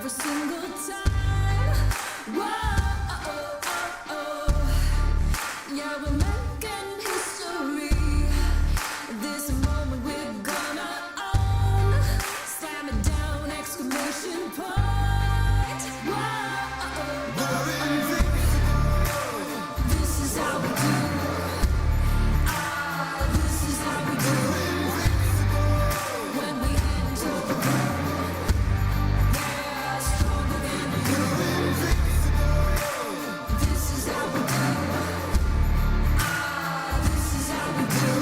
every single time. Whoa, yeah, we're making history. This moment we're gonna own. Slam it down! Exclamation point. Whoa, this is how we do. This is how we do. When we enter the room, yeah, stronger than you. This is how we do. This is how we do.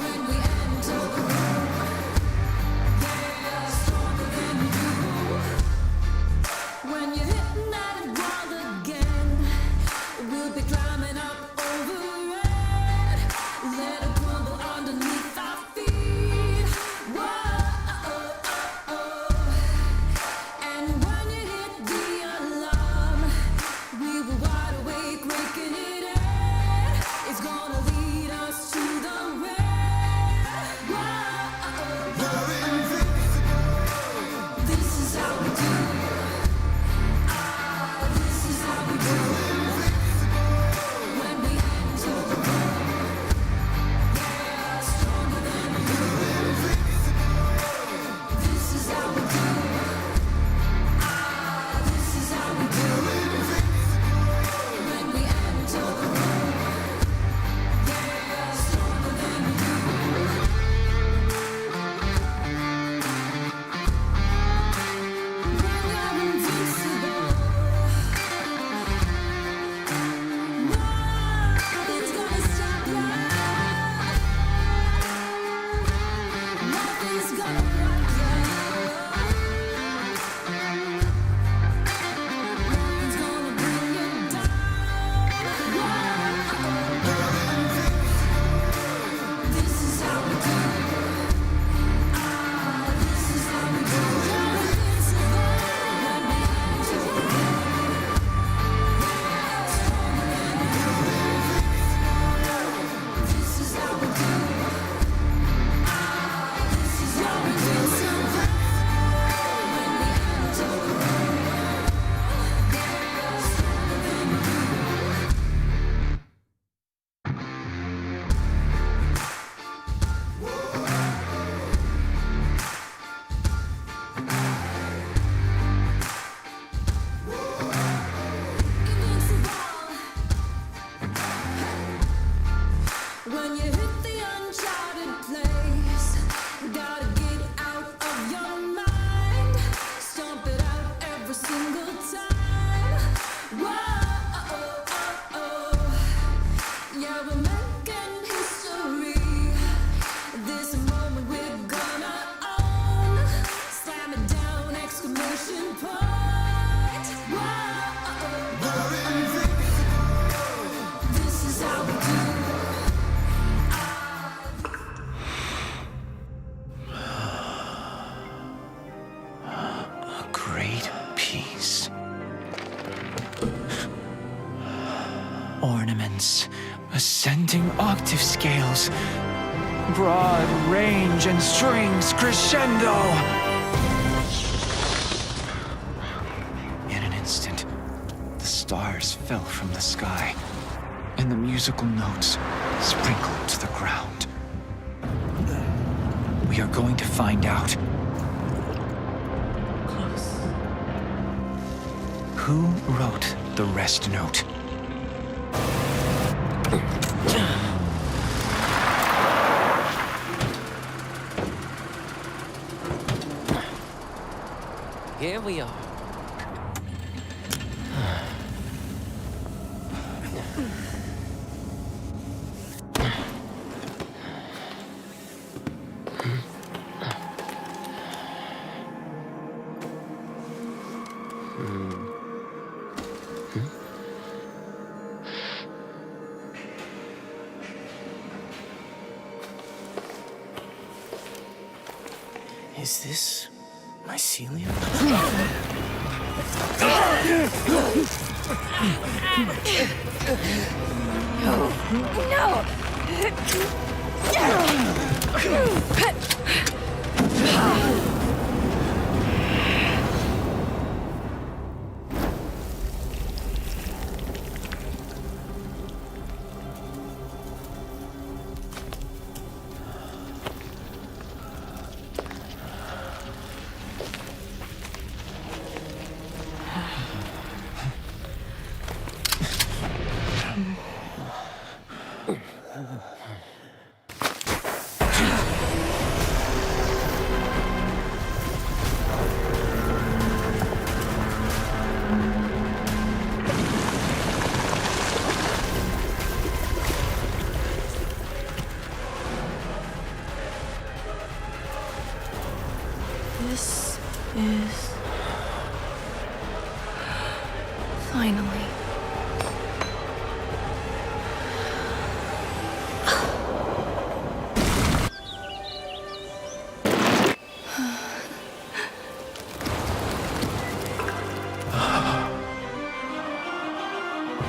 When we enter the room, yeah, stronger than you. When you're hitting that wall again, we'll be climbing up over it. Let it crumble underneath our feet. Whoa, and when you hit the alarm, we were wide awake, waking it in. It's gonna lead us to the red. Whoa, this is how we do. This is how we do. When we enter the room, yeah, stronger than you. This is how we do. This is how we do. When we enter the room, yeah, stronger than you. When you're invincible, nothing's gonna stop you. Nothing's gonna rock you. Nothing's gonna bring you down. This is how we do. This is how we do. You're invincible. When we enter the room, yeah, stronger than you. This is how we do. This is how we do. When we enter the room, yeah, stronger than you. When you hit the uncharted place, gotta get out of your mind. Stomp it out every single time. Whoa, yeah, we're making history. This moment we're gonna own. Slam it down! Exclamation point. Whoa, this is how we do. A great piece. Ornaments, ascending octave scales, broad range and strings crescendo. In an instant, the stars fell from the sky, and the musical notes sprinkled to the ground. We are going to find out who wrote the rest note. Here we are. Is this mycelium? No! Finally.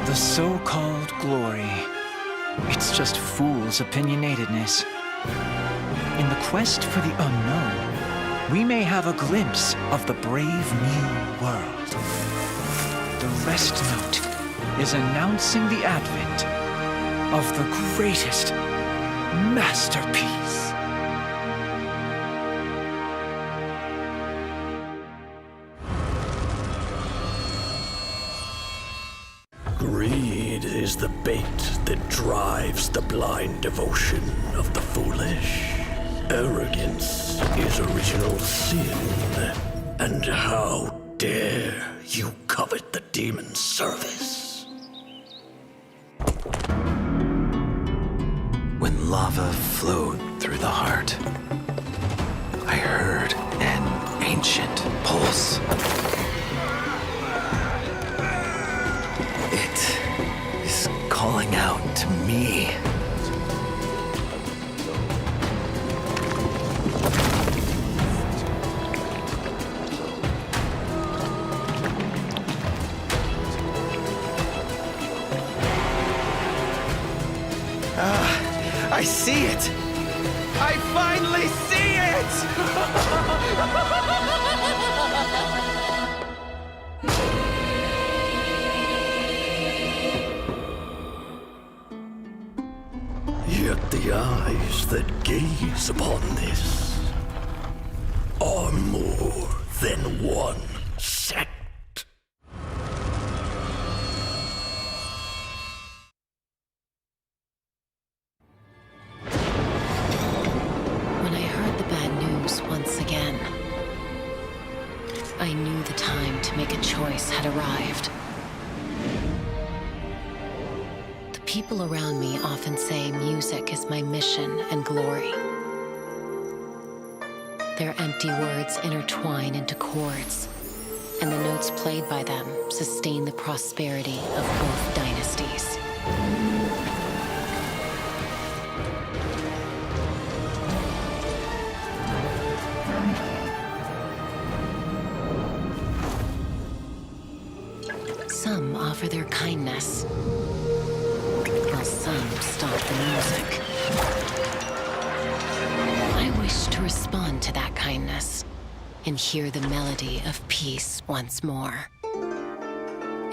The so-called glory. It's just fool's opinionatedness. In the quest for the unknown, we may have a glimpse of the brave new world. The rest note is announcing the advent of the greatest masterpiece. Greed is the bait that drives the blind devotion of the foolish. Arrogance is original sin. And how dare you covet the demon's service? When lava flowed through the heart, I heard an ancient pulse. It is calling out to me. I see it! I finally see Yet the eyes that gaze upon this are more than one sect. When I heard the bad news once again, I knew the time to make a choice had arrived. The people around me often say music is my mission and glory. Their empty words intertwine into chords, and the notes played by them sustain the prosperity of both dynasties. Some offer their kindness, while some stop the music. I wish to respond to that kindness and hear the melody of peace once more.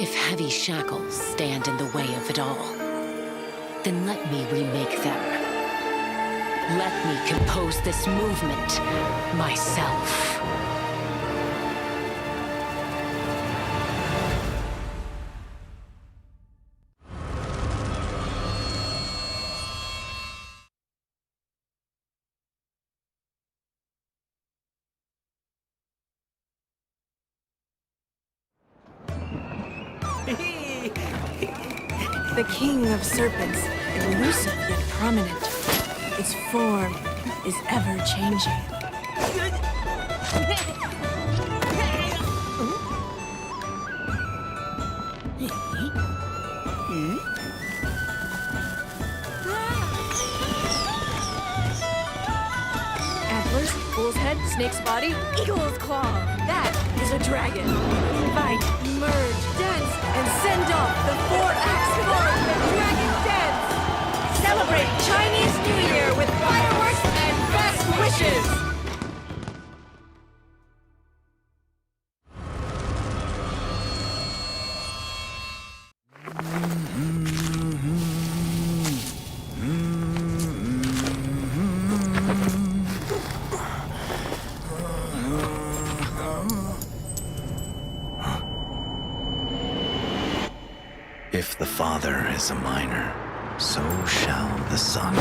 If heavy shackles stand in the way of it all, then let me remake them. Let me compose this movement myself. The king of serpents, elusive yet prominent. Its form is ever changing. Antlers, bull's head, snake's body, eagle's claw. That is a dragon. Invite, merge, dance, and send off the 4-act form, the Dragon Dance. Celebrate Chinese New Year with fireworks and best wishes. If the father is a miner, so shall the son.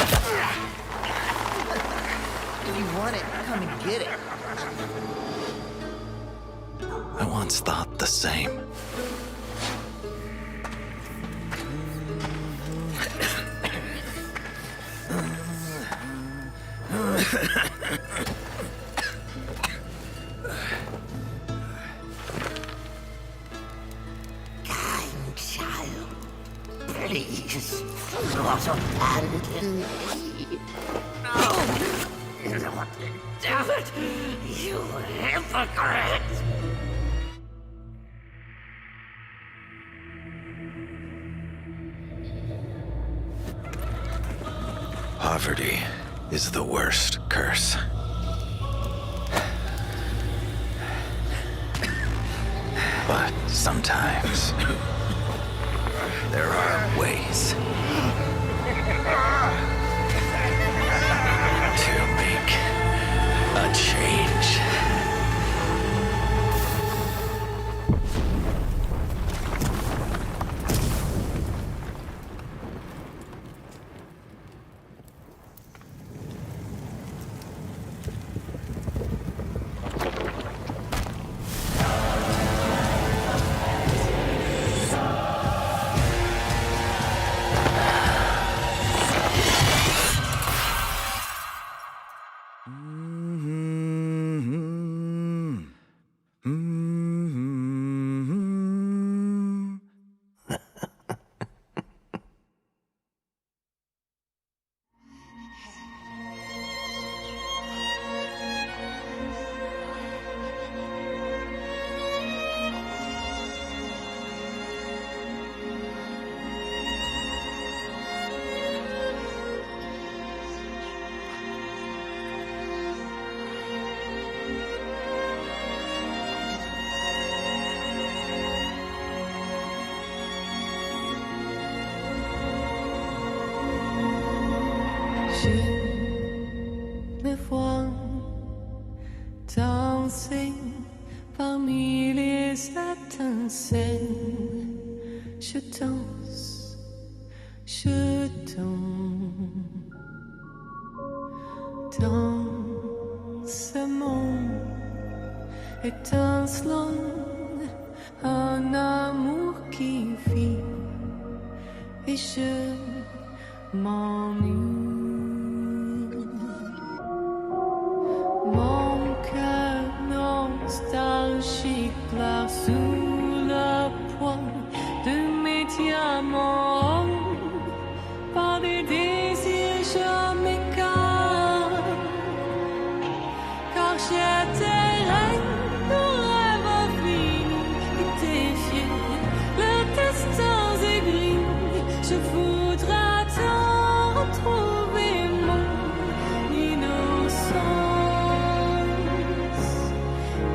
If you want it, come and get it. I once thought the same. Guys, Please, what abandon me. No! Damn it! You hypocrite! Poverty is the worst curse. But sometimes there are ways to make a change. Je me vois danser parmi les étincelles. Je danse, je danse dans ce monde étincelant, un amour qui vit et je m'ennuie. Mon cœur nostalgique pleure sous le poids de mes diamants. Par des désirs je m'écarte, car j'étais reine de rêve fini et défié. Le destin est gris, je voudrais te retrouver mon innocence.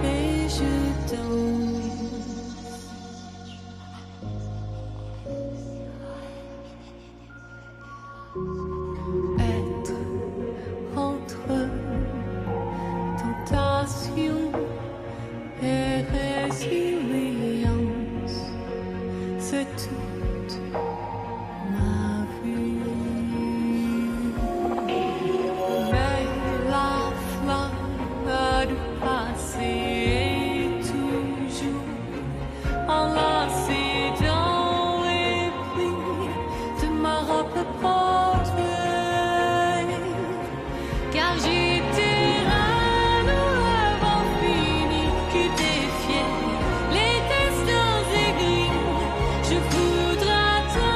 Et je danse. Être entre tentation et résilience, c'est toute ma vie. Mais la flamme du passé est toujours enlacée dans les plis de ma robe portée. Car j'étais un rêve infini qui défiait les destins aigris. Je voudrais te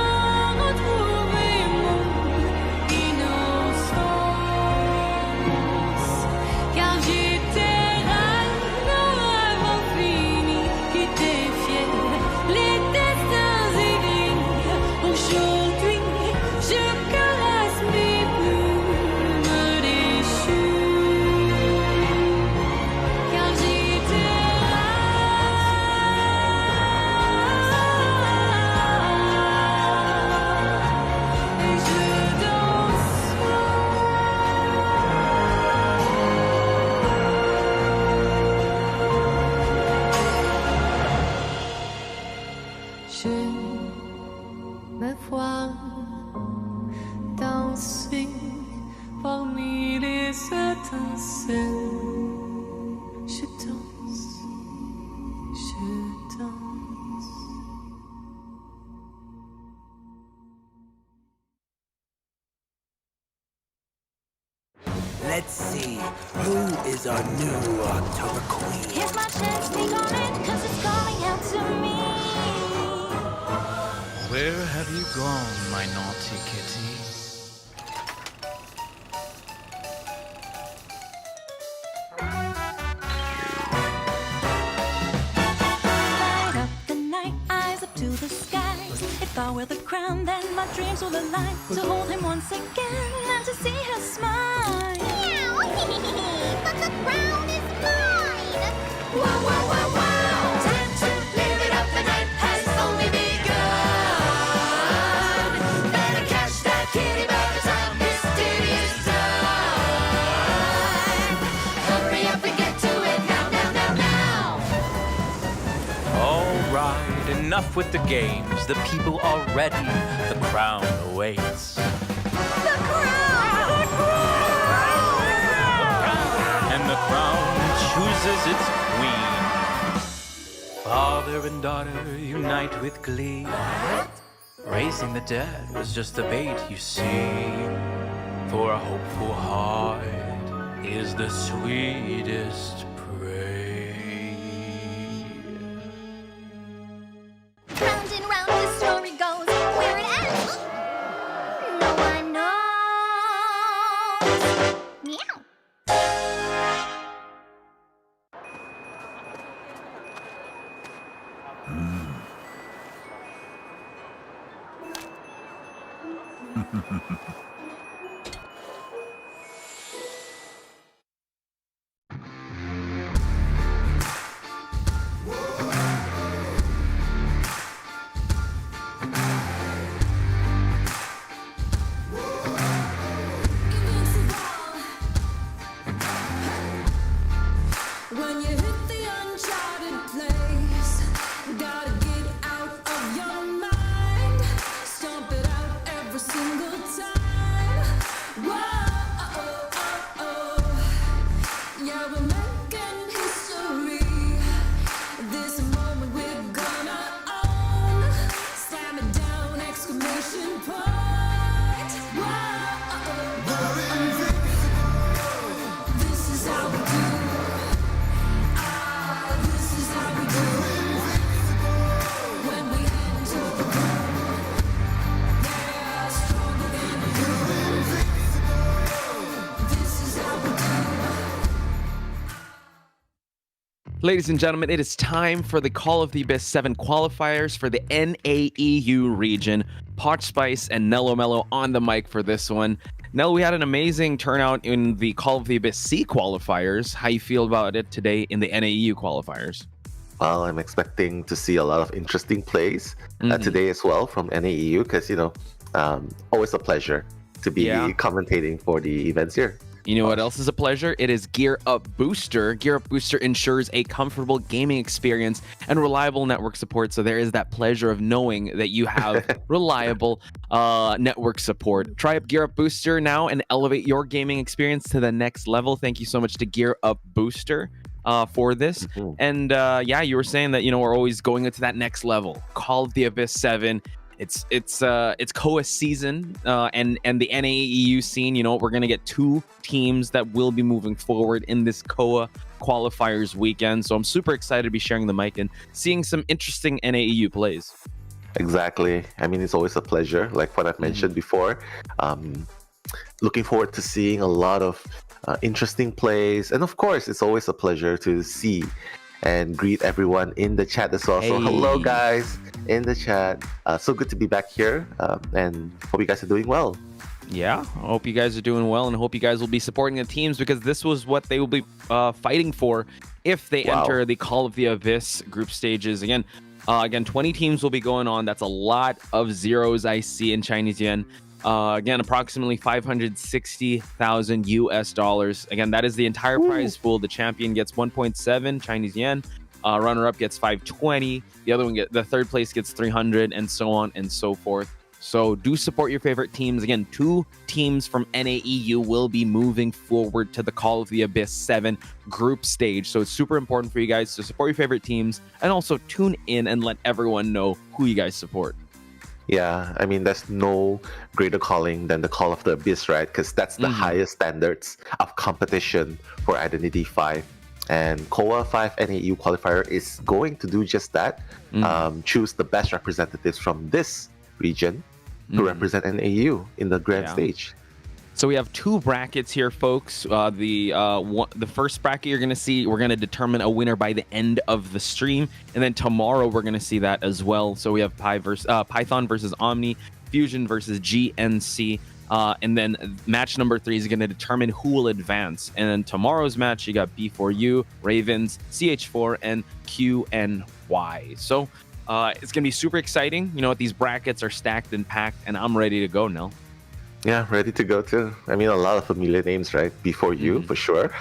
retrouver mon innocence. Car j'étais un rêve infini qui défiait les destins aigris. Aujourd'hui, je caresse mes plumes déchues. Car j'étais et je danse. Je me vois danser parmi les étincelles. Je danse, je danse. Let's see, who is our new October Queen? Here's my chance, take on it, 'cause it's calling out to me. Where have you gone, my naughty kitty? Light up the night, eyes up to the skies. If I were the crown, then my dreams will align. To hold him once again and to see her smile. But the crown is mine! Wow, wow, wow, wow! Time to live it up, the night has only begun. Better catch that kitty by the time mysterious time. Hurry up and get to it now, now, now, now. All right, enough with the games. The people are ready. The crown awaits. The crown! And the crown chooses its queen. Father and daughter unite with glee. Raising the dead was just a bait, you see. For a hopeful heart is the sweetest prey. Round and round the story goes. Where it ends, no one knows. Meow. When you hit the uncharted place, gotta get out of your mind. Stomp it out every single time. Whoa, yeah, we're making history. This moment we're gonna own. Slam it down, exclamation point. Whoa, this is how we do. This is how we do. When we enter the room, yeah, stronger than you. This is how we do. Ladies and gentlemen, it is time for the Call of the Abyss 7 qualifiers for the NAEU region. Potch Spice and Nello Mello on the mic for this one. Nello, we had an amazing turnout in the Call of the Abyss C qualifiers. How you feel about it today in the NAEU qualifiers? Well, I'm expecting to see a lot of interesting plays today as well from NAEU because, always a pleasure to be commentating for the events here. You know what else is a pleasure? It is Gear Up Booster. Gear Up Booster ensures a comfortable gaming experience and reliable network support. So there is that pleasure of knowing that you have reliable network support. Try up Gear Up Booster now and elevate your gaming experience to the next level. Thank you so much to Gear Up Booster for this. And you were saying that, we're always going into that next level. Call of the Abyss 7. It's COA season and the NAEU scene. We're gonna get two teams that will be moving forward in this COA qualifiers weekend. So I'm super excited to be sharing the mic and seeing some interesting NAEU plays. Exactly. I mean, it's always a pleasure. Like what I've mentioned before. Looking forward to seeing a lot of interesting plays, and of course, it's always a pleasure to see and greet everyone in the chat as well. So hello guys in the chat. So good to be back here and hope you guys are doing well. Yeah, I hope you guys are doing well and hope you guys will be supporting the teams because this was what they will be fighting for if they enter the Call of the Abyss group stages. Again, 20 teams will be going on. That's a lot of zeros I see in Chinese yen. Again, approximately 560,000 US dollars. Again, that is the entire prize pool. The champion gets 1.7 Chinese yen. Runner-up gets 520. The third place gets 300, and so on and so forth. So do support your favorite teams. Again, two teams from NAEU will be moving forward to the Call of the Abyss 7 group stage. So it's super important for you guys to support your favorite teams and also tune in and let everyone know who you guys support. Yeah, I mean, there's no greater calling than the Call of the Abyss, right? Because that's the highest standards of competition for Identity 5. And COA 5 NAEU Qualifier is going to do just that. Choose the best representatives from this region to represent NAU in the grand stage. So we have 2 brackets here, folks. The first bracket you're going to see, we're going to determine a winner by the end of the stream, and then tomorrow we're going to see that as well. So we have Python versus Omni, Fusion versus GNC, and then match number 3 is going to determine who will advance. And then tomorrow's match, you got B4U, Ravens, CH4, and QNY. So it's going to be super exciting. You know what? These brackets are stacked and packed, and I'm ready to go, Nell. Yeah, ready to go too. I mean, a lot of familiar names, right? Before you, for sure.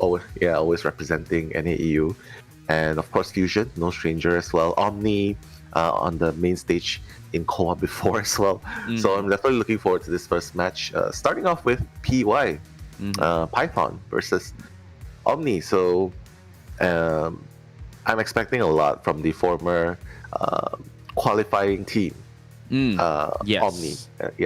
Always representing NAEU. And of course, Fusion, no stranger as well. Omni on the main stage in co-op before as well. So I'm definitely looking forward to this first match. Starting off with PY, Python versus Omni. So I'm expecting a lot from the former qualifying team. Yes. Omni,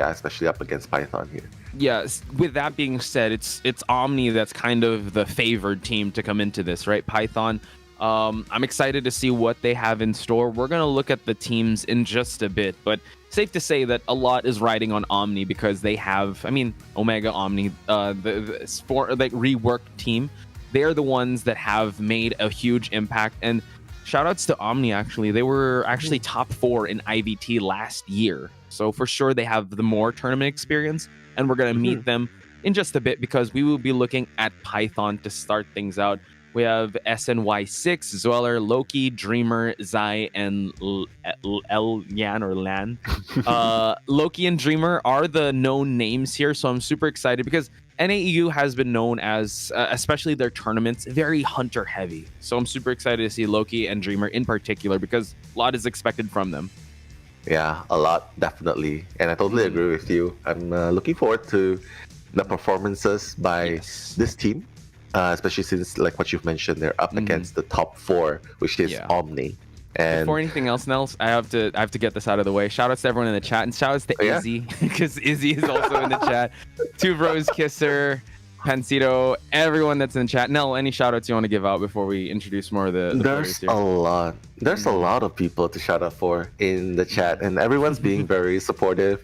especially up against Python here. Yes. With that being said, it's Omni that's kind of the favored team to come into this, right? Python. I'm excited to see what they have in store. We're gonna look at the teams in just a bit, but safe to say that a lot is riding on Omni because they have, I mean, Omega Omni, the reworked team. They're the ones that have made a huge impact, and shout outs to Omni, actually. They were actually top 4 in IVT last year. So for sure they have the more tournament experience, and we're going to meet them in just a bit because we will be looking at Python to start things out. We have SNY6, Zweller, Loki, Dreamer, Zai, and Yan or Lan. Loki and Dreamer are the known names here, so I'm super excited because NAEU has been known as, especially their tournaments, very hunter heavy. So I'm super excited to see Loki and Dreamer in particular because a lot is expected from them. Yeah, a lot, definitely. And I totally agree with you. I'm looking forward to the performances by this team, especially since, like what you've mentioned, they're up against the top 4, which is Omni. And before anything else, Nels, I have to get this out of the way. Shout outs to everyone in the chat, and shout outs to Izzy because Izzy is also in the chat. Two Bros Kisser, Pancito, everyone that's in the chat. Nell, any shout outs you want to give out before we introduce more of the There's a lot. There's a lot of people to shout out for in the chat, and everyone's being very supportive,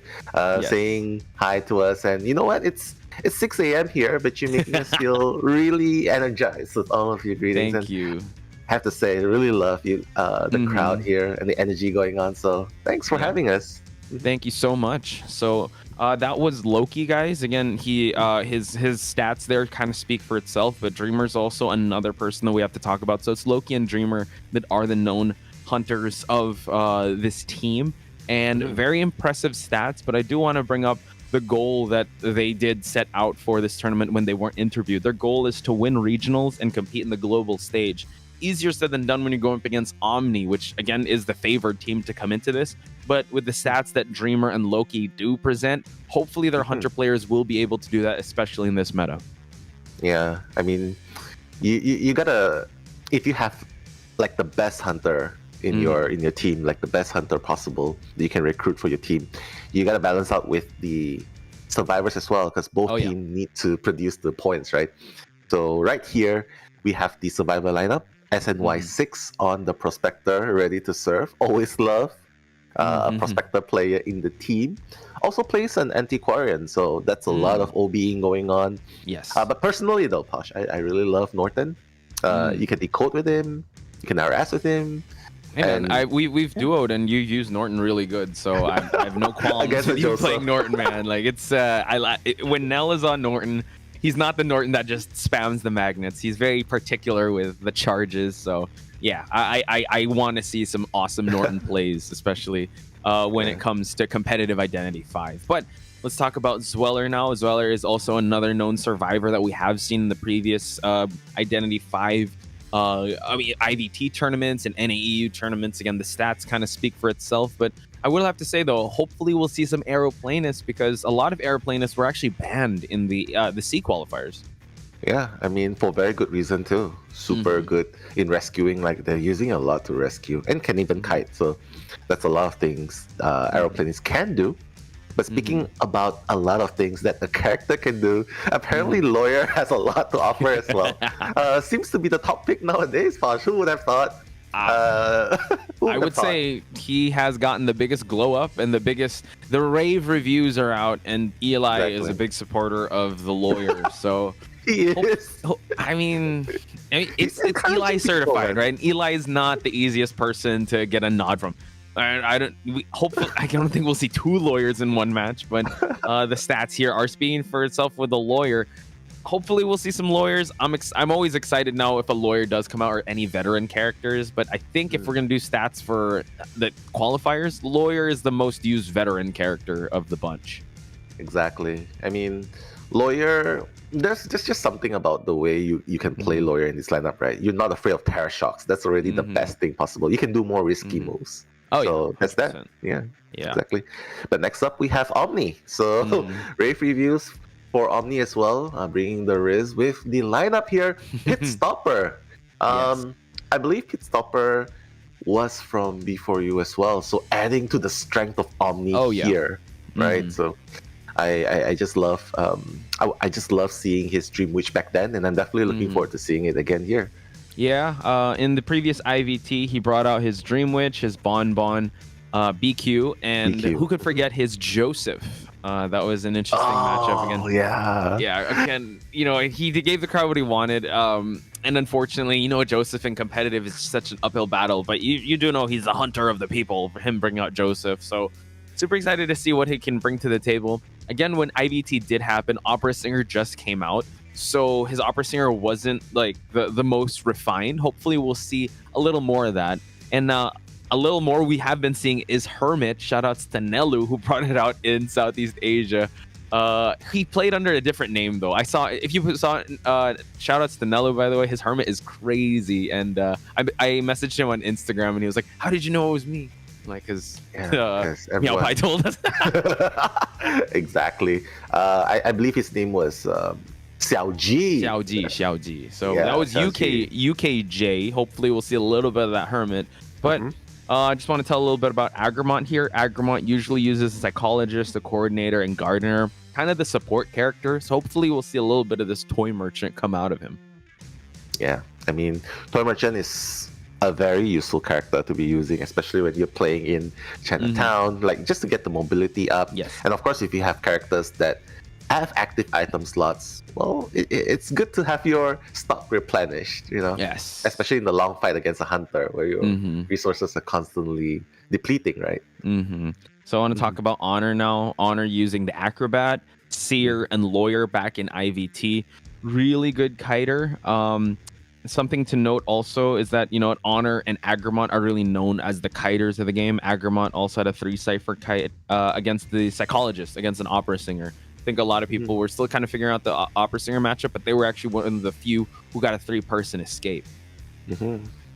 saying hi to us. And you know what? It's 6 a.m. here, but you're making us feel really energized with all of your greetings. Thank you. Have to say, I really love you, the crowd here and the energy going on. So thanks for having us. Thank you so much. So that was Loki, guys. Again, he his stats there kind of speak for itself, but Dreamer's also another person that we have to talk about. So it's Loki and Dreamer that are the known hunters of this team, and very impressive stats. But I do want to bring up the goal that they did set out for this tournament when they weren't interviewed. Their goal is to win regionals and compete in the global stage. Easier said than done when you're going up against Omni, which again is the favored team to come into this. But with the stats that Dreamer and Loki do present, hopefully their hunter players will be able to do that, especially in this meta. Yeah, I mean, you gotta, if you have like the best hunter in your team, like the best hunter possible that you can recruit for your team, you gotta balance out with the survivors as well, because both teams need to produce the points, right? So right here we have the survivor lineup. SNY6 on the Prospector, ready to serve. Always love a Prospector player in the team. Also plays an Antiquarian, so that's a lot of OBing going on. Yes. But personally though, Posh, I really love Norton. You can decode with him, you can RS with him. And we've duoed, and you use Norton really good, so I have no qualms with you playing Norton, man. Like it's when Nell is on Norton, he's not the Norton that just spams the magnets. He's very particular with the charges. So yeah, I want to see some awesome Norton plays, especially when it comes to competitive Identity 5. But let's talk about Zweller now. Zweller is also another known survivor that we have seen in the previous Identity 5 IVT tournaments and NAEU tournaments. Again, the stats kind of speak for itself, but I will have to say though, hopefully we'll see some aeroplanists, because a lot of aeroplanists were actually banned in the C qualifiers. Yeah, I mean, for very good reason too. Super good in rescuing, like they're using a lot to rescue and can even kite. So that's a lot of things aeroplanists can do. But speaking about a lot of things that the character can do, apparently Lawyer has a lot to offer as well. Seems to be the top pick nowadays, Posh. Who would have thought? Who I have would thought? say he has gotten the biggest glow up and the rave reviews are out, and Eli is Exactly. a big supporter of the lawyer. So He is. I mean, He's it's encouraging Eli people, certified, man. right? And Eli is not the easiest person to get a nod from. Hopefully, I don't think we'll see two lawyers in one match, but the stats here are speaking for itself with the lawyer. Hopefully, we'll see some lawyers. I'm always excited now if a lawyer does come out or any veteran characters. But I think if we're gonna do stats for the qualifiers, lawyer is the most used veteran character of the bunch. Exactly. I mean, lawyer. There's just something about the way you can play lawyer in this lineup, right? You're not afraid of terror shocks. That's already the best thing possible. You can do more risky moves. Oh, so yeah, that's that. 100%. Yeah, Yeah. exactly. But next up we have Omni. So rave reviews for Omni as well, bringing the Riz with the lineup here. Pit Stopper. I believe Pit Stopper was from Before You as well. So adding to the strength of Omni here, right? So I just love I just love seeing his Dream Witch back then, and I'm definitely looking forward to seeing it again here. Yeah, in the previous IVT, he brought out his Dream Witch, his Bonbon, BQ, and BQ. who could forget his Joseph? That was an interesting matchup again. Oh yeah. Yeah, again, he gave the crowd what he wanted. And unfortunately, Joseph in competitive is such an uphill battle, but you do know he's the hunter of the people for him bringing out Joseph. So super excited to see what he can bring to the table. Again, when IVT did happen, Opera Singer just came out. So his Opera Singer wasn't like the most refined. Hopefully we'll see a little more of that. And a little more we have been seeing is Hermit. Shoutouts to Nelu, who brought it out in Southeast Asia. He played under a different name though. If you saw shoutouts to Nelu, by the way, his Hermit is crazy. And I messaged him on Instagram and he was like, "How did you know it was me?" Like, because I told us. Exactly. I believe his name was Xiao Ji. Xiao Ji. So Yeah, that was Xiao Ji. UKJ. Hopefully we'll see a little bit of that Hermit. But I just want to tell a little bit about Agremont here. Agremont usually uses a psychologist, a coordinator, and gardener, kind of the support character. So hopefully we'll see a little bit of this toy merchant come out of him. Yeah, I mean, Toy Merchant is a very useful character to be using, especially when you're playing in Chinatown, like just to get the mobility up. Yes. And of course, if you have characters that have active item slots, well, it's good to have your stock replenished, Yes. Especially in the long fight against a hunter where your resources are constantly depleting, right? So I want to talk about Honor now. Honor using the Acrobat, Seer, and Lawyer back in IVT. Really good kiter. Something to note also is that, Honor and Agremont are really known as the kiters of the game. Agremont also had a 3-cipher kite against the Psychologist, against an Opera Singer. I think a lot of people were still kind of figuring out the Opera Singer matchup, but they were actually one of the few who got a 3-person escape.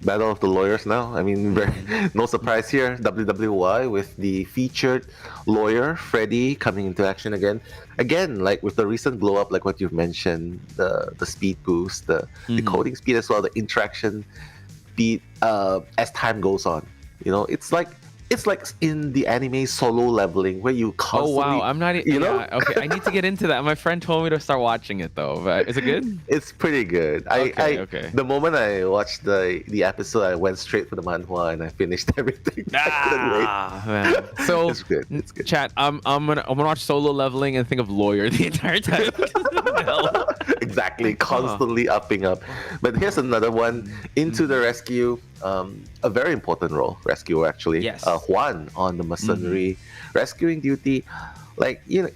Battle of the Lawyers now. I mean, no surprise here. WWY with the featured lawyer, Freddy, coming into action again. Again, like with the recent glow up, like what you've mentioned, the speed boost, the coding speed as well, the interaction speed as time goes on. It's like in the anime Solo Leveling where you constantly. Oh wow, I'm not. Okay, I need to get into that. My friend told me to start watching it though. But is it good? It's pretty good. Okay. The moment I watched the episode, I went straight for the manhwa and I finished everything. Man. So it's good. It's good. Chat. I'm gonna watch Solo Leveling and think of Lawyer the entire time. Exactly, constantly upping up. But here's another one. Into the rescue. A very important role, rescuer actually. Yes. Juan on the mercenary rescuing duty. Like you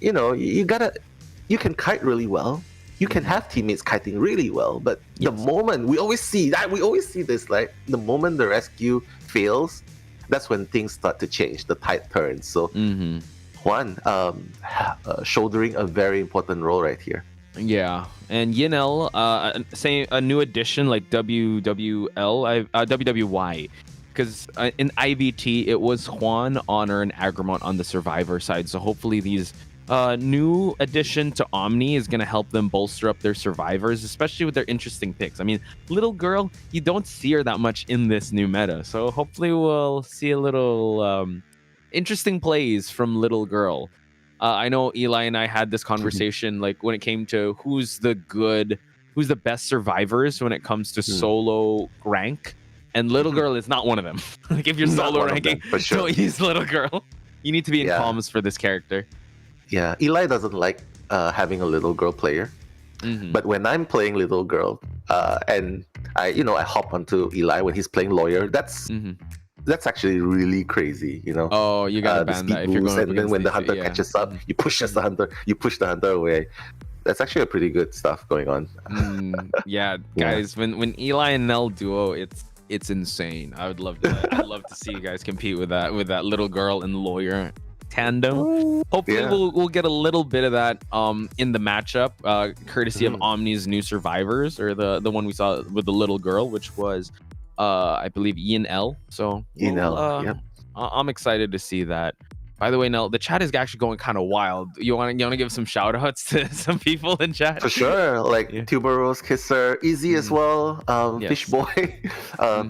can kite really well. You can have teammates kiting really well, but the moment we always see this, like the moment the rescue fails, that's when things start to change. The tide turns. So Juan shouldering a very important role right here. Yeah, and Yinel, say a new addition like WWY, because in IVT it was Juan, Honor, and Agremont on the Survivor side. So hopefully these new addition to Omni is going to help them bolster up their survivors, especially with their interesting picks. I mean, Little Girl, you don't see her that much in this new meta, so hopefully we'll see a little interesting plays from Little Girl. I know Eli and I had this conversation, like when it came to who's the best survivors when it comes to solo rank. and little girl is not one of them. Like if you're Not solo one of ranking, them, for sure. don't use little girl. You need to be in Yeah. comms for this character. Yeah, Eli doesn't like having a little girl player. But when I'm playing little girl, and I hop onto Eli when he's playing lawyer, that's actually really crazy, Oh, you gotta the ban speed that if you're boost, going. and then when the against hunter yeah. catches up, you push the hunter away. That's actually a pretty good stuff going on. Yeah, Yeah. guys, when Eli and Nell duo, it's insane. I would love to. I'd love to see you guys compete with that little girl and lawyer tandem. Hopefully, Yeah. we'll get a little bit of that in the matchup, courtesy of Omni's new survivors, or the one we saw with the little girl, which was I believe Ian L. So Ian L, yep. I'm excited to see that. By the way, Nell, the chat is actually going kind of wild. You want to give some shout outs to some people in chat? For sure, like Tuberose Kisser, Easy as well, Yes. Fish Boy.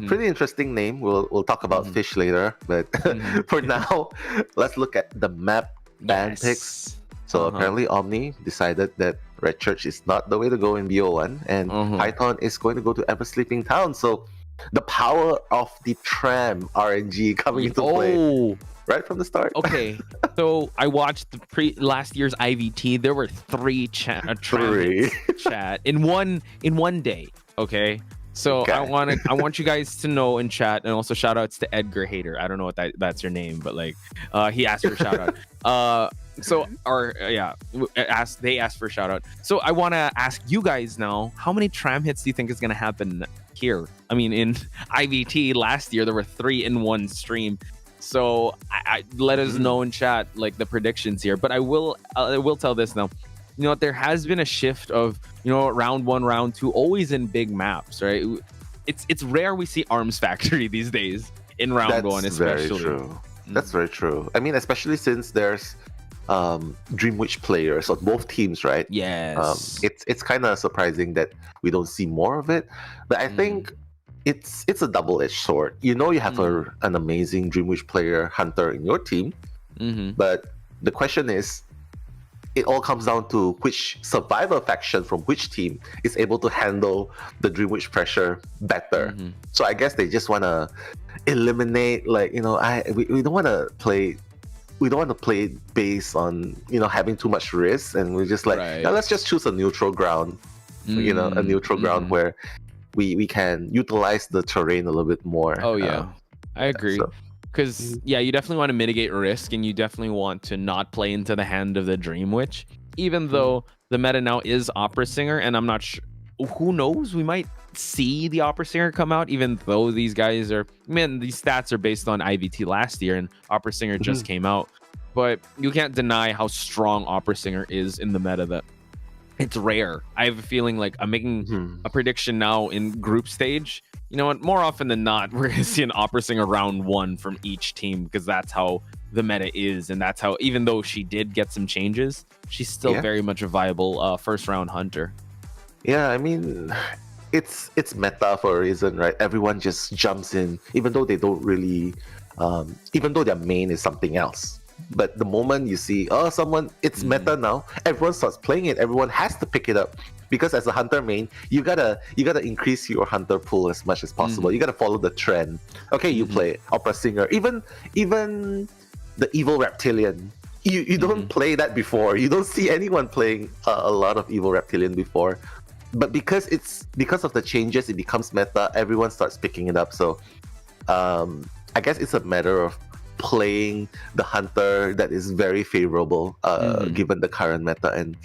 Pretty interesting name. We'll talk about Fish later, but for now, let's look at the map ban picks. So apparently, Omni decided that Red Church is not the way to go in BO1, and Python is going to go to Ever Sleeping Town. So the power of the tram RNG coming into play right from the start. Okay, so I watched the last year's IVT. There were three Three. chat in one day. Okay, so Okay. I want you guys to know in chat, and also shout outs to Edgar Hater. I don't know what that's your name, but like he asked for a shout out. They asked for a shout out. So I want to ask you guys now, how many tram hits do you think is going to happen here? I mean, in IVT last year there were 3 in one stream. So I let us know in chat like the predictions here. But I will tell this now. You know what? There has been a shift of round 1, round 2, always in big maps, right? It's rare we see Arms Factory these days in round 1, especially. Very true. That's very true. I mean, especially since there's Dream Witch players on both teams, right? Yes. It's kind of surprising that we don't see more of it, but I think it's a double-edged sword. You have an amazing Dream Witch player hunter in your team, but the question is, it all comes down to which survivor faction from which team is able to handle the Dream Witch pressure better. So I guess they just want to eliminate, like, we don't want to play. We don't want to play based on having too much risk, and we're just like, Right. "Yeah, let's just choose a neutral ground, a neutral ground where we can utilize the terrain a little bit more." Oh yeah, I agree. so- Because you definitely want to mitigate risk, and you definitely want to not play into the hand of the Dream Witch. Even though the meta now is Opera Singer, and I'm not sure. Who knows? We might see the Opera Singer come out, even though these guys are. Man, these stats are based on IVT last year, and Opera Singer just came out. But you can't deny how strong Opera Singer is in the meta. That it's rare. I have a feeling like I'm making a prediction now in group stage. You know what? More often than not, we're going to see an Opera Singer round 1 from each team, because that's how the meta is. And that's how, even though she did get some changes, she's still very much a viable first round hunter. Yeah, I mean, it's meta for a reason, right? Everyone just jumps in, even though they don't really, even though their main is something else. But the moment you see, it's meta now, everyone starts playing it. Everyone has to pick it up, because as a hunter main, you gotta increase your hunter pool as much as possible. You gotta follow the trend. Okay, you play Opera Singer, even the Evil Reptilian. You don't play that before. You don't see anyone playing a lot of Evil Reptilian before. But because of the changes, it becomes meta. Everyone starts picking it up. So I guess it's a matter of playing the hunter that is very favorable given the current meta, and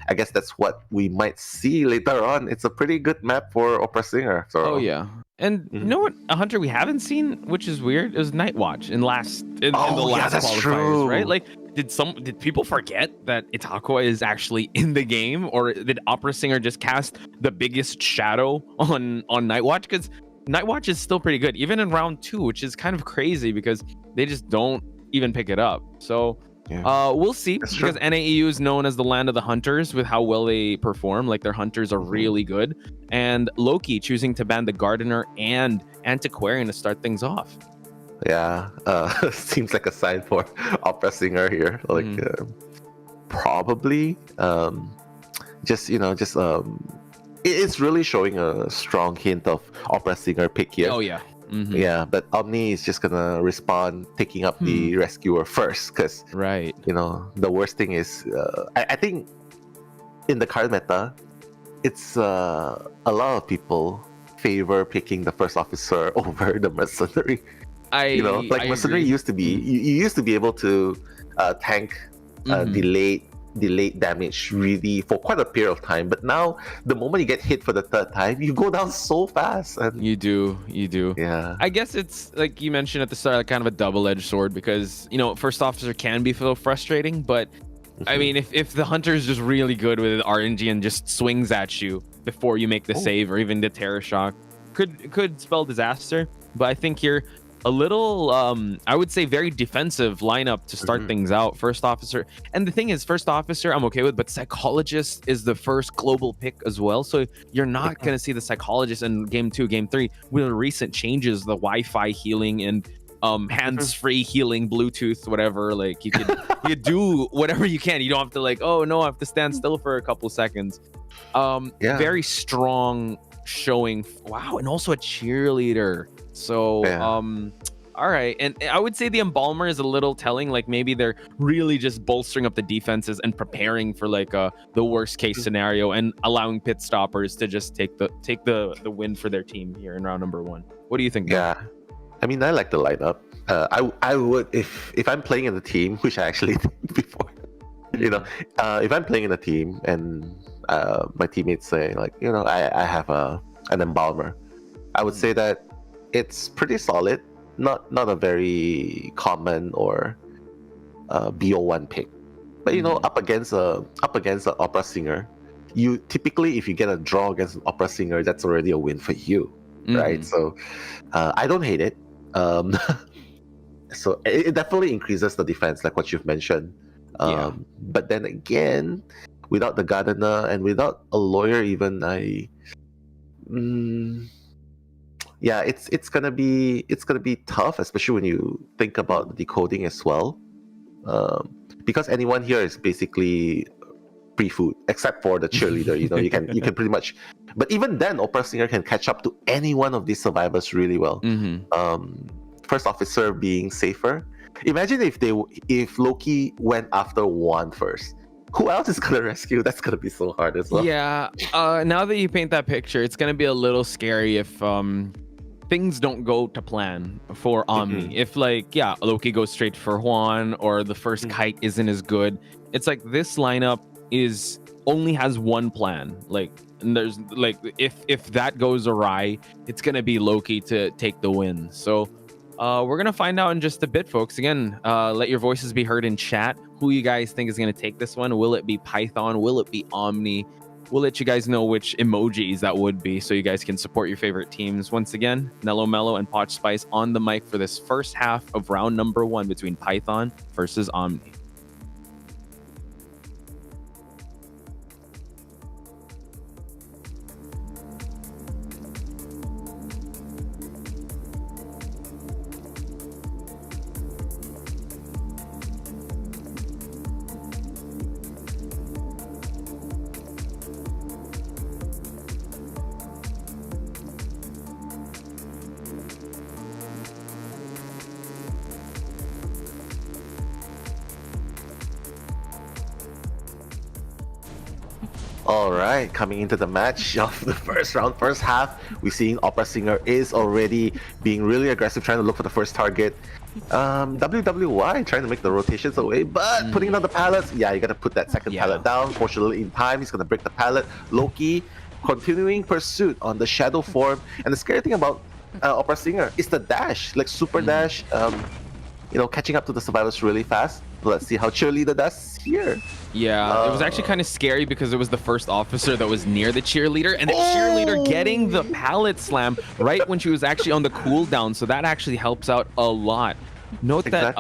I guess that's what we might see later on. It's a pretty good map for Opera Singer. So Oh yeah. And you know what? A hunter we haven't seen, which is weird, is Night Watch in the last that's qualifiers, true. right? Like, did people forget that Itakua is actually in the game, or did Opera Singer just cast the biggest shadow on Night Watch? Because Night Watch is still pretty good, even in round 2, which is kind of crazy because they just don't even pick it up. So we'll see, because NAEU is known as the land of the hunters with how well they perform. Like, their hunters are really good. And Loki choosing to ban the Gardener and Antiquarian to start things off. Yeah, seems like a sign for Opera Singer here. Like, probably, it's really showing a strong hint of Opera Singer pick here. Oh yeah. Yeah, but Omni is just gonna respond, taking up the rescuer first, because Right. the worst thing is, I think in the current meta, it's a lot of people favor picking the first officer over the mercenary. I Mercenary agree. used to be you used to be able to tank delayed damage really for quite a period of time, but now the moment you get hit for the third time, you go down so fast. And You do. yeah, I guess it's like you mentioned at the start, like kind of a double-edged sword because first officer can be so frustrating, but I mean, if the hunter is just really good with RNG and just swings at you before you make the save or even the terror shock, could spell disaster. But I think you're a little, I would say, very defensive lineup to start things out. First officer, and the thing is, first officer I'm okay with, but psychologist is the first global pick as well. So you're not gonna see the psychologist in game 2, game 3 with the recent changes, the Wi-Fi healing and hands-free healing, Bluetooth, whatever. Like you could do whatever you can. You don't have to like, oh no, I have to stand still for a couple seconds. Very strong showing. Wow, and also a cheerleader. So all right, and I would say the embalmer is a little telling. Like maybe they're really just bolstering up the defenses and preparing for like the worst case scenario and allowing pit stoppers to just take the win for their team here in round number 1. What do you think? yeah. I mean, I like the lineup. I would if I'm playing in the team, which I actually did before. If I'm playing in a team and my teammates say like, I have an embalmer, I would say that it's pretty solid. Not a very common or BO1 pick, but up against an opera singer, you typically, if you get a draw against an opera singer, that's already a win for you, right? So I don't hate it. So it definitely increases the defense, like what you've mentioned. But then again, without the gardener and without a lawyer, even it's gonna be tough, especially when you think about the decoding as well. Because anyone here is basically pre-food, except for the cheerleader. You can pretty much. But even then, opera singer can catch up to any one of these survivors really well. First officer being safer. Imagine if Loki went after Juan first. Who else is gonna rescue? That's gonna be so hard as well. Yeah. Now that you paint that picture, it's gonna be a little scary if things don't go to plan for Omni. If Loki goes straight for Juan or the first kite isn't as good. It's like this lineup only has one plan. And there's if that goes awry, it's gonna be Loki to take the win. So we're gonna find out in just a bit, folks. Again, let your voices be heard in chat. Who you guys think is gonna take this one? Will it be Python? Will it be Omni? We'll let you guys know which emojis that would be so you guys can support your favorite teams. Once again, Nello Mello and Potch Spice on the mic for this first half of round number 1 between Python versus Omni. All right, coming into the match of the first half, we're seeing Opera Singer is already being really aggressive, trying to look for the first target. WWY trying to make the rotations away, but putting down the pallets. Yeah, you gotta put that second pallet down. Fortunately, in time, he's gonna break the pallet. Loki continuing pursuit on the shadow form, and the scary thing about Opera Singer is the dash, like super dash. Catching up to the survivors really fast. Let's see how Cheerleader does here. Yeah, it was actually kind of scary because it was the first officer that was near the cheerleader, and the cheerleader getting the pallet slam right when she was actually on the cooldown. So that actually helps out a lot. Note that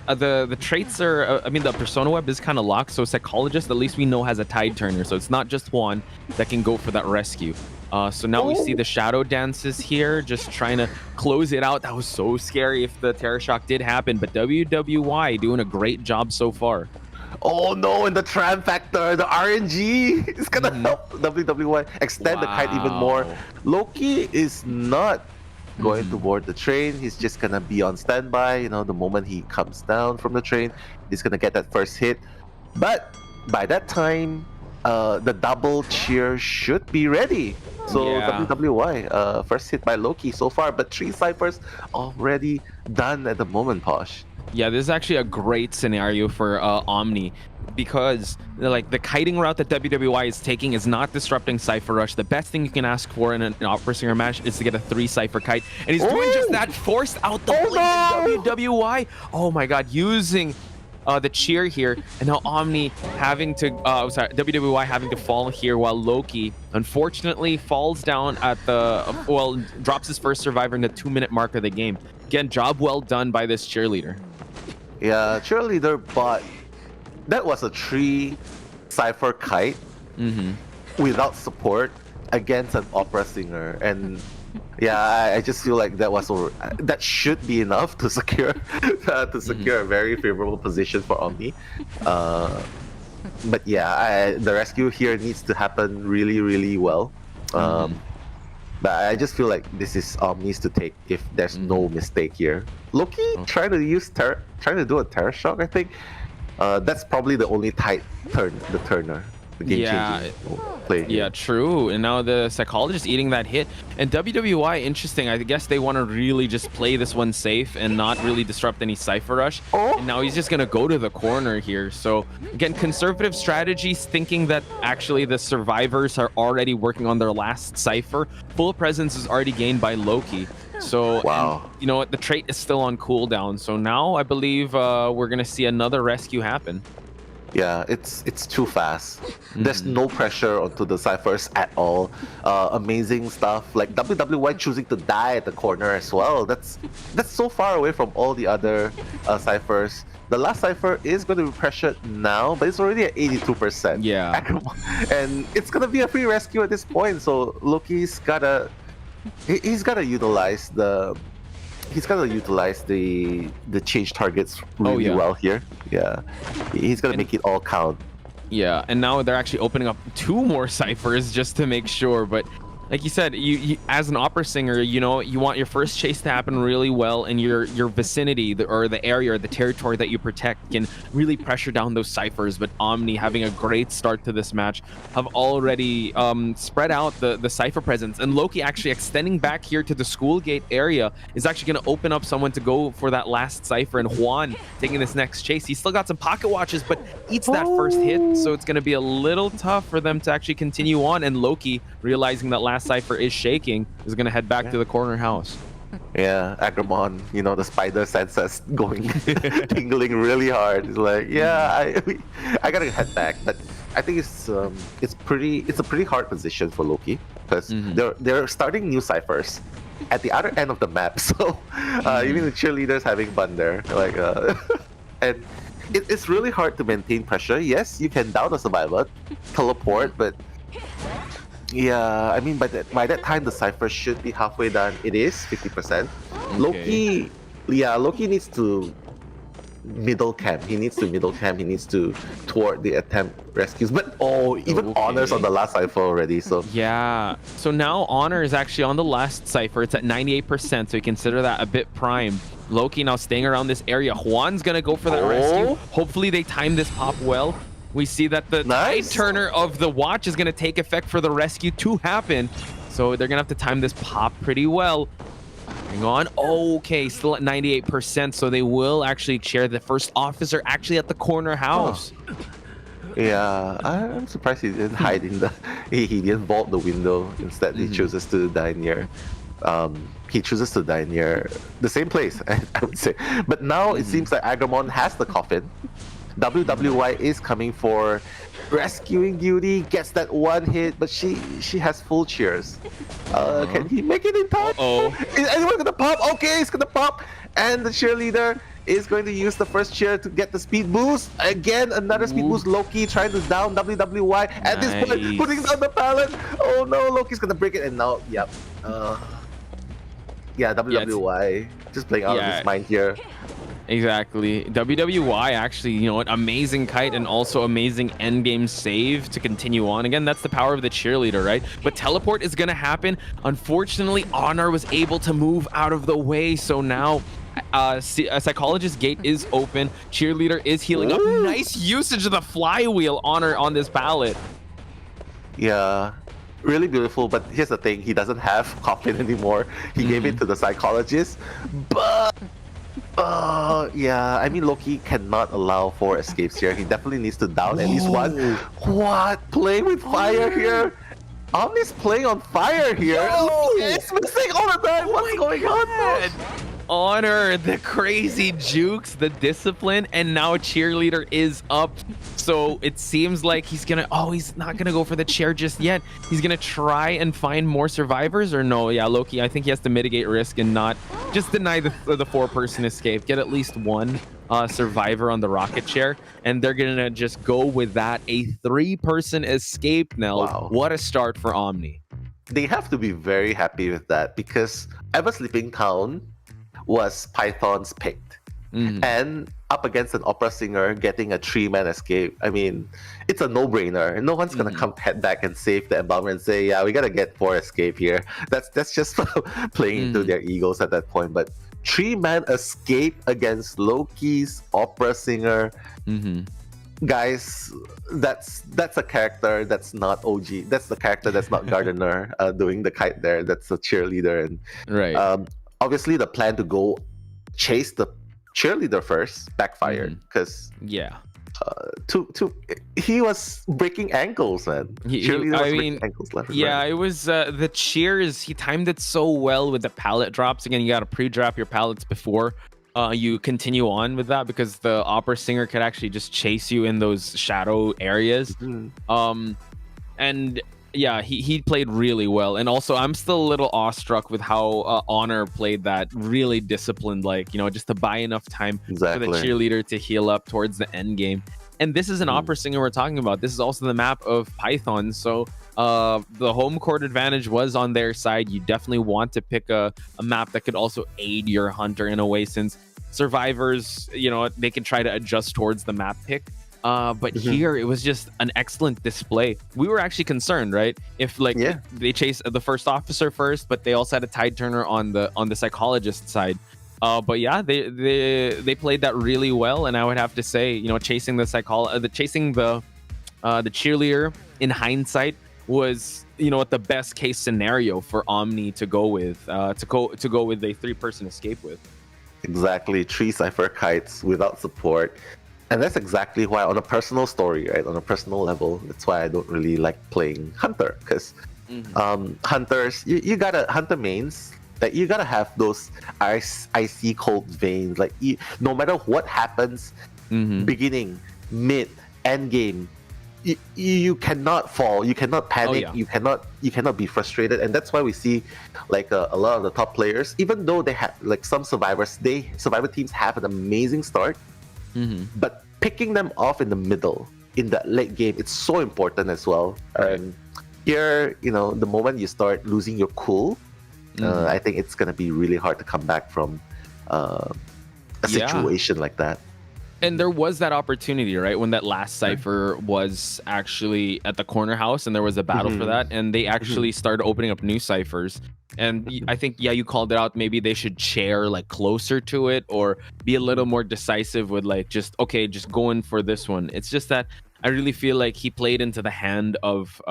the traits are, the persona web is kind of locked. So psychologist, at least we know, has a tide turner. So it's not just Juan that can go for that rescue. So now we see the shadow dances here, just trying to close it out. That was so scary if the terror shock did happen, but WWY doing a great job so far. Oh no, and the tram factor, the RNG is gonna help WWY extend the kite even more. Loki is not going to board the train. He's just gonna be on standby. You know, the moment he comes down from the train, he's gonna get that first hit. But by that time, the double cheer should be ready. So Yeah. WWY, first hit by Loki so far, but 3 ciphers already done at the moment, Posh. Yeah, this is actually a great scenario for Omni, because like the kiting route that WWI is taking is not disrupting Cypher Rush. The best thing you can ask for in an Opera Singer match is to get a 3 Cypher kite, and he's doing just that, forced out the blade in WWI. Oh my god, using the cheer here, and now Omni having to WWI having to fall here, while Loki unfortunately falls down at the drops his first survivor in the 2-minute mark of the game. Again, job well done by this cheerleader. Yeah, cheerleader, but that was a 3 Cypher kite without support against an opera singer, and yeah, I just feel like that should be enough to secure a very favorable position for Omni. But yeah, the rescue here needs to happen really, really well. But I just feel like this is Omni's to take if there's no mistake here. Loki trying to do a Terra Shock, I think. That's probably the only tight turner. The game-changing play. Yeah, true. And now the psychologist eating that hit. And WWI, interesting. I guess they want to really just play this one safe and not really disrupt any Cypher Rush. And now he's just going to go to the corner here. So again, conservative strategies, thinking that actually the survivors are already working on their last Cypher. Full presence is already gained by Loki. So, wow. And, you know what? The trait is still on cooldown. So now I believe we're going to see another rescue happen. Yeah, it's too fast. There's no pressure onto the ciphers at all. Amazing stuff like WWY choosing to die at the corner as well. That's so far away from all the other ciphers. The last cipher is going to be pressured now, but it's already at 82%. Yeah, and it's gonna be a free rescue at this point. So Loki's gotta utilize the change targets really well here. Yeah, he's gonna make it all count. Yeah, and now they're actually opening up 2 more ciphers just to make sure. But like you said, you as an opera singer, you know, you want your first chase to happen really well, and your vicinity or the area or the territory that you protect can really pressure down those ciphers. But Omni, having a great start to this match, have already spread out the cipher presence, and Loki actually extending back here to the school gate area is actually going to open up someone to go for that last cipher. And Juan taking this next chase. He's still got some pocket watches, but eats that first hit, so it's going to be a little tough for them to actually continue on. And Loki, realizing that last cipher is shaking, is going to head back to the corner house. Yeah, Agramon, you know, the spider senses going tingling really hard. It's like, yeah, I gotta head back. But I think it's a pretty hard position for Loki, because they're starting new ciphers at the other end of the map. So even the cheerleaders having fun there, like and it's really hard to maintain pressure. Yes, you can down a survivor, teleport, but yeah, I mean, by that time the cipher should be halfway done. It is 50%. Okay. Loki needs to middle camp. He needs to thwart the attempt rescues. But even Honor's on the last cipher already. So yeah. So now Honor is actually on the last cipher. It's at 98%. So you consider that a bit prime. Loki now staying around this area. Juan's gonna go for that rescue. Hopefully they time this pop well. We see that the tide turner of the watch is going to take effect for the rescue to happen. So they're going to have to time this pop pretty well. Hang on. Okay, still at 98%. So they will actually share the first officer actually at the corner house. Yeah, I'm surprised he didn't hide in the... He didn't vault the window. Instead, he chooses to die near... he chooses to die near the same place, I would say. But now it seems like Agramon has the coffin. WWY is coming for rescuing duty, gets that one hit, but she has full cheers. Can he make it in time? Is anyone gonna pop? Okay, he's gonna pop, and the cheerleader is going to use the first cheer to get the speed boost. Again, another speed boost. Loki trying to down WWY at this point, putting down the pallet. Oh no, Loki's gonna break it, and now, WWY just playing out of his mind here. Exactly. WWY actually, you know, an amazing kite and also amazing endgame save to continue on. Again, that's the power of the cheerleader, right? But teleport is going to happen. Unfortunately, Honor was able to move out of the way. So now a Psychologist gate is open. Cheerleader is healing up. Nice usage of the flywheel, Honor, on this pallet. Yeah. Really beautiful, but here's the thing. He doesn't have Coffin anymore. He gave it to the Psychologist. But... yeah, I mean, Loki cannot allow 4 escapes here. He definitely needs to down at least one. What? Playing with fire here? Omni's playing on fire here. It's missing all the time. What's going on, man? Honor, the crazy jukes, the discipline, and now Cheerleader is up. So it seems like he's not gonna go for the chair just yet. He's gonna try and find more survivors, or no? Yeah, Loki, I think he has to mitigate risk and not just deny the 4-person escape. Get at least one survivor on the rocket chair, and they're gonna just go with that. A 3-person escape now. Wow. What a start for Omni. They have to be very happy with that because Ever Sleeping Town was Python's picked. And up against an opera singer getting a 3-man escape, I mean, it's a no-brainer. No one's gonna come head back and save the embodiment and say, yeah, we gotta get 4 escape here. That's just playing into their egos at that point. But 3-man escape against Loki's opera singer, guys, that's a character that's not OG. That's the character that's not Gardener doing the kite there. That's a cheerleader. And right. Obviously, the plan to go chase the cheerleader first backfired because he was breaking ankles, man. Cheerleader was breaking ankles left and right. It was the cheers. He timed it so well with the pallet drops. Again, you got to pre-drop your pallets before you continue on with that because the opera singer could actually just chase you in those shadow areas. And yeah, he played really well. And also, I'm still a little awestruck with how Honor played that really disciplined, like, you know, just to buy enough time for the cheerleader to heal up towards the end game. And this is an opera singer we're talking about. This is also the map of Python. So the home court advantage was on their side. You definitely want to pick a map that could also aid your hunter in a way, since survivors, you know, they can try to adjust towards the map pick. But here it was just an excellent display. We were actually concerned, right? If they chase the first officer first, but they also had a tide turner on the psychologist side. But yeah, they played that really well, and I would have to say, you know, chasing the cheerleader in hindsight was, you know, what the best case scenario for Omni to go with, to go with a 3-person escape with. Exactly, 3 Cypher kites without support. And that's exactly why, on a personal story, right, on a personal level, that's why I don't really like playing Hunter. Because Hunters, you gotta, Hunter mains, that you gotta have those icy cold veins. Like, no matter what happens, beginning, mid, end game, you cannot fall, you cannot panic, you cannot be frustrated. And that's why we see like a lot of the top players, even though they have like some survivor teams have an amazing start. But picking them off in the middle, in that late game, it's so important as well. And here, you know, the moment you start losing your cool, I think it's gonna be really hard to come back from a situation like that. And there was that opportunity, right, when that last cipher was actually at the corner house, and there was a battle for that, and they actually started opening up new ciphers. And I think, you called it out. Maybe they should chair like closer to it, or be a little more decisive with like just going for this one. It's just that I really feel like he played into the hand of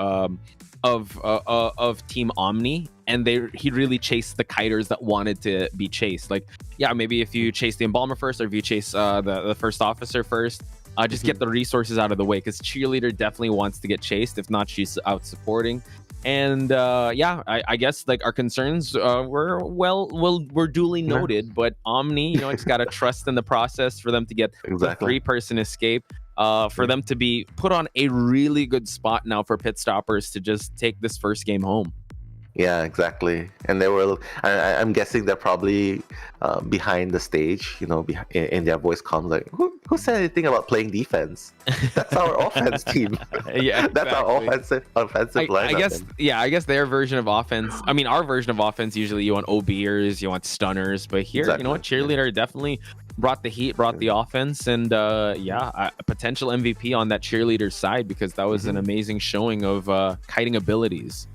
Team Omni, and he really chased the kiters that wanted to be chased. Like, maybe if you chase the embalmer first, or if you chase the first officer first, just get the resources out of the way, because cheerleader definitely wants to get chased. If not, she's out supporting. And I guess like our concerns were duly noted, but Omni, you know, it's got to trust in the process for them to get the 3-person escape. For them to be put on a really good spot now for pit stoppers to just take this first game home. Yeah, exactly. And they were, I'm guessing they're probably behind the stage, you know, in their voice comms, like, who said anything about playing defense? That's our offense team. Yeah, exactly. That's our offensive lineup. I guess their version of offense, our version of offense, usually you want OBers, you want stunners, but here, you know what, cheerleader definitely brought the heat, brought the offense, and a potential MVP on that cheerleader side, because that was an amazing showing of kiting abilities.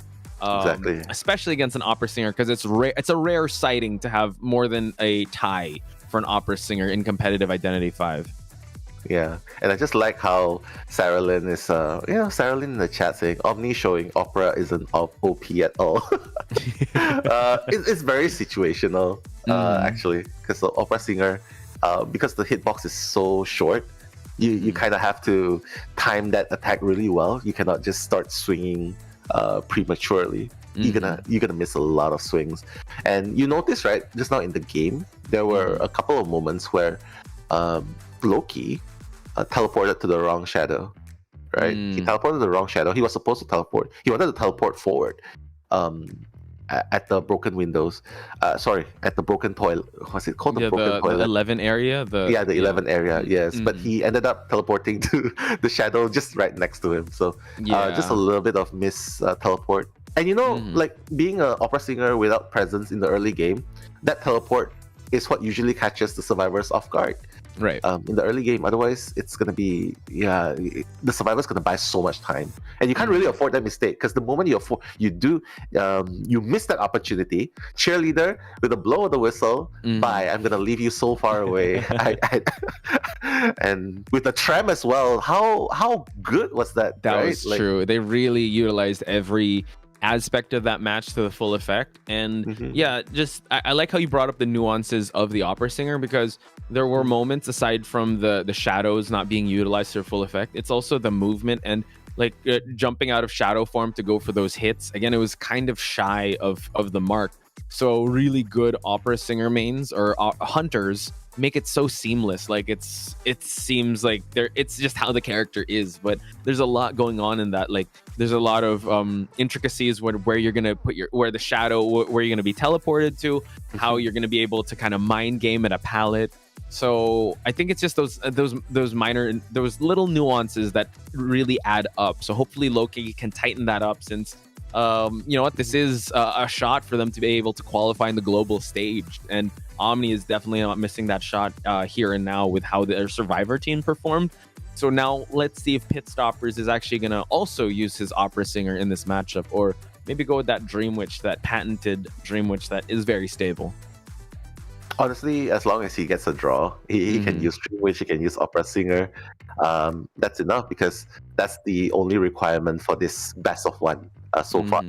Exactly. Especially against an opera singer, because it's a rare sighting to have more than a tie for an opera singer in competitive Identity 5. Yeah, and I just like how Sarah Lynn is, Sarah Lynn in the chat saying Omni showing opera isn't OP at all. It's very situational, actually, because the opera singer, because the hitbox is so short, you kind of have to time that attack really well. You cannot just start swinging prematurely. You're gonna miss a lot of swings. And you notice, right, just now in the game, there were a couple of moments where Loki teleported to the wrong shadow, right? He teleported to the wrong shadow. He was supposed to teleport. He wanted to teleport forward at the broken windows. At the broken toilet. What's it called? The broken toilet. The 11 area? The 11 area, yes. But he ended up teleporting to the shadow just right next to him. So just a little bit of miss teleport. And like being an opera singer without presence in the early game, that teleport is what usually catches the survivors off guard. Right. In the early game, otherwise it's gonna be the survivor's gonna buy so much time, and you can't really afford that mistake, because the moment you miss that opportunity. Cheerleader with a blow of the whistle, bye. I'm gonna leave you so far away. And with the trem as well, how good was that? That right? was true. They really utilized every aspect of that match to the full effect. And I like how you brought up the nuances of the opera singer, because there were moments aside from the shadows not being utilized to their full effect. It's also the movement and like jumping out of shadow form to go for those hits. Again, it was kind of shy of the mark. So really good opera singer mains or hunters make it so seamless. Like it seems like it's just how the character is, but there's a lot going on in that. Like there's a lot of intricacies where you're gonna put where the shadow, where you're gonna be teleported to, how you're gonna be able to kind of mind game at a palette. So I think it's just those little nuances that really add up. So hopefully Loki can tighten that up, since this is a shot for them to be able to qualify in the global stage, and Omni is definitely not missing that shot here and now with how their Survivor team performed. So now let's see if Pit Stoppers is actually going to also use his opera singer in this matchup, or maybe go with that Dream Witch, that patented Dream Witch that is very stable. Honestly, as long as he gets a draw, he can use Dream Witch, he can use opera singer. That's enough, because that's the only requirement for this best of one so far.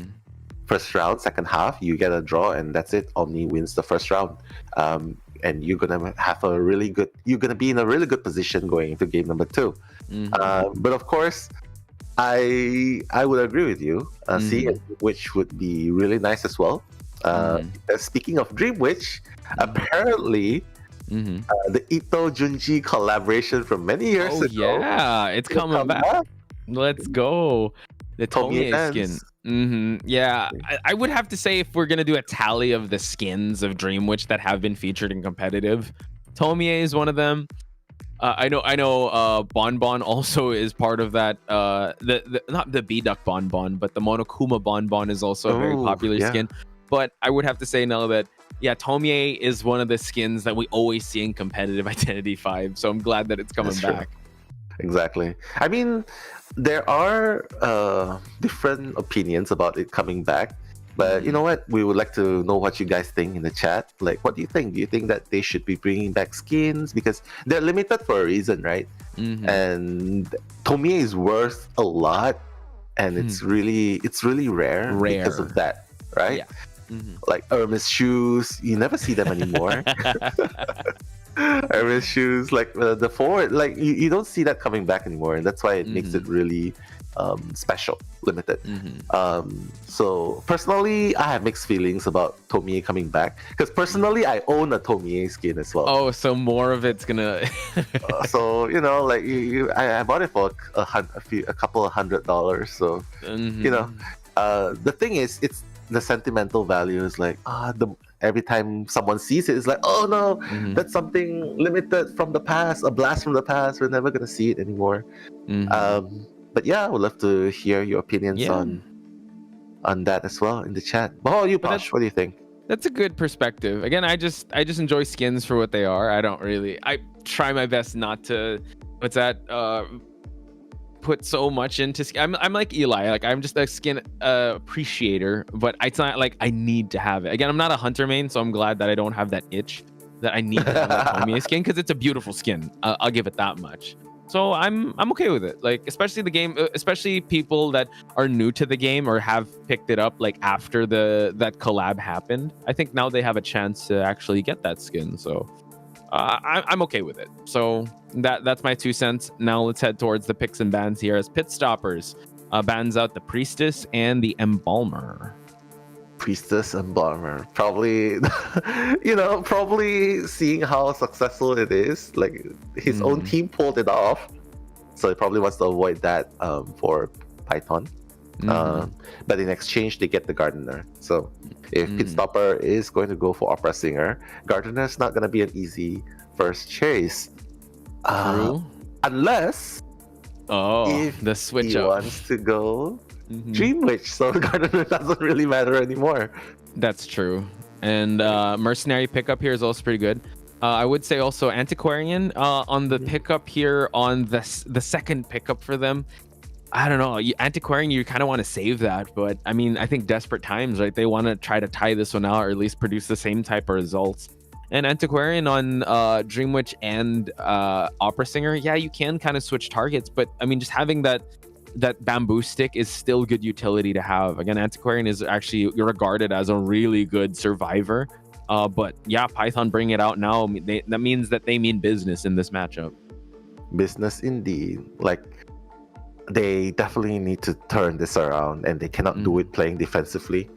First round, second half, you get a draw, and that's it. Omni wins the first round, and you're gonna be in a really good position going into game number 2. But of course, I would agree with you. Seeing which would be really nice as well. Speaking of Dream Witch, apparently the Ito Junji collaboration from many years ago. Yeah, it's coming back. Let's go. The Tomie skin. Yeah, I would have to say, if we're gonna do a tally of the skins of Dream Witch that have been featured in competitive, Tomie is one of them. I know Bonbon also is part of that. Not the B-Duck Bonbon, but the Monokuma Bonbon is also a very popular skin. But I would have to say now that Tomie is one of the skins that we always see in competitive Identity 5. So I'm glad that it's coming back. Exactly. I mean, there are different opinions about it coming back. But you know what? We would like to know what you guys think in the chat. Like, what do you think? Do you think that they should be bringing back skins? Because they're limited for a reason, right? And Tomie is worth a lot. And it's really rare because of that, right? Yeah. Like Hermes shoes, you never see them anymore. Hermes shoes, like the forward, like you don't see that coming back anymore, and that's why it makes it really special, limited. So personally, I have mixed feelings about Tomie coming back, because personally I own a Tomie skin as well. Oh, so more of it's gonna so like I bought it for a couple of $100. So the thing is, it's the sentimental value is like every time someone sees it, it's like, oh no, that's something limited from the past, a blast from the past. We're never gonna see it anymore. But yeah, I would love to hear your opinions on that as well in the chat. But how about you, Posh? What do you think? That's a good perspective. Again, I just enjoy skins for what they are. I try my best not to put so much into I'm like Eli. Like I'm just a skin appreciator, but it's not like I need to have it. Again, I'm not a hunter main, so I'm glad that I don't have that itch that I need to have that Tomie skin, because it's a beautiful skin. I'll give it that much. So I'm okay with it. Like especially people that are new to the game or have picked it up like after that collab happened. I think now they have a chance to actually get that skin. So I'm okay with it. So that's my 2 cents. Now let's head towards the picks and bans here as Pit Stoppers bans out the Priestess and the Embalmer. Priestess and Embalmer, probably probably seeing how successful it is, like his own team pulled it off, so he probably wants to avoid that for Python. But in exchange they get the Gardener. So if Pit Stopper is going to go for Opera Singer, Gardener is not going to be an easy first choice, unless if the switch he up wants to go Dream Witch, so Gardener doesn't really matter anymore. That's true. And Mercenary pickup here is also pretty good. I would say also Antiquarian on the pickup here on the second pickup for them. I don't know. Antiquarian, you kind of want to save that, but I mean, I think desperate times, right? They want to try to tie this one out, or at least produce the same type of results. And Antiquarian on Dream Witch and Opera Singer, yeah, you can kind of switch targets, but I mean, just having that bamboo stick is still good utility to have. Again, Antiquarian is actually regarded as a really good survivor. But yeah, Python bring it out now. That means that they mean business in this matchup. Business indeed. Like, they definitely need to turn this around, and they cannot do it playing defensively.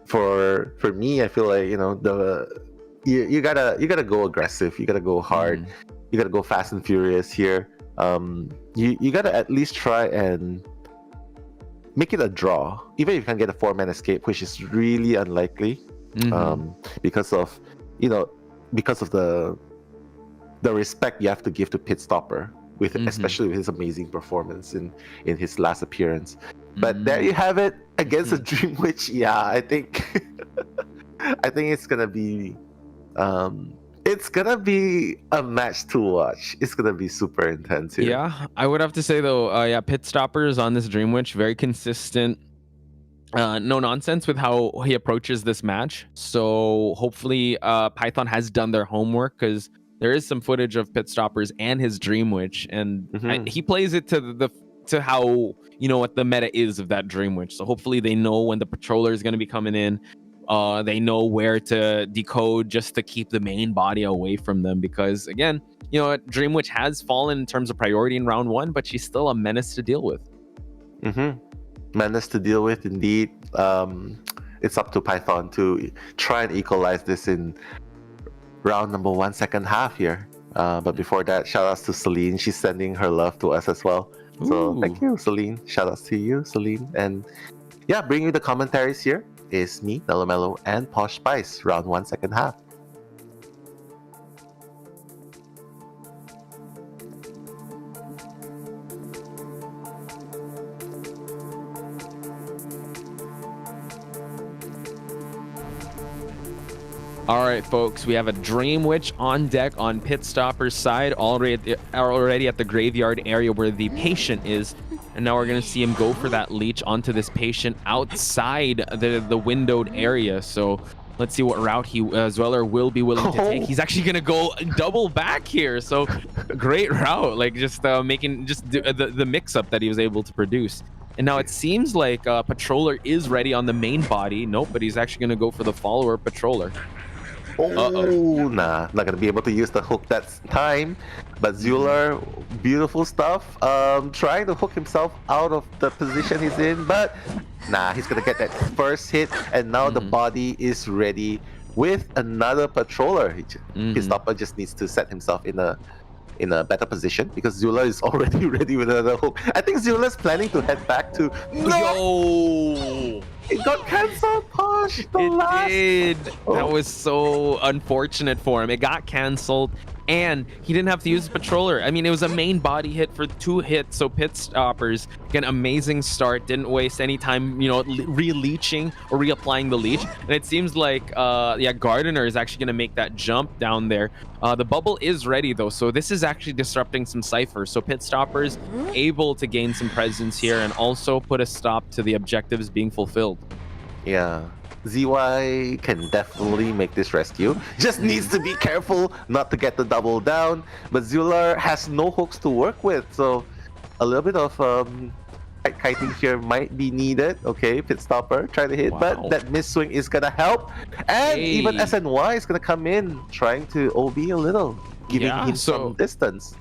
For me, I feel like you gotta go aggressive. You gotta go hard. You gotta go fast and furious here. You gotta at least try and make it a draw, even if you can get a 4-man escape, which is really unlikely, because of the respect you have to give to Pit Stopper, especially with his amazing performance in his last appearance. But there you have it, against a Dream Witch. Yeah, I think it's gonna be a match to watch. It's gonna be super intense here. Yeah, I would have to say though, Pit Stoppers on this Dream Witch, very consistent. No nonsense with how he approaches this match. So hopefully Python has done their homework, because there is some footage of Pit Stoppers and his Dream Witch, and he plays it to how what the meta is of that Dream Witch. So hopefully they know when the Patroller is going to be coming in. They know where to decode just to keep the main body away from them, because again, Dream Witch has fallen in terms of priority in round 1, but she's still a menace to deal with. Menace to deal with indeed. It's up to Python to try and equalize this in round number 1, second half here. But before that, shout outs to Celine. She's sending her love to us as well. So thank you, Celine. Shout outs to you, Celine. And yeah, bringing you the commentaries here is me, Mellow Mellow, and Posh Spice, round 1, second half. All right, folks, we have a Dream Witch on deck on Pit Stopper's side, already at the graveyard area where the patient is. And now we're going to see him go for that leech onto this patient outside the windowed area. So let's see what route Zweller will be willing to take. He's actually going to go double back here. So great route, like just making just the mix-up that he was able to produce. And now it seems like Patroller is ready on the main body. Nope, but he's actually going to go for the follower Patroller. Nah, not gonna be able to use the hook that time. But Zweller, beautiful stuff. Trying to hook himself out of the position he's in, but nah, he's gonna get that first hit, and now the body is ready with another Patroller. Pit Stopper just needs to set himself in a better position, because Zweller is already ready with another hook. I think Zweller's planning to head back to. Yo! It got cancelled, Posh. It did. That was so unfortunate for him. It got cancelled, and he didn't have to use his patroller. I mean, it was a main body hit for 2 hits, so Pit Stoppers, again, amazing start, didn't waste any time, you know, re-leeching or reapplying the leech, and it seems like, yeah, Gardener is actually going to make that jump down there. The bubble is ready, though, so this is actually disrupting some ciphers, so Pit Stoppers able to gain some presence here and also put a stop to the objectives being fulfilled. Yeah. ZY can definitely make this rescue. Just needs to be careful not to get the double down. But Zular has no hooks to work with, so a little bit of kiting here might be needed. Okay, Pit Stopper try to hit, but that miss swing is gonna help. And even SNY is gonna come in, trying to OB a little, giving him some distance.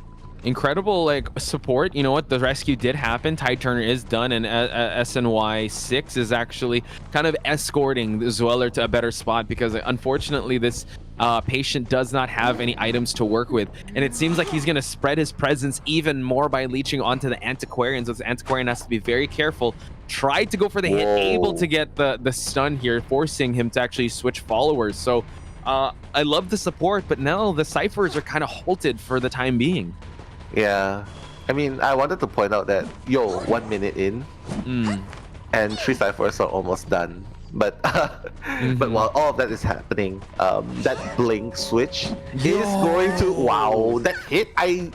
Incredible like support. You know what, the rescue did happen, Tide Turner is done, and SNY6 is actually kind of escorting the Zweller to a better spot, because unfortunately this patient does not have any items to work with, and it seems like he's going to spread his presence even more by leeching onto the Antiquarian, so this Antiquarian has to be very careful. Tried to go for the hit, able to get the stun here, forcing him to actually switch followers. So I love the support, but now the ciphers are kind of halted for the time being. Yeah, I mean, I wanted to point out that 1 minute in, and 3 ciphers are almost done. But but while all of that is happening, that blink switch is going to that hit. I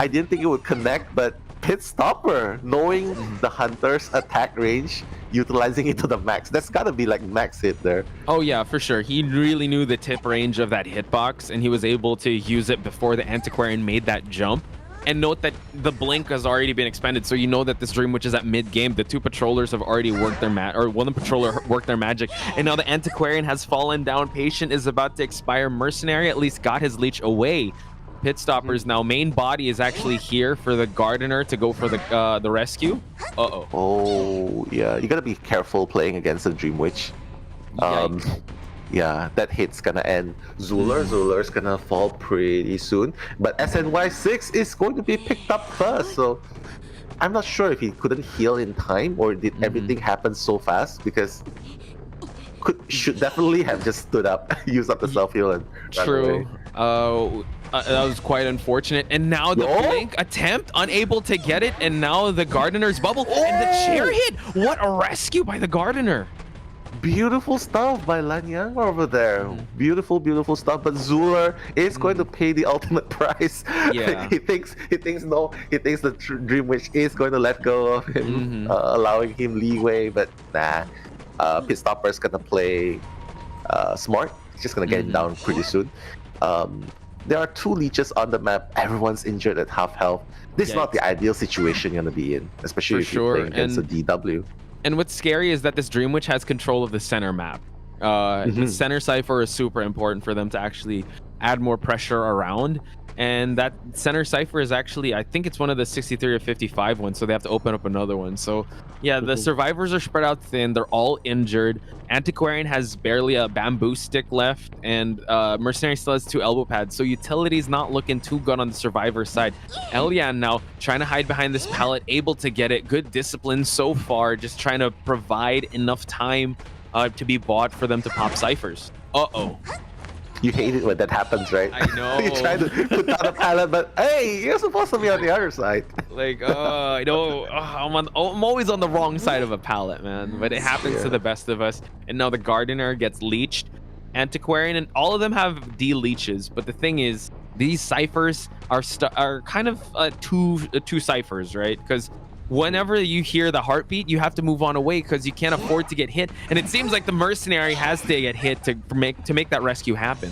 didn't think it would connect, but Pit Stopper, knowing the hunter's attack range, utilizing it to the max. That's gotta be like max hit there. Oh yeah, for sure. He really knew the tip range of that hitbox, and he was able to use it before the Antiquarian made that jump. And note that the blink has already been expended, so you know that this Dream Witch is at mid-game. The 2 patrollers have already worked their one patroller worked their magic, and now the Antiquarian has fallen down. Patient is about to expire. Mercenary at least got his leech away. Pit Stoppers now. Main body is actually here for the Gardener to go for the rescue. Oh yeah, you gotta be careful playing against the Dream Witch. Yeah, that hit's gonna end. Zular's gonna fall pretty soon. But SNY6 is going to be picked up first, so I'm not sure if he couldn't heal in time or did everything happen so fast, because should definitely have just stood up, used up the self-heal and ran away. That was quite unfortunate. And now the blink attempt, unable to get it, and now the Gardener's bubble and the chair hit. What a rescue by the Gardener. Beautiful stuff by Lanyang over there. Beautiful, beautiful stuff. But Zular is going to pay the ultimate price. Yeah. he thinks the Dream Witch is going to let go of him, allowing him leeway. But nah, Pit Stopper is gonna play smart. He's just gonna get him down pretty soon. There are 2 leeches on the map. Everyone's injured at half health. This is not the ideal situation you're gonna be in, especially if you're playing against a DW. And what's scary is that this Dream Witch has control of the center map. The center cipher is super important for them to actually add more pressure around. And that center cipher is actually, I think it's one of the 63 or 55 ones, so they have to open up another one. So yeah, the survivors are spread out thin. They're all injured. Antiquarian has barely a bamboo stick left, and Mercenary still has 2 elbow pads. So utility's not looking too good on the survivor side. Elian now trying to hide behind this pallet, able to get it. Good discipline so far, just trying to provide enough time to be bought for them to pop ciphers. You hate it when that happens, right? I know. You try to put down a pallet, but hey, you're supposed to be on the other side. Like, I know, I'm always on the wrong side of a pallet, man. But it happens to the best of us. And now the Gardener gets leeched. Antiquarian, and all of them have D-leeches. But the thing is, these ciphers are kind of two ciphers, right? Because whenever you hear the heartbeat, you have to move on away because you can't afford to get hit. And it seems like the Mercenary has to get hit to make that rescue happen.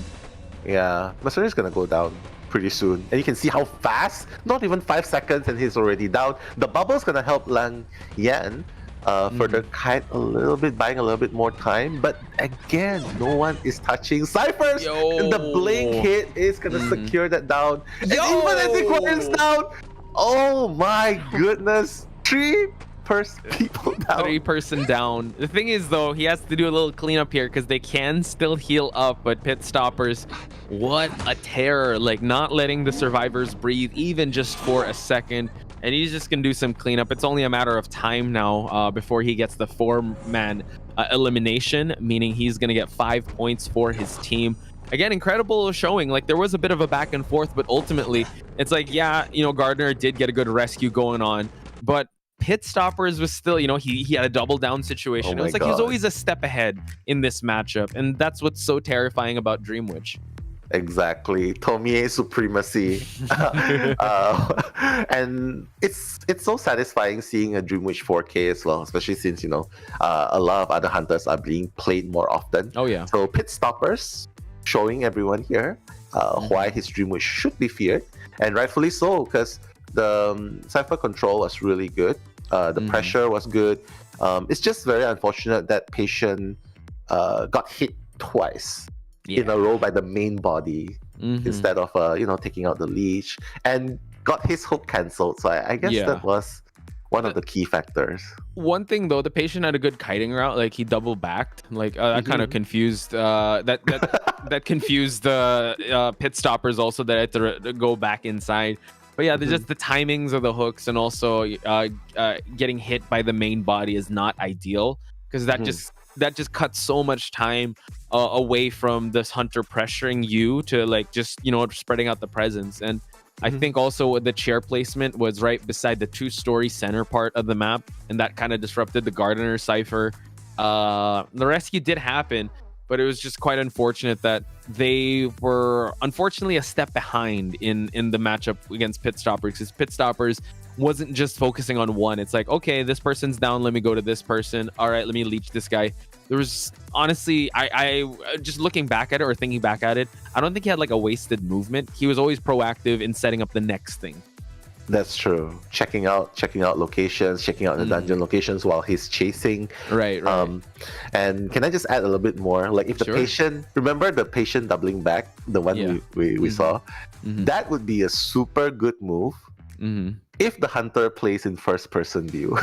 Yeah, Mercenary's gonna go down pretty soon. And you can see how fast, not even 5 seconds and he's already down. The bubble's gonna help Lang Yan further kite a little bit, buying a little bit more time. But again, no one is touching ciphers. And the blink hit is gonna secure that down. And even as the Antiquarian's down, oh my goodness, 3 people down. 3-person down. The thing is, though, he has to do a little cleanup here because they can still heal up, but Pit Stoppers, what a terror. Like, not letting the survivors breathe even just for a second. And he's just gonna do some cleanup. It's only a matter of time now before he gets the 4-man elimination, meaning he's gonna get 5 points for his team. again, incredible showing. Like there was a bit of a back and forth, but ultimately it's like, yeah, Gardner did get a good rescue going on, but Pit Stoppers was still, he had a double down situation. It was like he was always a step ahead in this matchup, and that's what's so terrifying about Dream Witch. Exactly, Tomie supremacy. And it's so satisfying seeing a Dream Witch 4K as well, especially since a lot of other hunters are being played more often. Oh yeah. So Pit Stoppers showing everyone here why his Dream Witch should be feared, and rightfully so, because the cipher control was really good. The pressure was good. It's just very unfortunate that Patient got hit twice in a row by the main body instead of taking out the leech, and got his hook cancelled. So I guess that was one of the key factors. One thing though, the Patient had a good kiting route. Like he double backed. Like that kind of confused that confused the Pit Stoppers also, that had to go back inside. But yeah, just the timings of the hooks, and also getting hit by the main body is not ideal, because that just cuts so much time away from this hunter pressuring you to spreading out the presence. And I think also the chair placement was right beside the 2-story center part of the map, and that kind of disrupted the Gardener cipher. The rescue did happen, but it was just quite unfortunate that they were unfortunately a step behind in the matchup against Pit Stoppers, because Pit Stoppers wasn't just focusing on one. It's like, okay, this person's down, let me go to this person. All right, let me leech this guy. There was honestly, I just looking back at it or thinking back at it, I don't think he had like a wasted movement. He was always proactive in setting up the next thing. That's true. Checking out locations, checking out the dungeon locations while he's chasing. Right. And can I just add a little bit more? Like if the Patient, remember the Patient doubling back, the one we saw, that would be a super good move if the hunter plays in first person view.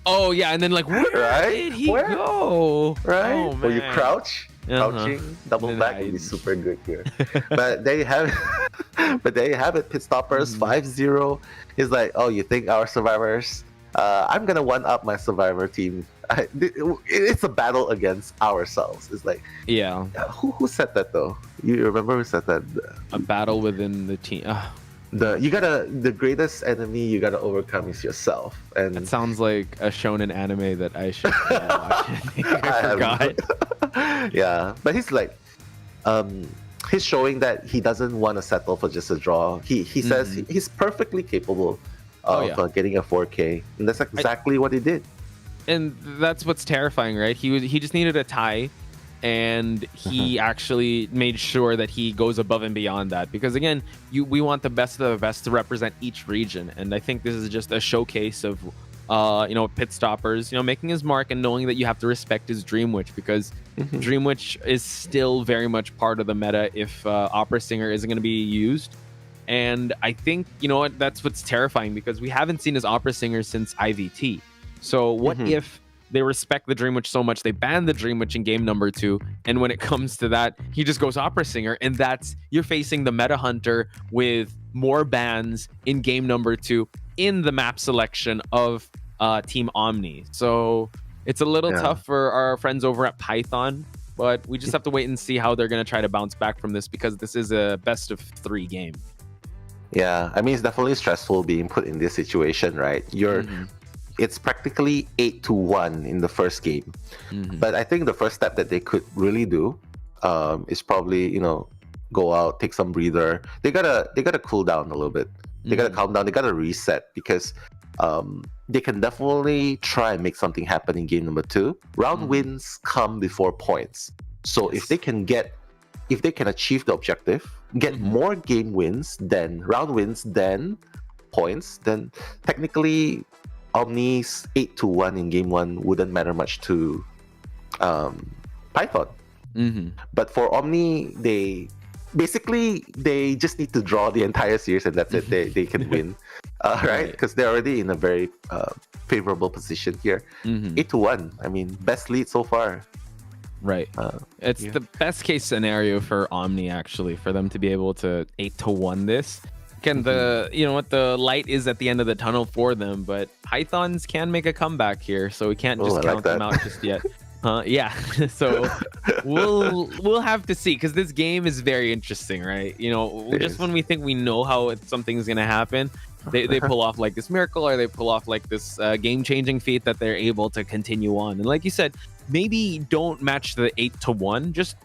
Oh yeah, and then like where did he go? Right? Oh, man. Or you crouching, double back would be super good here. But there you have it. Pit Stoppers 5-0 is like, oh, you think our survivors? I'm gonna one up my survivor team. It's a battle against ourselves. It's like, who said that though? You remember who said that? A battle within the team. The greatest enemy you gotta overcome is yourself. And it sounds like a shonen anime that I should watch. I forgot. Yeah, but he's like, he's showing that he doesn't want to settle for just a draw. He says he's perfectly capable of getting a 4K, and that's exactly what he did. And that's what's terrifying, right? He just needed a tie, and he actually made sure that he goes above and beyond that, because again, we want the best of the best to represent each region, and I think this is just a showcase of Pit Stoppers making his mark, and knowing that you have to respect his Dream Witch, because Dream Witch is still very much part of the meta if Opera Singer isn't going to be used. And I think that's what's terrifying, because we haven't seen his Opera Singer since IVT. So what if they respect the Dream Witch so much they ban the Dream Witch in game number 2, and when it comes to that, he just goes Opera Singer, and you're facing the meta hunter with more bans in game number 2 in the map selection of Team Omni. So it's a little tough for our friends over at Python, but we just have to wait and see how they're going to try to bounce back from this, because this is a best of 3 game. Yeah, I mean, it's definitely stressful being put in this situation, right? It's practically 8-1 in the first game. But I think the first step that they could really do is probably, go out, take some breather. They gotta cool down a little bit. They gotta calm down. They gotta reset, because they can definitely try and make something happen in game number 2. Round wins come before points. So if they can achieve the objective, get more game wins than round wins than points, then technically Omni's 8-1 in game 1 wouldn't matter much to Python. But for Omni, they just need to draw the entire series, and that's it. They can win, right? Because they're already in a very favorable position here. 8-1. I mean, best lead so far. Right. It's the best case scenario for Omni, actually, for them to be able to 8-1 this. Again, the light is at the end of the tunnel for them, but Pythons can make a comeback here, so we can't just count them out just yet. Huh? Yeah. So we'll have to see, because this game is very interesting, right? You know, just when we think we know how something's gonna happen, they pull off like this miracle, or they pull off like this game-changing feat that they're able to continue on. And like you said, maybe don't match the 8-1. Just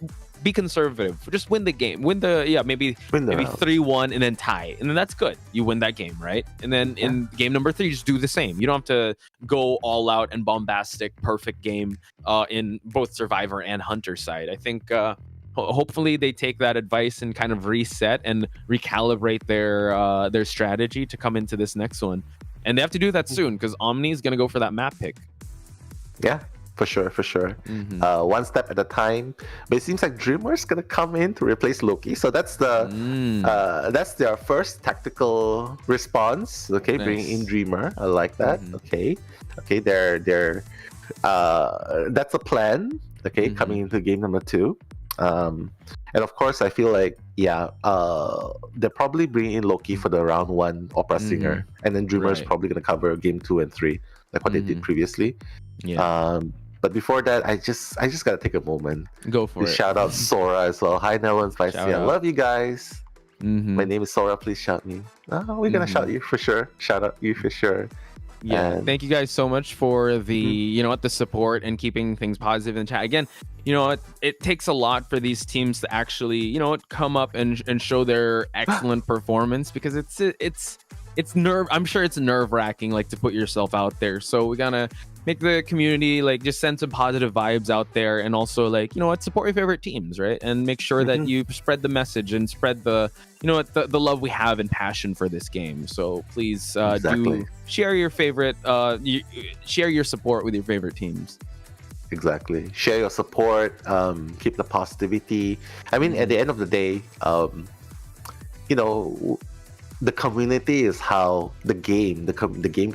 be conservative. Just win the game. Maybe 3-1 and then tie, and then that's good. You win that game, right? And then in game number 3, just do the same. You don't have to go all out and bombastic, perfect game in both Survivor and Hunter side. I think hopefully they take that advice and kind of reset and recalibrate their strategy to come into this next one. And they have to do that soon, because Omni is going to go for that map pick. Yeah. For sure. One step at a time. But it seems like Dreamer's gonna come in to replace Loki. So that's that's their first tactical response. Okay, Nice. bringing in Dreamer. I like that. Okay, they're that's a plan. Okay, coming into game number 2. And of course, I feel like they're probably bringing in Loki for the round 1 opera singer, and then Dreamer's Right. probably gonna cover game 2 and 3, like what they did previously. Yeah. But before that, I just gotta take a moment Go for to it. shout out Sora as well. Hi, Nell and Spicy. Shout I out. love you guys. Mhm. My name is Sora. Please shout me. We're gonna shout you for sure. Shout out you for sure. Yeah, And- thank you guys so much for the the support and keeping things positive in the chat. Again, it takes a lot for these teams to actually come up and show their excellent performance, because it's I'm sure it's nerve-wracking, like, to put yourself out there. So we gotta make the community, like, just send some positive vibes out there, and also, like, support your favorite teams, right? And make sure that you spread the message and spread the the love we have and passion for this game. So please do share your favorite share your support with your favorite teams. Exactly. Share your support. Keep the positivity. I mean, at the end of the day, the community is how the game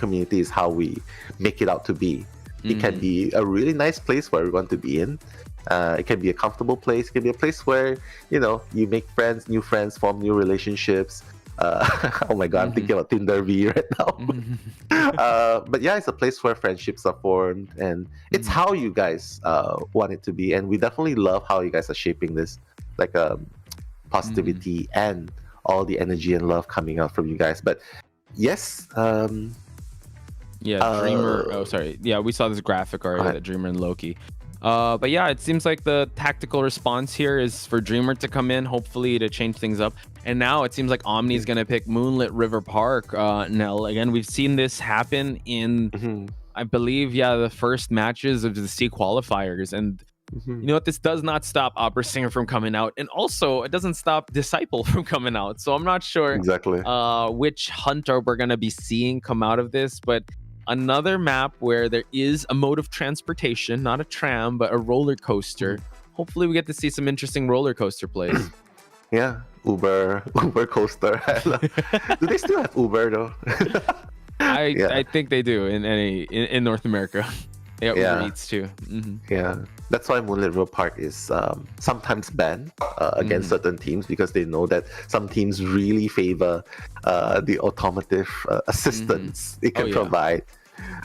community is how we make it out to be. It can be a really nice place for everyone to be in. It can be a comfortable place. It can be a place where you make friends, new friends, form new relationships. Oh my god, I'm thinking about Tinder V right now. But yeah, it's a place where friendships are formed, and it's how you guys want it to be. And we definitely love how you guys are shaping this, like positivity and all the energy and love coming out from you guys. But yes, Dreamer. Oh, sorry. Yeah, we saw this graphic already, that Dreamer and Loki. But yeah, it seems like the tactical response here is for Dreamer to come in, hopefully to change things up. And now it seems like Omni is going to pick Moonlit River Park. Nell, again, we've seen this happen in, I believe, the first matches of the C qualifiers. And you know what? This does not stop Opera Singer from coming out. And also, it doesn't stop Disciple from coming out. So I'm not sure which Hunter we're going to be seeing come out of this. But another map where there is a mode of transportation, not a tram, but a roller coaster. Hopefully we get to see some interesting roller coaster plays. Yeah, Uber coaster. Do they still have Uber though? I think they do in North America. Uber Eats too. Yeah, that's why Moonlit River Park is sometimes banned against certain teams, because they know that some teams really favor the automotive assistance it can provide.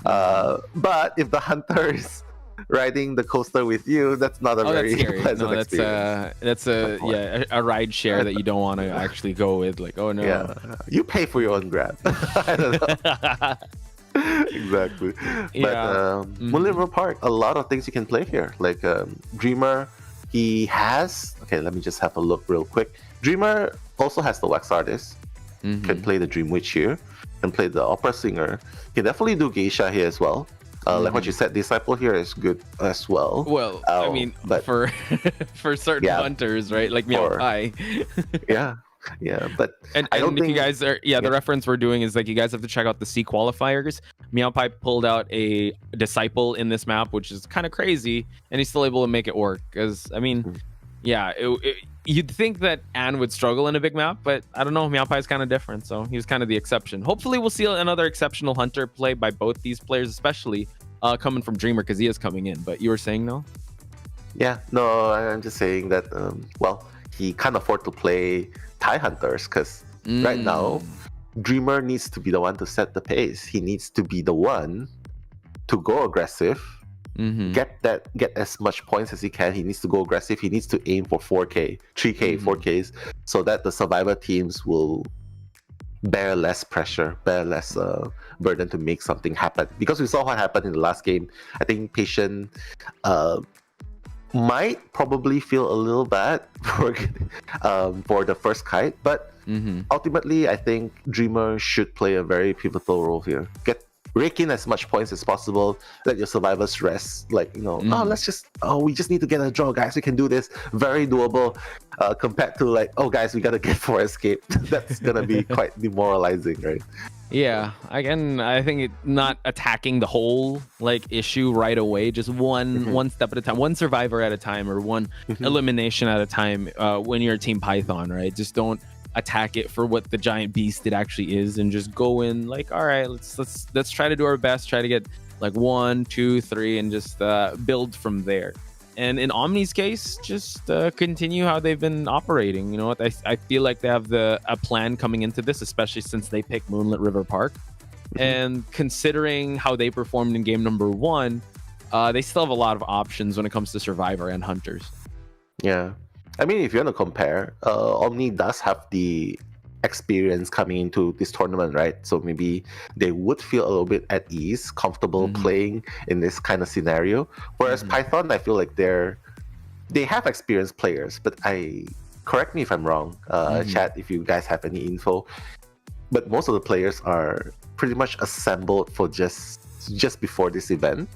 But if the hunter is riding the coaster with you, that's not a very pleasant experience. That's a ride share that you don't want to actually go with. Like, oh no, you pay for your own Grab. I don't know. Exactly. But Moonlit River Park, a lot of things you can play here. Like Dreamer, he has. Okay, let me just have a look real quick. Dreamer also has the Wax Artist. Can play the Dream Witch here. Can play the Opera Singer. Can definitely do Geisha here as well. Like what you said, Disciple here is good as well. Well, I mean, but for certain hunters, right? Like Meow Pai. But I don't think you guys are. The reference we're doing is like you guys have to check out the C qualifiers. Meow Pai pulled out a Disciple in this map, which is kind of crazy, and he's still able to make it work. Because I mean, you'd think that Anne would struggle in a big map, but I don't know. Meow Pai is kind of different, so he was kind of the exception. Hopefully, we'll see another exceptional hunter play by both these players, especially coming from Dreamer, because he is coming in. But you were saying no? Yeah, no, I'm just saying that. He can't afford to play Thai hunters because right now, Dreamer needs to be the one to set the pace. He needs to be the one to go aggressive get as much points as he can. He needs to go aggressive. He needs to aim for 4K, 3K, 4Ks, so that the survivor teams will bear less pressure, bear less burden to make something happen. Because we saw what happened in the last game. I think Patient might probably feel a little bad for the first kite, but ultimately I think Dreamer should play a very pivotal role here. Rake in as much points as possible. Let your survivors rest. Like, we just need to get a draw, guys. We can do this. Very doable. Compared to like, oh, guys, we gotta get for escape. That's gonna be quite demoralizing, right? Yeah, again, I think not attacking the whole like issue right away, just one step at a time, one survivor at a time, or one elimination at a time. When you're Team Python, right? Just don't attack it for what the giant beast it actually is, and just go in like, all right, let's try to do our best, try to get like 1, 2, 3, and just build from there. And in Omni's case, just continue how they've been operating. You know what? I feel like they have a plan coming into this, especially since they picked Moonlit River Park. And considering how they performed in game number 1, they still have a lot of options when it comes to Survivor and Hunters. Yeah. I mean, if you want to compare, Omni does have the experience coming into this tournament, right? So maybe they would feel a little bit at ease, comfortable playing in this kind of scenario. Whereas Python, I feel like they have experienced players, but correct me if I'm wrong, chat, if you guys have any info. But most of the players are pretty much assembled for just before this event.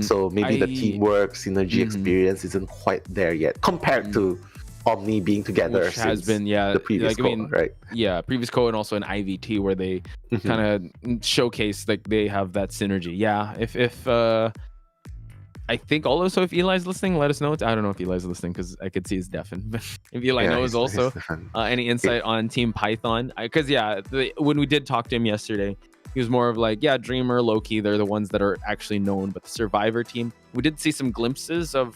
So maybe the teamwork, synergy experience isn't quite there yet compared to Omni being together. Which has been, the previous right? Yeah, previous code and also an IVT where they kind of showcase like they have that synergy. Yeah, if I think also if Eli's listening, let us know. I don't know if Eli's listening because I could see he's deafened. But if Eli knows also any insight on Team Python, because when we did talk to him yesterday, he was more of like, Dreamer, Loki, they're the ones that are actually known. But the Survivor team, we did see some glimpses of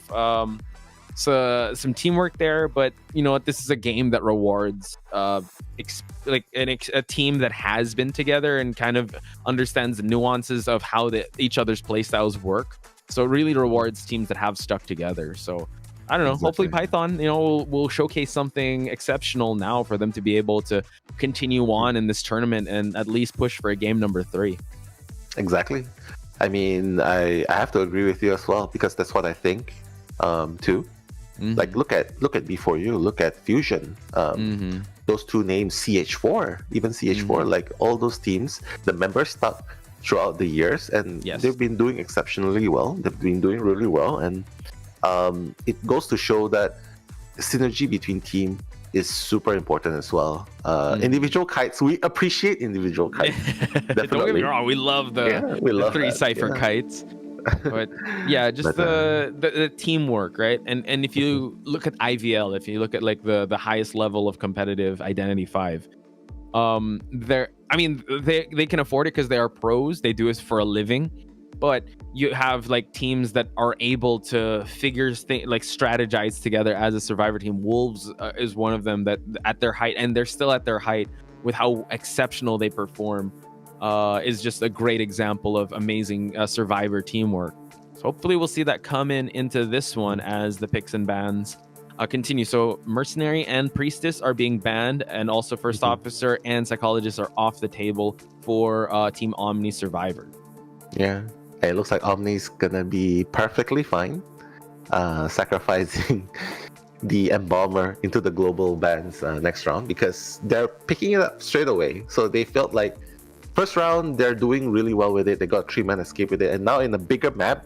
some teamwork there. But you know what? This is a game that rewards a team that has been together and kind of understands the nuances of how each other's playstyles work. So it really rewards teams that have stuck together. So I don't know. Hopefully Python, will showcase something exceptional now for them to be able to continue on in this tournament and at least push for a game number 3. Exactly. I mean, I have to agree with you as well, because that's what I think too. Like look at B4U, look at Fusion. Those two names, CH4, even CH4, like all those teams, the members stuck throughout the years, and they've been doing exceptionally well. They've been doing really well, and it goes to show that synergy between team is super important as well. Individual kites, we appreciate individual kites. Definitely. Don't get me wrong, we love the 3 Cypher kites. But just the teamwork, right? And if you look at IVL, if you look at like the highest level of competitive Identity 5, they can afford it because they are pros. They do this for a living. But you have like teams that are able to strategize together as a Survivor team. Wolves is one of them that at their height, and they're still at their height with how exceptional they perform, is just a great example of amazing Survivor teamwork. So hopefully we'll see that come into this one as the picks and bans continue. So Mercenary and Priestess are being banned, and also First Officer and Psychologist are off the table for Team Omni Survivor. Yeah. It looks like Omni's gonna be perfectly fine sacrificing the Embalmer into the global bans next round, because they're picking it up straight away. So they felt like first round they're doing really well with it. They got 3-man escape with it, and now in a bigger map,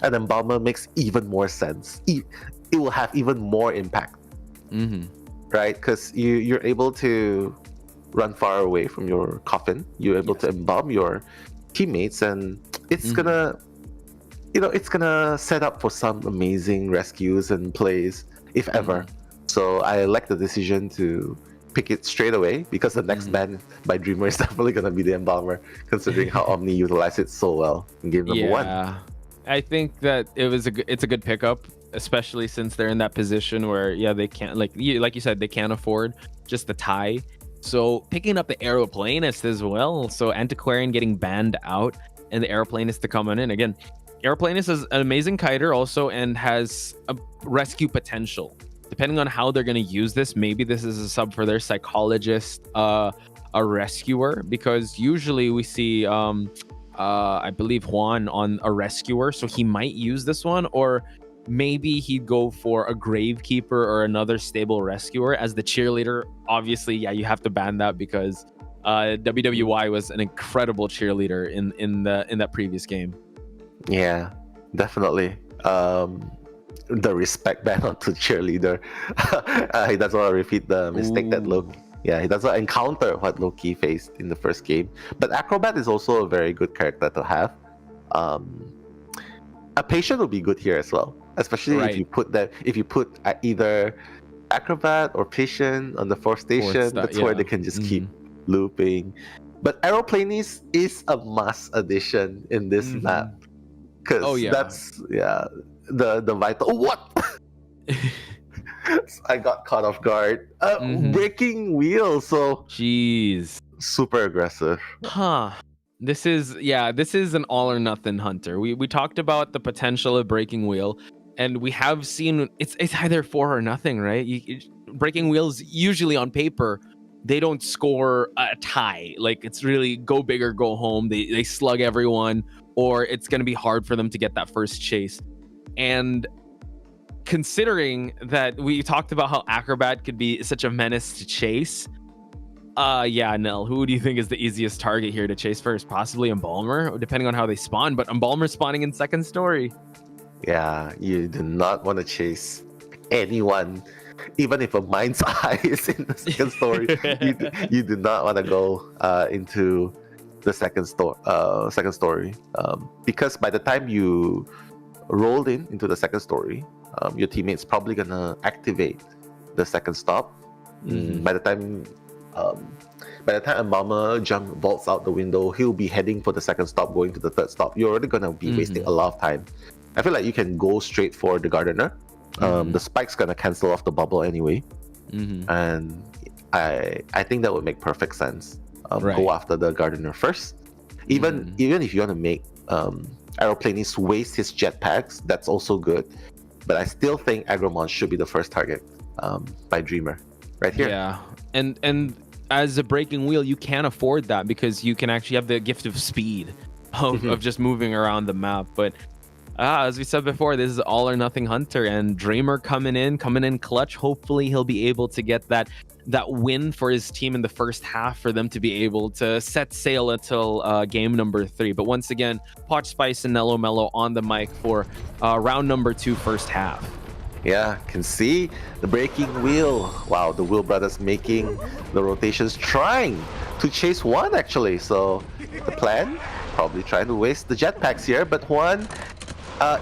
an Embalmer makes even more sense. It will have even more impact, right? Because you're able to run far away from your coffin. You're able to embalm your teammates, and it's gonna set up for some amazing rescues and plays, if ever. So I like the decision to pick it straight away, because the next ban by Dreamer is definitely gonna be the Embalmer, considering how Omni utilized it so well in game number 1. I think that it's a good pickup, especially since they're in that position where they can't, like you said, they can't afford just the tie. So picking up the Aeroplanist as well. So Antiquarian getting banned out and the Aeroplanist to come in. Again, Aeroplanus is an amazing kiter also and has a rescue potential. Depending on how they're going to use this, maybe this is a sub for their psychologist, a rescuer, because usually we see, I believe Juan on a rescuer, so he might use this one, or maybe he'd go for a gravekeeper or another stable rescuer as the cheerleader. Obviously, yeah, you have to ban that because WWY was an incredible cheerleader in that previous game. Yeah, definitely. The respect ban onto cheerleader. He doesn't want to repeat the mistake that Loki. Yeah, he doesn't encounter what Loki faced in the first game. But Acrobat is also a very good character to have. A patient will be good here as well, especially Right. if you put either Acrobat or patient on the fourth station. That's where they can just keep looping. But Aeroplanes is a must addition in this map. Because that's the vital. What? I got caught off guard. Breaking wheel, so Jeez. super aggressive. Huh. This is an all or nothing hunter. We talked about the potential of breaking wheel, and we have seen it's either 4 or nothing, right? Breaking wheels usually on paper, they don't score a tie. Like it's really go big or go home. They slug everyone, or it's going to be hard for them to get that first chase. And considering that we talked about how Acrobat could be such a menace to chase, Nell, who do you think is the easiest target here to chase first? Possibly Embalmer, depending on how they spawn, but Embalmer spawning in second story. Yeah, you do not want to chase anyone, even if a mind's eye is in the second story. you do not want to go into the second story, because by the time you rolled into the second story, your teammate's probably gonna activate the second stop. By the time Embalmer vaults out the window, he'll be heading for the second stop, going to the third stop. You're already gonna be wasting a lot of time. I feel like you can go straight for the Gardener. The spike's gonna cancel off the bubble anyway, and I think that would make perfect sense. Go after the Gardener first. Even if you want to make Aeroplanes waste his jetpacks, that's also good. But I still think Agromon should be the first target by Dreamer right here. Yeah, and as a breaking wheel, you can't afford that because you can actually have the gift of speed of just moving around the map. But as we said before, this is all or nothing hunter, and Dreamer coming in clutch. Hopefully he'll be able to get that win for his team in the first half for them to be able to set sail until game number 3. But once again, Potch Spice and Nello Mello on the mic for round number 2 first half. Yeah, can see the breaking wheel. Wow, the Wheel brothers making the rotations, trying to chase Juan actually. So the plan, probably trying to waste the jetpacks here, but Juan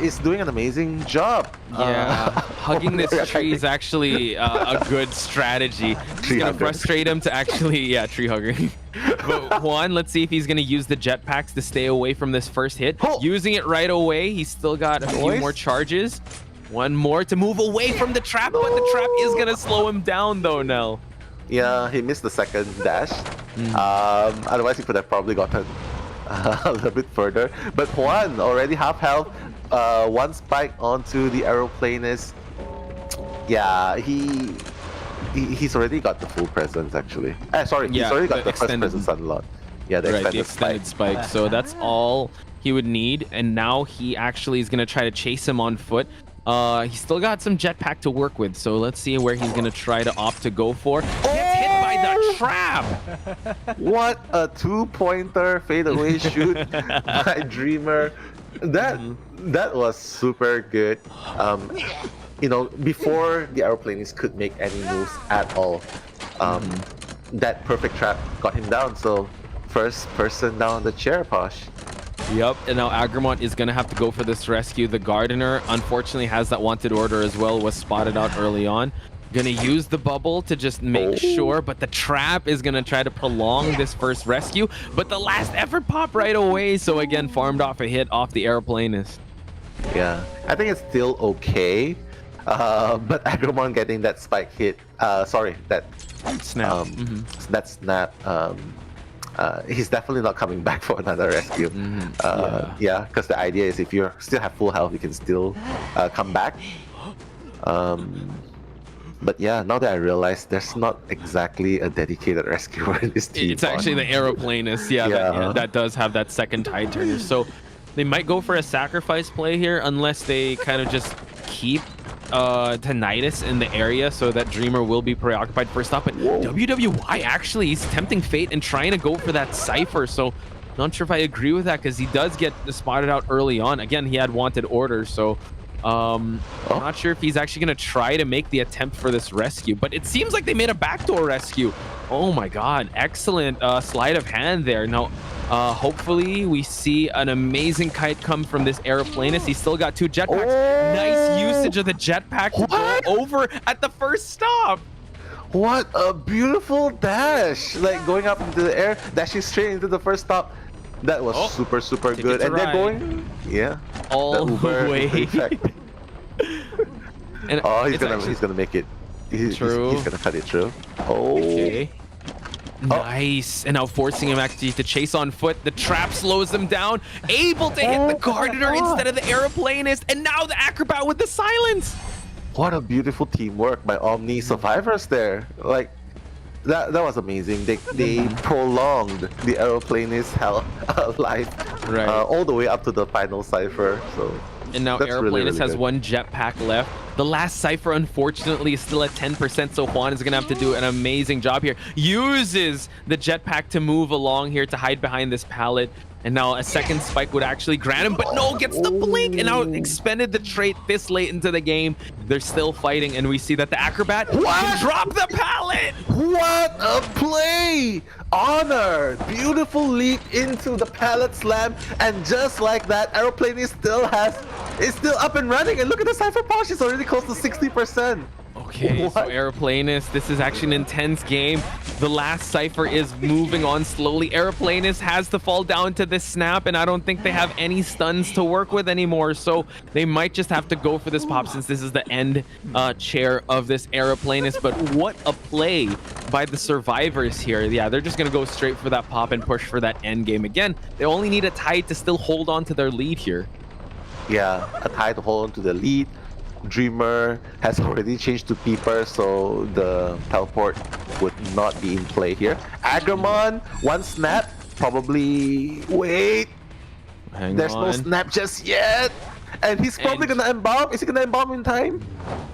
is doing an amazing job. Yeah, hugging this tree is actually a good strategy. It's gonna frustrate him to actually, tree hugging. But Juan, let's see if he's gonna use the jetpacks to stay away from this first hit. Using it right away. He's still got a few more charges. One more to move away from the trap, but the trap is gonna slow him down though, Nell. Yeah, he missed the second dash. Otherwise, he could have probably gotten a little bit further. But Juan already half health. One spike onto the Aeroplanist. Yeah, he's already got the full presence actually. He's already got the first presence unlocked. Yeah, the extended spike. So that's all he would need, and now he actually is gonna try to chase him on foot. He's still got some jetpack to work with, so let's see where he's gonna try to opt to go for. Gets hit by the trap. What a 2-pointer fadeaway shoot by Dreamer. That was super good. Before the Aeroplanes could make any moves at all, that perfect trap got him down. So first person down the chair, Posh. Yep, and now Agremont is going to have to go for this rescue. The Gardener, unfortunately, has that wanted order as well, was spotted out early on. Gonna use the bubble to just make sure, but the trap is gonna try to prolong this first rescue, but the last effort popped right away, so again, farmed off a hit off the Aeroplanist. Yeah, I think it's still okay, but Agremont getting that spike hit, that snap, that snap, he's definitely not coming back for another rescue. Yeah, because the idea is if you still have full health, you can still come back. But yeah, now that I realize there's not exactly a dedicated rescuer in this team. It's actually the aeroplanist, that does have that second tide turner. So they might go for a sacrifice play here unless they kind of just keep Tinnitus in the area so that Dreamer will be preoccupied first up. But WWY actually is tempting fate and trying to go for that Cypher. So not sure if I agree with that because he does get spotted out early on. Again, he had wanted orders, so I'm not sure if he's actually going to try to make the attempt for this rescue, but it seems like they made a backdoor rescue. Oh my god, excellent sleight of hand there. Now hopefully we see an amazing kite come from this aeroplanist. He's still got 2 jetpacks. Nice usage of the jetpack to go over at the first stop. What a beautiful dash, like going up into the air, dashing straight into the first stop. That was super good. And they're going all the way. And he's gonna make it. He's gonna cut it through. Okay. Nice. And now forcing him actually to chase on foot. The trap slows them down. Able to hit the gardener instead of the aeroplanist. And now the acrobat with the silence. What a beautiful teamwork by Omni survivors there. Like that was amazing. They prolonged the aeroplanist life all the way up to the final cipher. So and now aeroplanist has 1 jetpack left. The last cipher unfortunately is still at 10%, so Juan is gonna have to do an amazing job here. Uses the jetpack to move along here to hide behind this pallet. And now a second spike would actually grant him, but no, gets the blink and now expended the trait this late into the game. They're still fighting, and we see that the acrobat can drop the pallet. What a play! Honor! Beautiful leap into the pallet slam, and just like that, aeroplane is still up and running. And look at the cipher polish; it's already close to 60%. Okay, so aeroplanist, this is actually an intense game. The last cipher is moving on slowly. Aeroplanist has to fall down to this snap, and I don't think they have any stuns to work with anymore. So they might just have to go for this pop since this is the end chair of this aeroplanist. But what a play by the survivors here. Yeah, they're just going to go straight for that pop and push for that end game. Again, they only need a tie to still hold on to their lead here. Yeah, a tie to hold on to the lead. Dreamer has already changed to Peeper, so the teleport would not be in play here. Agramon, 1 snap, probably. Wait, there's no snap just yet. And he's probably gonna embalm. Is he gonna embalm in time?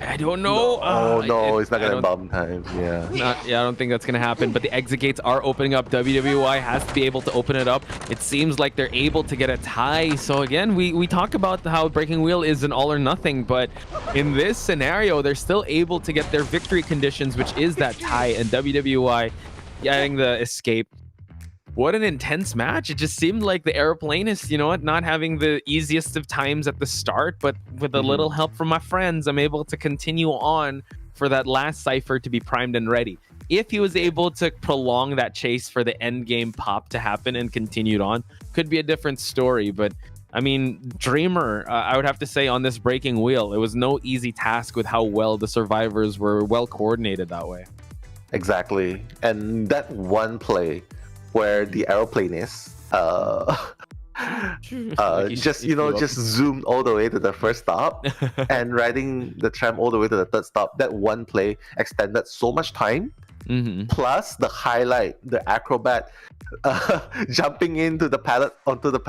I don't know. No, he's not gonna embalm in time. Yeah. I don't think that's gonna happen. But the exit gates are opening up. WWI has to be able to open it up. It seems like they're able to get a tie. So again, we talk about how Breaking Wheel is an all or nothing, but in this scenario, they're still able to get their victory conditions, which is that tie, and WWI getting the escape. What an intense match. It just seemed like the aeroplanist, you know what, not having the easiest of times at the start, but with a little help from my friends, I'm able to continue on for that last cipher to be primed and ready. If he was able to prolong that chase for the end game pop to happen and continued on, could be a different story. But I mean, Dreamer, I would have to say on this Breaking Wheel, it was no easy task with how well the survivors were well coordinated that way. Exactly. And that one play where the aeroplanist just zoomed all the way to the first stop and riding the tram all the way to the third stop. That one play extended so much time. Plus the highlight, the acrobat jumping into the pallet onto the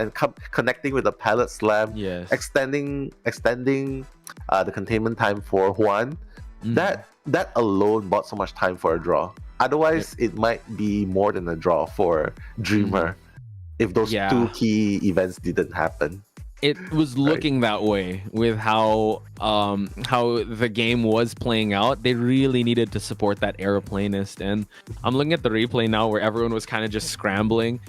and connecting with the pallet slam, extending the containment time for Juan. That alone bought so much time for a draw. Otherwise, it might be more than a draw for Dreamer if those 2 key events didn't happen. It was looking that way with how the game was playing out. They really needed to support that aeroplanist, and I'm looking at the replay now where everyone was kind of just scrambling.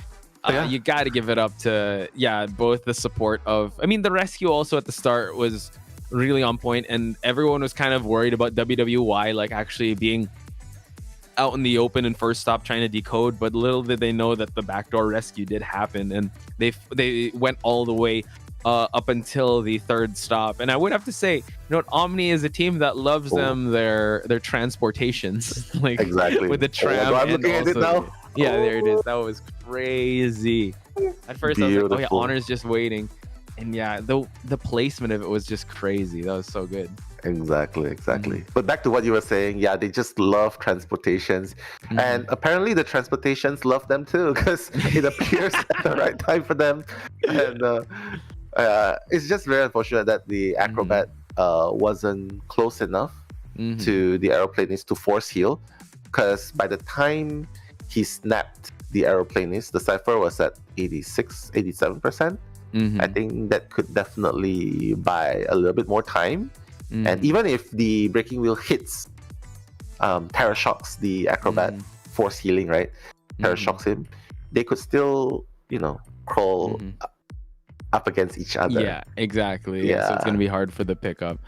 You got to give it up to both the support of. I mean, the rescue also at the start was really on point, and everyone was kind of worried about WWY like actually being out in the open and first stop trying to decode, but little did they know that the backdoor rescue did happen, and they went all the way up until the third stop. And I would have to say, Omni is a team that loves them their transportations, like exactly with the tram. I'm looking at it now. Yeah, there it is. That was crazy. At first, I was like, "Oh yeah, Beautiful. Honor's just waiting," and yeah, the placement of it was just crazy. That was so good. Exactly. But back to what you were saying, yeah, they just love transportations, and apparently the transportations love them too, because it appears at the right time for them, and it's just very unfortunate that the acrobat wasn't close enough to the aeroplanist to force heal, because by the time he snapped the aeroplanist, the cipher was at 87%. I think that could definitely buy a little bit more time. And even if the breaking wheel hits Terra shocks the acrobat, force healing, right? Terra shocks him, they could still, crawl up against each other. Yeah, exactly. Yeah. So it's gonna be hard for the pickup.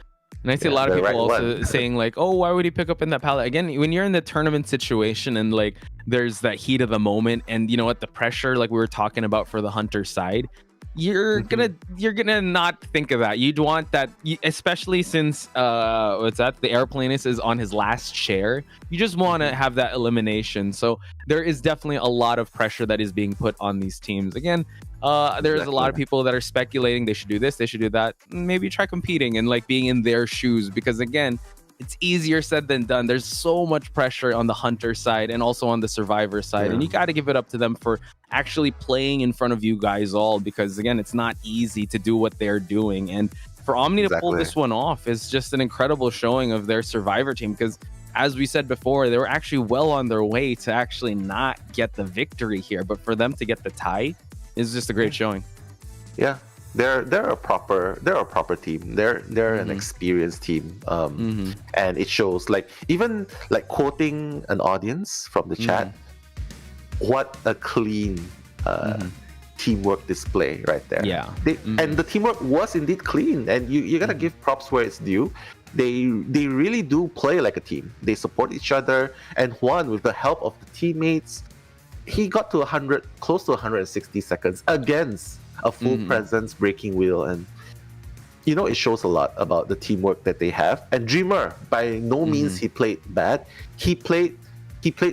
And I see a Yeah, lot of the people right also one. saying like, "Oh, why would he pick up in that pallet?" Again, when you're in the tournament situation and like there's that heat of the moment, and you know what, the pressure, like we were talking about for the hunter side, you're gonna not think of that. You'd want that, especially since the airplanist is on his last share. You just want to have that elimination. So there is definitely a lot of pressure that is being put on these teams. Again, there's a lot of people that are speculating they should do this, they should do that. Maybe try competing and like being in their shoes, because again, it's easier said than done. There's so much pressure on the hunter side and also on the survivor side, and you got to give it up to them for actually playing in front of you guys all, because again, it's not easy to do what they're doing. And for Omni to pull this one off is just an incredible showing of their survivor team, because as we said before, they were actually well on their way to actually not get the victory here, but for them to get the tie is just a great showing. Yeah, they're a proper team. They're an experienced team, and it shows. Like, even like quoting an audience from the chat, what a clean teamwork display right there. Yeah. And the teamwork was indeed clean, and you gotta give props where it's due. They really do play like a team. They support each other, and Juan, with the help of the teammates, he got to 100, close to 160 seconds against a full presence breaking wheel, and it shows a lot about the teamwork that they have. And Dreamer, by no means he played bad. He played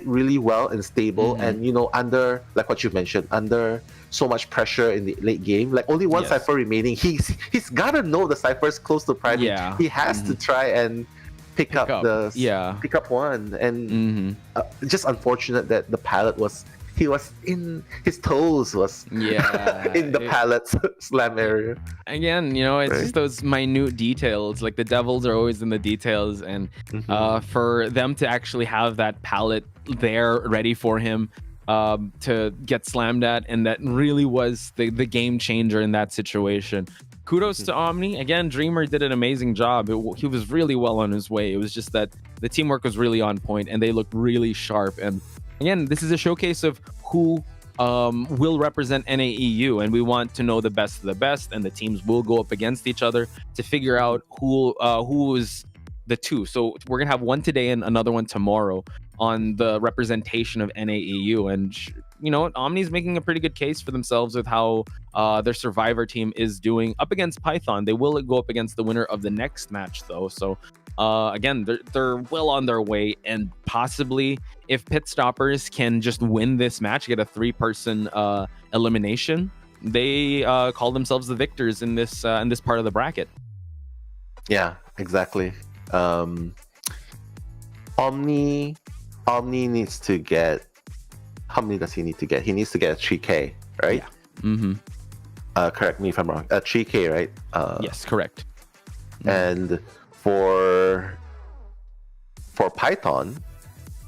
really well and stable, and under, like what you mentioned, under so much pressure in the late game, like only one cipher remaining, he's gotta know the cipher's close to prime. He has to try and pick up one, and just unfortunate that the pallet was his toes was in the pallet slam area. Again, it's just those minute details. Like the devils are always in the details, and for them to actually have that pallet there ready for him to get slammed at, and that really was the game changer in that situation. Kudos to Omni. Again, Dreamer did an amazing job. He was really well on his way. It was just that the teamwork was really on point, and they looked really sharp. And again, this is a showcase of who will represent NAEU, and we want to know the best of the best, and the teams will go up against each other to figure out who is the two. So we're gonna have one today and another one tomorrow on the representation of NAEU, and Omni's making a pretty good case for themselves with how their survivor team is doing up against Python. They will go up against the winner of the next match though, so again, they're well on their way, and possibly if Pit Stoppers can just win this match, get a 3-person elimination, they call themselves the victors in this part of the bracket. Yeah, exactly. Omni needs to get, how many does he need to get? He needs to get a 3K, right? Yeah. Correct me if I'm wrong. A 3K, right? Yes, correct. And for Python,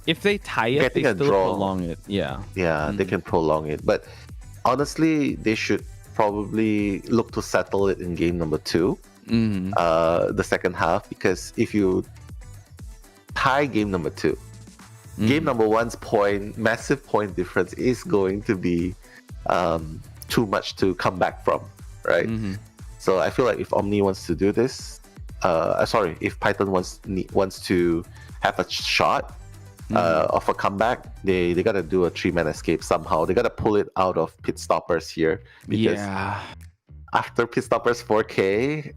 if they tie it, they still prolong it. Yeah, they can prolong it. But honestly, they should probably look to settle it in game number 2, the second half, because if you tie game number 2, game number 1's massive point difference is going to be too much to come back from, right? So I feel like if Omni wants to do this, if Python wants to have a shot of a comeback, they gotta do a 3-man escape somehow. They gotta pull it out of Pit Stoppers here, because after Pit Stoppers 4K,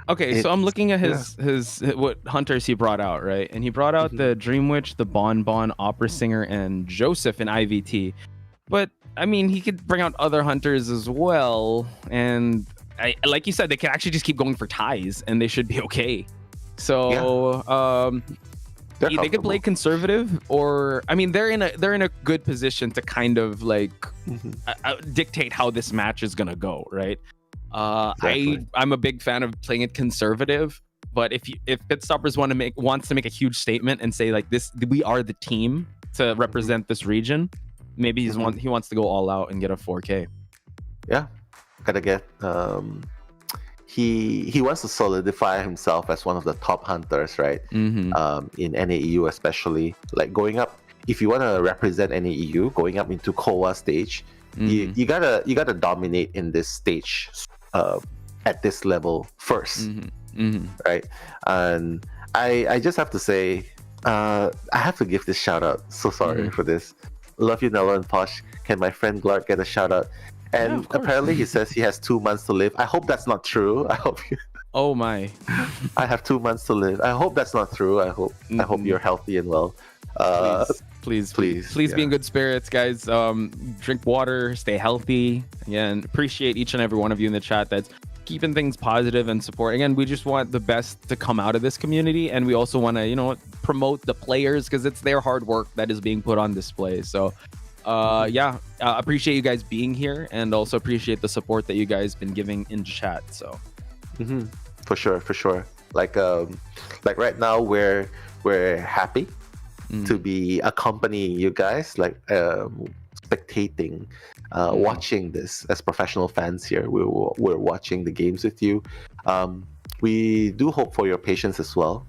Okay, so I'm looking at yeah. his what hunters he brought out, right? And he brought out the Dream Witch, the Bon Bon, Opera Singer, and Joseph in IVT. But I mean, he could bring out other hunters as well. And like you said, they can actually just keep going for ties, and they should be okay. So they could play conservative, or I mean, they're in a good position to kind of like dictate how this match is gonna go, right? Exactly. I'm a big fan of playing it conservative, but if Pitstoppers wants to make a huge statement and say like this, we are the team to represent this region, maybe he wants to go all out and get a 4K. Yeah, gotta get. He wants to solidify himself as one of the top hunters, right? In NAEU especially, like going up. If you want to represent NAEU, going up into COA stage, you gotta dominate in this stage. At this level first, right? And I just have to say, I have to give this shout out. So sorry for this. Love you, Nello and Posh. Can my friend Glark get a shout out? And apparently he says he has 2 months to live. I hope that's not true. I hope Oh my. I have 2 months to live. I hope that's not true. I hope you're healthy and well. Please yeah. be in good spirits, guys. Drink water, stay healthy. Again, appreciate each and every one of you in the chat that's keeping things positive and support. Again, we just want the best to come out of this community, and we also want to, promote the players because it's their hard work that is being put on display. So, appreciate you guys being here, and also appreciate the support that you guys been giving in chat. So, for sure. Like right now we're happy to be accompanying you guys, like spectating, watching this as professional fans here. We're watching the games with you. We do hope for your patience as well.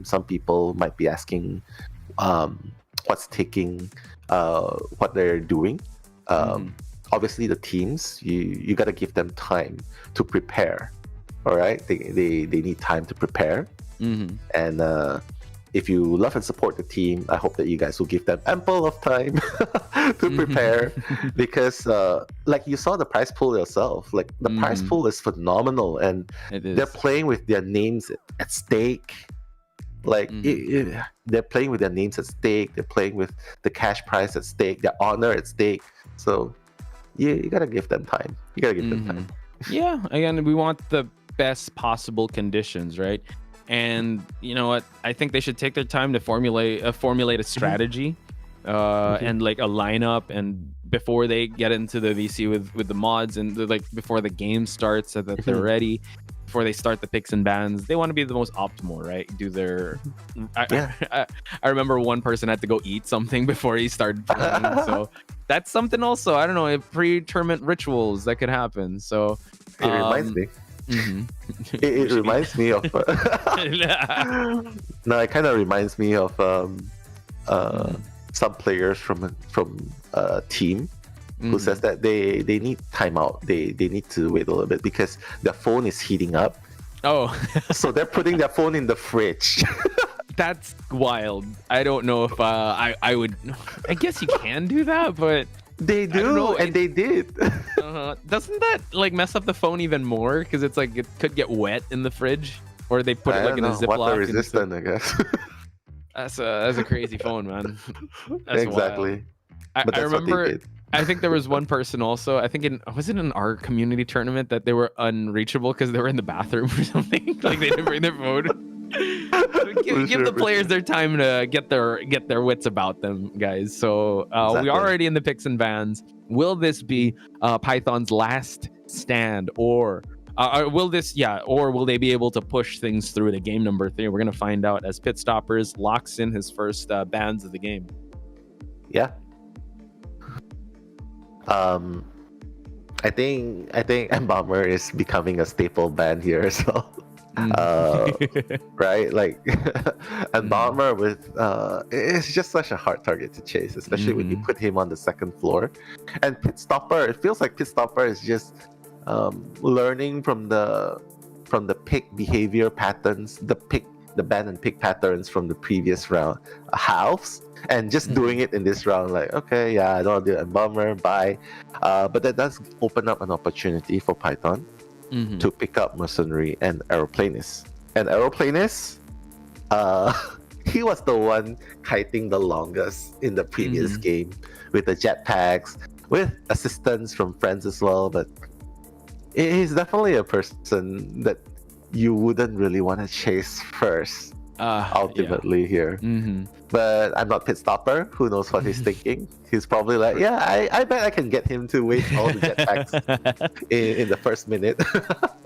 Some people might be asking what's taking, what they're doing. Obviously the teams, you got to give them time to prepare. All right, they need time to prepare. And if you love and support the team, I hope that you guys will give them ample of time to prepare, because like you saw the prize pool yourself, like the prize pool is phenomenal, and they're playing with their names at stake. Like they're playing with their names at stake. They're playing with the cash prize at stake, their honor at stake. So you gotta give them time. You gotta give them time. Yeah, again, we want the best possible conditions, right? And you know what? I think they should take their time to formulate a strategy, and like a lineup, and before they get into the VC with the mods, and like before the game starts, so that they're ready. Before they start the picks and bans, they want to be the most optimal, right? Do their. I remember one person had to go eat something before he started playing, so that's something also. I don't know, pre-tournament rituals that could happen. So it reminds me. It reminds me of no, it kind of reminds me of some players from a team who says that they need timeout. They need to wait a little bit because their phone is heating up. So they're putting their phone in the fridge. That's wild. I don't know if I would. I guess you can do that, but they do, and they did. Doesn't that like mess up the phone even more? Because it's like it could get wet in the fridge, or they put it like in a Ziploc. Water resistant, I guess. That's a crazy phone, man. That's exactly. Wild. I remember. I think there was one person also. I think was it in our community tournament that they were unreachable because they were in the bathroom or something. Like they didn't bring their phone. Give the players their time to get their wits about them, guys. So we are already in the picks and bans. Will this be Python's last stand, or will they be able to push things through to game number 3? We're gonna find out as Pitstoppers locks in his first bans of the game. Yeah. I think Embalmer is becoming a staple ban here as well. Right, like Embalmer with it's just such a hard target to chase, especially when you put him on the second floor. And Pitstopper, it feels like Pitstopper is just learning from the pick behavior patterns, the ban and pick patterns from the previous round halves, and just doing it in this round. Like, okay, yeah, I don't want to do Embalmer, bye. But that does open up an opportunity for Python. to pick up Mercenary and Aeroplanist. And Aeroplanist, he was the one kiting the longest in the previous game with the jetpacks, with assistance from friends as well. But he's definitely a person that you wouldn't really want to chase first, ultimately here. But I'm not Pit Stopper. Who knows what he's thinking? He's probably like, yeah, I bet I can get him to waste all the jetpacks in the first minute.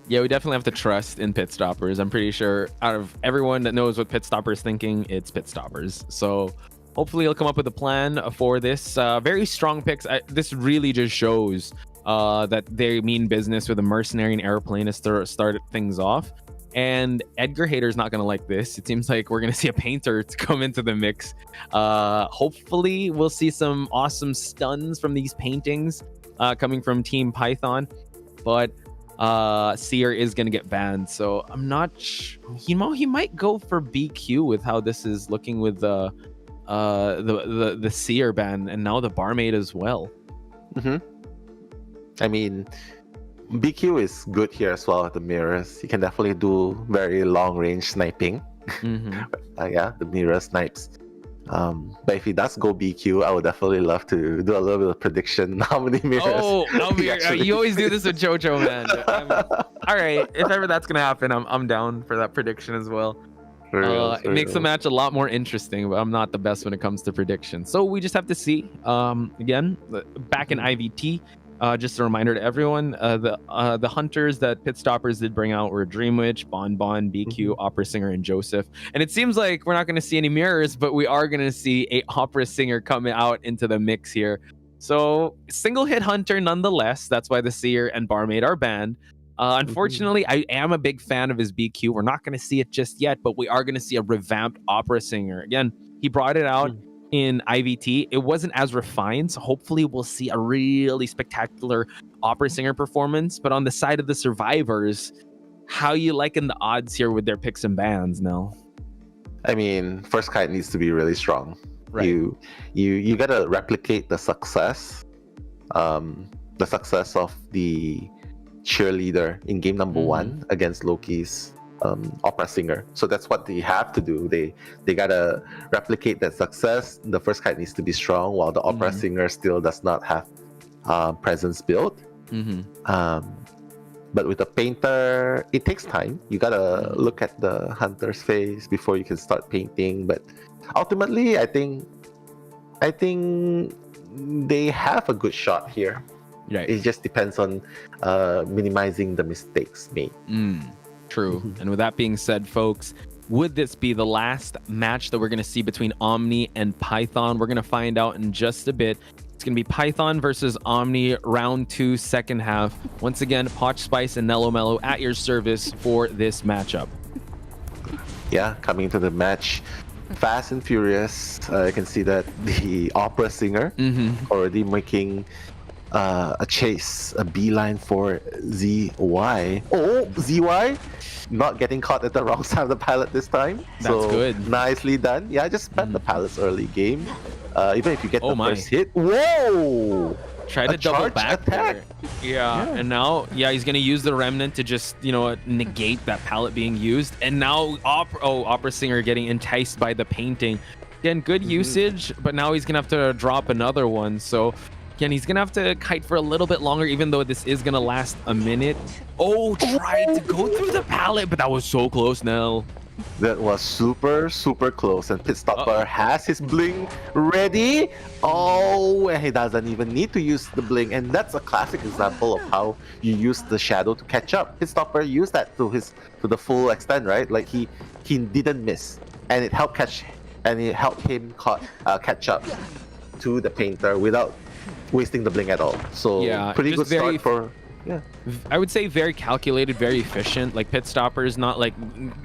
Yeah, we definitely have to trust in Pit Stoppers. I'm pretty sure out of everyone that knows what Pit Stopper's thinking, it's Pit Stoppers. So hopefully he'll come up with a plan for this. Very strong picks. This really just shows that they mean business with a Mercenary and Aeroplanist to start things off. And Edgar Hater's not going to like this. It seems like we're going to see a Painter to come into the mix. Hopefully we'll see some awesome stuns from these paintings coming from Team Python. But Seer is going to get banned. So I'm not he might go for BQ with how this is looking with the Seer ban and now the Barmaid as well. I mean, BQ is good here as well at the mirrors. You can definitely do very long range sniping. Yeah, the mirror snipes. But if he does go BQ, I would definitely love to do a little bit of prediction how many mirrors. You always do this with JoJo, man. All right, if ever that's gonna happen, I'm down for that prediction as well. It makes the match a lot more interesting, but I'm not the best when it comes to predictions. So we just have to see. Again, back in IVT. Just a reminder to everyone, the hunters that Pit Stoppers did bring out were Dream Witch, Bon, BQ, Opera Singer, and Joseph. And it seems like we're not going to see any mirrors, but we are going to see a Opera Singer coming out into the mix here. So single hit hunter nonetheless. That's why the Seer and Barmaid are banned. Unfortunately, I am a big fan of his BQ. We're not going to see it just yet, but we are going to see a revamped Opera Singer. Again, he brought it out in IVT. It wasn't as refined, so hopefully we'll see a really spectacular Opera Singer performance. But on the side of the survivors, how you liking the odds here with their picks and bans now? I mean, first kite needs to be really strong. Right. You gotta replicate the success of the cheerleader in game number 1 against Loki's Opera Singer. So that's what they have to do. They gotta replicate that success. The first kite needs to be strong, while the Opera Singer still does not have presence built. But with the Painter, it takes time. You gotta look at the hunter's face before you can start painting. But ultimately, I think they have a good shot here. Right. It just depends on minimizing the mistakes made. True. And with that being said, folks, would this be the last match that we're going to see between Omni and Python? We're going to find out in just a bit. It's going to be Python versus Omni, round 2, second half. Once again, Potch Spice and Nello Mello at your service for this matchup. Yeah, coming to the match, fast and furious. You can see that the Opera Singer already making a chase, a beeline for ZY. Oh, ZY not getting caught at the wrong side of the pallet this time. That's good. Nicely done. Yeah, just spam the pallets early game. Even if you get the first hit. Whoa! Try to double back attack. Yeah, and now, he's going to use the Remnant to just, negate that pallet being used. And now Opera Singer getting enticed by the painting. Again, good usage, but now he's going to have to drop another one. So again, he's going to have to kite for a little bit longer, even though this is going to last a minute. Oh, tried to go through the pallet, but that was so close, Nell. That was super, super close. And Pit Stopper has his bling ready. Oh, and he doesn't even need to use the bling. And that's a classic example of how you use the shadow to catch up. Pit Stopper used that to the full extent, right? Like he didn't miss, and it helped him catch up to the Painter without wasting the bling at all. So pretty good start for. Yeah, I would say very calculated, very efficient. Like Pit Stopper is not like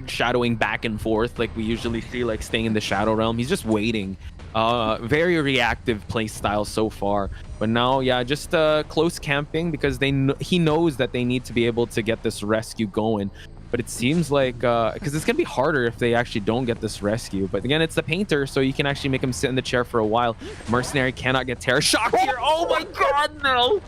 shadowing back and forth like we usually see, like staying in the shadow realm. He's just waiting. Very reactive play style so far. But now, just close camping because he knows that they need to be able to get this rescue going. But it seems like because it's gonna be harder if they actually don't get this rescue. But again, it's the Painter, so you can actually make him sit in the chair for a while. Mercenary cannot get Terror Shock here. Oh my God, no!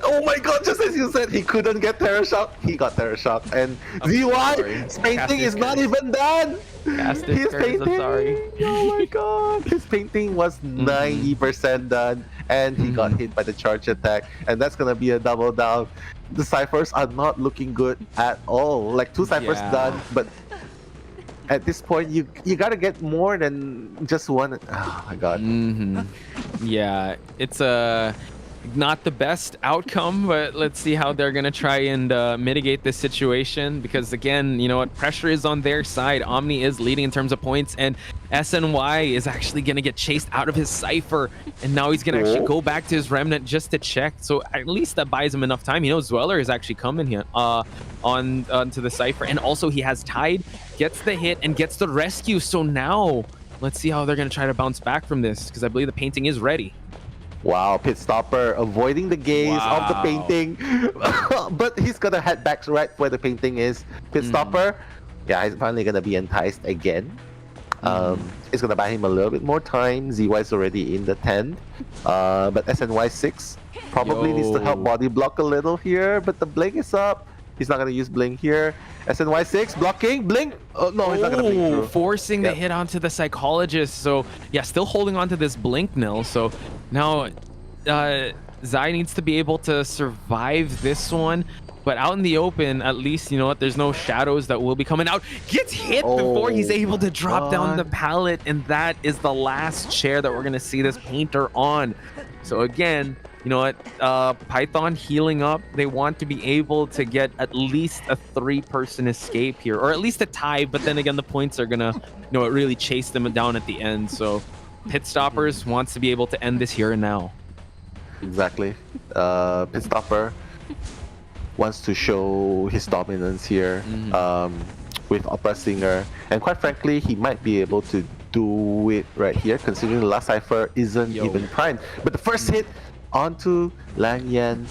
Oh my god, just as you said, he couldn't get Terror Shock, he got Terror Shock. And ZY's painting is not even done! His painting, I'm sorry. oh my god, his painting was 90% done, and he got hit by the charge attack, and that's gonna be a double down. The ciphers are not looking good at all. Like 2 ciphers done, but at this point, you gotta get more than just one. Oh my god. Yeah, it's not the best outcome, but let's see how they're gonna try and mitigate this situation, because again, you know what, pressure is on their side. Omni is leading in terms of points, and SNY is actually gonna get chased out of his cipher, and now he's gonna actually go back to his remnant just to check. So at least that buys him enough time. He knows Dweller is actually coming here onto the cipher, and also he has Tide, gets the hit and gets the rescue. So now let's see how they're gonna try to bounce back from this, because I believe the painting is ready. Wow, Pit Stopper avoiding the gaze of the painting. But he's gonna head back right where the painting is. Pit Stopper, yeah, he's finally gonna be enticed again. It's gonna buy him a little bit more time. ZY is already in the 10. But SNY6 probably needs to help body block a little here. But the blink is up. He's not gonna use blink here. SNY6 blocking, blink. Oh no, he's not gonna blink through. Forcing the hit onto the psychologist. So yeah, still holding on to this blink nil. So now Zai needs to be able to survive this one. But out in the open, at least, you know what, there's no shadows that will be coming out. Gets hit before he's able to drop down the pallet, and that is the last chair that we're gonna see this painter on. So again, you know what, Python healing up. They want to be able to get at least a 3-person escape here, or at least a tie, but then again, the points are gonna, you know, really chase them down at the end. So Pit Stoppers wants to be able to end this here and now. Exactly. Pit Stopper wants to show his dominance here with Opera Singer, and quite frankly, he might be able to do it right here, considering the last cipher isn't even primed. But the first hit onto Lang Yan,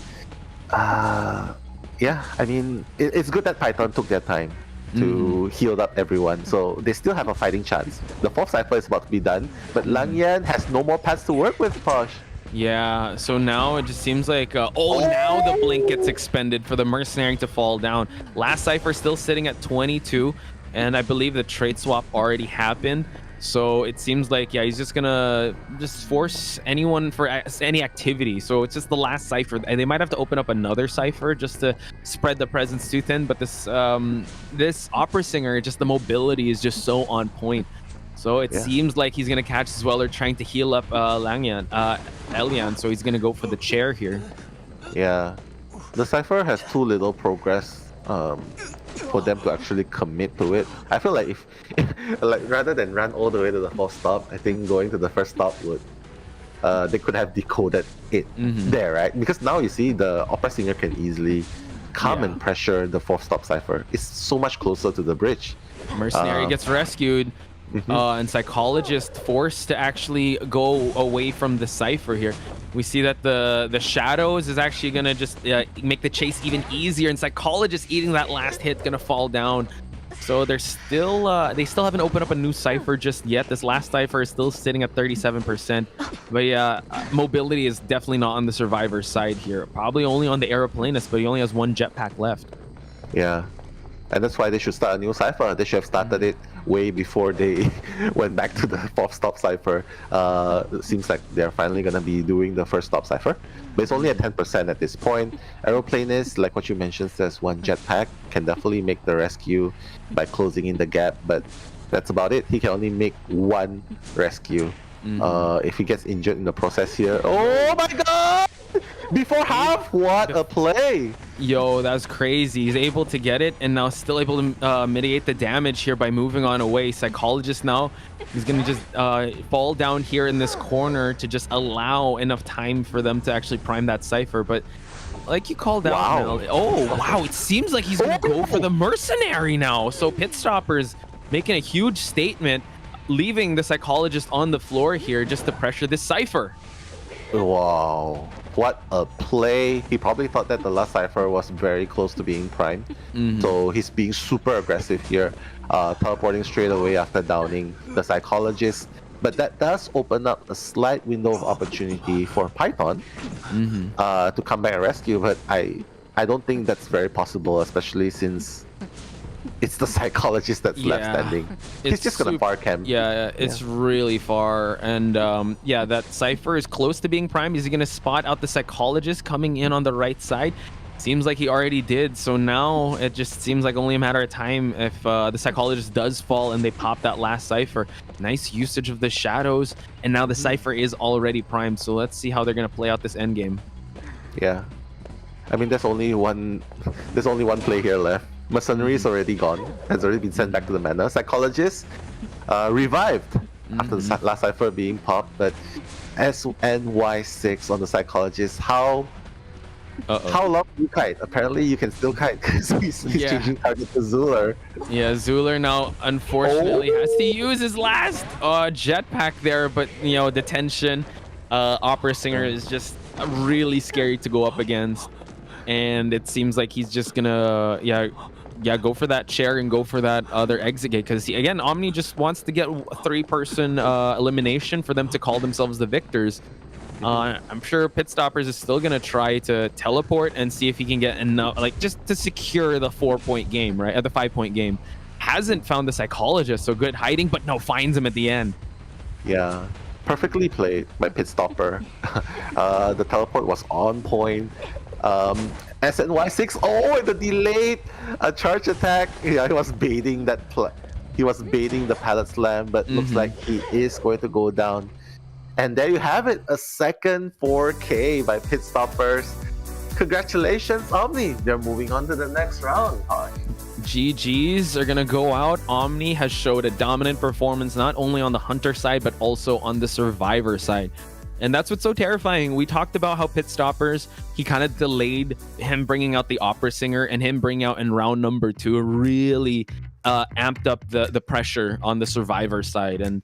yeah, I mean, it's good that Python took their time to heal up everyone, so they still have a fighting chance. The 4th cipher is about to be done, but Lang Yan has no more paths to work with, Posh. Yeah, so now it just seems like, now the blink gets expended for the mercenary to fall down. Last cipher still sitting at 22, and I believe the trade swap already happened. So it seems like, yeah, he's just gonna force anyone for any activity. So it's just the last cipher, and they might have to open up another cipher just to spread the presence too thin. But this this Opera Singer, just the mobility is just so on point. So it seems like he's gonna catch Zweller trying to heal up Elian. So he's gonna go for the chair here. Yeah, the cipher has too little progress for them to actually commit to it. I feel like if like rather than run all the way to the 4th stop, I think going to the 1st stop would they could have decoded it there, right? Because now you see the Opera Singer can easily come and pressure the 4th stop cipher. It's so much closer to the bridge. Mercenary gets rescued. And Psychologist forced to actually go away from the cipher here. We see that the shadows is actually gonna just make the chase even easier, and Psychologist eating that last hit gonna fall down. So they're still they still haven't opened up a new cipher just yet. This last cipher is still sitting at 37%. But yeah, mobility is definitely not on the survivor's side here. Probably only on the aeroplanist, but he only has 1 jetpack left. Yeah, and that's why they should start a new cipher. They should have started it way before they went back to the 4th stop cipher. It seems like they're finally gonna be doing the 1st stop cipher, but it's only at 10% at this point. Aeroplanist, like what you mentioned, says 1 jetpack, can definitely make the rescue by closing in the gap, but that's about it. He can only make 1 rescue. If he gets injured in the process here, oh my god! Before half, what a play! Yo, that's crazy. He's able to get it, and now still able to mitigate the damage here by moving on away. Psychologist now, he's gonna just fall down here in this corner to just allow enough time for them to actually prime that cipher. But like you called out, Mel, wow, it seems like he's gonna go for the mercenary now. So Pit Stoppers making a huge statement, leaving the Psychologist on the floor here just to pressure this cipher. Wow, what a play. He probably thought that the last cipher was very close to being primed. So he's being super aggressive here, teleporting straight away after downing the Psychologist. But that does open up a slight window of opportunity for Python to come back and rescue. But I don't think that's very possible, especially since it's the psychologist that's left standing. He's just gonna bar camp. Yeah, it's really far, and yeah, that Cypher is close to being primed. Is he gonna spot out the psychologist coming in on the right side? Seems like he already did. So now it just seems like only a matter of time if the psychologist does fall and they pop that last Cypher. Nice usage of the shadows, and now the Cypher is already primed. So let's see how they're gonna play out this end game. Yeah, I mean, there's only one play here left. Masonry is already gone, has already been sent back to the mana. Psychologist revived after the last Cypher being popped, but SNY6 on the Psychologist, how long do you kite? Apparently you can still kite because he's changing target to Zuler. Yeah, Zuler now unfortunately has to use his last jetpack there, but you know, detention. Opera Singer is just really scary to go up against, and it seems like he's just gonna go for that chair and go for that other exit gate, because again, Omni just wants to get a 3-person elimination for them to call themselves the victors. I'm sure Pitstoppers is still gonna try to teleport and see if he can get enough, like, just to secure the 4-point game, right? At the 5-point game. Hasn't found the Psychologist, so good hiding, but no, finds him at the end. Yeah, perfectly played by Pitstopper. The teleport was on point. SNY6, the delayed charge attack. Yeah, he was baiting that he was baiting the pallet slam, but looks like he is going to go down. And there you have it, a second 4K by Pitstoppers. Congratulations, Omni. They're moving on to the next round. GGs are gonna go out. Omni has showed a dominant performance not only on the Hunter side but also on the Survivor side. And that's what's so terrifying. We talked about how Pitstoppers, he kind of delayed him bringing out the Opera Singer, and him bringing out in round number 2 really amped up the pressure on the Survivor side. And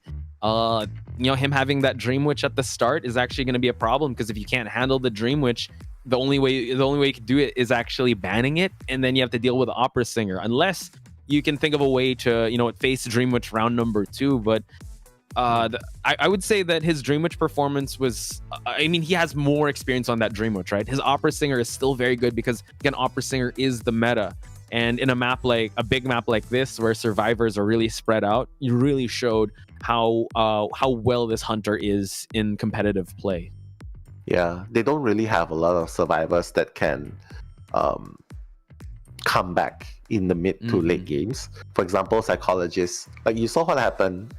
you know, him having that Dream Witch at the start is actually going to be a problem, because if you can't handle the Dream Witch, the only way you can do it is actually banning it, and then you have to deal with the Opera Singer, unless you can think of a way to, you know, face Dream Witch round number 2. But I would say that his Dream Witch performance was, I mean, he has more experience on that Dream Witch, right? His Opera Singer is still very good because, again, Opera Singer is the meta. And in a big map like this, where survivors are really spread out, you really showed how well this Hunter is in competitive play. Yeah, they don't really have a lot of survivors that can come back in the mid to late games. For example, Psychologist, like you saw what happened.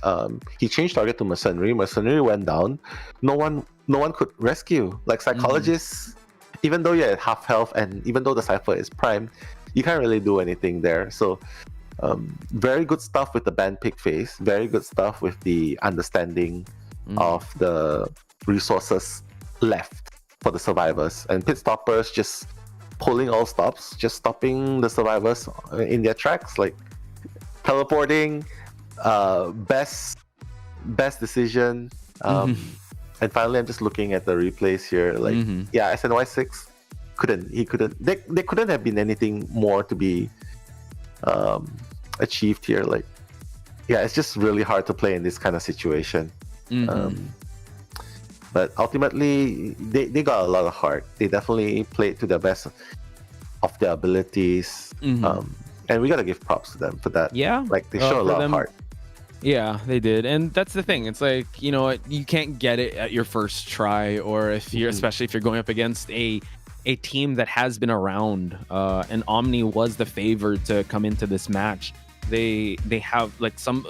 He changed target to Masonry. Masonry went down. No one could rescue. Like Psychologist, even though you're at half health and even though the Cypher is primed, you can't really do anything there. So very good stuff with the band pick phase. Very good stuff with the understanding of the resources left for the survivors. And Pitstoppers just pulling all stops, just stopping the survivors in their tracks, like teleporting, best decision. And finally, I'm just looking at the replays here. Like, yeah, SNY6 they couldn't have been anything more to be achieved here. Like, yeah, it's just really hard to play in this kind of situation. But ultimately, they got a lot of heart. They definitely played to the best of their abilities. And we gotta give props to them for that. Yeah. Like, they show a lot of heart. Yeah, they did. And that's the thing. It's like, you know, you can't get it at your first try, or if you're, especially if you're going up against a team that has been around. And Omni was the favored to come into this match. They have like some...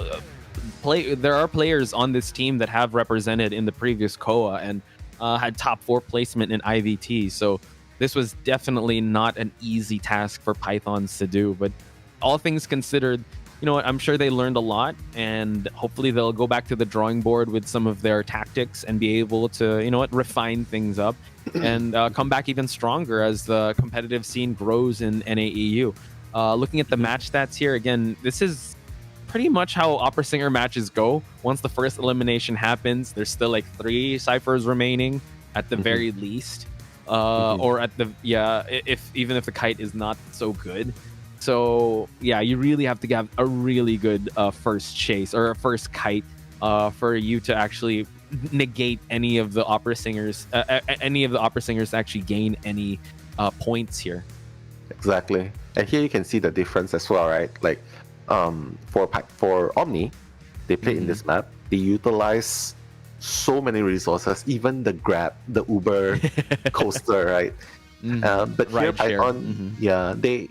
there are players on this team that have represented in the previous COA and had top 4 placement in IVT. So this was definitely not an easy task for Pythons to do. But all things considered, you know what, I'm sure they learned a lot, and hopefully they'll go back to the drawing board with some of their tactics and be able to, you know what, refine things up and come back even stronger as the competitive scene grows in NAEU. Looking at the match stats here, again, this is pretty much how Opera Singer matches go. Once the first elimination happens, there's still like 3 ciphers remaining at the very least, or at the even if the kite is not so good. So yeah, you really have to have a really good first chase or a first kite for you to actually negate any of the opera singers to actually gain any points here. Exactly. And here you can see the difference as well, right? Like, for Omni, they play in this map. They utilize so many resources, even the Uber coaster, right? But here Python,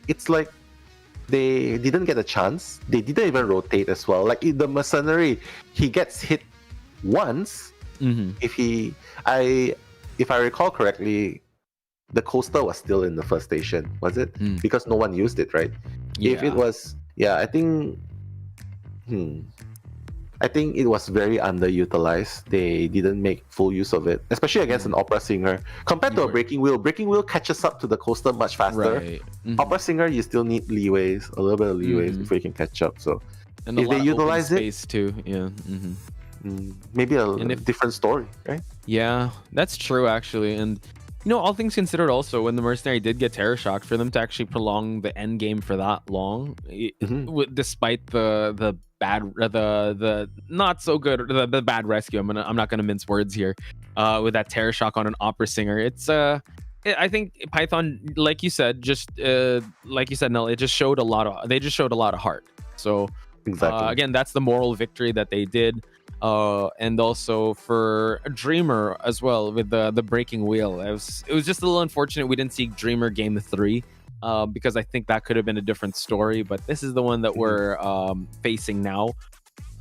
it's like they didn't get a chance. They didn't even rotate as well. Like the mercenary, he gets hit once. If I recall correctly, the coaster was still in the first station, was it? Because no one used it, right? If it was, I think it was very underutilized. They didn't make full use of it, especially against an opera singer. Compared to a breaking wheel, breaking wheel catches up to the coaster much faster. Right. Opera singer, you still need leeways, a little bit of leeways before you can catch up. So and if they utilize it, space too, maybe a different story, right? Yeah, that's true actually. And all things considered, also when the mercenary did get terror shocked, for them to actually prolong the end game for that long, despite the bad, the not so good, the bad rescue. I'm not gonna mince words here. With that terror shock on an opera singer, I think Python, like you said, Nell, they just showed a lot of heart. So exactly. Again, that's the moral victory that they did. And also for Dreamer as well with the breaking wheel. It was just a little unfortunate we didn't see Dreamer game 3, because I think that could have been a different story. But this is the one that we're facing now.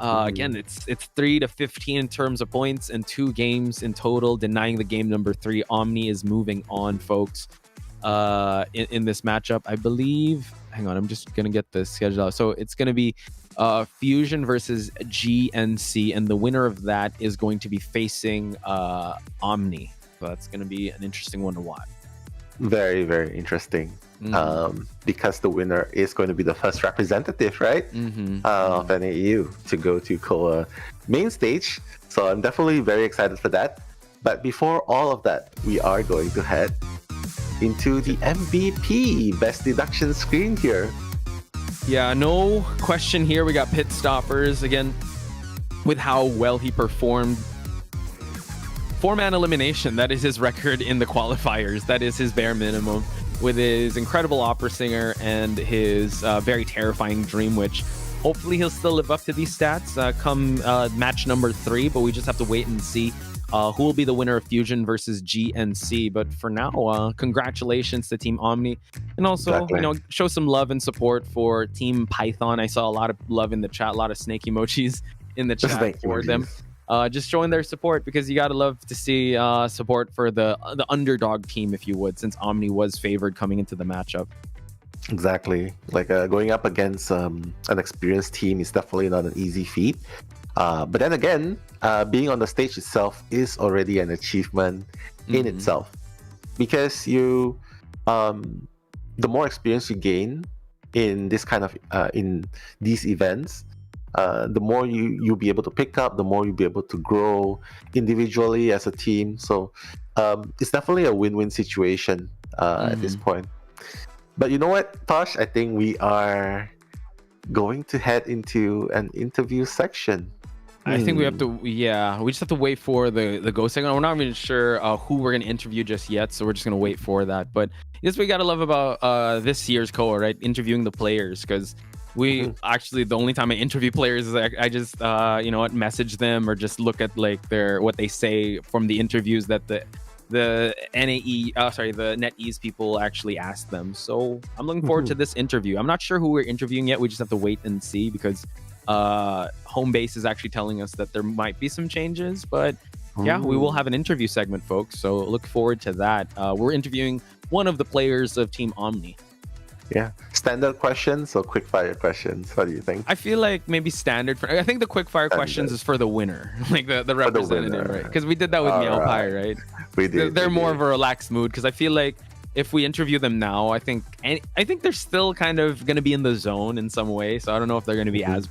Again, it's 3 to 15 in terms of points and 2 games in total, denying the game number 3. Omni is moving on, folks. In this matchup, I believe. Hang on, I'm just gonna get the schedule out. So it's gonna be Fusion versus GNC, and the winner of that is going to be facing Omni. So that's going to be an interesting one to watch. Very, very interesting. Because the winner is going to be the first representative, right, of NAEU to go to COA main stage. So I'm definitely very excited for that. But before all of that, we are going to head into the MVP best deduction screen here. Yeah, no question here. We got Pit Stoppers again with how well he performed. 4-man elimination, that is his record in the qualifiers. That is his bare minimum. With his incredible opera singer and his very terrifying Dream Witch. Hopefully he'll still live up to these stats come match number 3, but we just have to wait and see who will be the winner of Fusion versus GNC. But for now, congratulations to Team Omni, and also show some love and support for Team Python. I saw a lot of love in the chat, a lot of snake emojis in the chat for them. Just showing their support, because you gotta love to see support for the underdog team, if you would, since Omni was favored coming into the matchup. Exactly. Like going up against an experienced team is definitely not an easy feat. But then again, being on the stage itself is already an achievement in itself, because the more experience you gain in this kind of in these events, the more you'll be able to pick up, the more you'll be able to grow individually as a team. So it's definitely a win-win situation at this point. But you know what, Tosh? I think we are going to head into an interview section. I think we have to, we just have to wait for the go segment. We're not even sure who we're going to interview just yet, so we're just going to wait for that. But this we got to love about this year's COA, right? Interviewing the players, because we actually, the only time I interview players is I just, message them or just look at like what they say from the interviews that the NetEase people actually asked them. So I'm looking forward to this interview. I'm not sure who we're interviewing yet. We just have to wait and see, because Homebase is actually telling us that there might be some changes, but yeah, we will have an interview segment, folks. So look forward to that. We're interviewing one of the players of Team Omni. Yeah, standard questions or quick fire questions? What do you think? I feel like maybe standard. I think the quick fire questions is for the winner, like the representative, right? Because we did that with Meow Pie, right? We did. They're more of a relaxed mood, because I feel like if we interview them now, I think they're still kind of going to be in the zone in some way. So I don't know if they're going to be as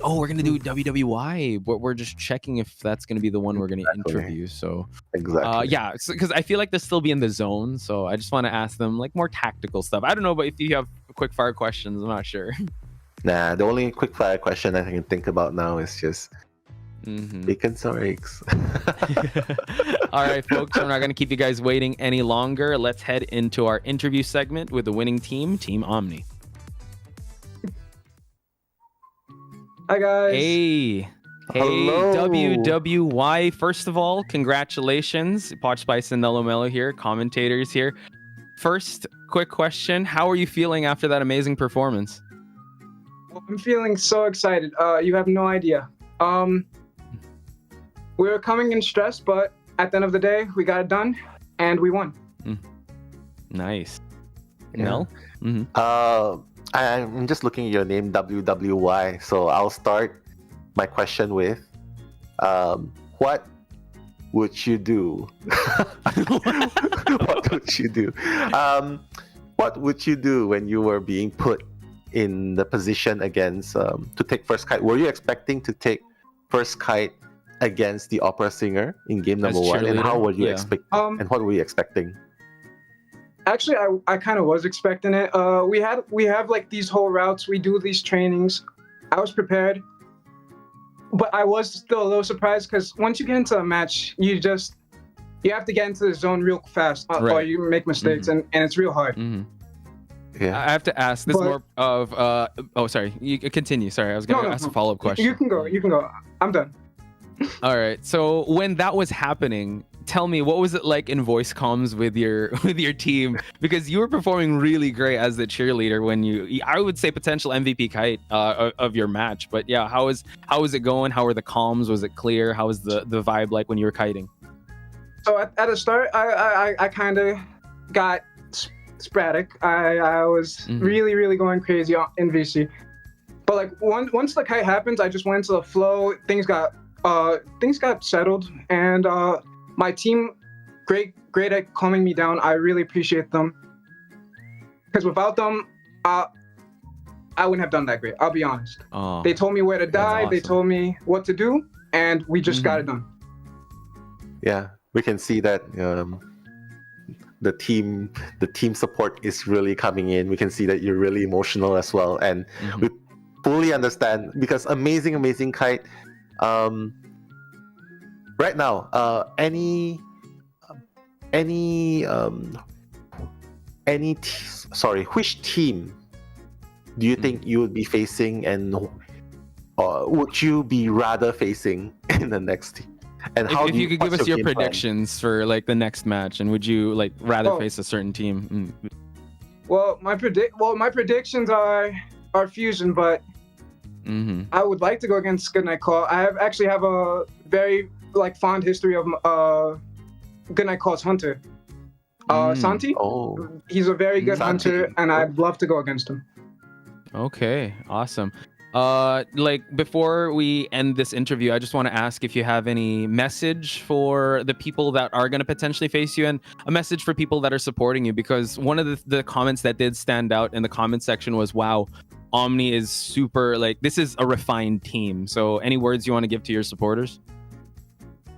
we're going to do WWY, but we're just checking if that's going to be the one we're going to interview. So because I feel like they'll still be in the zone. So I just want to ask them like more tactical stuff. I don't know, but if you have quick fire questions, I'm not sure. Nah, the only quick fire question I can think about now is just bacons or eggs. All right, folks, we're not going to keep you guys waiting any longer. Let's head into our interview segment with the winning team, Team Omni. Hi, guys. Hey. Hello. WWY. First of all, congratulations. Potch Spice and Nello Mello here, commentators here. First, quick question. How are you feeling after that amazing performance? I'm feeling so excited. You have no idea. We were coming in stressed, but at the end of the day, we got it done, and we won. Nice. Yeah. Nell? I'm just looking at your name, WWY. So I'll start my question with, what would you do? What would you do? What would you do when you were being put in the position against to take first kite? Were you expecting to take first kite against the opera singer in game number one? And how were you expecting? And what were you expecting? Actually, I kind of was expecting it. We have like these whole routes. We do these trainings. I was prepared, but I was still a little surprised because once you get into a match, you have to get into the zone real fast, or you make mistakes, and it's real hard. Yeah. I have to ask. This is more of oh, sorry. You continue. Sorry, I was gonna ask a follow-up question. You can go. You can go. I'm done. All right. So when that was happening, tell me, what was it like in voice comms with your team? Because you were performing really great as the cheerleader when I would say potential MVP kite of your match. But yeah, how was it going? How were the comms? Was it clear? How was the vibe like when you were kiting? So at the start, I kind of got sporadic. I was really going crazy in VC. But like once the kite happens, I just went into the flow. Things got settled, and my team, great at calming me down. I really appreciate them, because without them, I wouldn't have done that great. I'll be honest. They told me where to dive. Awesome. They told me what to do, and we just got it done. Yeah, we can see that the team support is really coming in. We can see that you're really emotional as well, and we fully understand, because amazing kite. Right now, which team do you think you would be facing, and would you be rather facing in the next team? And if you could give us your predictions for like the next match, and would you like rather face a certain team? Well, my predictions are Fusion, but I would like to go against Goodnight Call. I actually have a very fond history of Goodnight Call's hunter, Santi. He's a very good hunter, and I'd love to go against him. Okay, awesome. Before we end this interview, I just want to ask if you have any message for the people that are going to potentially face you, and a message for people that are supporting you, because one of the comments that did stand out in the comment section was, wow, Omni is super, this is a refined team. So any words you want to give to your supporters?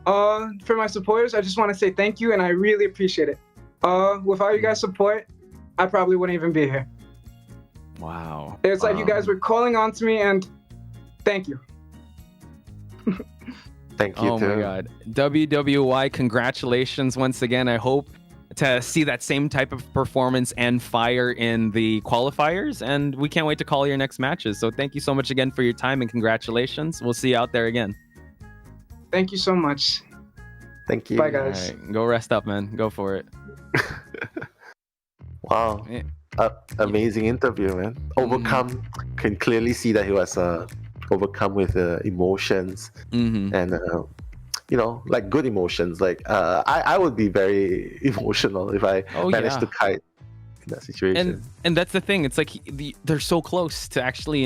For my supporters, I just want to say thank you, and I really appreciate it. Without you guys' support, I probably wouldn't even be here. Wow. It's like you guys were calling on to me, and thank you. Thank you, too. Oh my God. WWY, congratulations once again. I hope to see that same type of performance and fire in the qualifiers, and we can't wait to call your next matches. So thank you so much again for your time, and congratulations. We'll see you out there again. Thank you so much. Thank you. Bye, guys. All right, go rest up, man. Go for it. Wow. Amazing interview, man. Overcome. Can clearly see that he was overcome with emotions and good emotions. I would be very emotional if I managed to kite in that situation. And that's the thing. It's like they're so close to actually,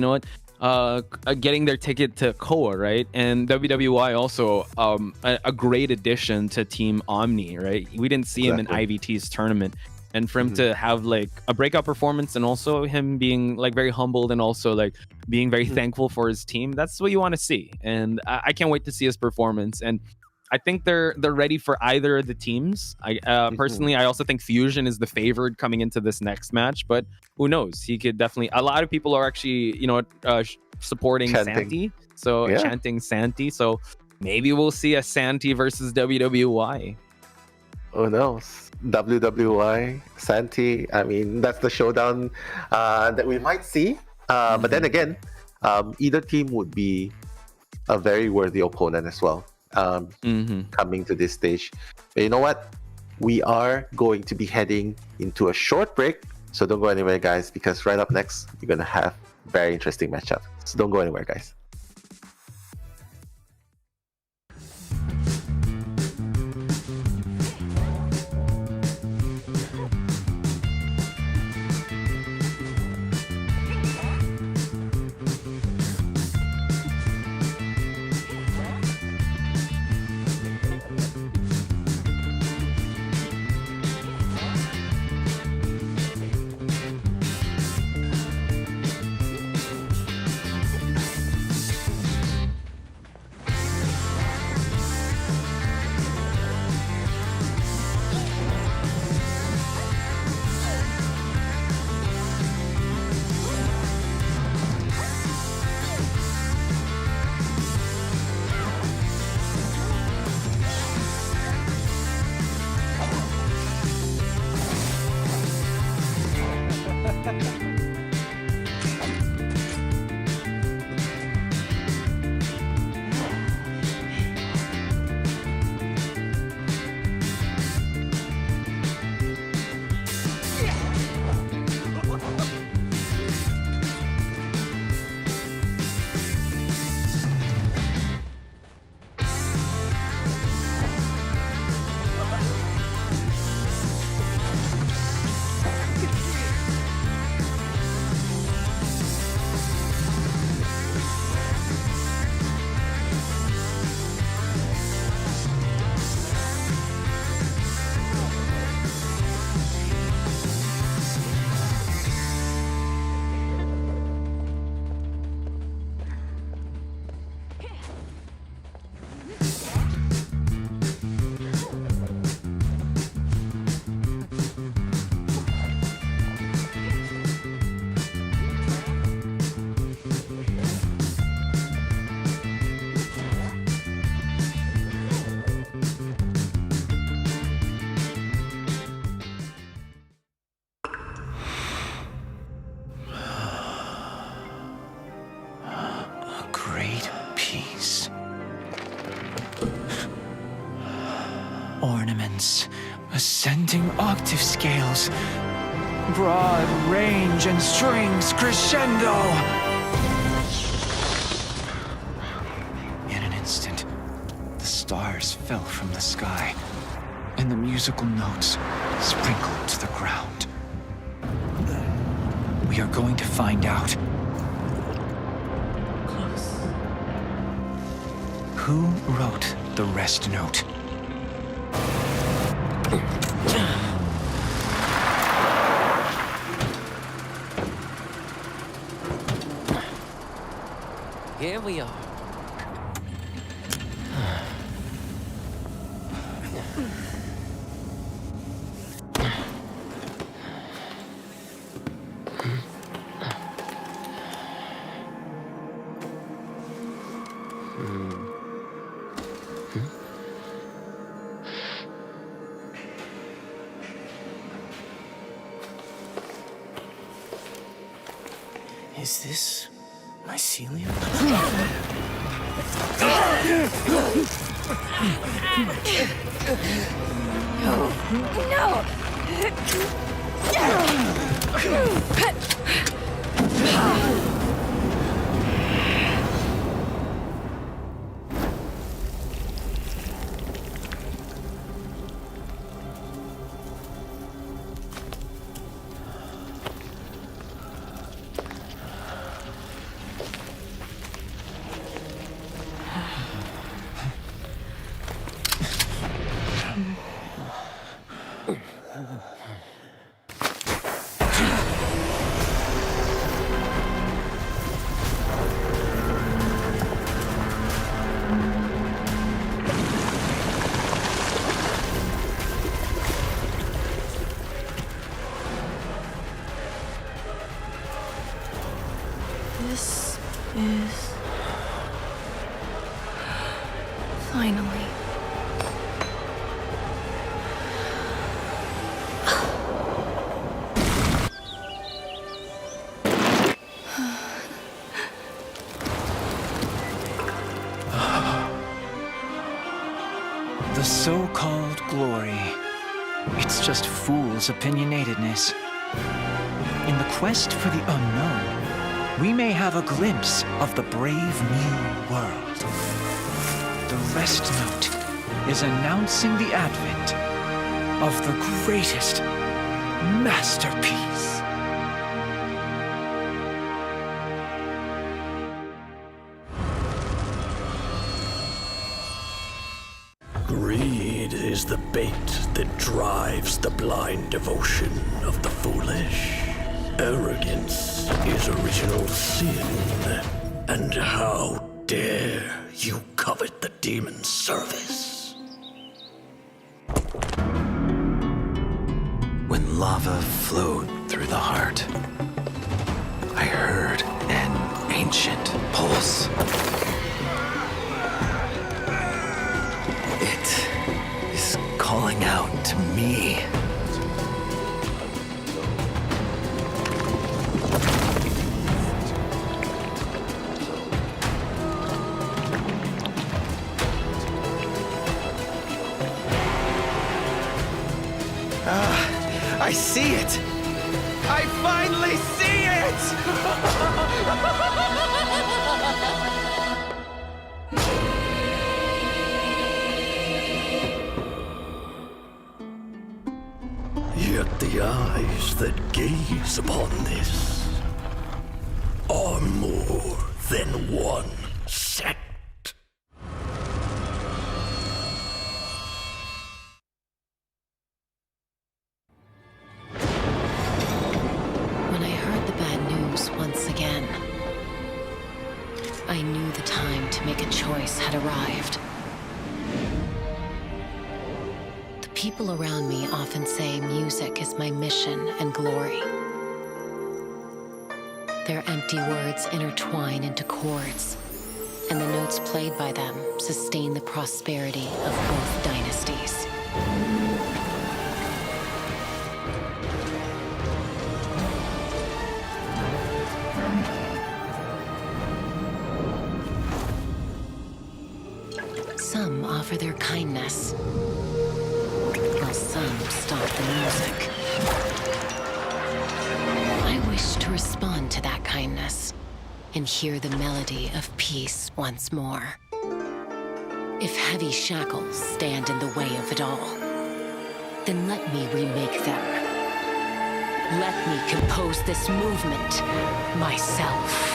getting their ticket to COA, right? And WWY also a great addition to Team Omni, right? We didn't see him in IVT's tournament. And for him to have a breakout performance, and also him being very humbled, and also being very thankful for his team, that's what you want to see. And I can't wait to see his performance. And I think they're ready for either of the teams. I personally, I also think Fusion is the favored coming into this next match, but who knows? He could definitely. A lot of people are actually, supporting Chanting. Santi, so Yeah. chanting Santi. So maybe we'll see a Santi versus WWY. Who knows? WWY, Santi. I mean, that's the showdown that we might see. But then again, either team would be a very worthy opponent as well. Coming to this stage. But you know what? We are going to be heading into a short break. So don't go anywhere, guys, because right up next, we're going to have a very interesting matchup. So don't go anywhere, guys. Ornaments, ascending octave scales, broad range and strings crescendo. In an instant, the stars fell from the sky, and the musical notes sprinkled to the ground. We are going to find out who wrote the rest note. Here we are. Is this mycelium? No! so-called glory, it's just fools' opinionatedness. In the quest for the unknown, we may have a glimpse of the brave new world. The rest note is announcing the advent of the greatest masterpiece. Greed is the bait that drives the blind devotion of the foolish. Arrogance is original sin. And how dare you covet the demon's service? When lava flowed through the heart, I heard an ancient pulse. It is calling out to me. I see it! I finally see Yet the eyes that gaze upon this are more than one set. When I heard the bad news once again, I knew the time to make a choice had arrived. The people around me often say music is my mission and glory. Their empty words intertwine into chords, and the notes played by them sustain the prosperity of both dynasties. Some offer their kindness, while some stop the music. I wish to respond to that kindness and hear the melody of peace once more. If heavy shackles stand in the way of it all, then let me remake them. Let me compose this movement myself.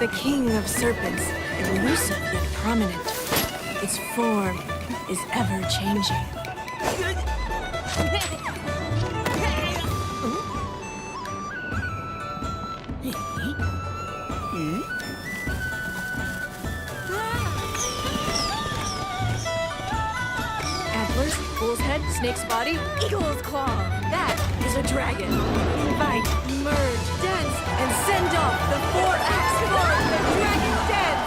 The king of serpents, elusive yet prominent. Its form is ever changing. Antlers, bull's head, snake's body, eagle's claw. That is a dragon. Invite, merge, dance, and send off the 4-axe form, the dragon dance.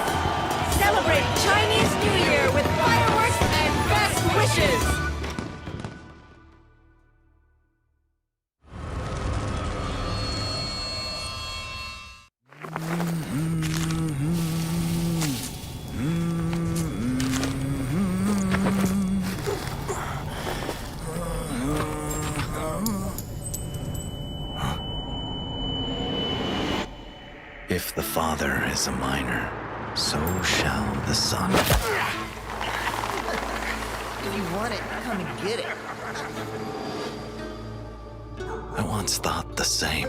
Celebrate Chinese New Year with fireworks and best wishes. If the father is a miner, so shall the son. If you want it, come and get it. I once thought the same.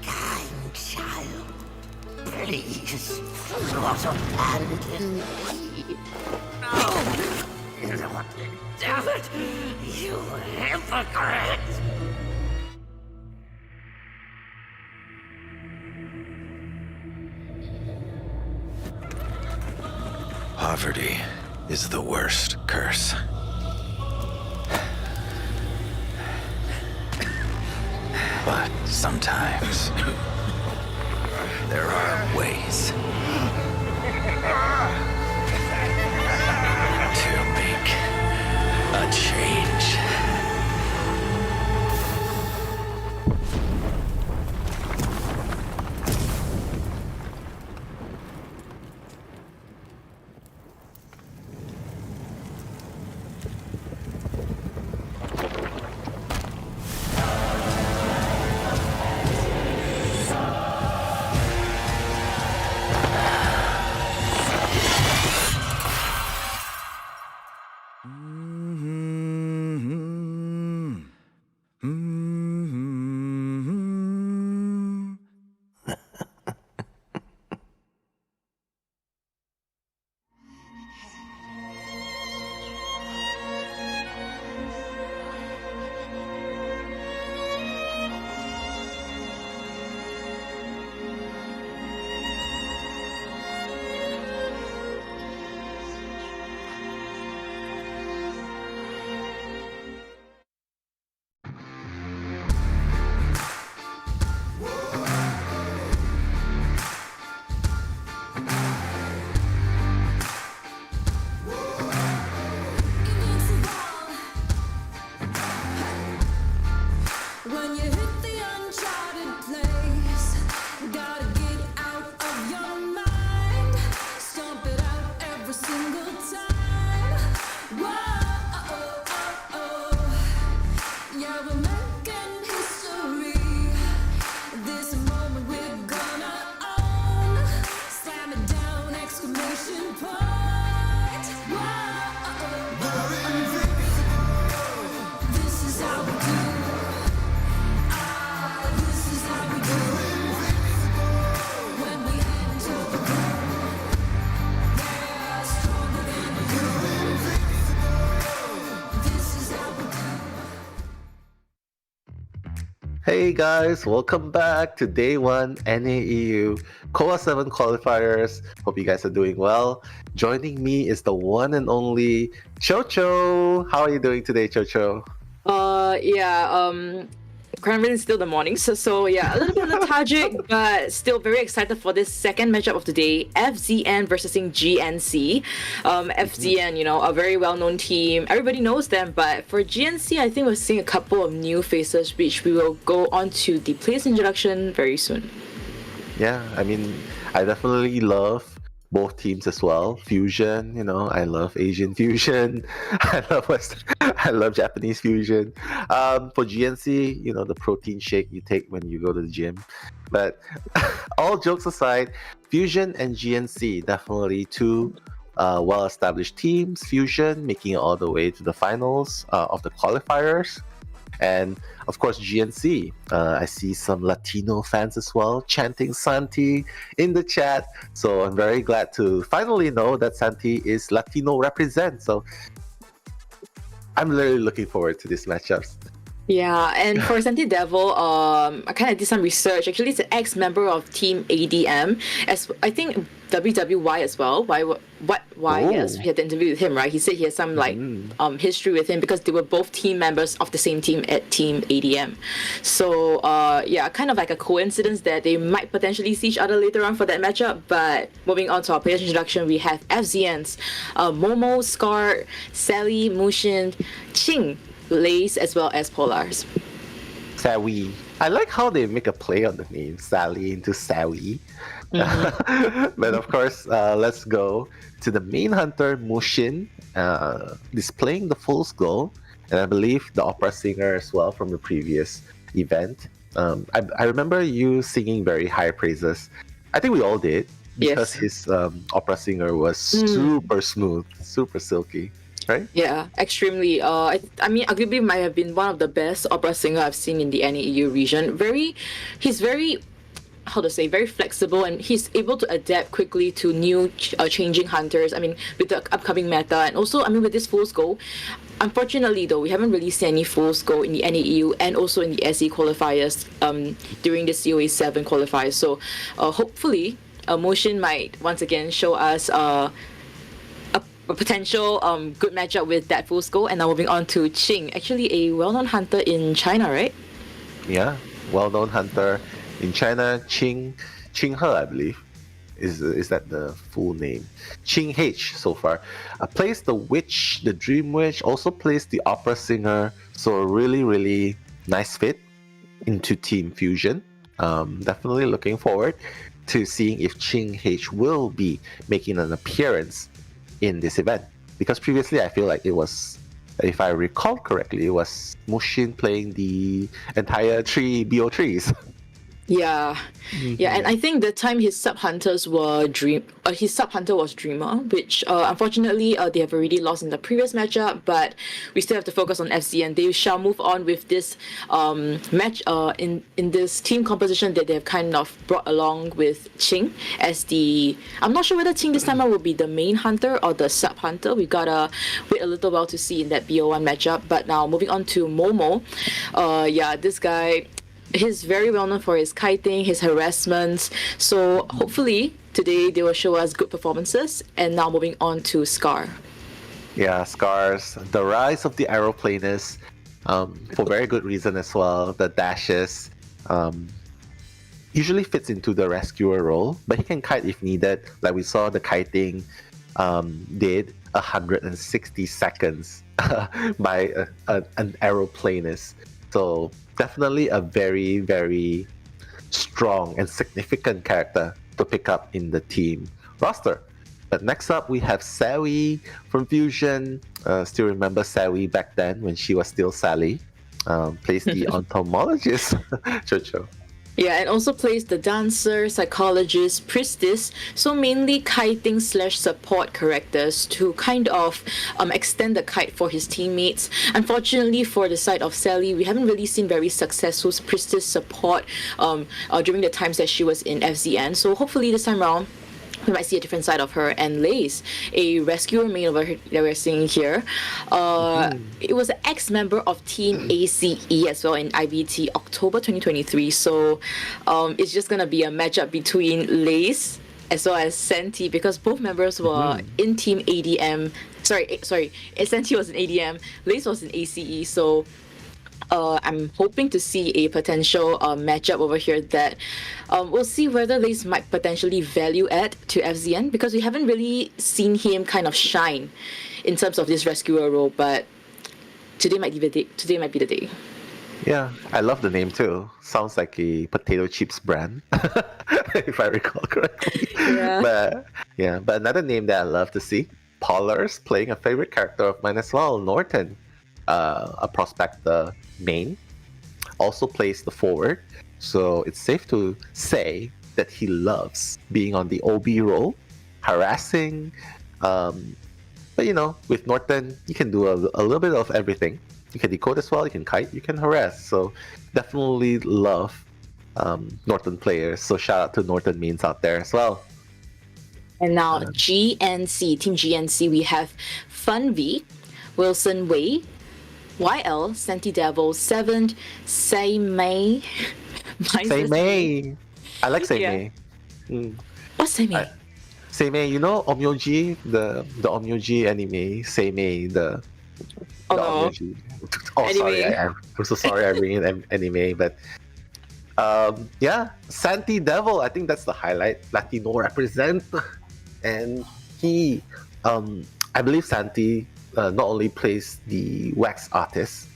Kind child, please, not abandon me. No! You don't want to do it, you hypocrite! Poverty is the worst curse. But sometimes there are ways to make a change. When you hit the uncharted place, gotta get out of your mind. Stomp it out every single time. Whoa, yeah, we're making history. This moment we're gonna own. Slam it down! Exclamation point. Whoa, this is how we do. Hey guys, welcome back to day 1 NAEU COA7 qualifiers. Hope you guys are doing well. Joining me is the one and only Chocho. How are you doing today, Chocho? Currently it's still the morning, so yeah, a little bit lethargic, but still very excited for this second matchup of the day, FZN versus GNC. FZN, a very well-known team. Everybody knows them, but for GNC, I think we're seeing a couple of new faces, which we will go on to the players introduction very soon. Yeah, I mean, I definitely love both teams as well. Fusion, I love Asian fusion. I love Japanese fusion. For GNC, the protein shake you take when you go to the gym. But all jokes aside, Fusion and GNC definitely two well-established teams. Fusion making it all the way to the finals of the qualifiers. And of course, GNC. I see some Latino fans as well chanting Santi in the chat. So I'm very glad to finally know that Santi is Latino represent. So I'm really looking forward to these matchups. Yeah, and for Santi Devil, I kind of did some research. Actually, it's an ex-member of Team ADM, as I think WWY as well. Why? Yes, we had the interview with him, right? He said he has some history with him because they were both team members of the same team at Team ADM. So kind of like a coincidence that they might potentially see each other later on for that matchup. But moving on to our players introduction, we have FZN's Momo, Scar, Sally, Mushin, Ching, Lace, as well as Polars. Sawi. I like how they make a play on the name Sally into Sawi. But of course, let's go to the main hunter, Mushin, displaying the full skull, and I believe the opera singer as well from the previous event. I remember you singing very high praises. I think we all did, because his opera singer was super smooth, super silky. Right? Yeah, extremely. I mean, arguably might have been one of the best opera singer I've seen in the NAEU region. He's very flexible, and he's able to adapt quickly to new changing hunters. I mean, with the upcoming meta, and also, I mean, with this full skull. Unfortunately, though, we haven't really seen any full skull in the NAEU and also in the SE qualifiers during the COA7 qualifiers. So, hopefully, Motion might once again show us a potential good matchup with that full skull. And now moving on to Qing, actually a well-known hunter in China, right? Yeah, well-known hunter in China, Qing He, I believe. Is that the full name? Qing H so far. Plays the witch, the dream witch, also plays the opera singer. So a really, really nice fit into Team Fusion. Definitely looking forward to seeing if Qing H will be making an appearance in this event. Because previously I feel like it was, if I recall correctly, it was Mushin playing the entire 3 BO3s. Yeah, yeah, and I think the time his sub hunters were his sub hunter was Dreamer, which unfortunately they have already lost in the previous matchup. But we still have to focus on FC, and they shall move on with this match in this team composition that they have kind of brought along with Qing as the. I'm not sure whether Qing this time will be the main hunter or the sub hunter. We gotta wait a little while to see in that BO1 matchup. But now moving on to Momo, yeah, this guy. He's very well known for his kiting, his harassments. So hopefully today they will show us good performances. And now moving on to Scar. Yeah, Scars, the rise of the aeroplanist, for very good reason as well. The dashes usually fits into the rescuer role, but he can kite if needed. Like we saw the kiting did 160 seconds by an aeroplanist. So definitely a very, very strong and significant character to pick up in the team roster. But next up, we have Sawi from Fusion. Still remember Sawi back then when she was still Sally. Plays the entomologist, Chocho. Yeah, and also plays the dancer, psychologist, priestess, so mainly kiting / support characters to kind of extend the kite for his teammates. Unfortunately for the side of Sally, we haven't really seen very successful priestess support during the times that she was in FZN, so hopefully this time around we might see a different side of her. And Lace, a rescuer main over here that we're seeing here, it was an ex-member of Team ACE as well in IBT October 2023. So it's just gonna be a matchup between Lace as well as Senti, because both members were in Team ADM. Sorry, Senti was in ADM, Lace was in ACE. So I'm hoping to see a potential matchup over here that we'll see whether Lace might potentially value add to FZN, because we haven't really seen him kind of shine in terms of this rescuer role. But today might be the day. Today might be the day. Yeah, I love the name too. Sounds like a potato chips brand, if I recall correctly. Yeah. But another name that I love to see, Pollars, playing a favorite character of mine as well, Norton. A prospector main, also plays the forward, so it's safe to say that he loves being on the OB role, harassing, but with Norton you can do a little bit of everything. You can decode as well, you can kite, you can harass, so definitely love Norton players, so shout out to Norton mains out there as well. And now GNC, Team GNC, we have Fun V, Wilson Wei, YL, Senti Devil, 7th, Sei Mei. Sei Mei. I like Sei Mei. What's Sei Mei? Sei Mei, you know Omyoji, the Omyoji anime, Sei Mei, the Omyoji. Oh, sorry, I'm so sorry I bring in anime, but yeah, Senti Devil, I think that's the highlight. Latino represent, and he, I believe Santi not only plays the wax artist,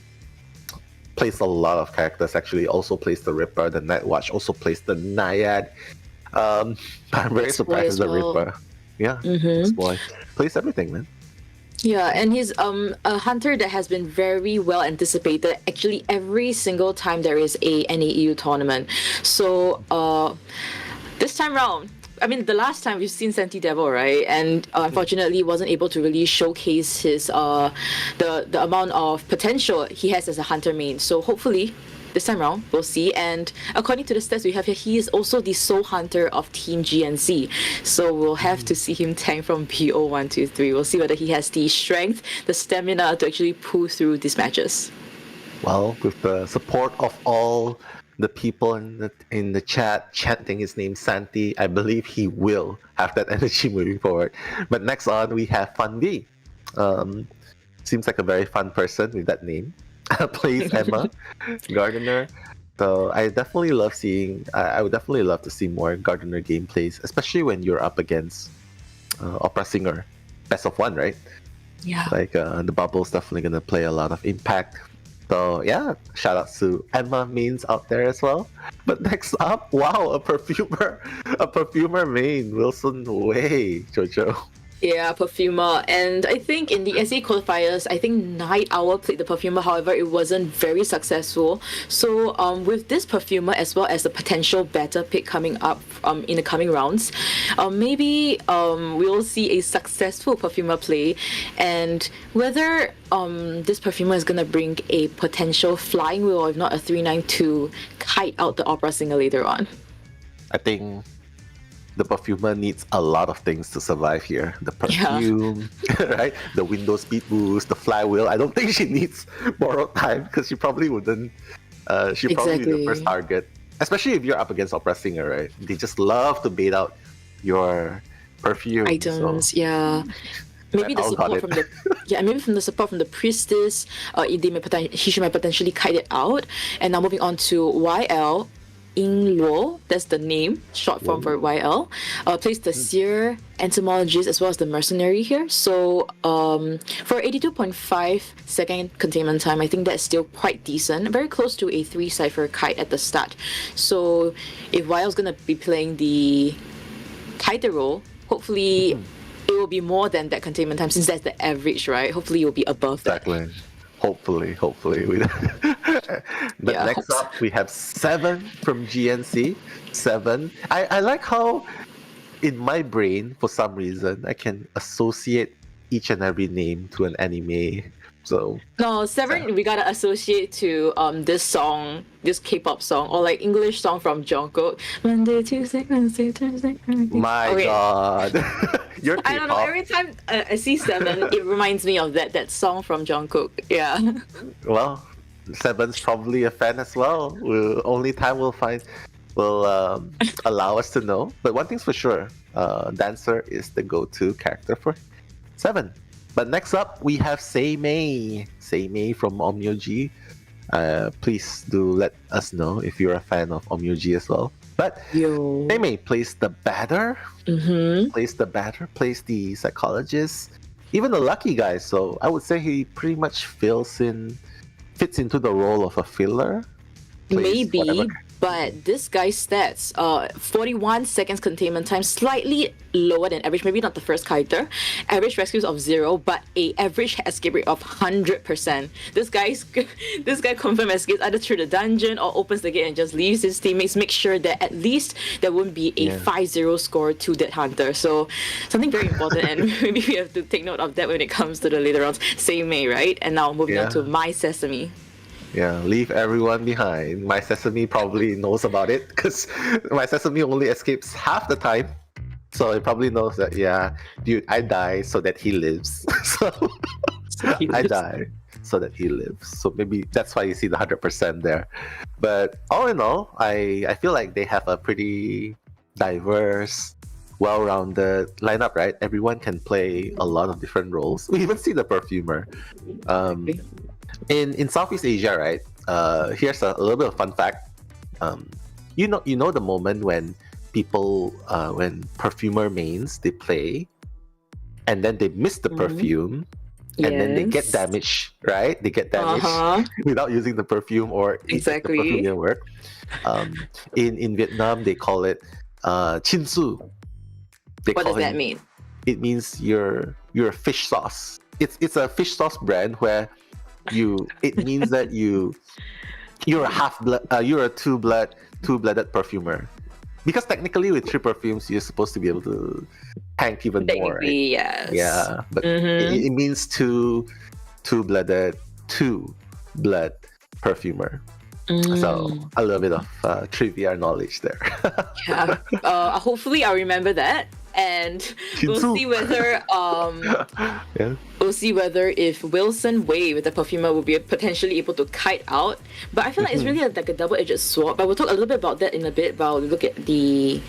plays a lot of characters actually, also plays the Ripper, the Night Watch, also plays the Naiad. I'm very surprised at the Ripper. Yeah, this boy plays everything, man. Yeah, and he's a hunter that has been very well anticipated actually every single time there is a NAEU tournament. So this time round, I mean, the last time we've seen Senti Devil, right? And unfortunately wasn't able to really showcase his the amount of potential he has as a hunter main. So hopefully this time around we'll see. And according to the stats we have here, he is also the sole hunter of Team GNC. So we'll have to see him tank from PO123. We'll see whether he has the strength, the stamina to actually pull through these matches. Well, with the support of all the people in the chat chanting his name Santi, I believe he will have that energy moving forward. But next on we have Fun B. Seems like a very fun person with that name. Plays Emma Gardner. So I definitely love seeing. I would definitely love to see more Gardner gameplays, especially when you're up against opera singer, best of one, right? Yeah. Like the bubble's definitely gonna play a lot of impact. So yeah, shout out to Emma mains out there as well. But next up, wow, a perfumer main, Wilson Wei, Jojo. Yeah, Perfumer. And I think in the SE qualifiers, I think Night Owl played the Perfumer. However, it wasn't very successful. So with this Perfumer, as well as the potential better pick coming up in the coming rounds, maybe we'll see a successful Perfumer play. And whether this Perfumer is going to bring a potential flying wheel, or if not a 3-9 to kite out the opera singer later on. I think the perfumer needs a lot of things to survive here. The perfume, right? The window speed boost, the flywheel. I don't think she needs borrowed time because she probably wouldn't. She probably be the first target, especially if you're up against opera singer, right? They just love to bait out your perfume items. So. Yeah. Maybe the support from the maybe from the support from the priestess, she might potentially kite it out. And now moving on to YL. Ying Luo, that's the name, short form for YL, plays the seer, entomologist, as well as the mercenary here. So for 82.5 second containment time, I think that's still quite decent, very close to a 3 cipher kite at the start. So if YL's gonna be playing the kite role, hopefully it will be more than that containment time, since that's the average, right? Hopefully it will be above that. Exactly. Hopefully. But next up, we have 7 from GNC. 7. I like how, in my brain, for some reason, I can associate each and every name to an anime. So no, 7 we gotta associate to this song, this K-pop song, or like English song from Jungkook. Monday, Tuesday, Wednesday, Thursday, Friday. My God. You're K-pop. I don't know. Every time I see 7, it reminds me of that song from Jungkook. Yeah. Well, 7's probably a fan as well. Only time will allow us to know. But one thing's for sure, Dancer is the go-to character for 7. But next up, we have Sei Mei from Omni. Please do let us know if you're a fan of Omni as well. But Sei Mei plays the batter, plays the psychologist, even the lucky guy. So I would say he pretty much fits into the role of a filler. Maybe, but this guy's stats, 41 seconds containment time, slightly lower than average, maybe not the first kiter. Average rescues of 0, but a average escape rate of 100%. This guy confirmed escapes either through the dungeon or opens the gate and just leaves his teammates. Make sure that at least there won't be a 5-0 score to that hunter. So something very important, and maybe we have to take note of that when it comes to the later rounds. Sei Mei, right? And now moving on to My Sesame. Yeah, leave everyone behind. My Sesame probably knows about it because My Sesame only escapes half the time. So he probably knows that, yeah, dude, I die so that he lives. I die so that he lives. So maybe that's why you see the 100% there. But all in all, I feel like they have a pretty diverse, well-rounded lineup, right? Everyone can play a lot of different roles. We even see the perfumer. In Southeast Asia, right? Here's a little bit of fun fact. You know the moment when people, when perfumer mains, they play, and then they miss the perfume, and then they get damaged, right? They get damaged without using the perfume, or the perfume didn't work. In Vietnam, they call it chin su. What does that mean? It means you're a fish sauce. It's a fish sauce brand where it means that you're a half-blood, you're a two-blooded perfumer, because technically with 3 perfumes you're supposed to be able to tank even more, right? Yes. Yeah, but it means two-blood perfumer. So a little bit of trivia knowledge there. Yeah. Hopefully I'll remember that And we'll Shinsu. see whether Yeah. we'll see whether if Wilson Wei with the perfumer will be potentially able to kite out. But I feel like it's really like a double-edged sword. But we'll talk a little bit about that in a bit. But I'll look at the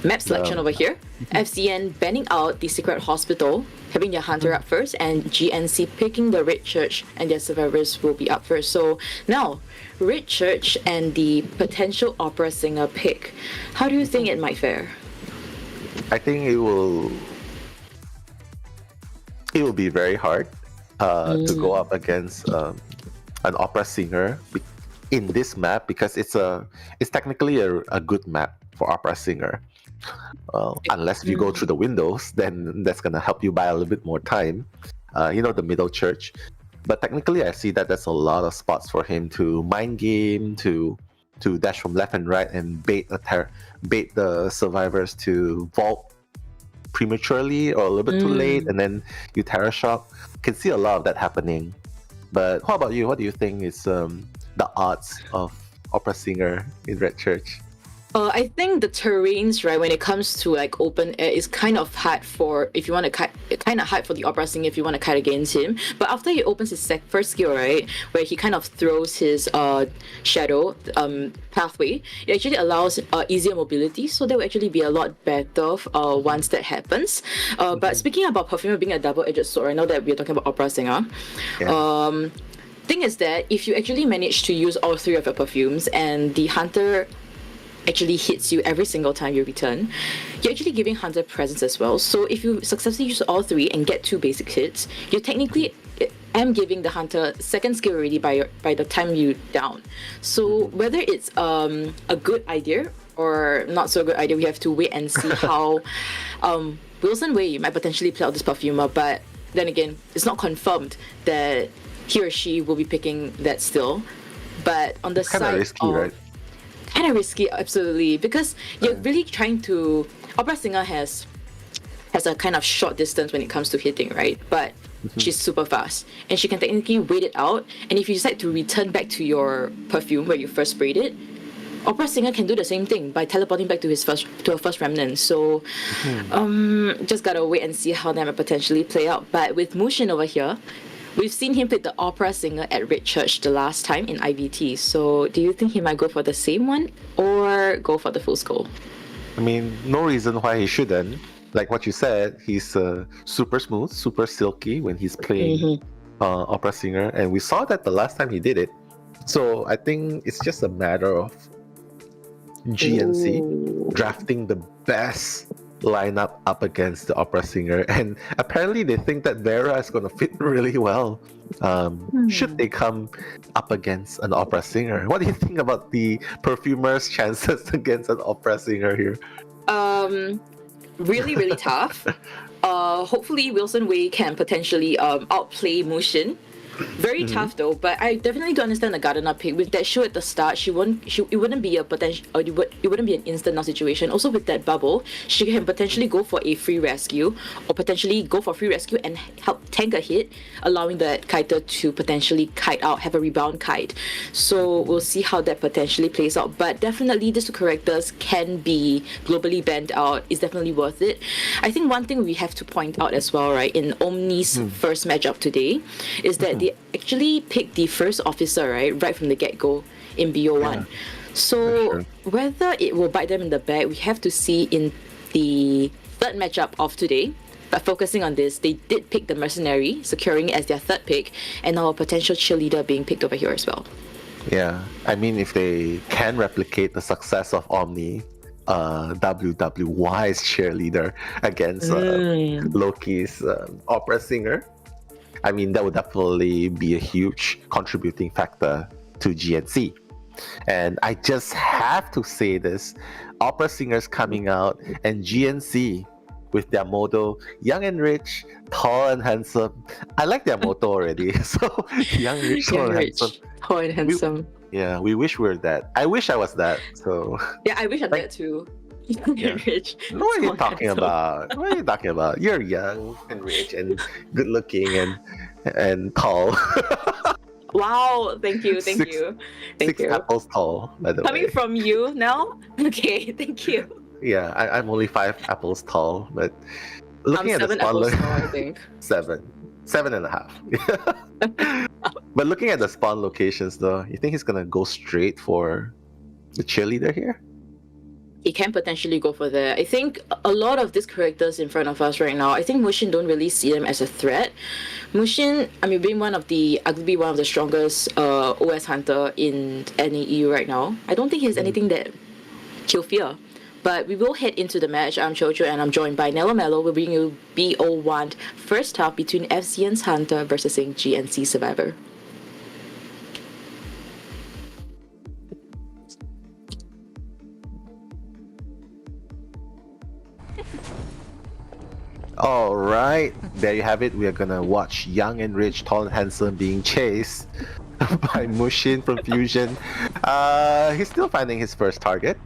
map selection over here. FCN banning out the Secret Hospital, having their hunter up first, and GNC picking the Red Church, and their survivors will be up first. So now, Red Church and the potential opera singer pick. How do you think it might fare? I think it will be very hard to go up against an opera singer in this map, because it's technically a good map for opera singer. Unless you go through the windows, then that's gonna help you buy a little bit more time. The middle church. But technically, I see that there's a lot of spots for him to mind game, to dash from left and right and bait the survivors to vault prematurely or a little bit too late, and then you Terror Shock. Can see a lot of that happening. But how about you? What do you think is the odds of opera singer in Red Church? I think the terrains, right, when it comes to like open air, is kind of hard for if you want to kite. Kind of hard for the opera singer if you want to kite against him. But after he opens his first skill, right, where he kind of throws his shadow pathway, it actually allows easier mobility. So that will actually be a lot better once that happens. But speaking about perfumer being a double-edged sword, I know that we're talking about opera singer. Yeah. Thing is that if you actually manage to use all three of your perfumes and the hunter actually hits you every single time you return, you're actually giving Hunter presence as well. So if you successfully use all three and get 2 basic hits, you technically am giving the Hunter second skill already by the time you down. So whether it's a good idea or not so good idea, we have to wait and see how Wilson Wei might potentially play out this perfumer. But then again, it's not confirmed that he or she will be picking that still. But on the side risky, right? Kind of risky, absolutely, because you're really trying to. Opera singer has a kind of short distance when it comes to hitting, right? But she's super fast, and she can technically wait it out. And if you decide to return back to your perfume where you first sprayed it, opera singer can do the same thing by teleporting back to her first remnant. So, just gotta wait and see how that might potentially play out. But with Mushin over here, we've seen him pick the opera singer at Red Church the last time in IVT. So do you think he might go for the same one or go for the full skull? I mean, no reason why he shouldn't. Like what you said, he's super smooth, super silky when he's playing opera singer, and we saw that the last time he did it. So I think it's just a matter of GNC drafting the best lineup up against the opera singer, and apparently they think that Vera is going to fit really well should they come up against an opera singer. What do you think about the perfumer's chances against an opera singer here? Really tough. Hopefully Wilson Wei can potentially outplay Mushin. Very tough though, but I definitely do understand the Gardener pick. With that show at the start, it wouldn't be a potential, or it wouldn't be an instant now situation. Also with that bubble, she can potentially go for a free rescue, or potentially go for free rescue and help tank a hit, allowing the kiter to potentially kite out, have a rebound kite. So we'll see how that potentially plays out. But definitely these two characters can be globally banned out. It's definitely worth it. I think one thing we have to point out as well, right, in Omni's first matchup today, is that they actually picked the first officer right from the get-go in BO1. So whether it will bite them in the back, we have to see in the third matchup of today. But focusing on this, they did pick the mercenary, securing it as their third pick, and our potential cheerleader being picked over here as well. Yeah, I mean, if they can replicate the success of Omni, WWY's cheerleader against Loki's opera singer, I mean, that would definitely be a huge contributing factor to GNC. And I just have to say this, opera singers coming out, and GNC with their motto, young and rich, tall and handsome. I like their motto already. So, young, rich, tall, and handsome. Tall and handsome. We wish we were that. I wish I was that. So yeah, I wish I'm that too. Rich. What are you talking about? What are you talking about? You're young and rich and good looking and tall. Wow, thank you. Six apples tall, by the way. Coming from you now? Okay, thank you. Yeah, I'm only 5 apples tall, but looking at the 7 spawn apples tall, I think. 7.5. But looking at the spawn locations, though, you think he's gonna go straight for the cheerleader here? He can potentially go for that. I think a lot of these characters in front of us right now, I think Mushin don't really see them as a threat. Mushin, I mean, being arguably one of the strongest OS hunter in NAEU right now, I don't think he has anything that he'll fear. But we will head into the match. I'm Chocho and I'm joined by Nello Mello. We'll bring you BO1 first half between FCN's Hunter versus GNC Survivor. All right, there you have it. We are gonna watch young and rich, tall and handsome being chased by Mushin from Fusion. He's still finding his first target,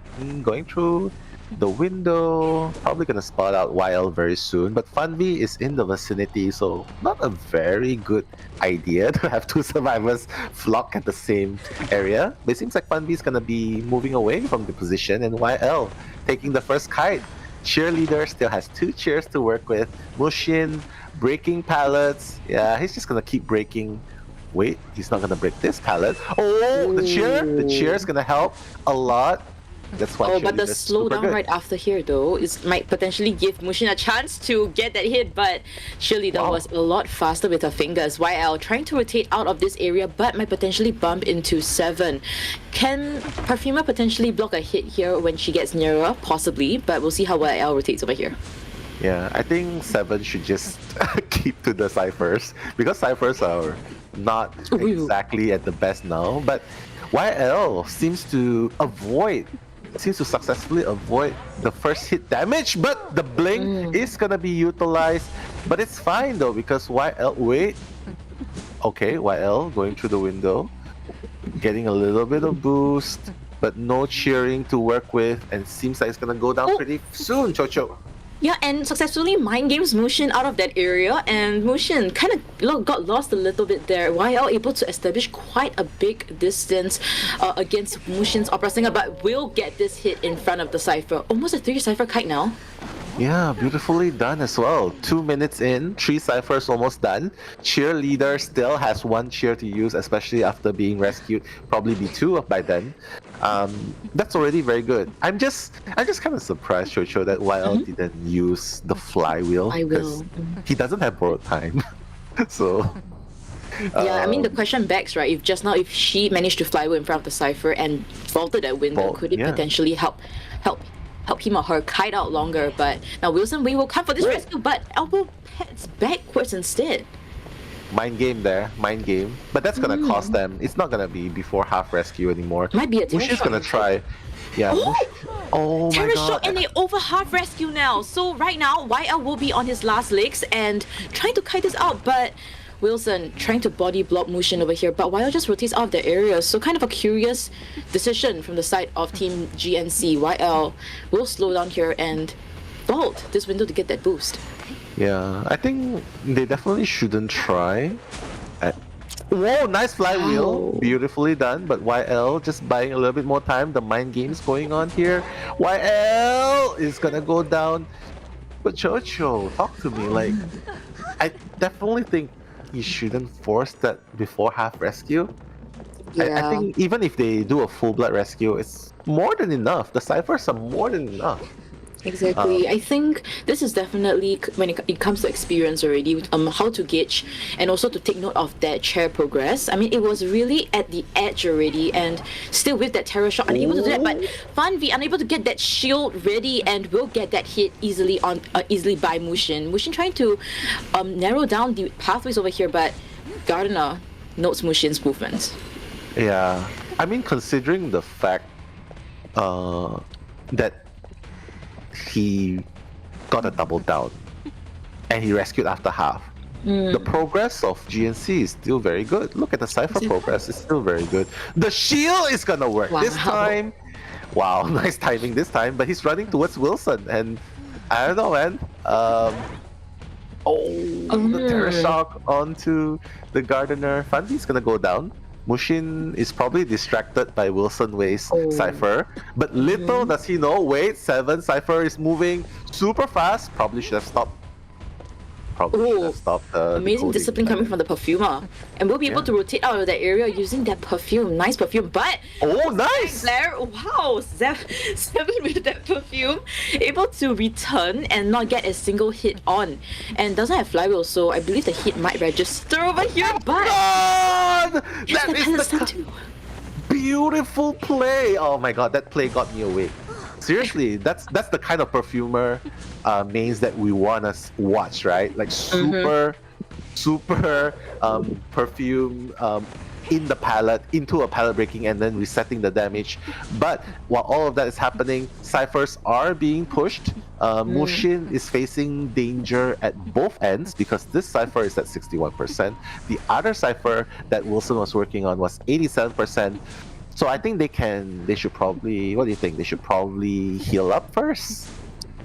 going through the window. Probably gonna spot out YL very soon. But Funvi is in the vicinity, so not a very good idea to have two survivors flock at the same area. But it seems like Funvi is gonna be moving away from the position, and YL taking the first kite. Cheerleader still has 2 cheers to work with. Mushin breaking pallets. Yeah, he's just gonna keep breaking. Wait, he's not gonna break this pallet. Oh, the cheer is gonna help a lot. That's why. Oh, but the slowdown right after here though might potentially give Mushin a chance to get that hit, but Cheerleader was a lot faster with her fingers. YL trying to rotate out of this area, but might potentially bump into 7. Can Parfuma potentially block a hit here when she gets nearer? Possibly, but we'll see how YL rotates over here. Yeah, I think 7 should just keep to the ciphers because ciphers are not exactly at the best now. But YL seems to successfully avoid the first hit damage, but the blink is gonna be utilized. But it's fine though because YL YL going through the window, getting a little bit of boost, but no cheering to work with, and seems like it's gonna go down pretty soon, Chocho. Yeah, and successfully mind games Mushin out of that area, and Mushin kind of got lost a little bit there. YL able to establish quite a big distance against Mushin's Opera Singer, but will get this hit in front of the Cypher. Almost a 3 Cypher kite now. Yeah, beautifully done as well. 2 minutes in, 3 ciphers almost done. Cheerleader still has 1 cheer to use, especially after being rescued. Probably be 2 by then. That's already very good. I'm just kind of surprised, Chocho, that YL didn't use the flywheel because he doesn't have borrowed time. So. Yeah, I mean the question begs, right? If she managed to flywheel in front of the Cypher and vaulted that window, could it potentially help him or her kite out longer? But now Wilson Wei will come for this rescue, but elbow heads backwards instead. Mind game there, mind game. But that's gonna cost them. It's not gonna be before half rescue anymore. Might be a terror Mushin's shot. gonna try. Yeah. Oh my Terror god. shot and they over half rescue now. So right now, YL will be on his last legs and trying to kite this out, but Wilson trying to body block Mushin over here, but YL just rotates out of the area. So kind of a curious decision from the side of Team GNC. YL will slow down here and vault this window to get that boost. Yeah, I think they definitely shouldn't try. Whoa, nice flywheel. Wow. Beautifully done, but YL just buying a little bit more time. The mind game's going on here. YL is gonna go down. But Chocho, talk to me. Like, I definitely think you shouldn't force that before half rescue. I think even if they do a full blood rescue, it's more than enough. The ciphers are more than enough. Exactly. I think this is definitely when it comes to experience already, how to gauge and also to take note of that chair progress. I mean, it was really at the edge already, and still with that terror shot, unable to do that. But Funvi unable to get that shield ready and will get that hit easily by Mushin. Mushin trying to narrow down the pathways over here, but Gardner notes Mushin's movements. Yeah, I mean, considering the fact that he got a double down and he rescued after half. The progress of GNC is still very good. Look at the Cypher progress, it's still very good. The shield is gonna work this time. Wow, nice timing this time, but he's running towards Wilson and I don't know, man. The terror shock onto the Gardener. Funvi's gonna go down. Mushin is probably distracted by Wilson Way's Cypher, but little does he know, wait, 7 Cypher is moving super fast. Probably should have stopped. Amazing discipline coming from the perfumer. And we'll be able to rotate out of that area using that perfume. Nice perfume, but... Oh, nice! There, wow! 7 with that perfume. Able to return and not get a single hit on. And doesn't have flywheel, so I believe the hit might register over here, but... God! That is the beautiful play! Oh my god, that play got me awake. Seriously, that's the kind of perfumer mains that we want to watch, right? Like super perfume in the palette, into a palette breaking, and then resetting the damage. But while all of that is happening, Cyphers are being pushed. Mushin is facing danger at both ends because this Cypher is at 61%. The other Cypher that Wilson was working on was 87%. So I think they should probably, what do you think? They should probably heal up first?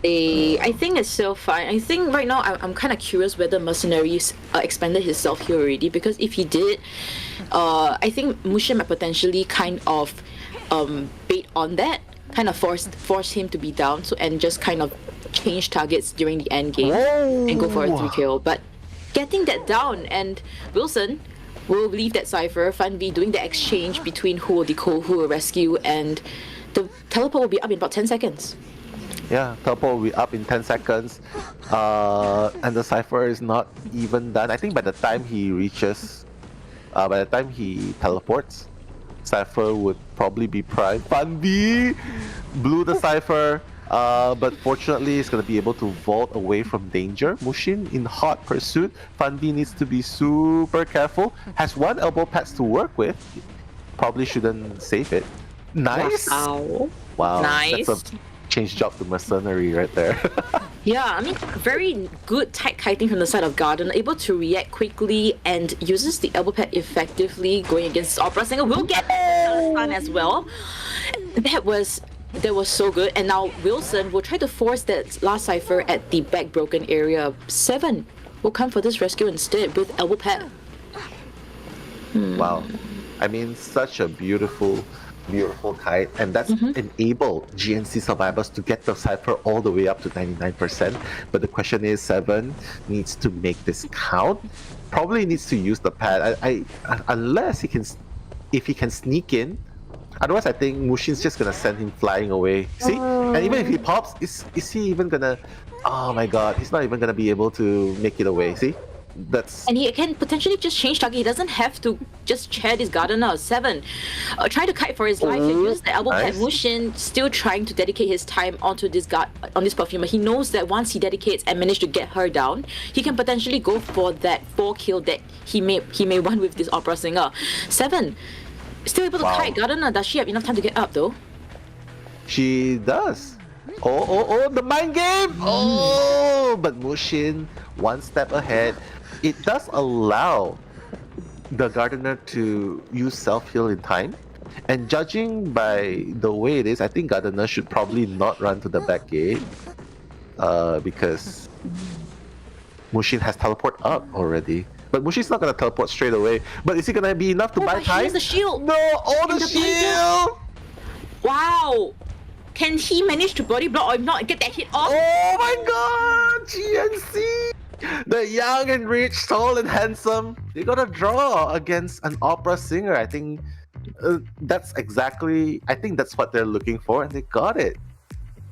I think it's still fine. I think right now I'm kind of curious whether Mercenaries expanded his self heal already, because if he did, I think Mushin might potentially kind of bait on that, kind of force him to be down, and just kind of change targets during the end game and go for a 3 kill. But getting that down, and Wilson will leave that Cypher, Fan V doing the exchange between who will decode, who will rescue, and the teleport will be up in about 10 seconds. Yeah, teleport will be up in 10 seconds. And the Cypher is not even done. I think by the time he reaches, by the time he teleports, Cypher would probably be prime. Fan V blew the Cypher. But fortunately, he's going to be able to vault away from danger. Mushin in hot pursuit. Fan V needs to be super careful. Has 1 elbow pads to work with. Probably shouldn't save it. Nice! Wow. Nice. That's a change job to Mercenary right there. Yeah, I mean, very good tight kiting from the side of Garden, able to react quickly and uses the elbow pad effectively going against Opera Singer. Will get stun as well. That was so good. And now Wilson will try to force that last Cypher at the back broken area. 7 will come for this rescue instead with elbow pad. Wow. I mean, such a beautiful kite, and that's enabled GNC survivors to get the Cypher all the way up to 99%. But the question is, 7 needs to make this count. Probably needs to use the pad. Unless if he can sneak in. Otherwise, I think Mushin's just gonna send him flying away. See? And even if he pops, is he even gonna... Oh my god, he's not even gonna be able to make it away. See? And he can potentially just change target. He doesn't have to just chair this Gardener. 7 try to kite for his life and use the elbow pad. Mushin still trying to dedicate his time onto this perfumer. He knows that once he dedicates and manage to get her down, he can potentially go for that 4 kill that he may want with this Opera Singer. 7 still able to kite Gardener. Does she have enough time to get up though? She does. Oh, the mind game! But Mushin 1 step ahead. It does allow the Gardener to use self-heal in time. And judging by the way it is, I think Gardener should probably not run to the back gate. Because Mushin has teleport up already. But Mushin's not going to teleport straight away. But is it going to be enough to buy time? He has the shield! No! The shield! Wow! Can he manage to body block or if not get that hit off? Oh my god! GNC! The young and rich, tall and handsome. They got a draw against an opera singer. I think that's what they're looking for, and they got it.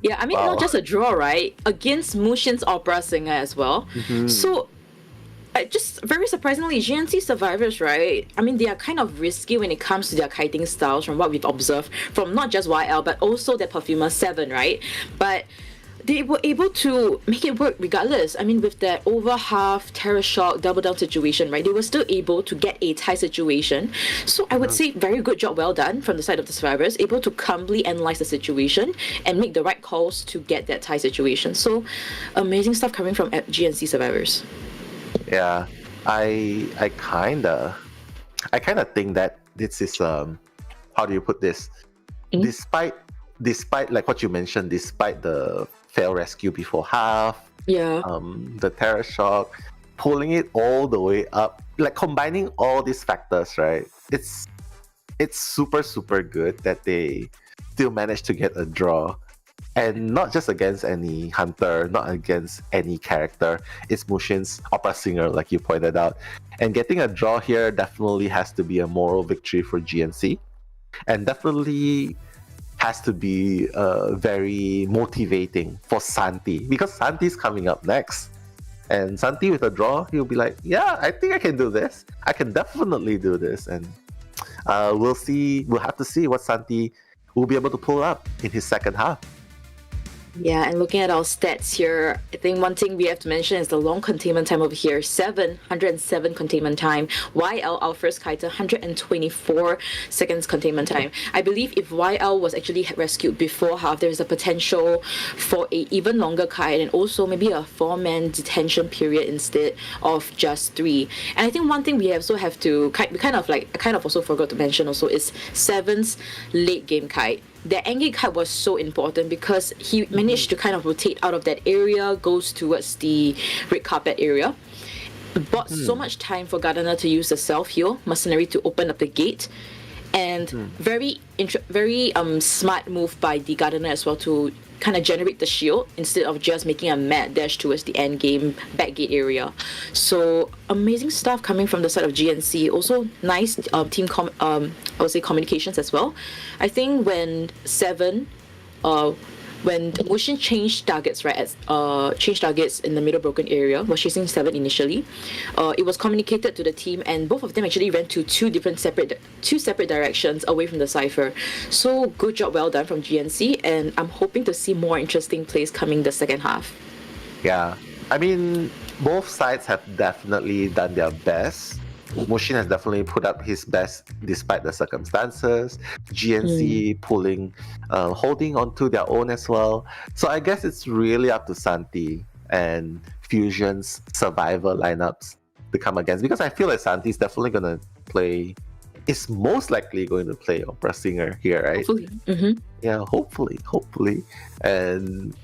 Yeah, I mean, not just a draw, right? Against Mushin's opera singer as well. So, just very surprisingly, GNC survivors, right? I mean, they are kind of risky when it comes to their kiting styles from what we've observed from not just YL, but also their perfumer 7, right? But they were able to make it work regardless. I mean, with that over half terror shock double down situation, right? They were still able to get a tie situation. So I would say very good job, well done from the side of the survivors, able to calmly analyze the situation and make the right calls to get that tie situation. So amazing stuff coming from GNC survivors. Yeah, I kinda think that this is how do you put this? Despite like what you mentioned, despite the fail rescue before half, the terror shock, pulling it all the way up, like combining all these factors, right? It's it's super, super good that they still managed to get a draw. And not just against any hunter, not against any character. It's Mushin's opera singer, like you pointed out. And getting a draw here definitely has to be a moral victory for GNC. And definitely has to be very motivating for Santi. Because Santi's coming up next. And Santi with a draw, he'll be like, yeah, I think I can do this. I can definitely do this. And we'll have to see what Santi will be able to pull up in his second half. Yeah, and looking at our stats here, I think one thing we have to mention is the long containment time over here. 107 containment time. YL, our first kiter, 124 seconds containment time. I believe if YL was actually rescued before half, there's a potential for a even longer kite and also maybe a 4-man detention period instead of just 3. And I think one thing we also have to I kind of also forgot to mention also is Seven's late game kite. The endgame kite was so important because he managed to kind of rotate out of that area, goes towards the red carpet area. Bought so much time for Gardner to use the self-heal mercenary to open up the gate. And very smart move by the Gardner as well to kind of generate the shield instead of just making a mad dash towards the end game back gate area. So amazing stuff coming from the side of GNC. Also nice team I would say communications as well. I think when Mushin changed targets, right? Changed targets in the middle broken area, was chasing 7 initially. It was communicated to the team, and both of them actually ran to two separate directions away from the cipher. So good job, well done from GNC, and I'm hoping to see more interesting plays coming the second half. Yeah, I mean, both sides have definitely done their best. Mushin has definitely put up his best despite the circumstances. GNC holding on to their own as well. So I guess it's really up to Santi and Fusion's survivor lineups to come against. Because I feel like Santi's definitely going to play, is most likely going to play opera singer here, right? Hopefully. Yeah, hopefully. And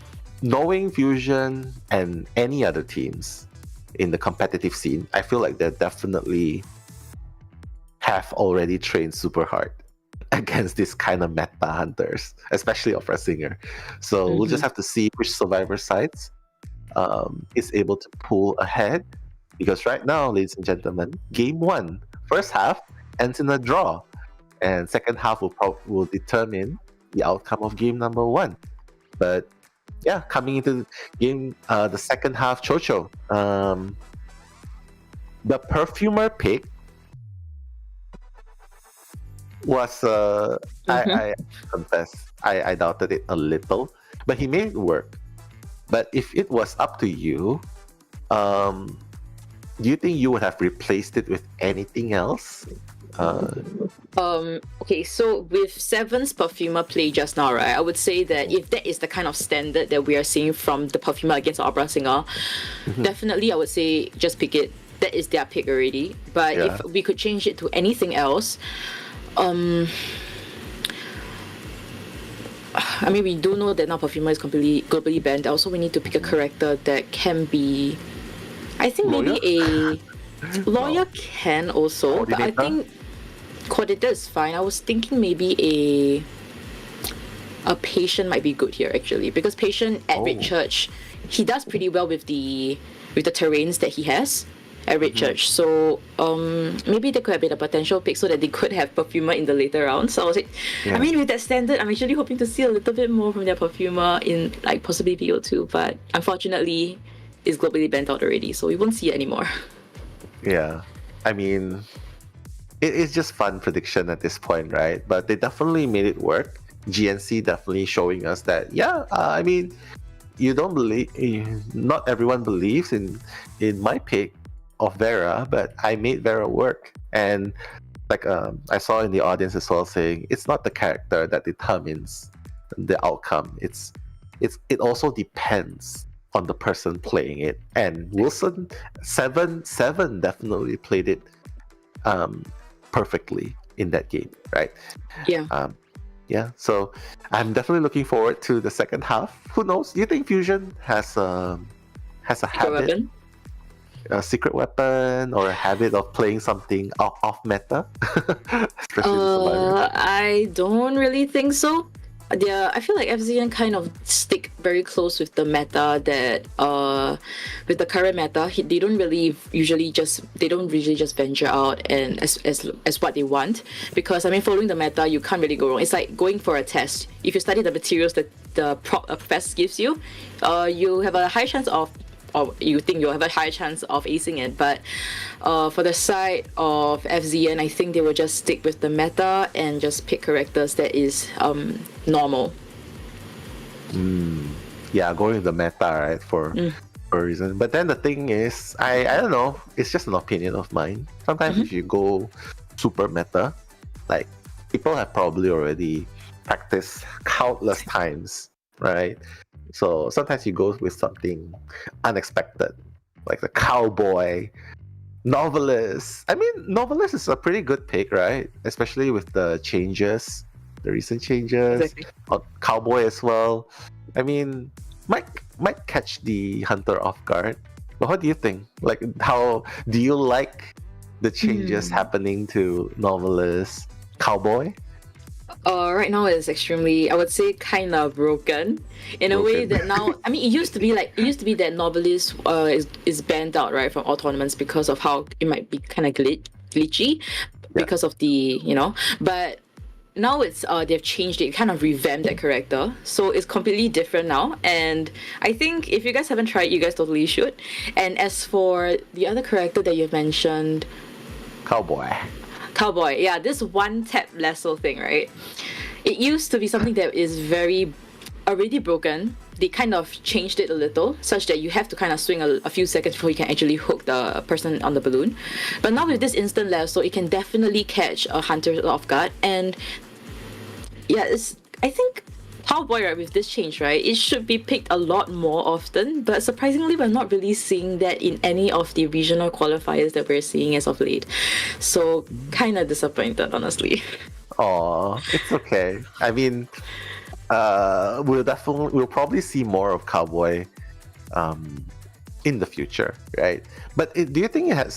knowing Fusion and any other teams in the competitive scene, I feel like they definitely have already trained super hard against this kind of meta hunters, especially opera singer. So we'll just have to see which survivor sides is able to pull ahead. Because right now, ladies and gentlemen, game 1, first half ends in a draw, and second half will determine the outcome of game number 1. But yeah, coming into game, the second half, Chocho, the perfumer pick was, I confess, I doubted it a little, but he made it work. But if it was up to you, do you think you would have replaced it with anything else? Okay, so with Seven's perfumer play just now, right, I would say that if that is the kind of standard that we are seeing from the perfumer against the opera singer, definitely I would say just pick it. That is their pick already. But if we could change it to anything else, I mean, we do know that now perfumer is completely globally banned. Also, we need to pick a character that can be, I think maybe a lawyer can also, but I think coordinator is fine. I was thinking maybe a patient might be good here actually, because patient at Red Church, he does pretty well with the terrains that he has at Red Church. So maybe there could have been a potential pick so that they could have perfumer in the later rounds. So I was like, I mean, with that standard, I'm actually hoping to see a little bit more from their perfumer in like possibly VO2, but unfortunately it's globally banned out already, so we won't see it anymore. Yeah, I mean, it's just fun prediction at this point, right? But they definitely made it work. GNC definitely showing us that, I mean, you don't believe, not everyone believes in my pick of Vera, but I made Vera work. And like I saw in the audience as well saying, it's not the character that determines the outcome. It also depends on the person playing it. And Wilson, Seven definitely played it perfectly in that game, right? Yeah. So I'm definitely looking forward to the second half. Who knows? You think Fusion has a habit? a secret weapon or a habit of playing something off meta, especially the survivors? I don't really think so. I feel like FZN kind of stick very close with the meta that with the current meta. They don't usually just venture out and as what they want, because I mean, following the meta, you can't really go wrong. It's like going for a test. If you study the materials that the professor gives you, you have a high chance of, or you think you'll have a higher chance of acing it. But for the side of FZN, I think they will just stick with the meta and just pick characters that is normal. Yeah, going with the meta, right, for a reason. But then the thing is, I don't know, it's just an opinion of mine. Sometimes if you go super meta, like, people have probably already practiced countless times, right? So sometimes you go with something unexpected, like the cowboy, novelist. I mean, novelist is a pretty good pick, right? Especially with the changes, the recent changes. Exactly. Cowboy as well. I mean, might catch the hunter off guard. But what do you think? Like, how do you like the changes happening to novelist, cowboy? Right now it's extremely, I would say, kind of broken in a way that now, I mean, it used to be that novelist is banned out, right, from all tournaments because of how it might be kind of glitchy because of the, but now it's they've changed it, kind of revamped that character, so it's completely different now. And I think if you guys haven't tried, you guys totally should. And as for the other character that you've mentioned, Cowboy, yeah, this one tap lasso thing, right? It used to be something that is very already broken. They kind of changed it a little, such that you have to kind of swing a few seconds before you can actually hook the person on the balloon. But now with this instant lasso, it can definitely catch a hunter off guard. And yeah, I think Cowboy, right, with this change, right, it should be picked a lot more often, but surprisingly, we're not really seeing that in any of the regional qualifiers that we're seeing as of late. So, kind of disappointed, honestly. Aw, it's okay. I mean, we'll probably see more of Cowboy in the future, right? But do you think it has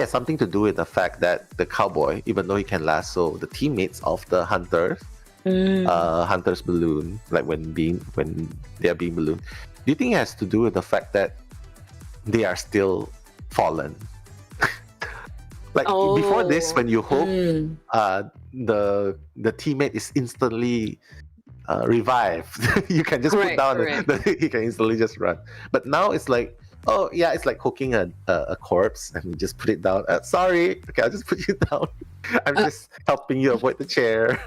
something to do with the fact that the Cowboy, even though he can lasso the teammates of the hunters, hunter's balloon, like when they are being ballooned, do you think it has to do with the fact that they are still fallen? Like, before this, when you hook, the teammate is instantly revived. You can just put down he can instantly just run. But now it's like, oh yeah, it's like hooking a corpse and you just put it down. Sorry, okay, I'll just put you down. I'm just helping you avoid the chair.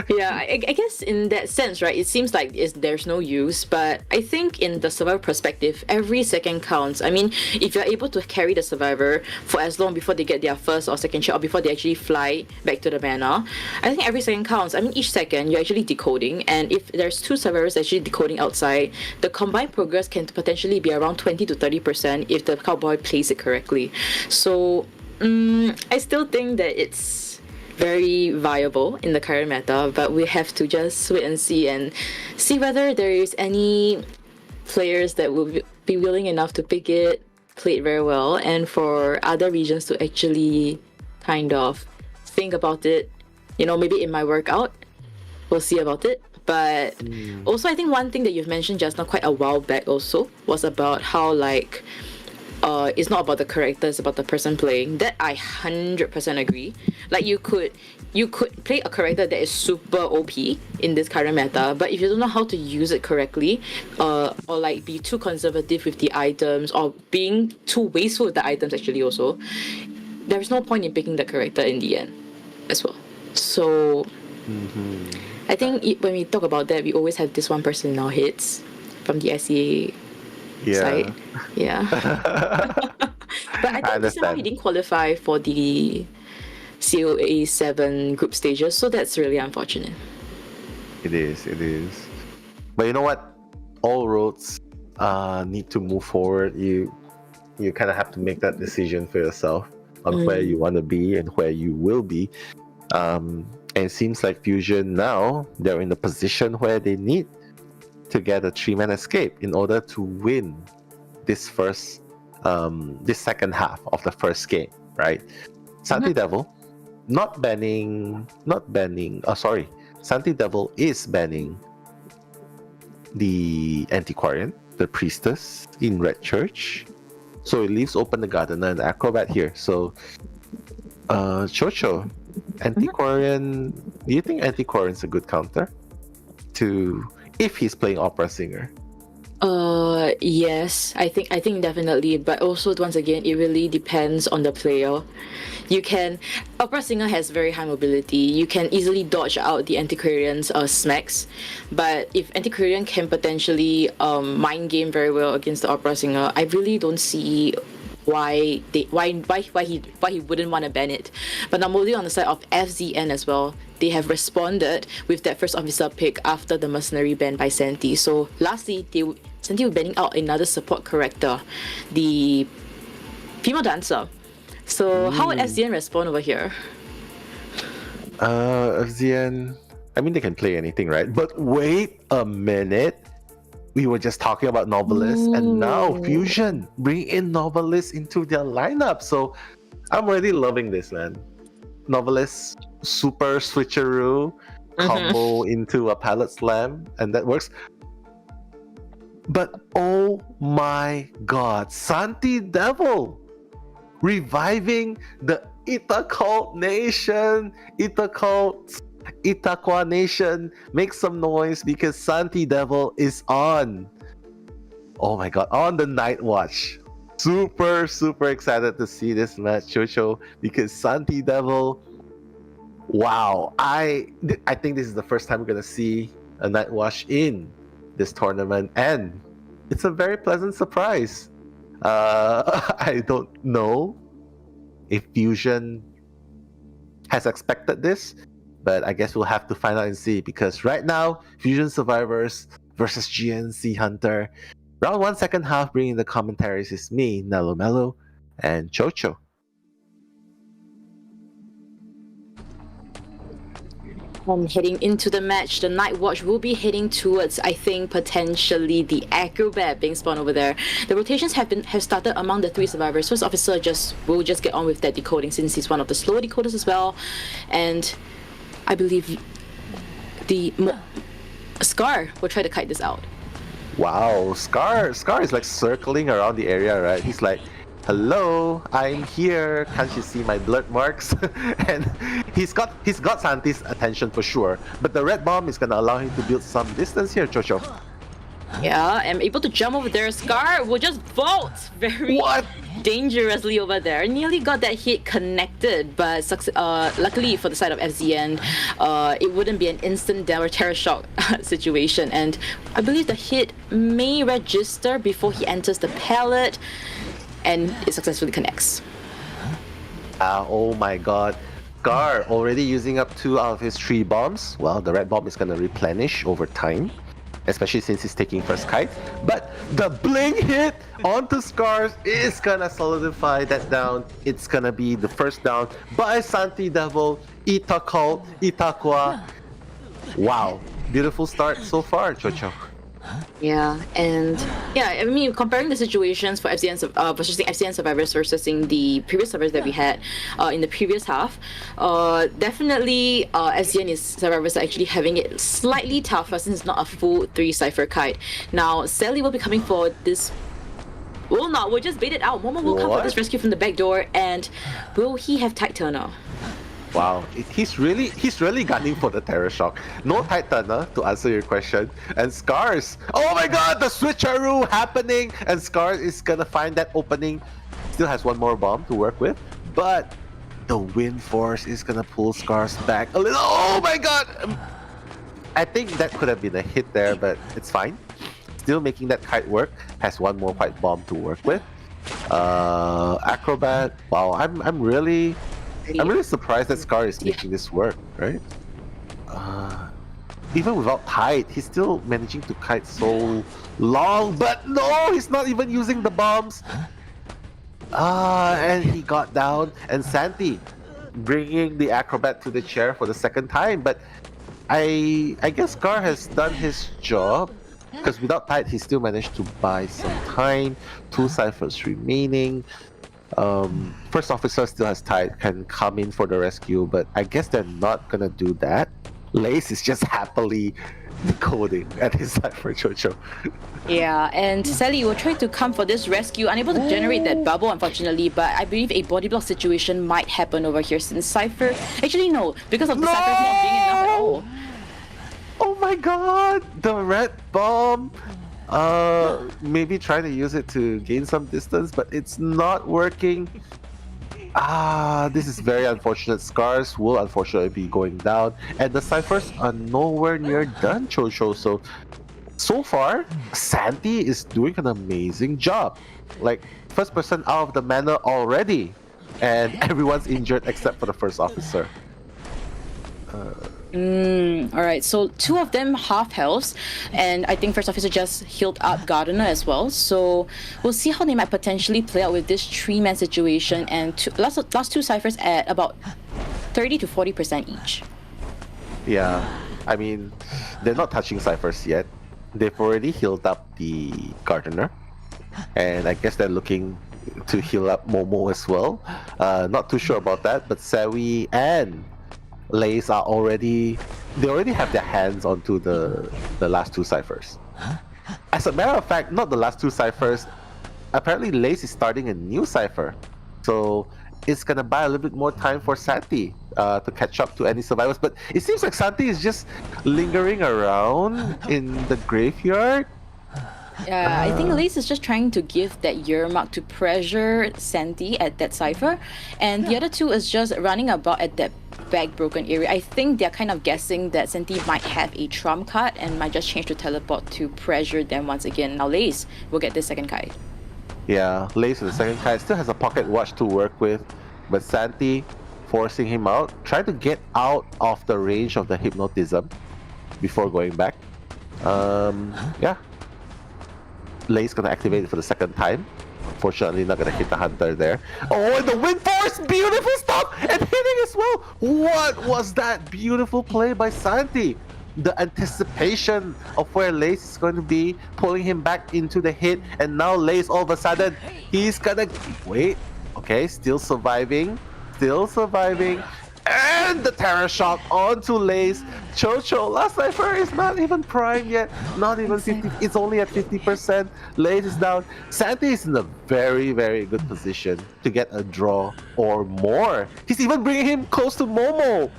Yeah, I guess in that sense, right, it seems like there's no use, but I think in the survivor perspective, every second counts. I mean, if you're able to carry the survivor for as long before they get their first or second shot, or before they actually fly back to the mana, I think every second counts. I mean, each second you're actually decoding, and if there's two survivors actually decoding outside, the combined progress can potentially be around 20 to 30% if the Cowboy plays it correctly. So, I still think that it's very viable in the current meta, but we have to just wait and see whether there is any players that will be willing enough to pick it, play it very well, and for other regions to actually kind of think about it, maybe it might work out. We'll see about it. But also, I think one thing that you've mentioned just now quite a while back also was about how, like, it's not about the character, it's about the person playing. That I 100% agree. Like, you could play a character that is super OP in this current meta, but if you don't know how to use it correctly, or like be too conservative with the items, or being too wasteful with the items actually also, there's no point in picking the character in the end as well. So I think when we talk about that, we always have this one person in our heads from the SEA side. Yeah. But I think somehow he didn't qualify for the COA 7 group stages, so that's really unfortunate. It is. But you know what? All roads need to move forward. You kind of have to make that decision for yourself on where you want to be and where you will be. And it seems like Fusion now, they're in a position where they need to get a 3-man escape in order to win this second half of the first game, right? Santi Devil Santi Devil is banning the Antiquarian, the Priestess in Red Church. So it leaves open the Gardener and the Acrobat here. So, Chocho, Antiquarian, do you think Antiquarian's a good counter to if he's playing Opera Singer? Yes, I think definitely, but also once again, it really depends on the player. Opera Singer has very high mobility. You can easily dodge out the Antiquarian's smacks, but if Antiquarian can potentially mind game very well against the Opera Singer, I really don't see why he wouldn't want to ban it. But normally on the side of FZN as well, they have responded with that first officer pick after the mercenary ban by Santi. So lastly, Santi were banning out another support character, the female dancer. So how would FZN respond over here? FZN, I mean, they can play anything, right? But wait a minute. We were just talking about Novelists, and now Fusion bring in Novelists into their lineup. So I'm already loving this, man. Novelists, super switcheroo, combo into a palette slam, and that works. But oh my god, Santi Devil reviving the Itacult Nation, Itaqua Nation, make some noise because Santi Devil is on. Oh my god, on the Night Watch. Super excited to see this match, Chocho, because Santi Devil, wow. I think this is the first time we're gonna see a Night Watch in this tournament, and it's a very pleasant surprise. I don't know if Fusion has expected this, but I guess we'll have to find out and see, because right now, Fusion Survivors versus GNC Hunter. Round 1, second half, bringing the commentaries is me, Nello Mello, and Chocho. Heading into the match, the Night Watch will be heading towards, I think, potentially the Acrobat being spawned over there. The rotations have started among the 3 survivors. First officer will just get on with that decoding since he's one of the slower decoders as well. And I believe the Scar will try to kite this out. Wow, Scar is like circling around the area, right? He's like, hello, I'm here. Can't you see my blood marks? And he's got Santi's attention for sure. But the red bomb is gonna allow him to build some distance here, Chocho. Yeah, I'm able to jump over there. Scar will just vault very dangerously over there. Nearly got that hit connected, but luckily for the side of FZN, it wouldn't be an instant terror shock situation. And I believe the hit may register before he enters the pallet, and it successfully connects. Oh my god. Scar already using up 2 out of his 3 bombs. Well, the red bomb is gonna replenish over time, especially since he's taking first kite. But the bling hit onto Scars is gonna solidify that down. It's gonna be the first down by Santi Devil, Itacult, Itaqua. Wow, beautiful start so far, Chocho. Yeah, and yeah, I mean, comparing the situations for FCN versus the FCN survivors versus the previous survivors that we had in the previous half, definitely FCN survivors are actually having it slightly tougher since it's not a full 3 cipher kite. Now, Sally will be coming for this. Will not. We'll just bait it out. Momo will come for this rescue from the back door, and will he have Tide Turner? Wow, he's really gunning for the Terror Shock. No Tide Turner to answer your question. And Scars. Oh my god, the switcheroo happening! And Scars is gonna find that opening. Still has 1 more bomb to work with. But the Wind Force is gonna pull Scars back a little. Oh my god! I think that could have been a hit there, but it's fine. Still making that kite work. Has 1 more white bomb to work with. Acrobat. Wow, I'm really surprised that Scar is making this work, right? Even without Tide, he's still managing to kite so long, but no, he's not even using the bombs. And he got down, and Santi bringing the Acrobat to the chair for the 2nd time, but I guess Scar has done his job. because without Tide, he still managed to buy some time. 2 ciphers remaining. First officer still has Tide, can come in for the rescue, but I guess they're not gonna do that. Lace is just happily decoding at his cipher, Jojo. Yeah, and Sally will try to come for this rescue, unable to generate that bubble, unfortunately, but I believe a body block situation might happen over here since Cypher... Actually, no, because of the Cypher's not being enough at all. Oh my god! The red bomb! Maybe trying to use it to gain some distance, but it's not working. This is very unfortunate. Scars will unfortunately be going down, and the ciphers are nowhere near done, Chocho. So far, Santi is doing an amazing job. Like, first person out of the manor already, and everyone's injured except for the first officer. Alright, so 2 of them half health, and I think first officer just healed up Gardener as well. So we'll see how they might potentially play out with this 3-man situation, and last 2 ciphers at about 30 to 40% each. Yeah, I mean, they're not touching ciphers yet. They've already healed up the Gardener, and I guess they're looking to heal up Momo as well. Not too sure about that, but Sawi and Lace are already have their hands onto the last 2 ciphers. As a matter of fact, not the last 2 ciphers. Apparently, Lace is starting a new cipher, so it's gonna buy a little bit more time for Santi to catch up to any survivors. But it seems like Santi is just lingering around in the graveyard. Yeah, I think Lace is just trying to give that year mark to pressure Santi at that cipher, and the other 2 is just running about at that back broken area. I think they're kind of guessing that Santi might have a trump card and might just change to teleport to pressure them once again. Now Lace will get this second kite. Yeah, Lace with the second kite still has a pocket watch to work with, but Santi forcing him out, trying to get out of the range of the hypnotism before going back. Yeah. Lace gonna activate it for the second time. Unfortunately, not gonna hit the hunter there. Oh, and the wind force! Beautiful stuff! And hitting as well! What was that beautiful play by Santi? The anticipation of where Lace is going to be, pulling him back into the hit, and now Lace all of a sudden, he's gonna... Wait, okay, still surviving. And the Terror Shock onto Lace. Chocho, last cipher is not even prime yet. Not even 50. It's only at 50%. Lace is down. Santi is in a very, very good position to get a draw or more. He's even bringing him close to Momo.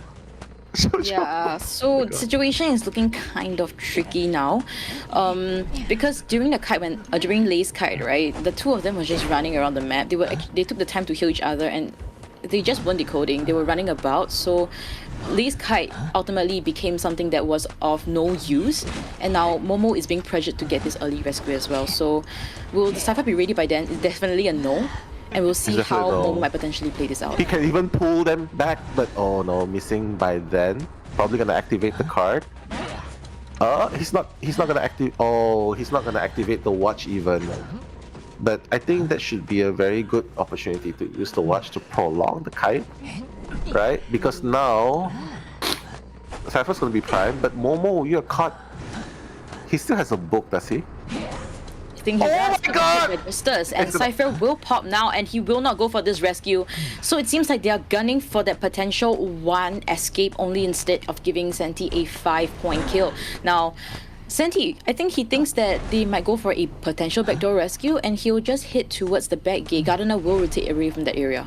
Yeah, so the situation is looking kind of tricky now, because during the kite during Lace kite, right, the 2 of them were just running around the map. They took the time to heal each other, and they just weren't decoding. They were running about, so Lee's kite ultimately became something that was of no use, and now Momo is being pressured to get this early rescue as well. So will the Cypher be ready by then? It's definitely a no, and we'll see how Momo might potentially play this out. He can even pull them back, but oh no, missing by then. Probably gonna activate the card. He's not gonna activate. Oh, he's not gonna activate the watch even. But I think that should be a very good opportunity to use the watch to prolong the kite, right? Because now Cypher's gonna be prime, but Momo, you're caught. He still has a book, does he? I think he does. My God! Registers, and Cypher will pop now, and he will not go for this rescue. So it seems like they are gunning for that potential 1 escape only instead of giving Santi a 5-point kill. Now, Santi, I think he thinks that they might go for a potential backdoor rescue, and he'll just hit towards the back gate. Gardener will rotate away from that area.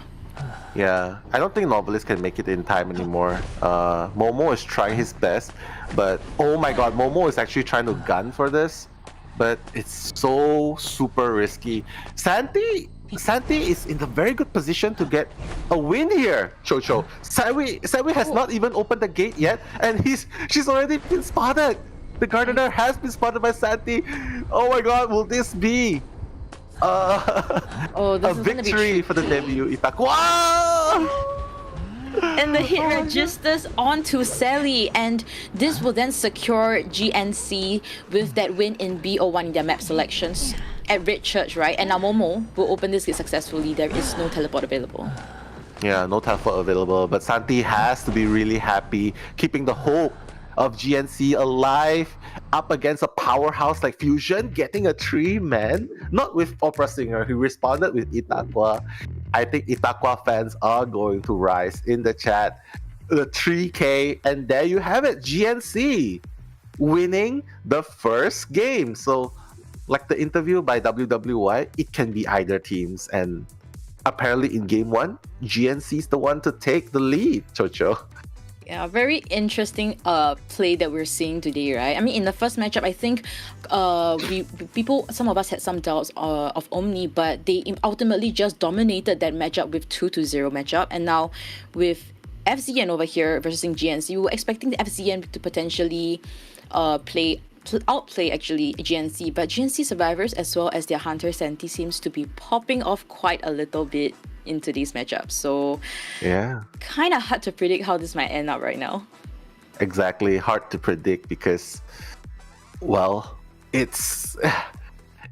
Yeah, I don't think Novelist can make it in time anymore. Momo is trying his best, but oh my God, Momo is actually trying to gun for this, but it's so super risky. Santi is in a very good position to get a win here, Chocho. Sawi has not even opened the gate yet, and she's already been spotted. The Gardener has been spotted by Santi. Oh my God, will this be a victory for the debut Itak? Wow! And the hit registers onto Sally, and this will then secure GNC with that win in BO1 in their map selections at Red Church, right? And now Momo will open this gate successfully. There is no teleport available. Yeah, no teleport available, but Santi has to be really happy, keeping the hope of GNC alive up against a powerhouse like Fusion getting a 3-man, not with Opera Singer, who responded with Itakwa. I think Itakwa fans are going to rise in the chat. The 3K, and there you have it, GNC winning the first game. So, like the interview by WWY, it can be either teams, and apparently in game 1, GNC is the one to take the lead, Chocho. Yeah, very interesting play that we're seeing today, right? I mean, in the first matchup, I think some of us had some doubts of Omni, but they ultimately just dominated that matchup with 2-0 matchup. And now with FZN over here versus GNC, we were expecting the FZN to potentially outplay actually GNC, but GNC survivors as well as their Hunter Senti seems to be popping off quite a little bit into these matchups. So yeah, kind of hard to predict how this might end up right now. Exactly, hard to predict because, well, it's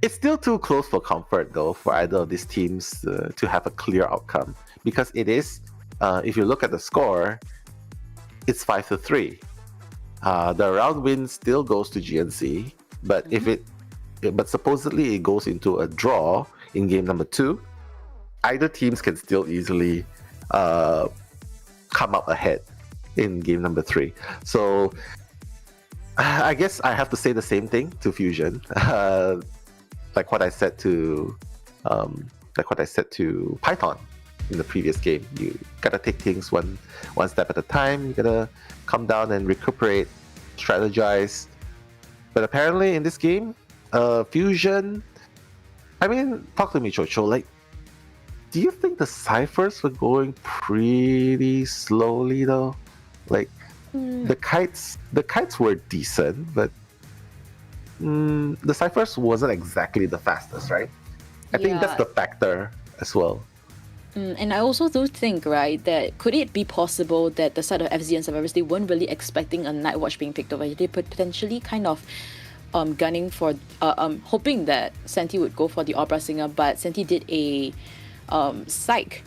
still too close for comfort though for either of these teams to have a clear outcome, because it is, if you look at the score, it's 5-3. The round win still goes to GNC, but but supposedly it goes into a draw in game number 2. Either teams can still easily come up ahead in game number 3. So I guess I have to say the same thing to Fusion, like what I said to Python in the previous game. You gotta take things one step at a time. You gotta come down and recuperate, strategize. But apparently in this game, Fusion, I mean, talk to me, Chocho. Like, do you think the ciphers were going pretty slowly though? Like, the kites were decent, but the ciphers wasn't exactly the fastest, right? I think that's the factor as well. And I also do think, right, that could it be possible that the side of FZ and survivors, they weren't really expecting a Night Watch being picked over. They potentially kind of gunning for hoping that Senti would go for the Opera Singer, but Senti did a psych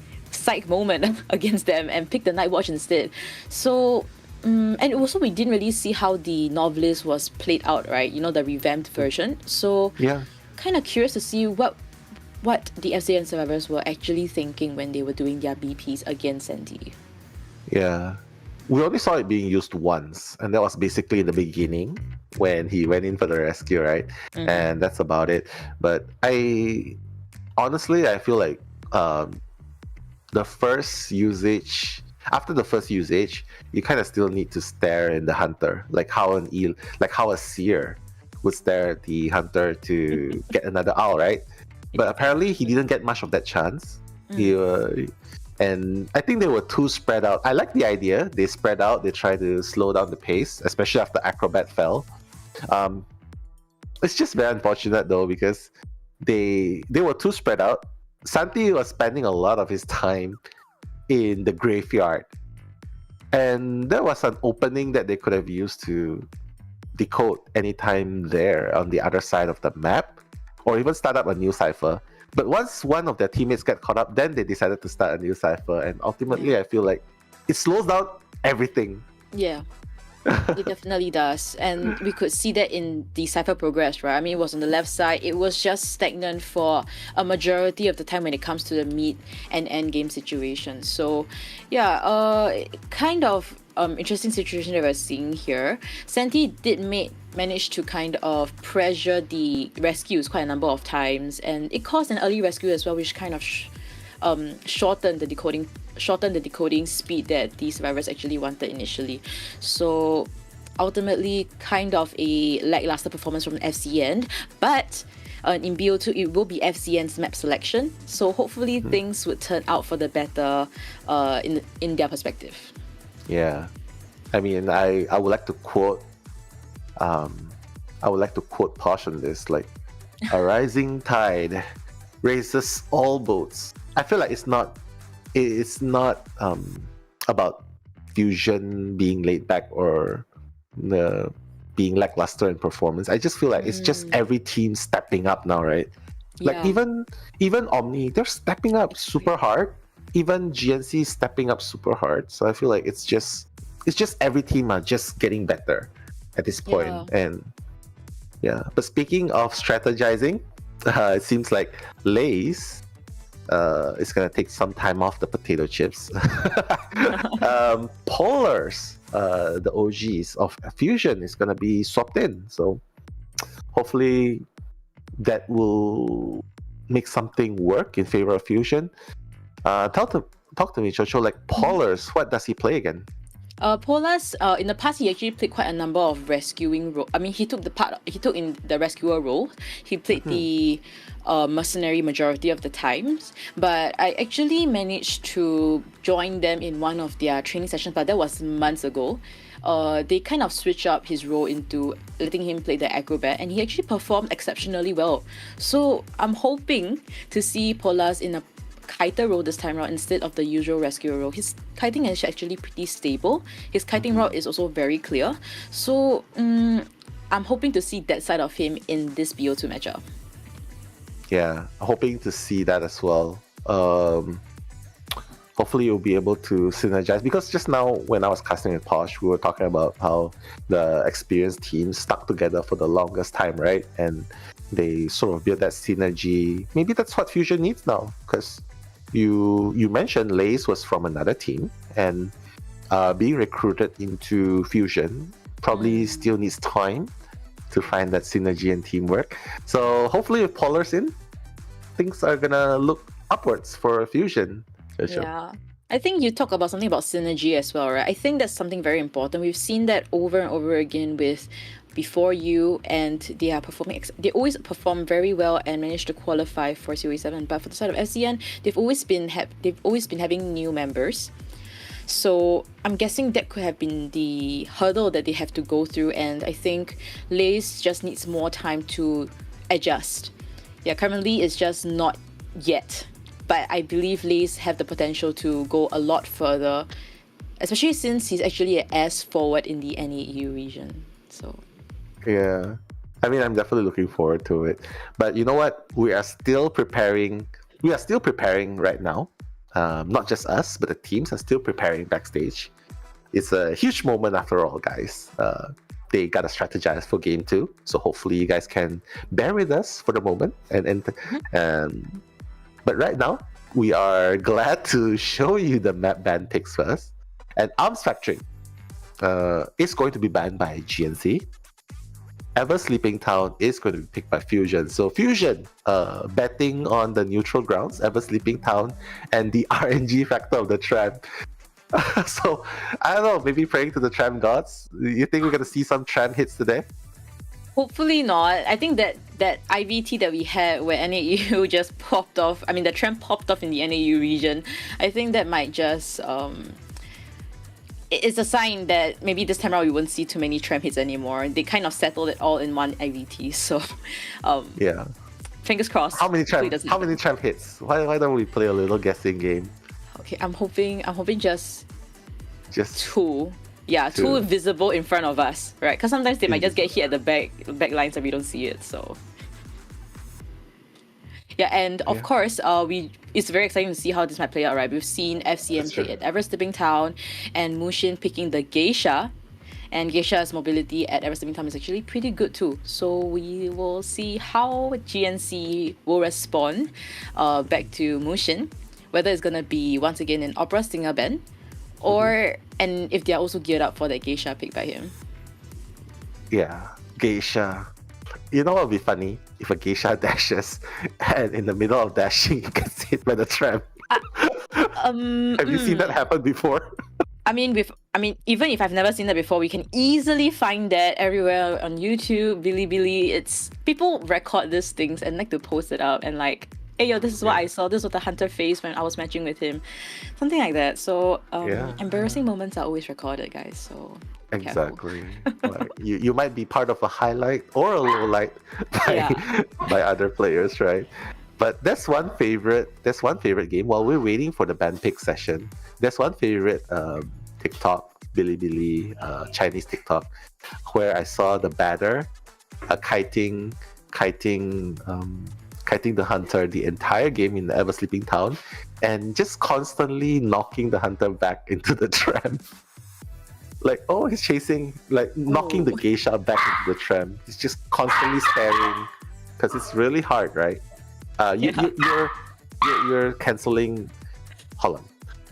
moment against them and picked the Night Watch instead. So and also we didn't really see how the Novelist was played out, right? You know, the revamped version. So yeah, kind of curious to see what the FCN survivors were actually thinking when they were doing their BPs against Senti. Yeah, we only saw it being used once, and that was basically in the beginning when he went in for the rescue, right? And that's about it. But honestly, I feel like the first usage, after the first usage, you kind of still need to stare in the hunter, like how a seer would stare at the hunter to get another owl, right? But apparently he didn't get much of that chance. And I think they were too spread out. I like the idea. They spread out. They try to slow down the pace, especially after Acrobat fell. It's just very unfortunate though, because they were too spread out. Santi was spending a lot of his time in the graveyard, and there was an opening that they could have used to decode anytime there on the other side of the map, or even start up a new cipher. But once one of their teammates got caught up, then they decided to start a new cipher, and ultimately I feel like it slows down everything. Yeah. It definitely does, and we could see that in the cipher progress, right? I mean, it was on the left side. It was just stagnant for a majority of the time when it comes to the mid and end game situation. So, yeah, kind of interesting situation that we're seeing here. Senti did manage to kind of pressure the rescues quite a number of times, and it caused an early rescue as well, which kind of shortened the decoding speed that the survivors actually wanted initially. So ultimately kind of a lackluster performance from FCN, but in BO2 it will be FCN's map selection, so hopefully things would turn out for the better in their perspective. Yeah, I mean, I would like to quote Posh on this, like, a rising tide raises all boats. I feel like it's not about Fusion being laid back or being lackluster in performance. I just feel like it's just every team stepping up now, right? Like even Omni, they're stepping up super hard. Even GNC is stepping up super hard. So I feel like it's just every team are just getting better at this point. And Yeah. But speaking of strategizing, it seems like Lay's is gonna take some time off the potato chips. Polars, the OGs of Fusion, is gonna be swapped in. So hopefully that will make something work in favor of Fusion. Talk to me, Chocho. Like Polars, what does he play again? Polas, in the past, he actually played quite a number of rescuing role. I mean, he took in the rescuer role. He played the mercenary majority of the times. But I actually managed to join them in one of their training sessions, but that was months ago. They kind of switched up his role into letting him play the acrobat, and he actually performed exceptionally well. So I'm hoping to see Polas in a kiter role this time around instead of the usual rescuer role. His kiting is actually pretty stable. His kiting route is also very clear. So I'm hoping to see that side of him in this BO2 matchup. Yeah, hoping to see that as well. Hopefully you'll be able to synergize, because just now when I was casting with Posh, we were talking about how the experienced teams stuck together for the longest time, right? And they sort of built that synergy. Maybe that's what Fusion needs now, because you mentioned Lace was from another team, and being recruited into Fusion probably still needs time to find that synergy and teamwork. So hopefully with Polars in, things are gonna look upwards for Fusion. Yeah. I think you talk about something about synergy as well, right? I think that's something very important. We've seen that over and over again with Before You, and they are performing. They always perform very well and manage to qualify for Series 7. But for the side of FCN, they've always been having new members. So I'm guessing that could have been the hurdle that they have to go through, and I think Lace just needs more time to adjust. Yeah, currently it's just not yet. But I believe Lace have the potential to go a lot further, especially since he's actually an S forward in the NAU region. So yeah, I mean, I'm definitely looking forward to it. But you know what? We are still preparing right now. Not just us, but the teams are still preparing backstage. It's a huge moment after all, guys. They gotta strategize for game 2, so hopefully you guys can bear with us for the moment. But right now, we are glad to show you the map ban picks first. And Arms Factory is going to be banned by GNC. Ever Sleeping Town is going to be picked by Fusion. So Fusion betting on the neutral grounds, Ever Sleeping Town, and the RNG factor of the tram. So I don't know, maybe praying to the tram gods. You think we're going to see some tram hits today? hopefully not. I think that IVT that we had where NAU just popped off, I mean the trend popped off in the NAU region, I think that might just it's a sign that maybe this time around we won't see too many tram hits anymore. They kind of settled it all in one IVT, so yeah. Fingers crossed. How many tram hits? Why don't we play a little guessing game? Okay, I'm hoping just two. Yeah, two. two visible in front of us, right? Because sometimes they might just get hit at the back lines and we don't see it. So yeah, and of course, it's very exciting to see how this might play out, right? We've seen FCM play at Ever Sleeping Town and Mushin picking the Geisha, and Geisha's mobility at Ever Sleeping Town is actually pretty good too. So we will see how GNC will respond back to Mushin, whether it's gonna be once again an opera singer band, or and if they're also geared up for that Geisha pick by him. Yeah, Geisha. You know what would be funny? If a Geisha dashes and in the middle of dashing he gets hit by the tram. Have you seen that happen before? I mean, even if I've never seen that before, we can easily find that everywhere on YouTube, Bilibili. It's people record these things and like to post it up and like, hey yo, this is what I saw. This was the hunter face when I was matching with him, something like that. So embarrassing moments are always recorded, guys. So exactly. Like, you might be part of a highlight or a low light by other players, right? But that's one favorite game. While we're waiting for the band pick session, there's one favorite TikTok, Bilibili, Chinese TikTok, where I saw the batter kiting the hunter the entire game in the Ever Sleeping Town, and just constantly knocking the hunter back into the tram. Like, oh, he's chasing, like knocking the geisha back into the tram. He's just constantly staring because it's really hard, right? You're canceling. Hold on.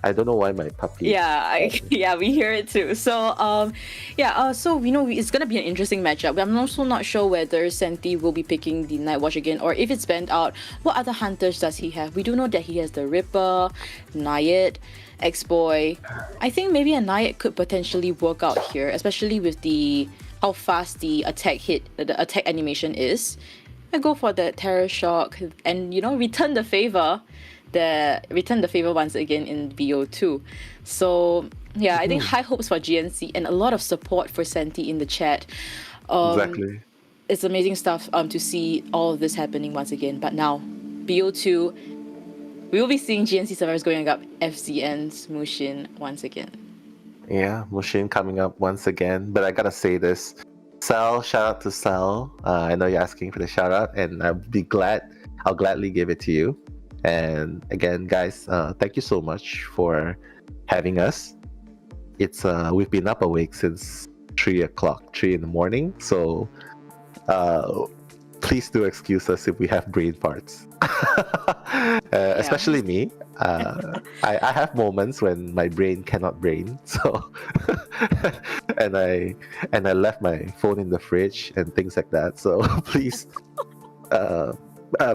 I don't know why my puppy. Yeah, we hear it too. So, so we know it's gonna be an interesting matchup. I'm also not sure whether Senti will be picking the Night Watch again, or if it's banned out, what other hunters does he have? We do know that he has the Ripper, Nayet, X-Boy. I think maybe a Nayet could potentially work out here, especially with how fast the attack animation is. I go for the Terror Shock and return the favor once again in BO2. So yeah, I think high hopes for GNC and a lot of support for Senti in the chat. Exactly. It's amazing stuff to see all of this happening once again. But now, BO2, we will be seeing GNC survivors going up FCN's Mushin once again. Yeah, Mushin coming up once again. But I gotta say this. Sal, shout out to Sal. I know you're asking for the shout out, and I'll gladly give it to you. And again, guys, thank you so much for having us. It's we've been up awake since 3 in the morning. So please do excuse us if we have brain farts. Especially me. I have moments when my brain cannot brain. So and I left my phone in the fridge and things like that. So please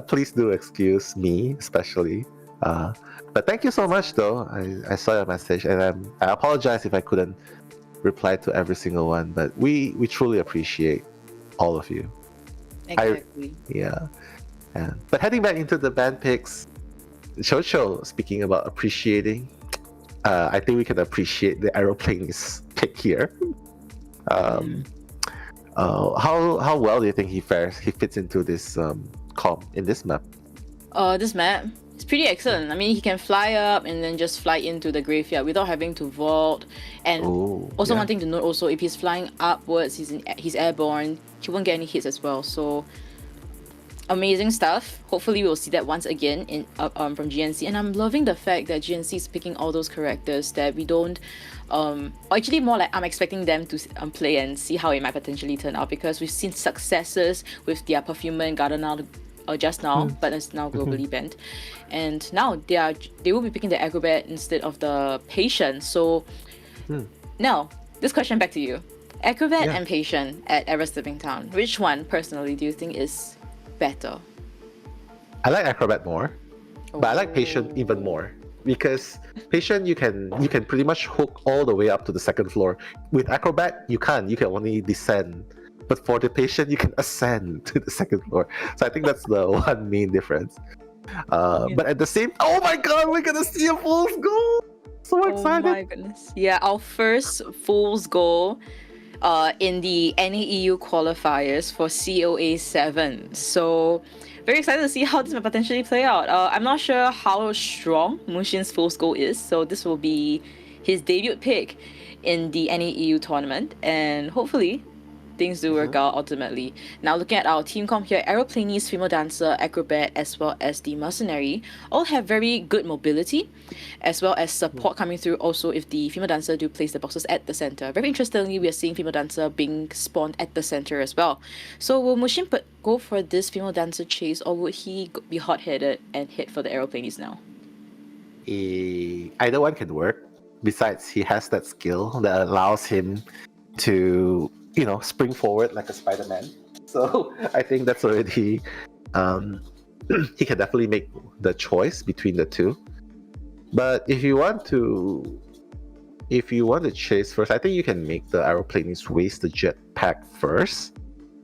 please do excuse me, especially. But thank you so much, though. I saw your message, and I apologize if I couldn't reply to every single one. But we truly appreciate all of you. Exactly. But heading back into the band picks, Chocho, speaking about appreciating, I think we can appreciate the aeroplane's pick here. How well do you think he fares? He fits into this in this map? This map, it's pretty excellent. I mean, he can fly up and then just fly into the graveyard without having to vault. And one thing to note also, if he's flying upwards, he's airborne, he won't get any hits as well. So amazing stuff. Hopefully we'll see that once again from GNC. And I'm loving the fact that GNC is picking all those characters that we don't actually more like I'm expecting them to play and see how it might potentially turn out, because we've seen successes with their Perfumer and Gardener just now, but it's now globally banned. And now they will be picking the Acrobat instead of the Patient. So now, this question back to you. Acrobat and Patient at Everest Living Town. Which one, personally, do you think is better? I like Acrobat more, but I like Patient even more. Because Patient, you can pretty much hook all the way up to the second floor. With Acrobat, you can't. You can only descend. But for the Patient, you can ascend to the second floor. So I think that's the one main difference. But at the same, oh my god, we're gonna see a Fool's Goal! So excited! Oh my goodness! Yeah, our first Fool's Goal in the NAEU qualifiers for COA 7. So very excited to see how this might potentially play out. I'm not sure how strong Mushin's Fool's Goal is, so this will be his debut pick in the NAEU tournament, and hopefully things do work out ultimately. Now looking at our team comp here, Aeroplanist, Female Dancer, Acrobat, as well as the Mercenary all have very good mobility, as well as support coming through also if the Female Dancer do place the boxes at the center. Very interestingly, we are seeing Female Dancer being spawned at the center as well. So will Mushin go for this Female Dancer chase, or would he be hot-headed and hit for the Aeroplanist now? Either one can work. Besides, he has that skill that allows him to spring forward like a Spider-Man. So I think that's already he can definitely make the choice between the two. But if you want to chase first, I think you can make the Aeroplanist waste the jetpack first,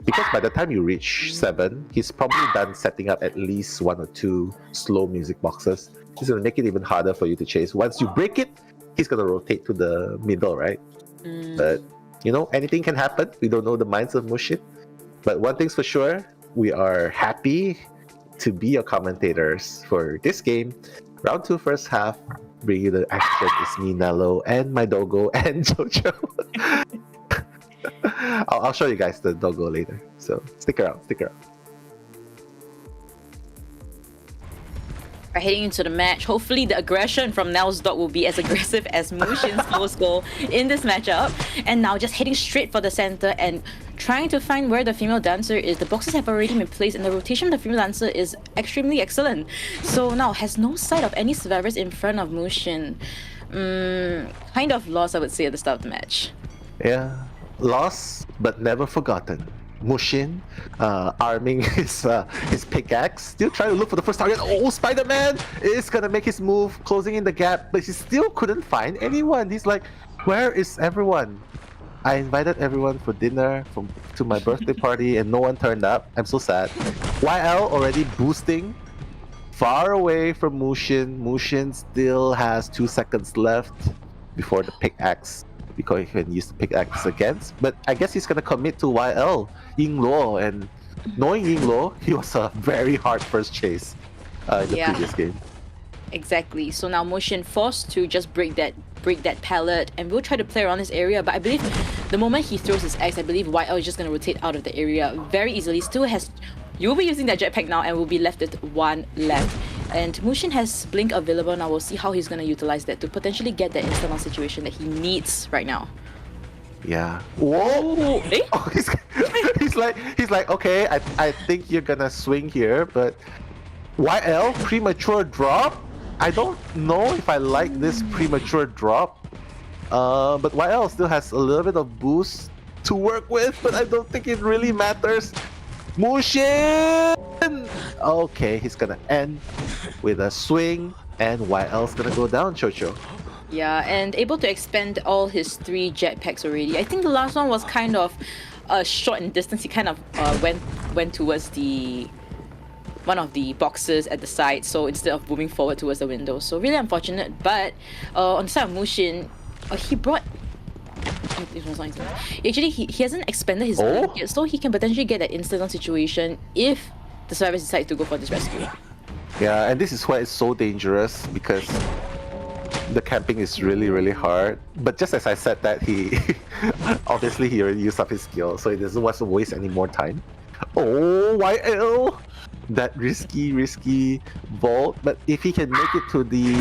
because by the time you reach 7, he's probably done setting up at least 1 or 2 slow music boxes. He's gonna make it even harder for you to chase. Once you break it, he's gonna rotate to the middle, right? But anything can happen. We don't know the minds of Mushin. But one thing's for sure, we are happy to be your commentators for this game. Round 2, first half, bring you the action. It's me, Nello, and my doggo, and Jojo. I'll show you guys the doggo later. So stick around. are heading into the match. Hopefully the aggression from Nell's dog will be as aggressive as Mushin's post goal in this matchup. And now just heading straight for the center and trying to find where the female dancer is. The boxes have already been placed and the rotation of the female dancer is extremely excellent. So now has no sight of any survivors in front of Mushin. Kind of lost, I would say, at the start of the match. Yeah, lost but never forgotten. Mushin arming his pickaxe, still trying to look for the first target. Oh, Spider-Man is gonna make his move, closing in the gap, but he still couldn't find anyone. He's like, where is everyone? I invited everyone for dinner to my birthday party and no one turned up. I'm so sad. YL already boosting far away from Mushin. Mushin still has 2 seconds left before the pickaxe, because he can use the pickaxe against. But I guess he's gonna commit to YL, Yingluo, and knowing Yingluo, he was a very hard first chase in the previous game. Exactly. So now Mushin forced to just break that pallet and will try to play around this area, but I believe the moment he throws his axe, I believe YL is just gonna rotate out of the area very easily. Still has, you will be using that jetpack now and will be left with 1 left. And Mushin has Blink available now. We'll see how he's gonna utilize that to potentially get that instant situation that he needs right now. Yeah. Whoa! Eh? Oh, he's like, okay, I think you're gonna swing here, but YL premature drop. I don't know if I like this premature drop. But YL still has a little bit of boost to work with, but I don't think it really matters. Mushin! Okay, he's gonna end with a swing, and YL's gonna go down, Chocho. Yeah, and able to expend all his 3 jetpacks already. I think the last one was kind of short in distance. He kind of went towards one of the boxes at the side, so instead of moving forward towards the window. So really unfortunate, but on the side of Mushin, he brought... Actually, he hasn't expended his blink yet, so he can potentially get that instant situation if the survivors decide to go for this rescue. Yeah, and this is why it's so dangerous, because the camping is really, really hard. But just as I said that, he obviously he already used up his skill, so he doesn't want to waste any more time. Oh, YL! That risky vault, but if he can make it to the...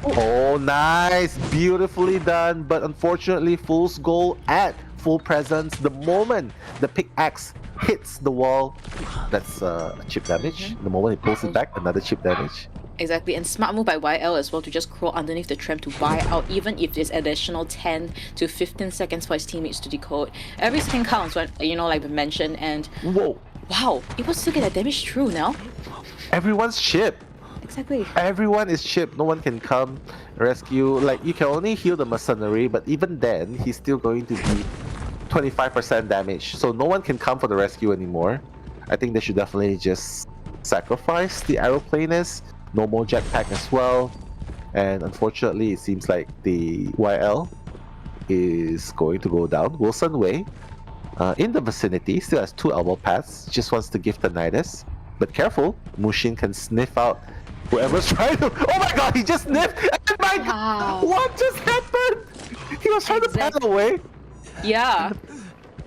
Oh, nice! Beautifully done, but unfortunately, Fool's goal at full presence. The moment the pickaxe hits the wall, that's chip damage. The moment he pulls it back, another chip damage. Exactly, and smart move by YL as well to just crawl underneath the tram to buy out, even if there's additional 10 to 15 seconds for his teammates to decode. Every second counts, when, like we mentioned, and... Whoa! Wow, able to get that damage through now. Everyone's chipped. Exactly. Everyone is chipped. No one can come rescue. Like, you can only heal the mercenary, but even then, he's still going to be 25% damage. So no one can come for the rescue anymore. I think they should definitely just sacrifice the aeroplanist. No more jetpack as well. And unfortunately, it seems like the YL is going to go down. Wilson Way, in the vicinity, still has 2 elbow pads. Just wants to give the Nidus. But careful, Mushin can sniff out whoever's trying to... Oh my god, he just sniffed! Oh my god! What just happened? He was trying to paddle away. Yeah.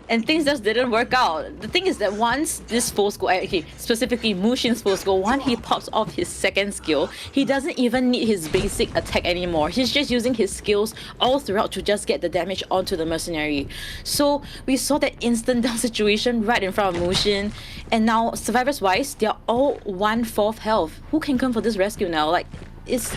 And things just didn't work out. The thing is that once this full skill, specifically Mushin's full skill, once he pops off his second skill, he doesn't even need his basic attack anymore. He's just using his skills all throughout to just get the damage onto the mercenary. So we saw that instant down situation right in front of Mushin, and now survivors wise, they're all 1/4 health. Who can come for this rescue now? Like, it's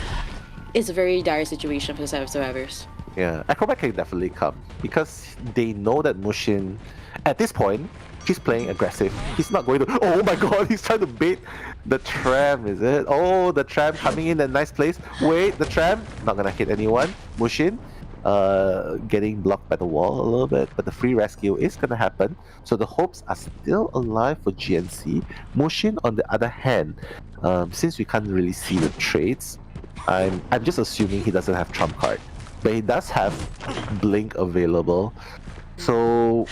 a very dire situation for the side of survivors. Yeah, Acrobat can definitely come because they know that Mushin, at this point, he's playing aggressive. He's not going to... Oh my god, he's trying to bait the tram, is it? Oh, the tram coming in a nice place. Wait, the tram, not gonna hit anyone. Mushin, getting blocked by the wall a little bit, but the free rescue is gonna happen. So the hopes are still alive for GNC. Mushin, on the other hand, since we can't really see the traits, I'm just assuming he doesn't have trump card. But he does have Blink available. So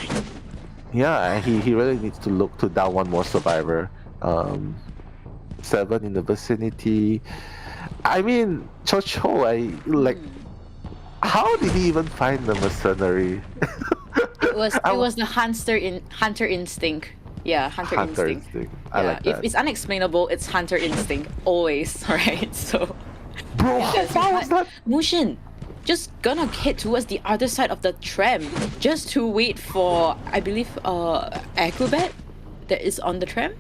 yeah, he really needs to look to down one more survivor. 7 in the vicinity. I mean, Chocho, how did he even find the mercenary? It was the hunter instinct. Yeah, hunter instinct. I like that. If it's unexplainable, it's hunter instinct always, right? So. Bro, how far was that? Mushin, just gonna head towards the other side of the tram, just to wait for, I believe, acrobat that is on the tram.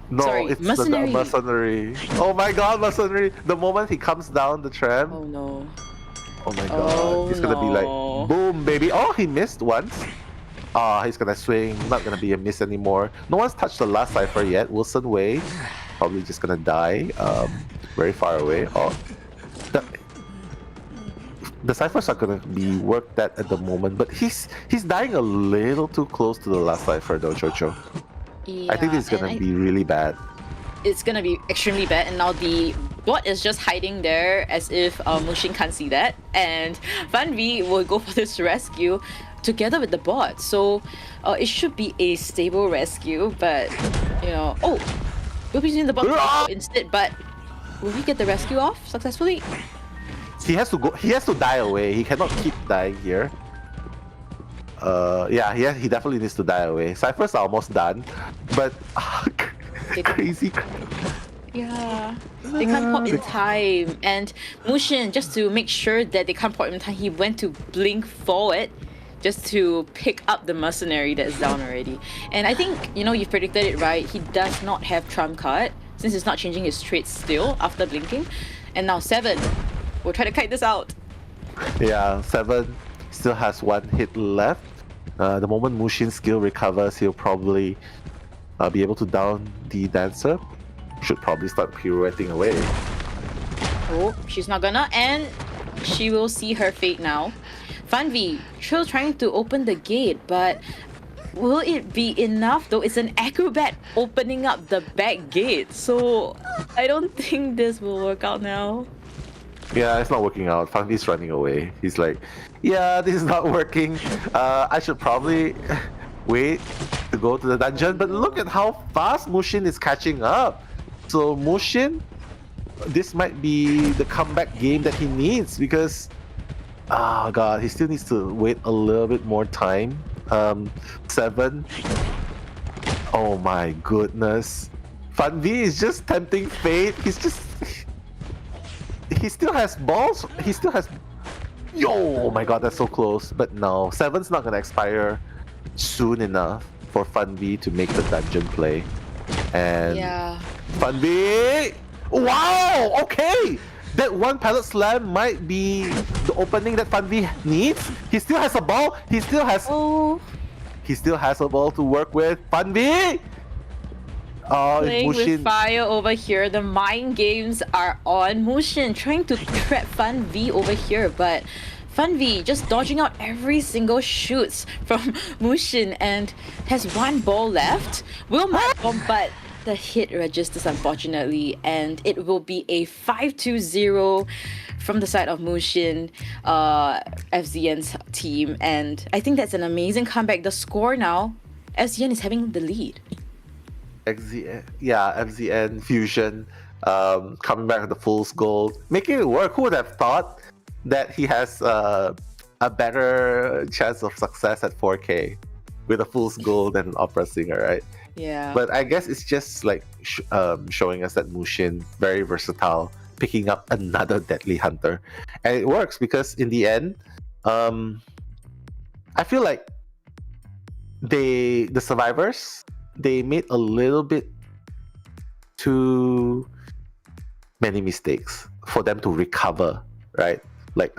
No, Sorry, it's mercenary. the mercenary. Oh my god, mercenary! The moment he comes down the tram. Oh no. Oh my god. He's gonna be like, boom, baby. Oh, he missed once. He's gonna swing. Not gonna be a miss anymore. No one's touched the last cipher yet. Wilson Way. Probably just gonna die. Very far away. Oh. The ciphers are gonna be worked at the moment, but he's dying a little too close to the last cipher though, Chocho. Yeah, I think this is gonna be really bad. It's gonna be extremely bad, and now the bot is just hiding there as if Mushin can't see that, and Van V will go for this rescue together with the bot. So it should be a stable rescue, but you know, we'll be using the bot instead. But will we get the rescue off successfully? He has to go. He has to die away. He cannot keep dying here. Yeah, he definitely needs to die away. Ciphers are almost done, but crazy. Yeah, they can't pop in time. And Mushin, just to make sure that they can't pop in time, he went to blink forward just to pick up the mercenary that is down already. And I think, you've predicted it right. He does not have trump card since he's not changing his traits still after blinking. And now 7. We'll try to kite this out. Yeah, 7 still has 1 hit left. The moment Mushin's skill recovers, he'll probably be able to down the dancer. Should probably start pirouetting away. Oh, she's not gonna, and she will see her fate now. Fanvi, Trill trying to open the gate, but will it be enough though? It's an acrobat opening up the back gate, so I don't think this will work out now. Yeah, it's not working out. Fanvi's running away. He's like, yeah, this is not working. I should probably wait to go to the dungeon, but look at how fast Mushin is catching up. So Mushin, this might be the comeback game that he needs because, oh god, he still needs to wait a little bit more time. 7. Oh my goodness. Fanvi is just tempting fate. He still has balls. He still has. Yo! Oh my god, that's so close. But no, 7's not gonna expire soon enough for Fanvi to make the dungeon play. And yeah. Fanvi! Wow! Okay! That 1 pallet slam might be the opening that Fanvi needs. He still has a ball. He still has. He still has a ball to work with. Fanvi! Playing with fire over here. The mind games are on. Mushin trying to trap Fan V over here, but Fan V just dodging out every single shoots from Mushin and has 1 ball left. Will might bomb, but the hit registers unfortunately, and it will be a 5-2-0 from the side of Mushin, FZN's team, and I think that's an amazing comeback. The score now, FZN is having the lead. FZN Fusion coming back with the Fool's Gold, making it work. Who would have thought that he has a better chance of success at 4K with a Fool's Gold and an Opera Singer, right? Yeah. But I guess it's just like showing us that Mushin, very versatile, picking up another deadly hunter. And it works because in the end, I feel like the survivors, they made a little bit too many mistakes for them to recover, right? Like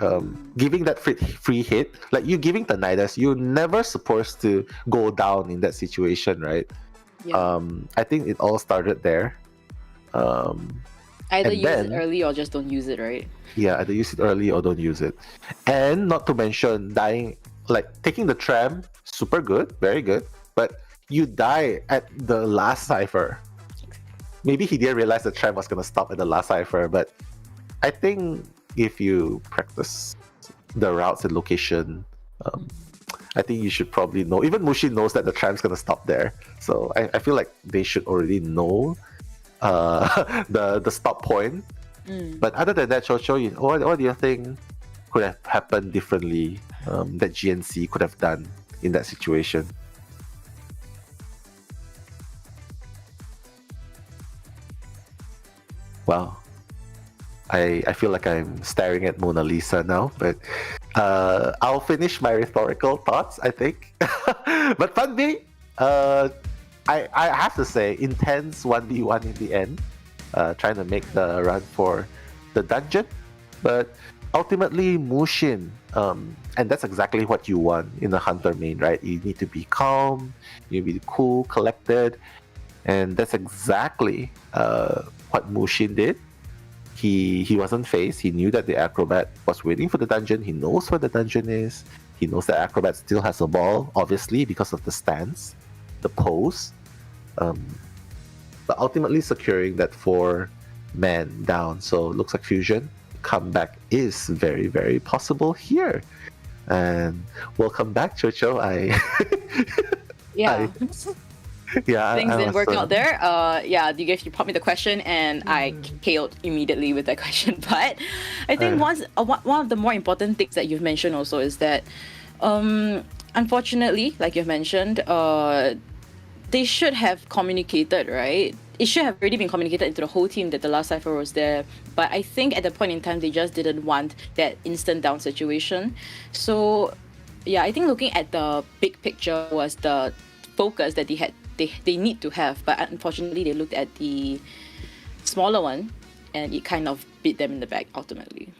giving that free hit, like you giving the Nidus, you're never supposed to go down in that situation, right? Yeah. I think it all started there. Either use it early or just don't use it, right? Yeah, either use it early or don't use it. And not to mention dying, like taking the tram, super good, very good, but you die at the last cipher. Maybe he didn't realize the tram was gonna stop at the last cipher, but I think if you practice the routes and location, I think you should probably know. Even Mushin knows that the tram's gonna stop there, so I feel like they should already know the stop point. But other than that, Chocho, what do you think could have happened differently that GNC could have done in that situation? Wow. I feel like I'm staring at Mona Lisa now, but I'll finish my rhetorical thoughts, I think. But Funby, I have to say, intense 1v1 in the end, trying to make the run for the dungeon. But ultimately, Mushin, and that's exactly what you want in a hunter main, right? You need to be calm, you need to be cool, collected, and that's exactly what Mushin did. He wasn't phased. He knew that the acrobat was waiting for the dungeon. He knows where the dungeon is. He knows the acrobat still has a ball, obviously, because of the stance, the pose. But ultimately securing that 4-man down. So it looks like Fusion comeback is very, very possible here. And welcome back, Chocho. Yeah. Things didn't work was, out there. You popped me the question, and I KO'd immediately with that question. But I think one of the more important things that you've mentioned also is that, unfortunately, like you've mentioned, they should have communicated, right? It should have already been communicated into the whole team that the last cipher was there. But I think at the point in time, they just didn't want that instant down situation. So, yeah, I think looking at the big picture was the focus that they need to have. But unfortunately, they looked at the smaller one, and it kind of beat them in the back ultimately.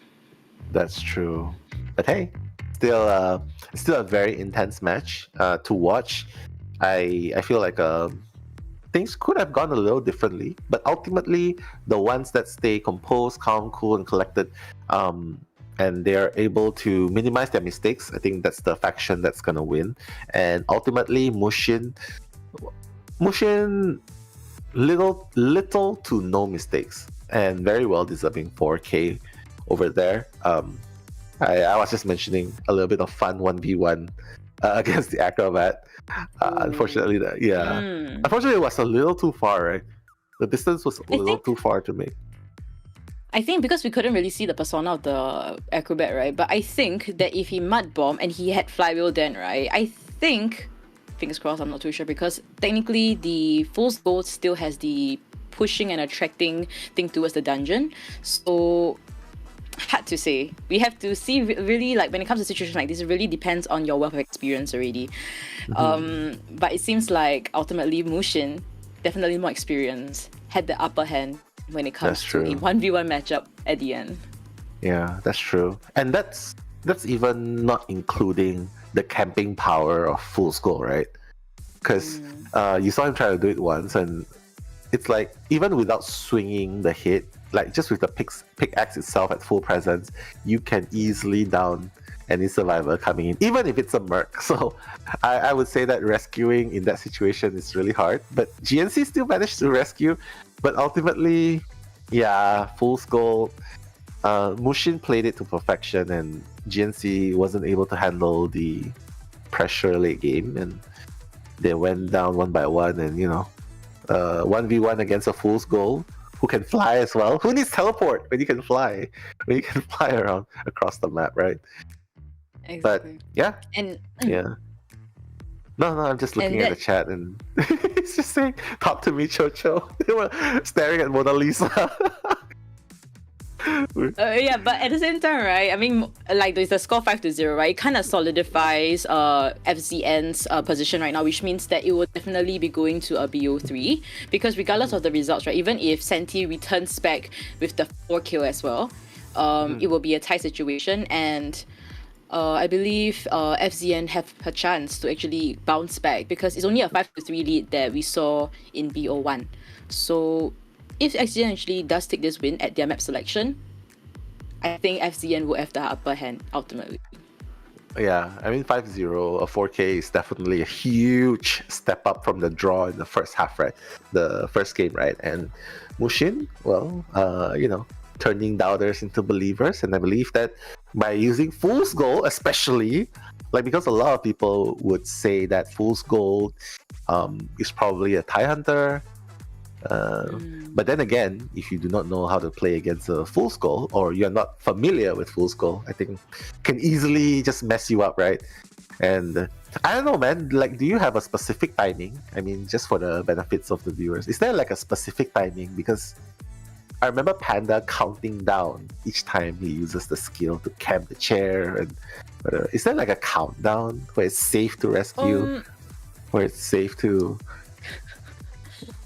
That's true. But hey, still a very intense match to watch. I feel like things could have gone a little differently, but ultimately the ones that stay composed, calm, cool, and collected, and they're able to minimize their mistakes, I think that's the faction that's gonna win. And ultimately, Mushin, little to no mistakes, and very well deserving 4K over there. I was just mentioning a little bit of fun 1v1 against the acrobat. Unfortunately, unfortunately, it was a little too far, right? The distance was a little too far to make. I think because we couldn't really see the persona of the acrobat, right? But I think that if he mud bomb and he had flywheel then, right? I think, fingers crossed, I'm not too sure, because technically the Fool's Gold still has the pushing and attracting thing towards the dungeon. So hard to say. We have to see really, like, when it comes to situations like this, it really depends on your wealth of experience already. But it seems like ultimately Mushin, definitely more experience, had the upper hand when it comes to a 1v1 matchup at the end. Yeah, that's true. And that's even not including the camping power of Fool's Gold, right? Because you saw him try to do it once, and it's like, even without swinging the hit, like just with the pickaxe itself at full presence, you can easily down any survivor coming in, even if it's a merc. So I would say that rescuing in that situation is really hard, but GNC still managed to rescue. But ultimately, yeah, Fool's Gold, Mushin played it to perfection, and GNC wasn't able to handle the pressure late game, and they went down one by one, and 1v1 against a Fool's Gold who can fly as well. Who needs teleport when you can fly? When you can fly around across the map, right? Exactly. But yeah. And yeah. No, I'm just looking at the chat, and it's just saying, "Talk to me, Chocho." They were staring at Mona Lisa. Yeah, but at the same time, right? I mean, like, there's the score 5-0, right? It kind of solidifies FZN's position right now, which means that it will definitely be going to a BO3, because regardless of the results, right? Even if Senti returns back with the 4 kill as well, it will be a tie situation, and I believe FZN have a chance to actually bounce back, because it's only a 5-3 lead that we saw in BO1. So if FZN actually does take this win at their map selection, I think FZN will have the upper hand ultimately. Yeah, I mean 5-0, a 4K is definitely a huge step up from the draw in the first half, right? The first game, right? And Mushin, well, turning doubters into believers, and I believe that by using Fool's Gold, especially, like, because a lot of people would say that Fool's Gold is probably a TIE Hunter. But then again, if you do not know how to play against a Fool's Gold, or you're not familiar with Fool's Gold, I think can easily just mess you up, right? And I don't know, man, like, do you have a specific timing? I mean, just for the benefits of the viewers, is there like a specific timing? Because I remember Panda counting down each time he uses the skill to camp the chair. And is there like a countdown where it's safe to rescue, where it's safe to,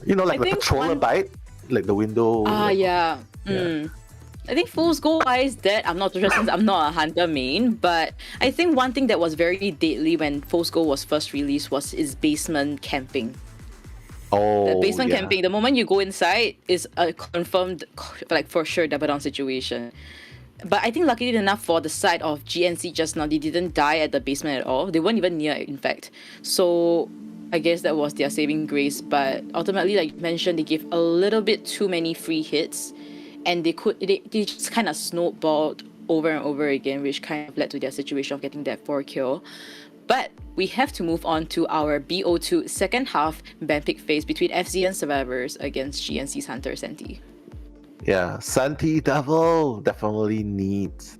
like the controller bite, like the window? Yeah. I think Fool's Gold wise, that I'm not too sure since I'm not a hunter main, but I think one thing that was very deadly when Fool's Gold was first released was its basement camping. The basement camping, the moment you go inside is a confirmed, like for sure, double down situation. But I think luckily enough for the side of GNC just now, they didn't die at the basement at all. They weren't even near it, in fact. So I guess that was their saving grace. But ultimately, like you mentioned, they gave a little bit too many free hits. And they just kind of snowballed over and over again, which kind of led to their situation of getting that 4 kill. But we have to move on to our BO2 second half ban pick phase between FZN survivors against GNC's Hunter Senti. Yeah, Santi Devil definitely needs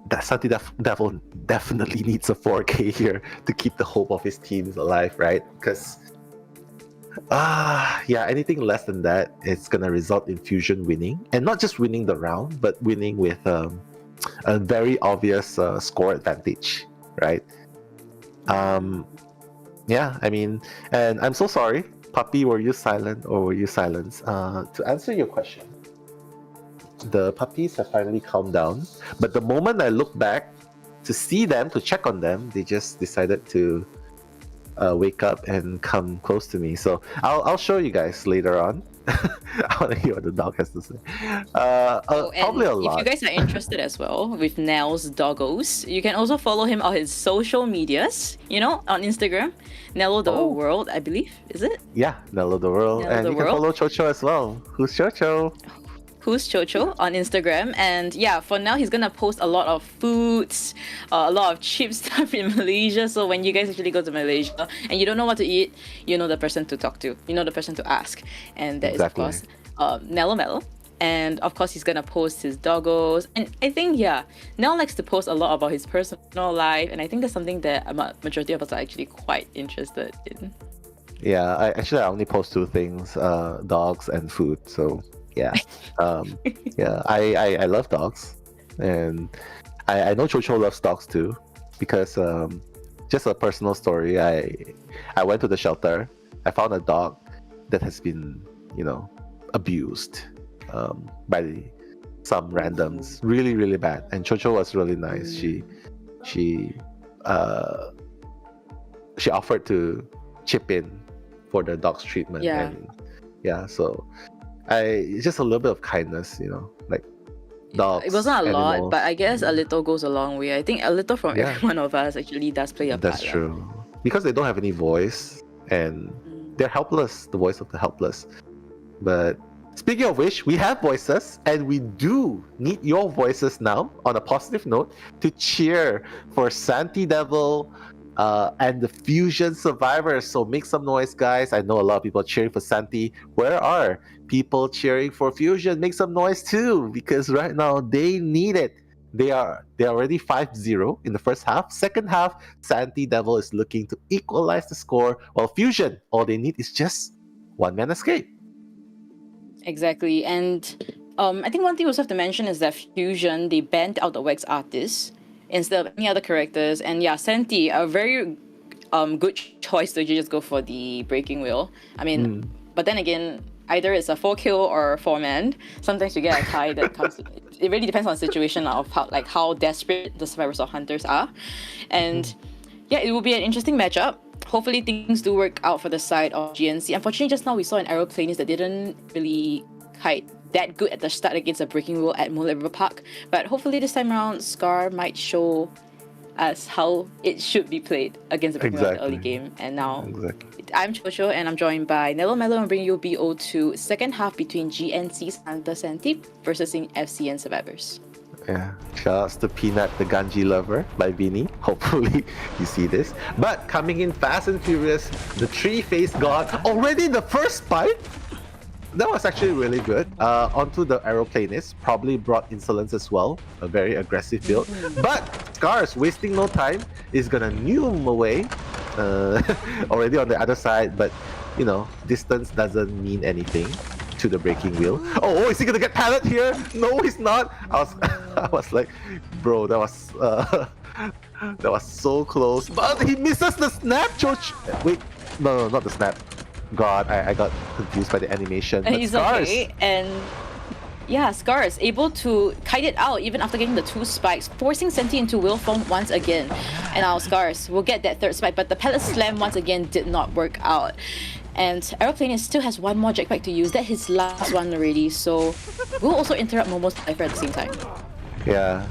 Devil definitely needs a 4K here to keep the hope of his teams alive, right? Because anything less than that, it's gonna result in Fusion winning, and not just winning the round, but winning with a very obvious score advantage, right? I mean, and I'm so sorry, Puppy, were you silent or were you silenced? To answer your question, the puppies have finally calmed down, but the moment I look back to see them, to check on them, they just decided to wake up and come close to me. So I'll show you guys later on. I want to hear what the dog has to say. Probably a lot. If you guys are interested as well with Nell's doggos, you can also follow him on his social medias, on Instagram. Nello the World, I believe, is it? Yeah, Nello the World. And you can follow Chocho as well. Who's Chocho? Who's Chocho on Instagram. And yeah, for now, he's gonna post a lot of foods, a lot of cheap stuff in Malaysia. So when you guys actually go to Malaysia and you don't know what to eat, you know the person to talk to, you know the person to ask. And that is, of course, Nello Mello. And of course, he's gonna post his doggos. And I think, Nell likes to post a lot about his personal life. And I think that's something that a majority of us are actually quite interested in. Yeah, I only post 2 things, dogs and food. So yeah, I love dogs, and I know Chocho loves dogs too, because just a personal story. I went to the shelter. I found a dog that has been abused by some randoms, really, really bad. And Chocho was really nice. She offered to chip in for the dog's treatment. And so just a little bit of kindness, like dogs. It wasn't a animals. lot, but I guess a little goes a long way. I think a little from every one of us actually does play a part. That's true. Because they don't have any voice, and they're helpless, the voice of the helpless. But speaking of which, we have voices, and we do need your voices now, on a positive note, to cheer for Santi Devil and the Fusion survivors. So make some noise, guys. I know a lot of people are cheering for Santi. Where are people cheering for Fusion? Make some noise too, because right now they need it. They're already 5-0 in the first half. Second half, Santi Devil is looking to equalize the score, while Fusion, all they need is just one-man escape. Exactly. And I think one thing we also have to mention is that Fusion, they banned out the Wax Artist instead of any other characters. And Senti, a very good choice to just go for the Breaking Wheel. I mean, but then again, either it's a 4 kill or 4-man. Sometimes you get a tie that comes. It really depends on the situation of how desperate the survivors or hunters are. And it will be an interesting matchup. Hopefully things do work out for the side of GNC. Unfortunately, just now we saw an aeroplanist that didn't really kite that good at the start against a Breaking Wheel at Moonlight River Park. But hopefully this time around, Scar might show us how it should be played against the Breaking Wheel in the early game. And now, I'm Chocho, and I'm joined by Nello Mello, and bringing you BO2 second half between GNC's Hunter Senti versus FCN survivors. Yeah, shouts to Peanut the Ganji Lover by Vinny. Hopefully you see this. But coming in fast and furious, the Tree-Faced God. Already the first fight? That was actually really good. Onto the Aeroplanist. Probably brought Insolence as well. A very aggressive build. But Scars, wasting no time, is gonna nuke him away. Already on the other side, but distance doesn't mean anything. to the breaking wheel. Oh, is he gonna get pallet here? No, he's not. I was like, bro, that was so close. But he misses the snap, George. Wait, no, not the snap. God, I got confused by the animation. And But he's Scars. okay, and yeah, Scars able to kite it out even after getting the 2 spikes, forcing Senti into wheel form once again. And our Scars will get that 3rd spike, but the pellet slam once again did not work out. And Aeroplane still has 1 more jetpack to use. That's his last one already, so we'll also interrupt Momo's cipher at the same time. Yeah,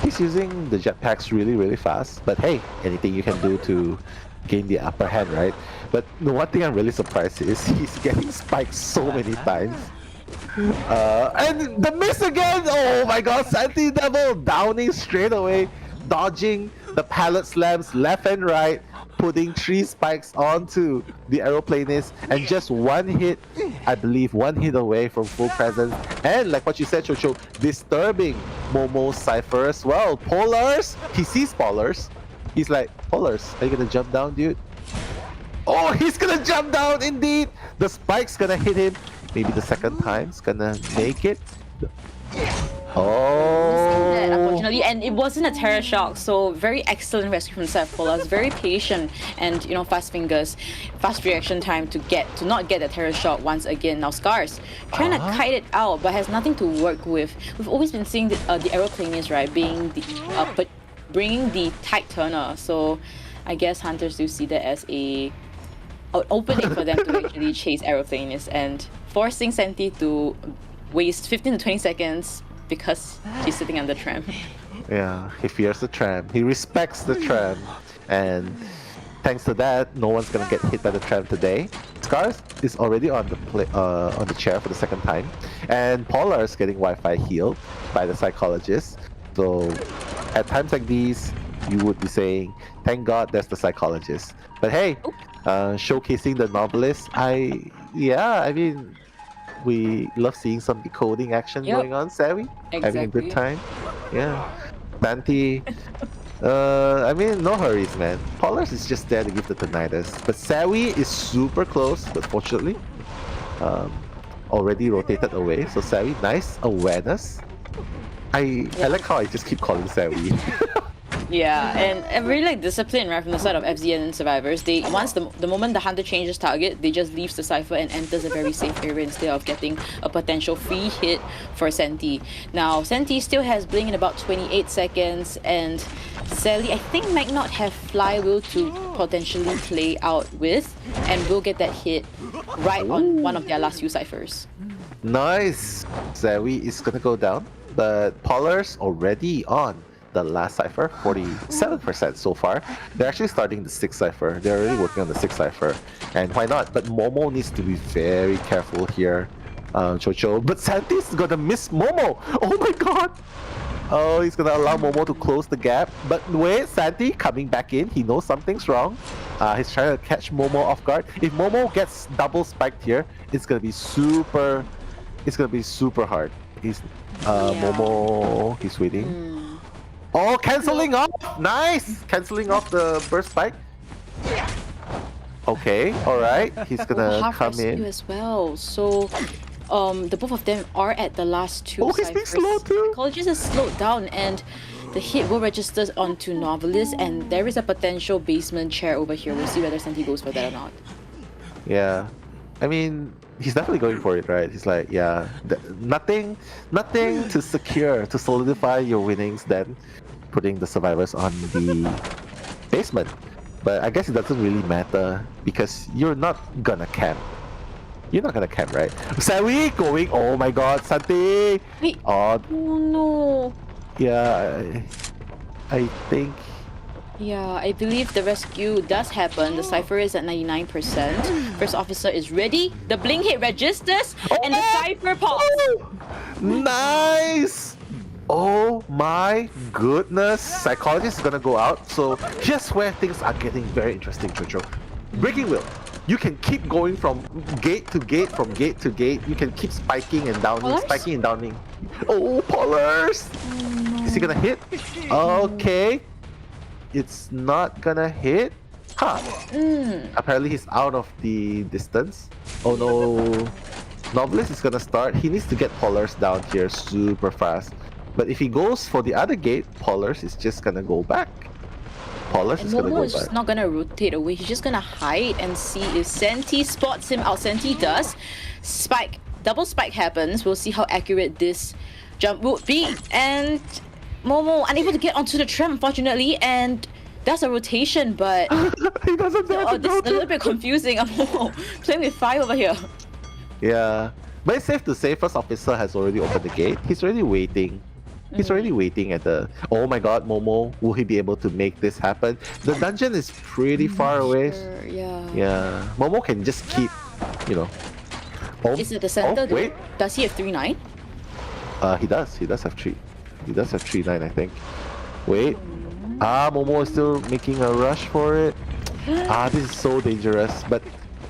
he's using the jetpacks really, really fast. But hey, anything you can do to gain the upper hand, right? But the one thing I'm really surprised is he's getting spiked so many times. And the miss again! Oh my god, Santi Devil downing straight away, dodging the pallet slams left and right, putting 3 spikes onto the aeroplanist, and just 1 hit, I believe 1 hit away from full presence. And like what you said, Chocho, disturbing Momo's cipher as well. Polars, he sees Polars. He's like, Polars, are you gonna jump down, dude? Oh, he's gonna jump down indeed! The spike's gonna hit him. Maybe the second time's gonna make it. Oh, That, unfortunately, and it wasn't a terror shock, so very excellent rescue from Seth Polas. Very patient and fast fingers, fast reaction time to not get the terror shock once again. Now Scars trying to kite it out, but has nothing to work with. We've always been seeing the aeroplanes, right, being the bringing the tight turner. So I guess hunters do see that as an opening for them to actually chase aeroplanes and forcing Senti to waste 15 to 20 seconds because she's sitting on the tram. yeah, he fears the tram. He respects the tram, and thanks to that, no one's gonna get hit by the tram today. Scars is already on the chair for the 2nd time, and Polar is getting Wi-Fi healed by the psychologist. So at times like these, you would be saying, "Thank God there's the psychologist." But hey, showcasing the novelist, I mean, we love seeing some decoding action going on, Savvy. Having a good time. Yeah. Santi, I mean, no hurries, man. Polars is just there to give the tinnitus. But Savvy is super close, but fortunately, already rotated away. So Savvy, nice awareness. I like how I just keep calling Savvy. Yeah, and I really like discipline right from the side of FZ and Survivors. They once the moment the hunter changes target, they just leaves the cipher and enters a very safe area instead of getting a potential free hit for Senti. Now Senti still has Blink in about 28 seconds, and Sally I think might not have Flywheel to potentially play out with, and will get that hit right on one of their last few ciphers. Nice! Zoe is gonna go down, but Polars already on the last cipher, 47% so far. They're actually starting the 6th cipher. They're already working on the 6th cipher. And why not? But Momo needs to be very careful here, Chocho. But Santi's gonna miss Momo! Oh my god! Oh, he's gonna allow Momo to close the gap. But wait, Santi coming back in. He knows something's wrong. He's trying to catch Momo off guard. If Momo gets double spiked here, it's gonna be super hard. He's Momo, he's waiting. Oh, cancelling off! Nice! Cancelling off the burst spike. Okay, alright. He's gonna come in. As well. So the both of them are at the last 2 ciphers. He's being slow too. Psychologist has slowed down, and the hit will register onto Novelist, and there is a potential basement chair over here. We'll see whether Santi goes for that or not. Yeah. I mean, he's definitely going for it, right? He's like, yeah, nothing to secure, to solidify your winnings than putting the survivors on the basement. But I guess it doesn't really matter because you're not gonna camp. You're not gonna camp, right? Sawi going, oh my god, Santi! Oh no. Yeah, I think... Yeah, I believe the rescue does happen. The cipher is at 99%. First officer is ready. The blink hit registers, and the cipher pops. Nice! Oh my goodness. Psychologist is gonna go out. So here's where things are getting very interesting, Jojo. Breaking wheel. You can keep going from gate to gate, from gate to gate. You can keep spiking and downing, Polars? spiking and downing. Oh, Polars! Is he gonna hit? Okay. It's not gonna hit. Huh. Apparently he's out of the distance. Oh no. Novelist is gonna start. He needs to get Polars down here super fast. But if he goes for the other gate, Polars is just gonna go back. Polars And is gonna Momo go is just back. not gonna rotate away. He's just gonna hide and see if Senti spots him out. Senti does. Spike. Double spike happens. We'll see how accurate this jump would be. And Momo unable to get onto the tram, unfortunately, and that's a rotation, but he doesn't dare to this go is a little bit confusing. Momo playing with fire over here. Yeah. But it's safe to say first officer has already opened the gate. He's already waiting. He's already waiting at the... Oh my god, Momo, will he be able to make this happen? The dungeon is pretty far away. Sure, yeah. Yeah. Momo can just keep, you know... Oh, Is it the center? Oh, wait. Does he have 3-9? He does. He does have 3. He does have 3-9, I think. Wait. Momo is still making a rush for it. This is so dangerous. But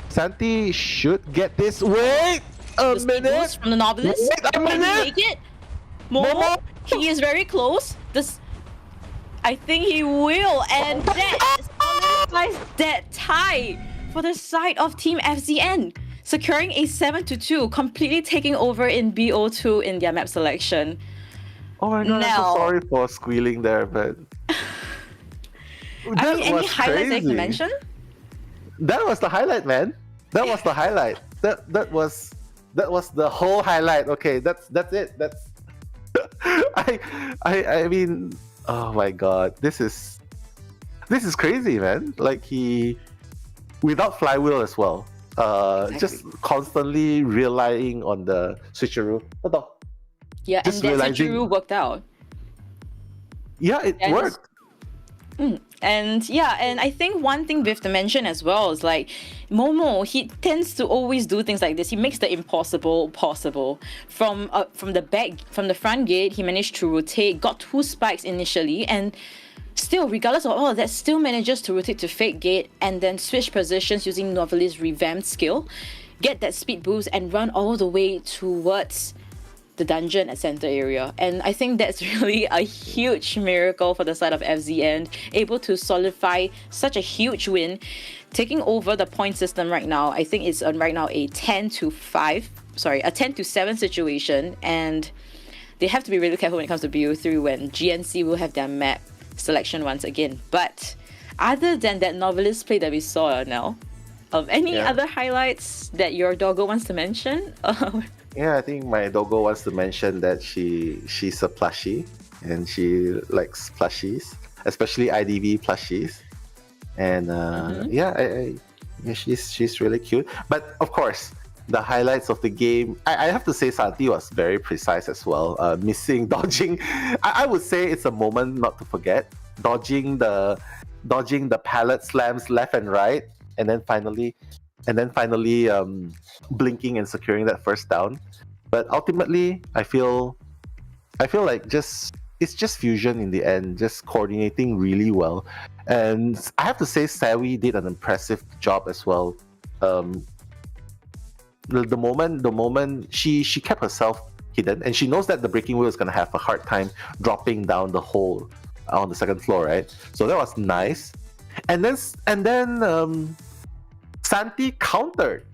Santi should get this. Wait a minute. From the novelist. Wait a Can he minute. make it? Momo, he is very close. This, I think he will, and that solidifies that tie for the side of Team FZN, securing a 7-2, completely taking over in BO2 in their map selection. Oh my god, I'm so sorry for squealing there, but... I mean, any highlights I can mention? That was the highlight, man. That was the highlight. That was the whole highlight. Okay, that's it. That's I mean, oh my god, this is crazy, man. Like he without flywheel as well. Just constantly relying on the switcheroo. Yeah, just and that switcheroo worked out. Yeah, it worked. And yeah, and I think one thing we have to mention as well is like Momo, he tends to always do things like this. He makes the impossible possible. From the front gate, he managed to rotate, got 2 spikes initially, and still, regardless of all of that, still manages to rotate to fake gate and then switch positions using Novelist's revamped skill, get that speed boost and run all the way towards the dungeon at center area. And I think that's really a huge miracle for the side of FZN, able to solidify such a huge win, taking over the point system right now. I think it's right now a 10-7 situation, and they have to be really careful when it comes to BO3 when GNC will have their map selection once again. But other than that novelist play that we saw now, any other highlights that your doggo wants to mention? Yeah, I think my doggo wants to mention that she's a plushie and she likes plushies, especially IDV plushies. And she's really cute. But of course, the highlights of the game, I have to say Santi was very precise as well. Dodging. I would say it's a moment not to forget. Dodging the pallet slams left and right, and then finally blinking and securing that first down. But ultimately, I feel like it's just fusion in the end, just coordinating really well. And I have to say COAVII did an impressive job as well. The moment she kept herself hidden, and she knows that the breaking wheel is gonna have a hard time dropping down the hole on the second floor, right? So that was nice. And then Santi countered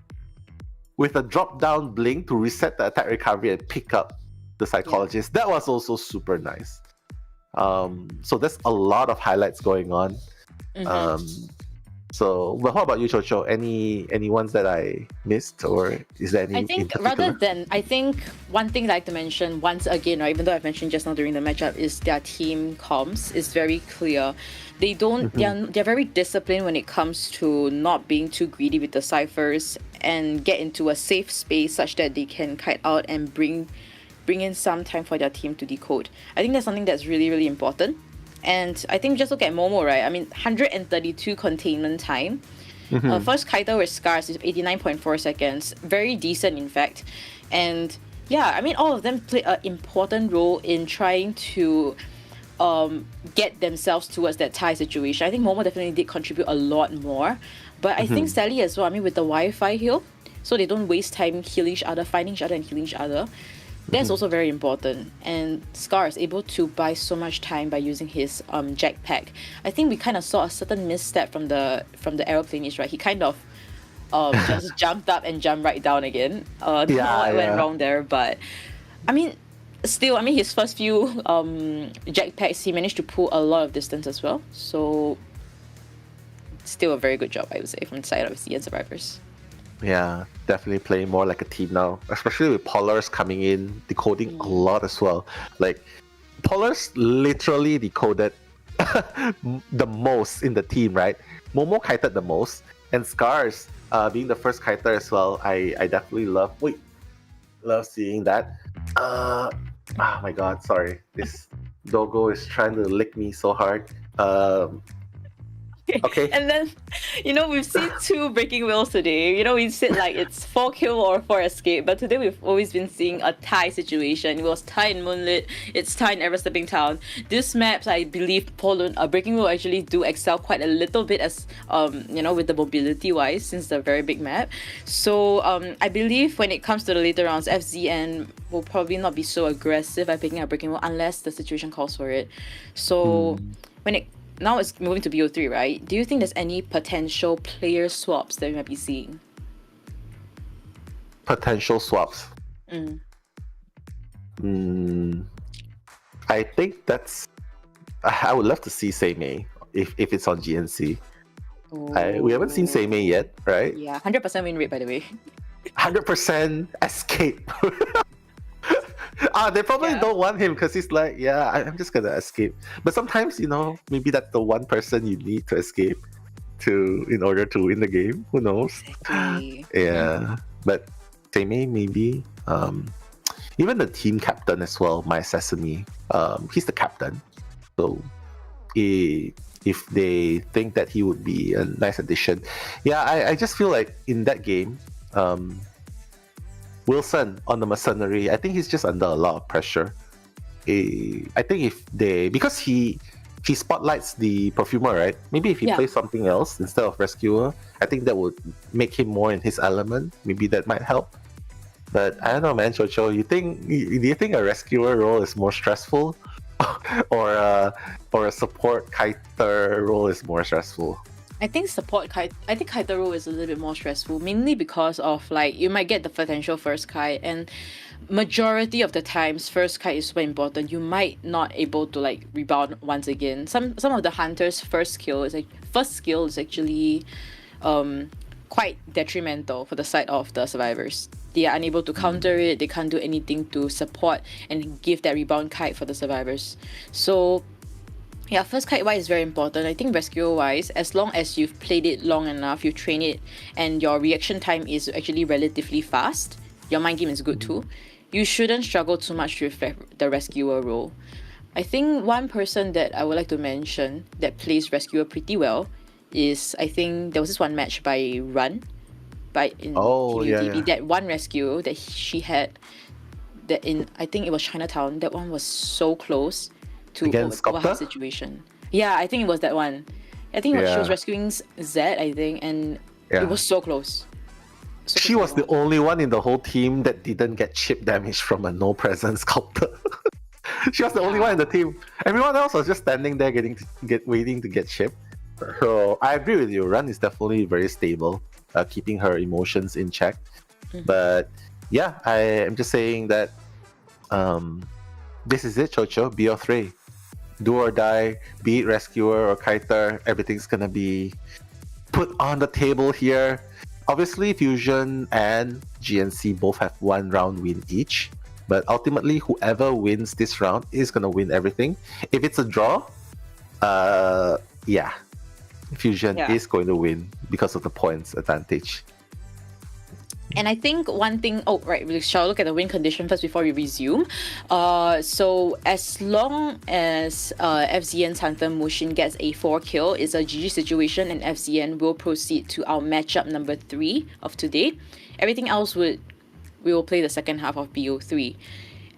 with a drop down blink to reset the attack recovery and pick up the psychologist. That was also super nice. So there's a lot of highlights going on. So, but how about you, Chocho? Any ones that I missed, or is there any? I think one thing I'd like to mention once again, right, even though I've mentioned just now during the matchup, is their team comms is very clear. They don't. They're very disciplined when it comes to not being too greedy with the ciphers and get into a safe space such that they can kite out and bring in some time for their team to decode. I think that's something that's really, really important. And I think just look at Momo, right? I mean, 132 containment time. First kiter with Scars is 89.4 seconds. Very decent, in fact. And yeah, I mean, all of them play an important role in trying to get themselves towards that tie situation. I think Momo definitely did contribute a lot more. But I think Sally as well, I mean, with the Wi-Fi heal, so they don't waste time healing each other, finding each other and healing each other. That's also very important. And Scar is able to buy so much time by using his jetpack. I think we kind of saw a certain misstep from the aeroplanist, right? He kind of just jumped up and jumped right down again. Don't know Yeah, what went yeah. wrong there, but I mean, still, I mean, his first few jetpacks, he managed to pull a lot of distance as well. So, still a very good job, I would say, from the side of CN Survivors. Yeah, definitely playing more like a team now, especially with Polars coming in, decoding a lot as well. Like, Polars literally decoded the most in the team, right? Momo kited the most, and Scars being the first kiter as well. I definitely love seeing that. Oh my god, sorry. This doggo is trying to lick me so hard. Okay. And then, we've seen 2 breaking wheels today. We said like it's 4 kill or 4 escape, but today we've always been seeing a tie situation. It was tie in Moonlit, it's tie in Everstepping Town. These maps, I believe, breaking wheel actually do excel quite a little bit as with the mobility wise, since the very big map. So I believe when it comes to the later rounds, FZN will probably not be so aggressive by picking up breaking wheel unless the situation calls for it. So now it's moving to BO3, right? Do you think there's any potential player swaps that we might be seeing? Potential swaps. I think I would love to see Seimei if it's on GNC. We haven't seen Seimei yet, right? Yeah, 100% win rate, by the way. 100% escape. They probably don't want him because he's like, I'm just gonna escape. But sometimes, maybe that's the one person you need to escape in order to win the game. Who knows? Exactly. Yeah. But Seimei maybe. Even the team captain as well, My Sesame. He's the captain. So if they think that he would be a nice addition. Yeah, I just feel like in that game, Wilson on the Mercenary, I think he's just under a lot of pressure. I think because he spotlights the Perfumer, right? Maybe if he plays something else instead of Rescuer, I think that would make him more in his element. Maybe that might help. But I don't know, man, Chocho. Do you think a Rescuer role is more stressful, or a support kiter role is more stressful? I think kiter role is a little bit more stressful, mainly because of like you might get the potential first kite, and majority of the times first kite is super important. You might not able to like rebound once again. Some of the hunters' first skill is actually quite detrimental for the side of the survivors. They are unable to counter it. They can't do anything to support and give that rebound kite for the survivors. So yeah, first kite wise is very important. I think rescue wise, as long as you've played it long enough, you train it, and your reaction time is actually relatively fast, your mind game is good too, you shouldn't struggle too much with the rescuer role. I think one person that I would like to mention that plays rescuer pretty well is, I think there was this one match by Run, in TWTV, that one rescue that she had, that in, I think it was Chinatown, that one was so close to over her situation. Yeah, I think it was that one. I think she was rescuing Z, I think, and it was so close. She was the only one in the whole team that didn't get chip damage from a no presence sculptor. She was the only one in the team. Everyone else was just standing there waiting to get chipped. So I agree with you. Run is definitely very stable, keeping her emotions in check. But yeah, I am just saying that this is it, Chocho. BO3. Do or die, be it rescuer or kiter, everything's gonna be put on the table here. Obviously, Fusion and GNC both have 1 round win each, but ultimately, whoever wins this round is gonna win everything. If it's a draw, Fusion is going to win because of the points advantage. And I think one thing, we shall look at the win condition first before we resume. So as long as FZN's Hunter Mushin gets a 4 kill, it's a GG situation, and FZN will proceed to our matchup number 3 of today. Everything else we will play the second half of BO3.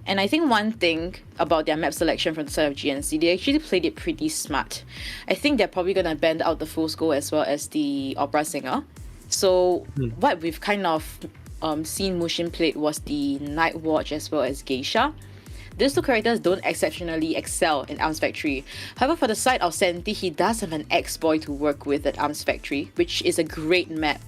And I think one thing about their map selection from the side of GNC, they actually played it pretty smart. I think they're probably going to bend out the full score as well as the opera singer. So what we've kind of seen Mushin played was the Night Watch as well as Geisha. These 2 characters don't exceptionally excel in Arms Factory. However, for the side of Senti, he does have an ex-boy to work with at Arms Factory, which is a great map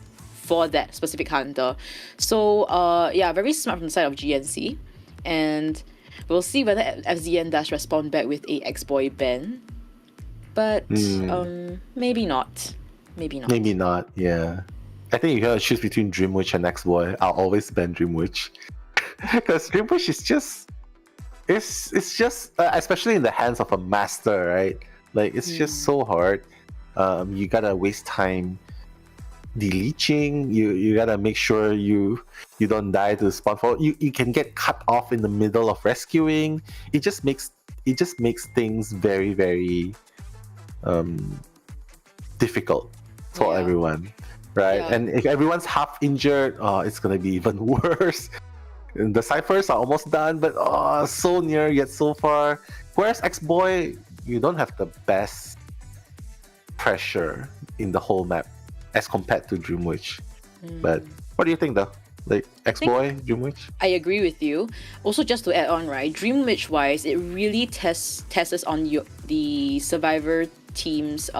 for that specific hunter. So very smart from the side of GNC, and we'll see whether FZN does respond back with a X-Boy ban, but maybe not. Maybe not. Yeah. I think you gotta choose between Dreamwitch and X-Boy. I'll always ban Dreamwitch because Dreamwitch is just it's just especially in the hands of a master, right? Like it's just so hard. You gotta waste time deleaching. You gotta make sure you don't die to spawn for. You can get cut off in the middle of rescuing. It just makes things very, very difficult for everyone, right? Yeah. And if everyone's half injured, it's gonna be even worse. And the ciphers are almost done, but so near yet so far. Whereas X-Boy, you don't have the best pressure in the whole map as compared to Dreamwitch. But what do you think though? Like X-Boy, Dreamwitch? I agree with you. Also, just to add on, right, Dreamwitch wise, it really tests on the survivor team's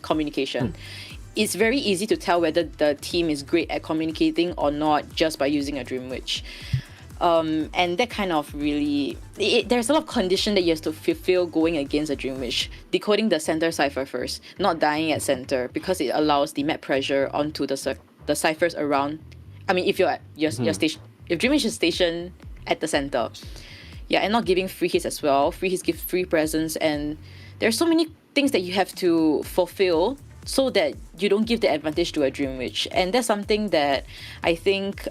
communication. It's very easy to tell whether the team is great at communicating or not just by using a Dreamwitch. And that kind of really... there's a lot of condition that you have to fulfill going against a Dreamwitch. Decoding the center cipher first, not dying at center, because it allows the map pressure onto the ciphers around. I mean, if you're station, if Dreamwitch is stationed at the center. Yeah, and not giving free hits as well. Free hits give free presence, and there's so many things that you have to fulfill so that you don't give the advantage to a Dreamwitch. And that's something that I think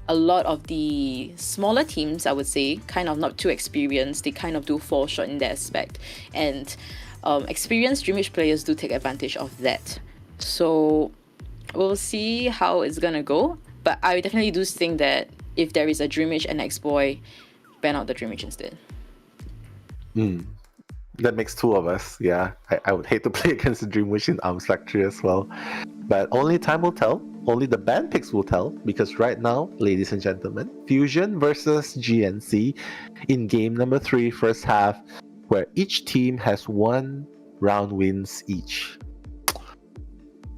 a lot of the smaller teams, I would say, kind of not too experienced, they kind of do fall short in that aspect. And experienced Dreamwitch players do take advantage of that. So we'll see how it's gonna go. But I definitely do think that if there is a Dreamwitch and X-Boy, ban out the Dreamwitch instead. That makes two of us. Yeah, I would hate to play against the Dreamwitch in Arms Factory as well. But only time will tell. Only the ban picks will tell. Because right now, ladies and gentlemen, Fusion versus GNC in game number 3, first half, where each team has 1 round wins each.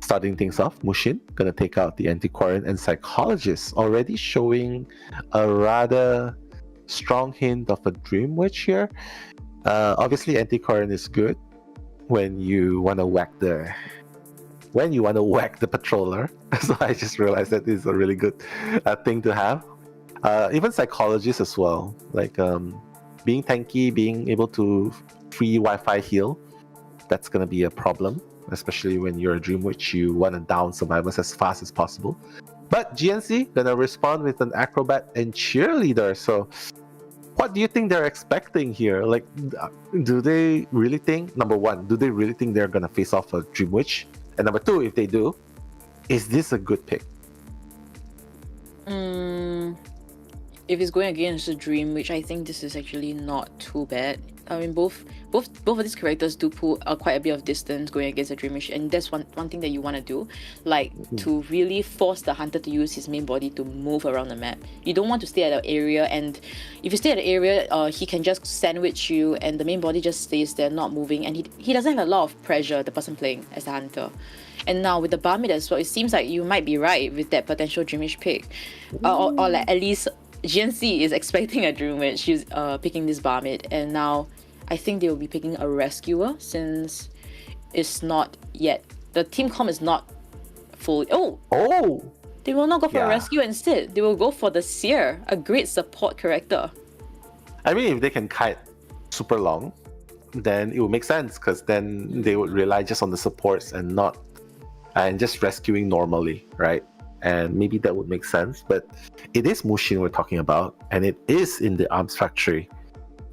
Starting things off, Mushin gonna take out the Antiquarian and Psychologist, already showing a rather strong hint of a Dreamwitch here. Obviously, Antiquarian is good when you want to whack the patroller. So I just realized that is a really good thing to have. Even Psychologist as well, like being tanky, being able to free Wi-Fi heal, that's gonna be a problem. Especially when you're a Dreamwitch, you want to down survivors as fast as possible. But GNC gonna respond with an Acrobat and Cheerleader. So what do you think they're expecting here? Like, do they really think, number one, do they really think they're gonna face off a Dreamwitch? And number two, if they do, is this a good pick? If it's going against a Dreamwitch, I think this is actually not too bad. I mean, both of these characters do pull quite a bit of distance going against a Dreamwitch, and that's one thing that you want to do, like to really force the hunter to use his main body to move around the map. You don't want to stay at an area, and if you stay at the area, he can just sandwich you, and the main body just stays there, not moving, and he doesn't have a lot of pressure, the person playing as the hunter. And now with the Barmid as well, it seems like you might be right with that potential Dreamwitch pick, or like at least GNC is expecting a Dreamwitch. She's picking this Barmid, and now I think they will be picking a Rescuer since it's not yet. The team comp is not fully. Oh! They will not go for a Rescuer instead. They will go for the Seer, a great support character. I mean, if they can kite super long, then it would make sense because then they would rely just on the supports and just rescuing normally, right? And maybe that would make sense, but it is Mushin we're talking about, and it is in the Arms Factory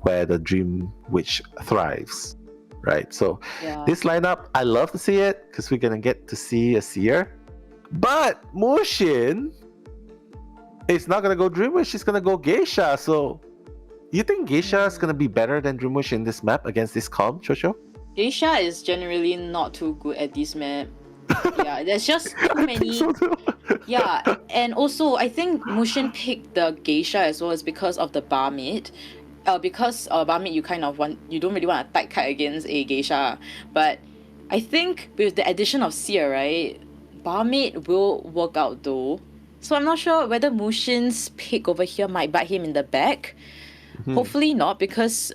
where the Dreamwitch thrives, right? So this lineup, I love to see it because we're gonna get to see a Seer, but Mushin is not gonna go Dreamwitch, she's gonna go Geisha. So you think Geisha is gonna be better than Dreamwitch in this map against this comp, Chocho? Geisha is generally not too good at this map. Yeah, there's just too many. Yeah, and also I think Mushin picked the Geisha as well as because of the Barmid. Because Barmid you don't really want to tight kite against a Geisha. But I think with the addition of Seer, right, Barmaid will work out though. So I'm not sure whether Mushin's pick over here might bite him in the back. Hopefully not, because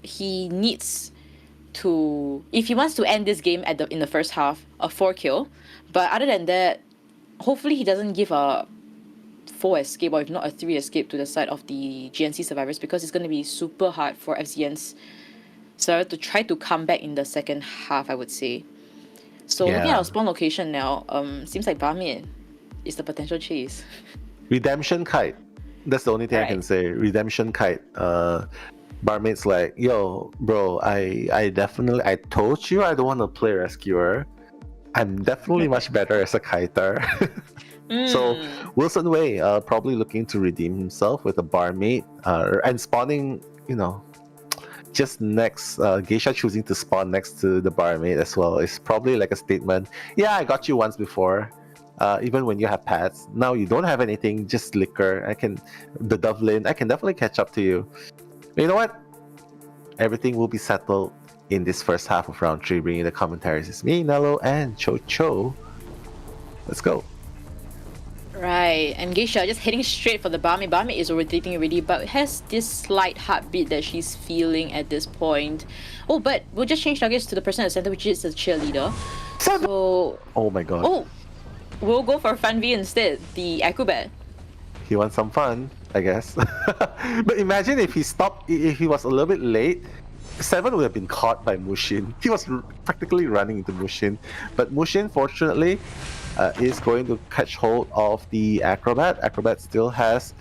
he needs to, if he wants to end this game in the first half, a 4-kill. But other than that, hopefully he doesn't give a 4 escape, or if not a 3 escape to the side of the GNC survivors, because it's going to be super hard for FCN's survivor to try to come back in the second half, I would say. So looking at our spawn location now, seems like Barmaid is the potential chase. Redemption Kite. That's the only thing I can say. Redemption Kite. Barmaid's like, yo, bro, I told you I don't want to play Rescuer. I'm definitely much better as a kiter. So Wilson Wei probably looking to redeem himself with a Barmaid and spawning, just next, Geisha choosing to spawn next to the Barmaid as well is probably like a statement. Yeah, I got you once before. Even when you have pads, now you don't have anything, just liquor. The Dublin, I can definitely catch up to you. But you know what? Everything will be settled in this first half of round 3. Bringing the commentaries is me, Nello, and Cho. Let's go. Right, and Geisha just heading straight for the Barmaid. Barmaid is rotating already, but has this slight heartbeat that she's feeling at this point. Oh, but we'll just change targets to the person at the center, which is the cheerleader. So... Oh my god. Oh! We'll go for Fun V instead, the acrobat. He wants some fun, I guess. But imagine if he was a little bit late, 7 would have been caught by Mushin. He was practically running into Mushin. But Mushin, fortunately, is going to catch hold of the acrobat. Acrobat still has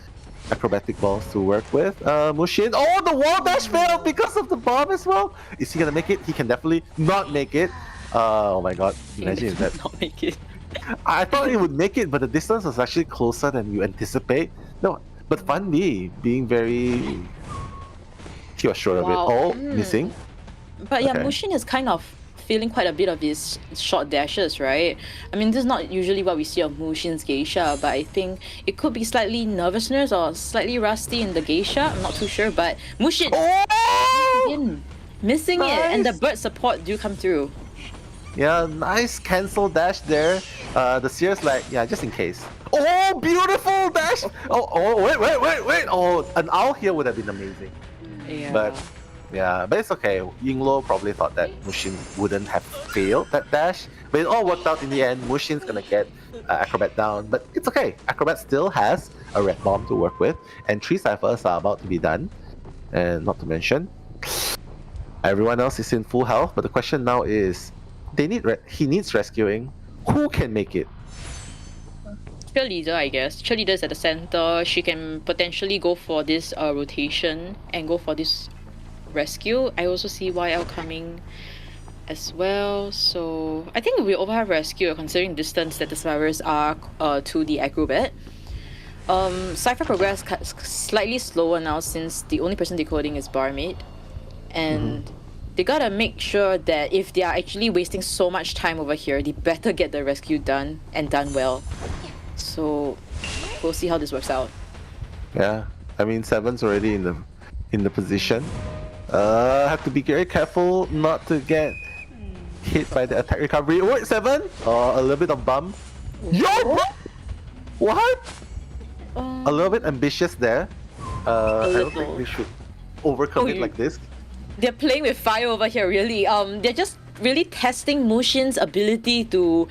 acrobatic balls to work with. Mushin, oh, the wall dash failed because of the bomb as well. Is he gonna make it? He can definitely not make it. Oh my god, imagine that. Not make it. I thought he would make it, but the distance was actually closer than you anticipate. No, but Fun V being very... He was short of it. Oh, missing. But yeah, Mushin is kind of feeling quite a bit of his short dashes, right? I mean, this is not usually what we see of Mushin's Geisha, but I think it could be slightly nervousness or slightly rusty in the Geisha. I'm not too sure, but Mushin missing it, and the bird support do come through. Yeah, nice cancel dash there. The Seer's like, yeah, just in case. Oh, beautiful dash! Oh, wait. Oh, an owl here would have been amazing. Yeah. But it's okay. Yinglo probably thought that Mushin wouldn't have failed that dash. But it all worked out in the end. Mushin's gonna get Acrobat down. But it's okay. Acrobat still has a red bomb to work with. And 3 ciphers are about to be done. And not to mention, everyone else is in full health. But the question now is, he needs rescuing. Who can make it? Cheerleader, I guess. Cheerleader is at the center. She can potentially go for this rotation and go for this rescue. I also see YL coming as well. So I think we over have rescue considering distance that the survivors are to the acrobat. Cypher progress slightly slower now since the only person decoding is Barmaid. And they gotta make sure that if they are actually wasting so much time over here, they better get the rescue done and done well. So we'll see how this works out. Yeah, I mean 7's already in the position. Have to be very careful not to get hit by the attack recovery. Wait, 7? A little bit of bump. Yo! What? A little bit ambitious there. I don't think we should overcome it like this. They're playing with fire over here, really. They're just really testing Mushin's ability to,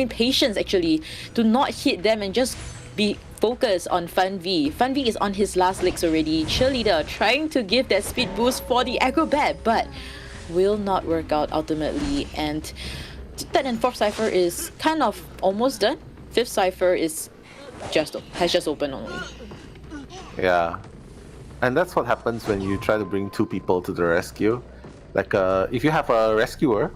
patience actually, to not hit them and just be focused on Fun V. Fun V is on his last legs already. Cheerleader trying to give that speed boost for the acrobat, but will not work out ultimately. And 3rd and 4th cipher is kind of almost done. 5th cipher has just opened only. Yeah. And that's what happens when you try to bring 2 people to the rescue. Like, if you have a rescuer,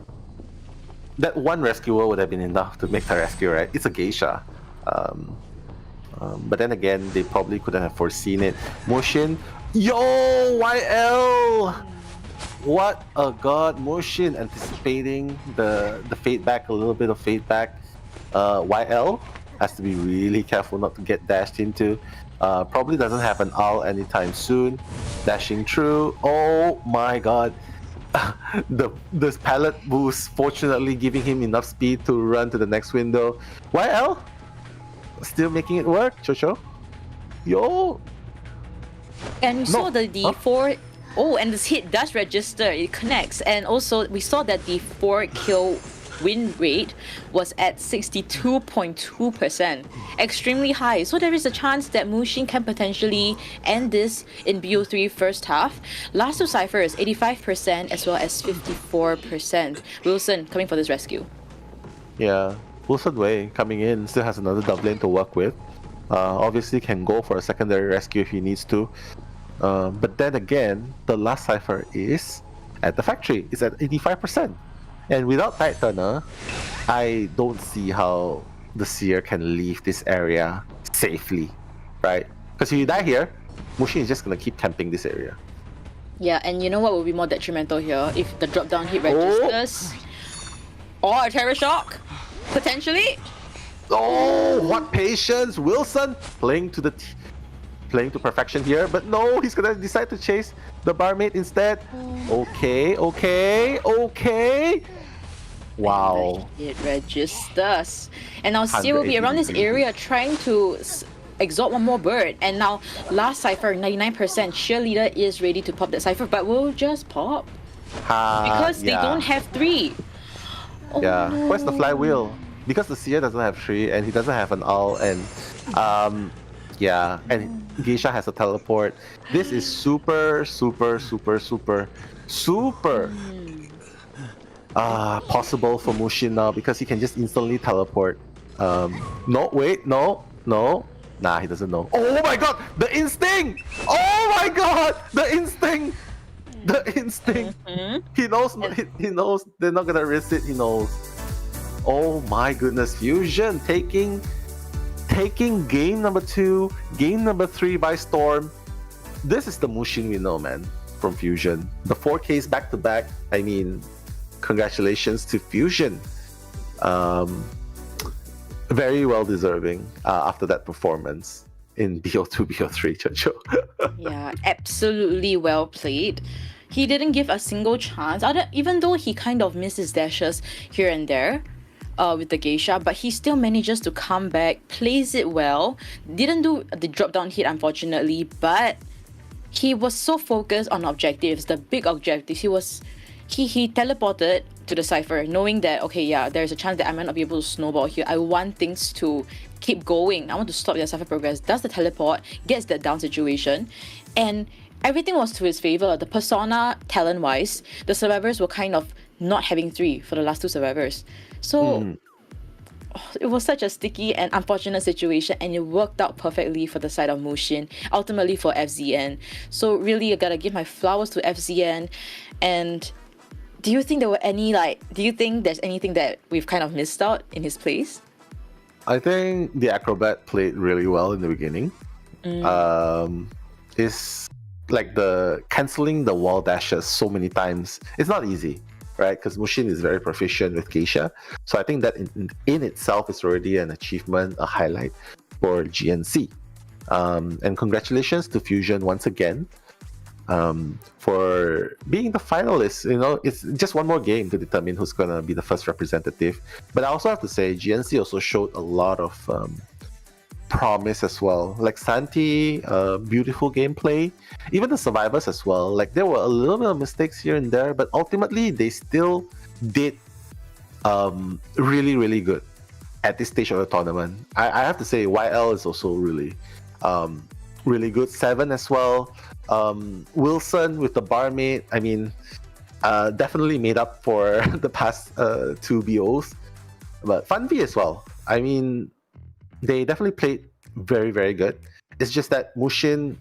that one rescuer would have been enough to make the rescue, right? It's a Geisha. But then again, they probably couldn't have foreseen it. Mushin, yo, YL! What a god, Mushin anticipating the fade back, a little bit of fade back. YL has to be really careful not to get dashed into. Probably doesn't have an owl anytime soon. Dashing through. Oh my god. this pallet boost fortunately giving him enough speed to run to the next window. YL still making it work. Chocho, yo. And we saw the D4. Oh, and this hit does register. It connects, and also we saw that the 4-kill win rate was at 62.2%, extremely high. So there is a chance that Mushin can potentially end this in BO3 first half. Last two ciphers, 85% as well as 54%. Wilson coming for this rescue. Yeah, Wilson Wei coming in, still has another double lane to work with. Obviously can go for a secondary rescue if he needs to. But then again, the last cipher is at the factory. It's at 85%. And without Titanner, I don't see how the Seer can leave this area safely, right? Because if you die here, Mushin is just going to keep camping this area. Yeah, and you know what will be more detrimental here? If the drop down hit registers or a terror shock, potentially. Oh, what patience! Wilson playing to perfection here, but no, he's gonna decide to chase the barmaid instead. Okay. Wow. It registers. And now Seer will be around this area trying to exalt one more bird. And now last cipher, 99%, cheerleader is ready to pop that cipher, but will just pop. Because they don't have 3. Oh, yeah. no. Where's the flywheel? Because the Seer doesn't have 3 and he doesn't have an owl, and yeah, and Geisha has a teleport. This is super possible for Mushin now because he can just instantly teleport. No, wait, no. Nah, he doesn't know. Oh my god, the instinct! Oh my god, the instinct! He knows. He knows they're not gonna risk it. He knows. Oh my goodness, Fusion taking game number 2, game number 3 by storm. This is the Mushin we know, man, from Fusion. The 4Ks back to back. I mean, congratulations to Fusion. Very well deserving after that performance in BO2, BO3, Chocho. Yeah, absolutely well played. He didn't give a single chance, even though he kind of missed his dashes here and there. With the Geisha, but he still manages to come back, plays it well, didn't do the drop down hit unfortunately, but he was so focused on objectives, the big objectives. He teleported to the cipher knowing that, okay, yeah, there's a chance that I might not be able to snowball here. I want things to keep going. I want to stop their cipher progress. Does the teleport, gets that down situation, and everything was to his favor. The persona talent wise, the survivors were kind of not having 3 for the last 2 survivors. So it was such a sticky and unfortunate situation, and it worked out perfectly for the side of Mushin, ultimately for FZN. So really, I gotta give my flowers to FZN. And do you think there's anything that we've kind of missed out in his place? I think the acrobat played really well in the beginning. It's like the canceling the wall dashes so many times. It's not easy, right? Because Mushin is very proficient with Geisha. So I think that in itself is already an achievement, a highlight for GNC. And congratulations to Fusion once again for being the finalist. You know, it's just one more game to determine who's going to be the first representative. But I also have to say, GNC also showed a lot of promise as well. Like Santi, beautiful gameplay. Even the survivors as well. Like there were a little bit of mistakes here and there, but ultimately they still did really, really good at this stage of the tournament. I have to say YL is also really good. 7 as well. Wilson with the barmaid, I mean, definitely made up for the past 2 BOs. But Funvi as well. I mean, they definitely played very, very good. It's just that Mushin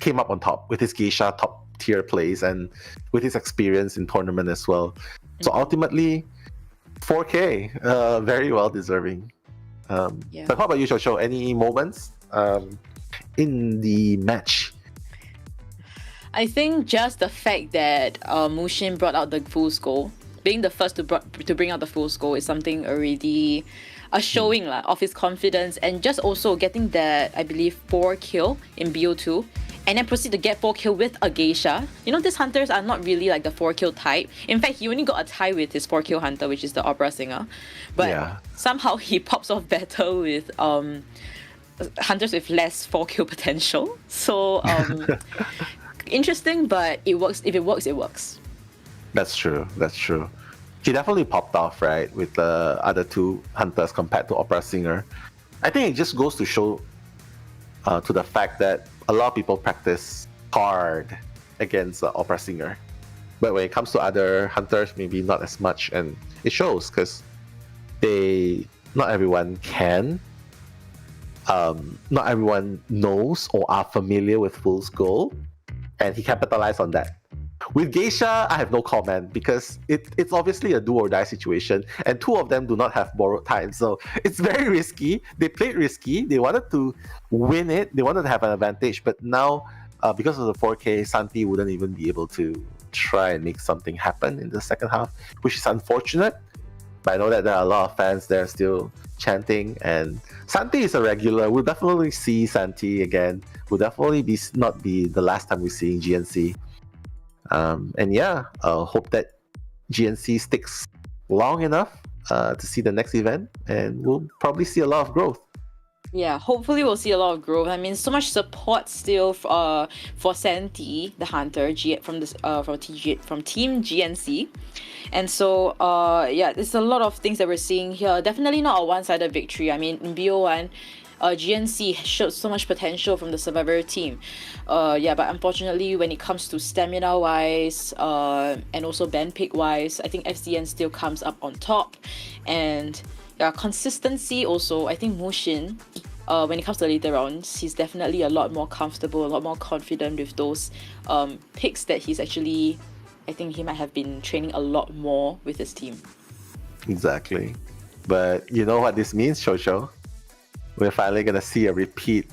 came up on top with his Geisha top tier plays and with his experience in tournament as well. So ultimately, 4K, very well deserving. But how about you, Shosho? Any moments in the match? I think just the fact that Mushin brought out the full score, being the first to bring out the full score is something already a showing of his confidence, and just also getting that, I believe, 4 kill in BO2 and then proceed to get 4 kill with a geisha. You know, these hunters are not really like the 4 kill type. In fact, he only got a tie with his 4 kill hunter, which is the opera singer. But somehow he pops off better with hunters with less 4 kill potential. So interesting, but it works. If it works, it works. That's true. That's true. He definitely popped off, right, with the other 2 hunters compared to opera singer. I think it just goes to show to the fact that a lot of people practice hard against opera singer, but when it comes to other hunters, maybe not as much, and it shows because not everyone can, not everyone knows or are familiar with Fool's Gold, and he capitalized on that. With Geisha, I have no comment because it's obviously a do or die situation, and 2 of them do not have borrowed time, so it's very risky. They played risky. They wanted to win it. They wanted to have an advantage, but now because of the 4K, Santi wouldn't even be able to try and make something happen in the second half, which is unfortunate. But I know that there are a lot of fans there still chanting, and Santi is a regular. We'll definitely see Santi again. Will definitely not be the last time we see in GNC. And hope that GNC sticks long enough to see the next event, and we'll probably see a lot of growth. Yeah, hopefully we'll see a lot of growth. I mean, so much support still for Santi, the hunter, from Team GNC, and so there's a lot of things that we're seeing here. Definitely not a one-sided victory. I mean, in BO1, GNC showed so much potential from the Survivor team. But unfortunately, when it comes to stamina wise, and also band pick wise, I think FCN still comes up on top. And consistency also, I think Mushin, when it comes to later rounds, he's definitely a lot more comfortable, a lot more confident with those picks that he's actually, I think he might have been training a lot more with his team. Exactly. But you know what this means, Shosho? We're finally going to see a repeat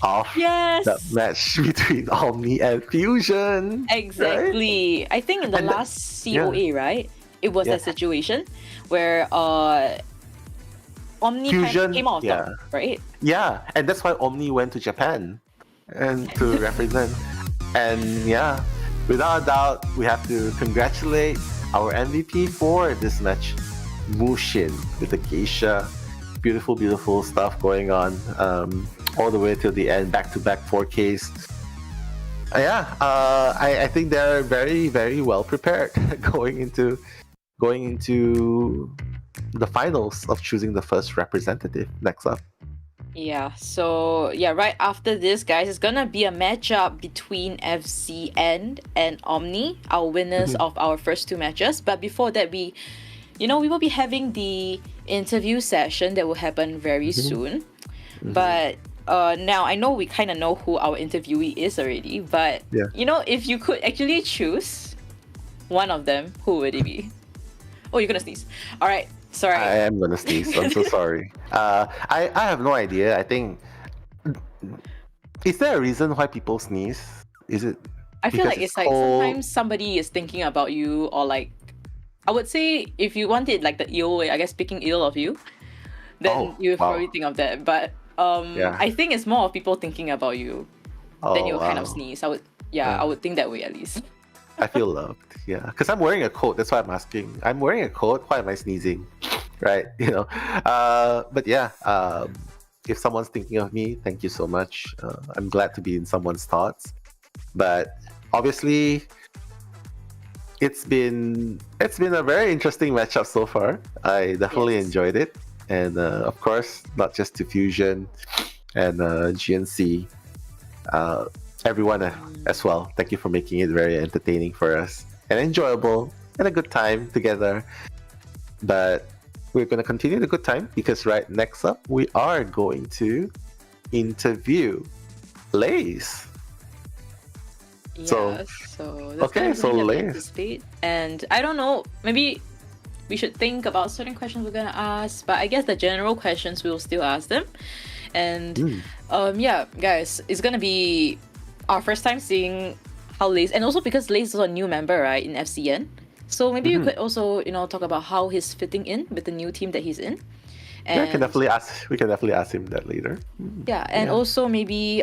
of that match between Omni and Fusion. Exactly. Right? I think in the last COA, right? It was that situation where Omni Fusion came off top, right? Yeah, and that's why Omni went to Japan and to represent. And without a doubt, we have to congratulate our MVP for this match, Mushin, with the geisha. Beautiful, beautiful stuff going on all the way till the end, back-to-back 4Ks. I think they're very, very well prepared going into the finals of choosing the first representative next up. Yeah, so right after this, guys, it's gonna be a matchup between FCN and Omni, our winners of our first 2 matches. But before that, we will be having the interview session that will happen very soon. But now I know we kind of know who our interviewee is already, but if you could actually choose one of them, who would it be? Oh, you're gonna sneeze. All right, sorry. I am gonna sneeze. I'm so sorry. I have no idea. I think, is there a reason why people sneeze? Is it? I feel like it's like sometimes somebody is thinking about you, or like, I would say if you wanted like the ill way, I guess speaking ill of you, then you would probably think of that. But I think it's more of people thinking about you. Then you'll kind of sneeze. I would think that way at least. I feel loved, because I'm wearing a coat. That's why I'm asking. I'm wearing a coat. Why am I sneezing? Right, But if someone's thinking of me, thank you so much. I'm glad to be in someone's thoughts. But obviously, it's been a very interesting matchup so far. I definitely enjoyed it, and of course, not just to Fusion and GNC, everyone as well. Thank you for making it very entertaining for us and enjoyable and a good time together. But we're going to continue the good time because next up we are going to interview Lace. So Lace. And I don't know, maybe we should think about certain questions we're gonna ask, but I guess the general questions we'll still ask them. And guys, it's gonna be our first time seeing how Lace, and also because Lace is a new member, right, in FCN. So maybe you could also, talk about how he's fitting in with the new team that he's in. And we can definitely ask him that later. Yeah, and also maybe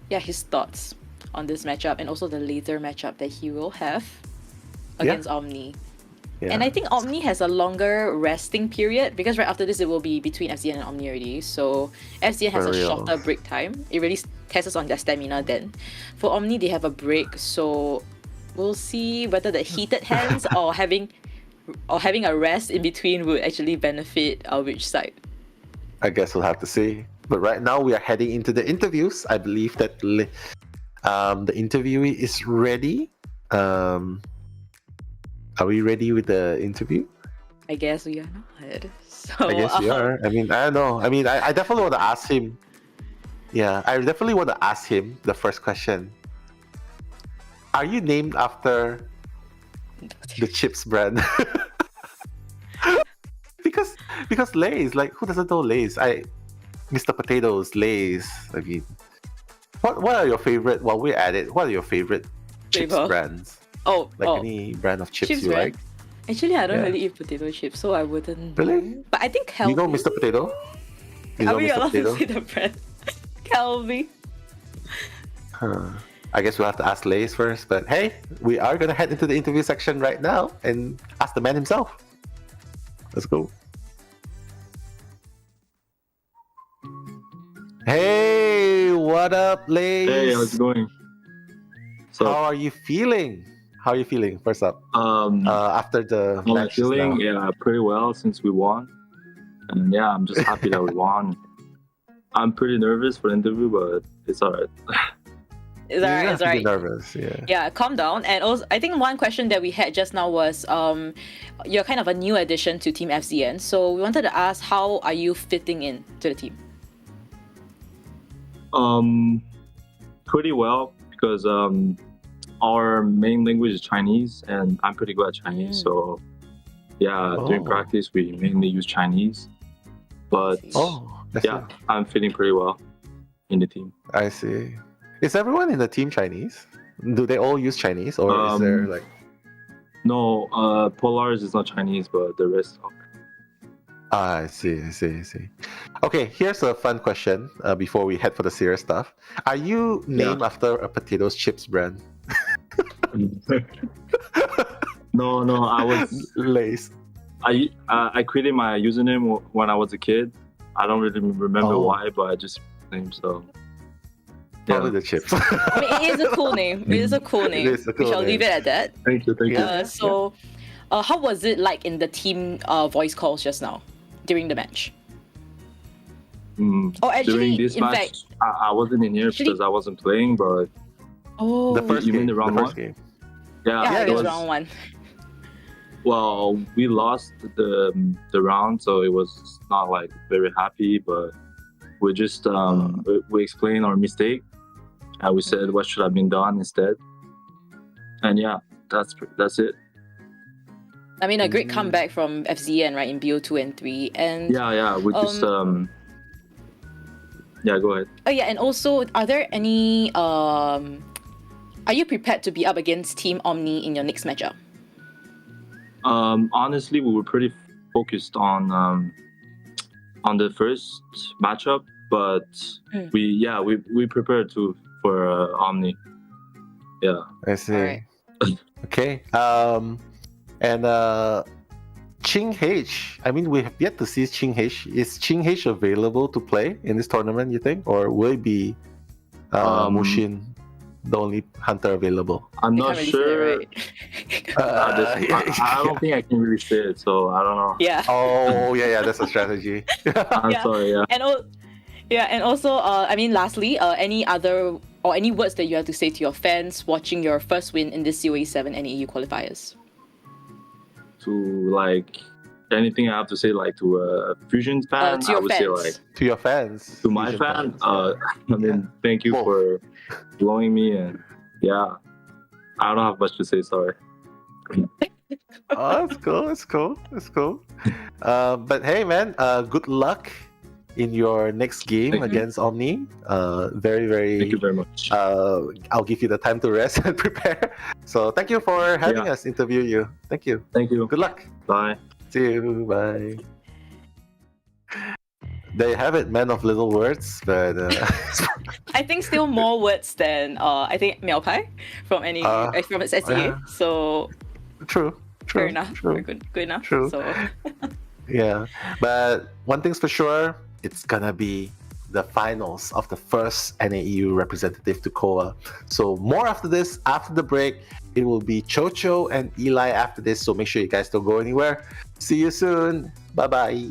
his thoughts on this matchup and also the later matchup that he will have against Omni. Yeah. And I think Omni has a longer resting period because right after this it will be between FCN and Omni already. So FCN has For a real. shorter break time. It really tests on their stamina then. For Omni they have a break, so we'll see whether the heated hands or having a rest in between would actually benefit which side. I guess we'll have to see. But right now we are heading into the interviews. I believe that the interviewee is ready. Are we ready with the interview? I guess we are not. So I guess we are. I mean, I don't know. I mean, I definitely want to ask him. Yeah, I definitely want to ask him the first question. Are you named after the chips brand? because Lay's, like, who doesn't know Lay's? Mr. Potatoes, Lay's. I mean, what are your favorite? While we're at it, what are your favorite chips brands? Any brand of chips you brand? like? Actually, I don't really eat potato chips, so I wouldn't. Really? But I think Calbee. You know Mr. Potato? Are we allowed to say the brand? Calbee. I guess we'll have to ask Lay's first, but hey, we are gonna head into the interview section right now and ask the man himself. Let's go. Hey, what up, Lay's? Hey, how's it going? How are you feeling? How are you feeling? First up, after the I'm feeling pretty well since we won, and yeah, I'm just happy that we won. I'm pretty nervous for the interview, but it's alright. It's alright. It's alright. Nervous, yeah. Yeah, calm down. And also, I think one question that we had just now was, you're kind of a new addition to Team FCN, so we wanted to ask, how are you fitting in to the team? Pretty well because our main language is Chinese, and I'm pretty good at Chinese. So yeah, during practice we mainly use Chinese. But I'm fitting pretty well in the team. I see. Is everyone in the team Chinese? Do they all use Chinese, or is there like? No, Polaris is not Chinese, but the rest are. I see. Okay, here's a fun question before we head for the serious stuff. Are you named after a potatoes chips brand? No, I was Lay's. I created my username when I was a kid. I don't really remember why, but I just named so. Probably the chips. I mean, it is a cool name. It is a cool name. We shall leave it at that. Thank you. So, how was it like in the team voice calls just now during the match? During this match, I wasn't in here because I wasn't playing, but the first you game, mean the round one? game. Yeah, it was round one. Well, we lost the round, so it was not like very happy, but we just we explained our mistake and we said what should have been done instead, and yeah, that's it. I mean, a great comeback from FZN, right, in BO2 and 3, and we just go ahead. Oh yeah, and also, are there any are you prepared to be up against Team Omni in your next matchup? Honestly, we were pretty focused on the first matchup, but we prepared for Omni. Yeah. I see. Right. Okay. And Ching H. I mean, we have yet to see Ching H. Is Ching H available to play in this tournament, you think? Or will it be Mushin, the only hunter available? I'm not sure. I don't think I can really say it, so I don't know. Yeah. Oh, yeah, that's a strategy. I'm sorry, yeah. And also, I mean, lastly, any other or any words that you have to say to your fans watching your first win in this COAVII NAEU qualifiers? To like anything I have to say, like to a Fusion fan, to your I would fans. say like to your fans, to my fans. I mean, thank you for blowing me, and I don't have much to say. Sorry. Oh, it's cool. But hey, man, good luck in your next game against Omni. Very Thank you very much. I'll give you the time to rest and prepare. So thank you for having us interview you. Thank you. Thank you. Good luck. Bye. See you. Bye. There you have it, man of little words. But I think still more words than I think Miao Pai from from its SEA. Yeah. So true. fair enough. True. Good enough. True. So Yeah, but one thing's for sure, it's gonna be the finals of the first NAEU representative to COA. So more after this, after the break, it will be Chocho and Eli after this. So make sure you guys don't go anywhere. See you soon. Bye bye.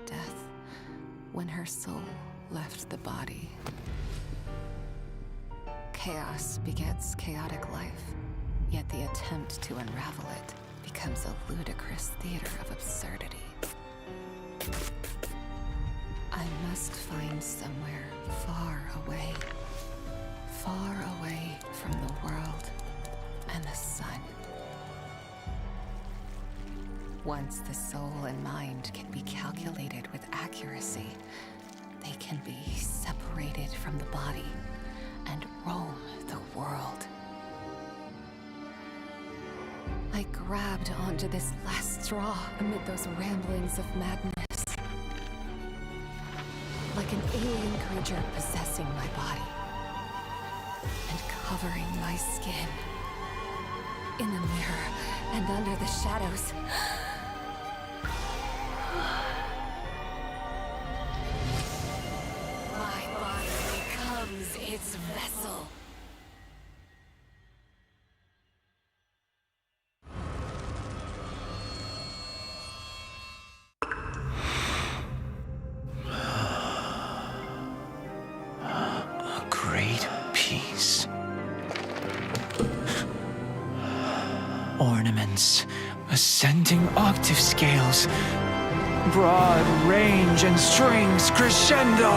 Death when her soul left the body. Chaos begets chaotic life, yet the attempt to unravel it becomes a ludicrous theater of absurdity. I must find somewhere far away from the world and the sun. Once the soul and mind can be calculated with accuracy, they can be separated from the body and roam the world. I grabbed onto this last straw amid those ramblings of madness. Like an alien creature possessing my body. covering my skin. In the mirror and under the shadows. My body becomes its vessel. A great peace. Ornaments, ascending octave scales, broad range and strings crescendo.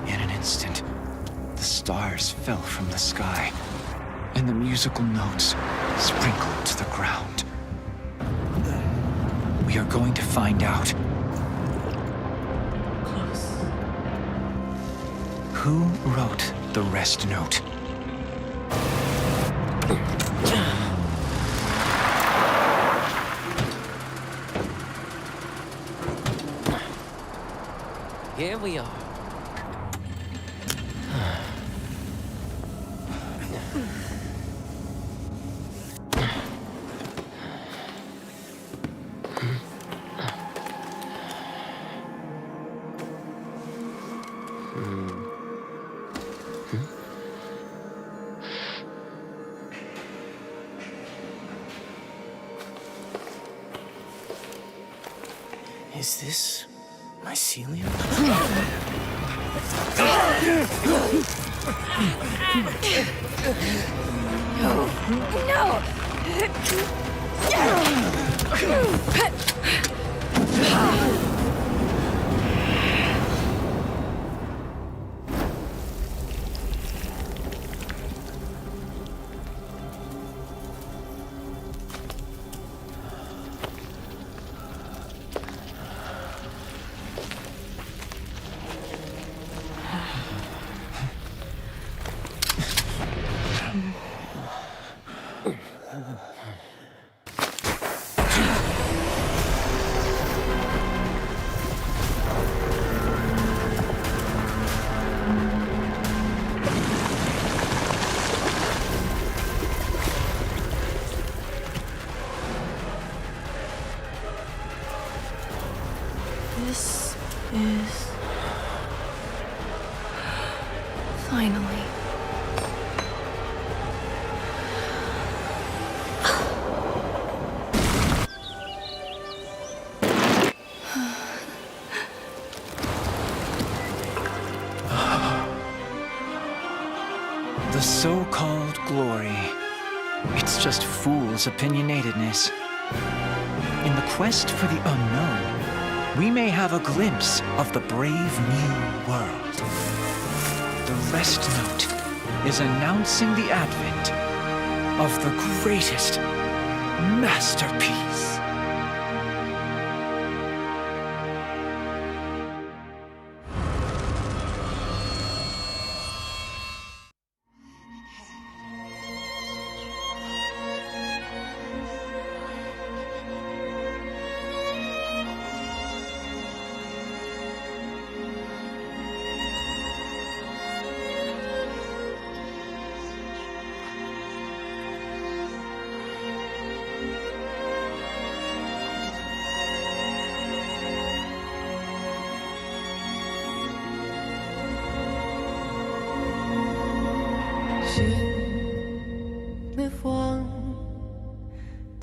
In an instant, the stars fell from the sky, and the musical notes sprinkled to the ground. We are going to find out who wrote the rest note. Here we are. Is this mycelium? This is finally. The so-called glory. It's just fool's opinionatedness. In the quest for the unknown, we may have a glimpse of the brave new world. The rest note is announcing the advent of the greatest masterpiece. Me vois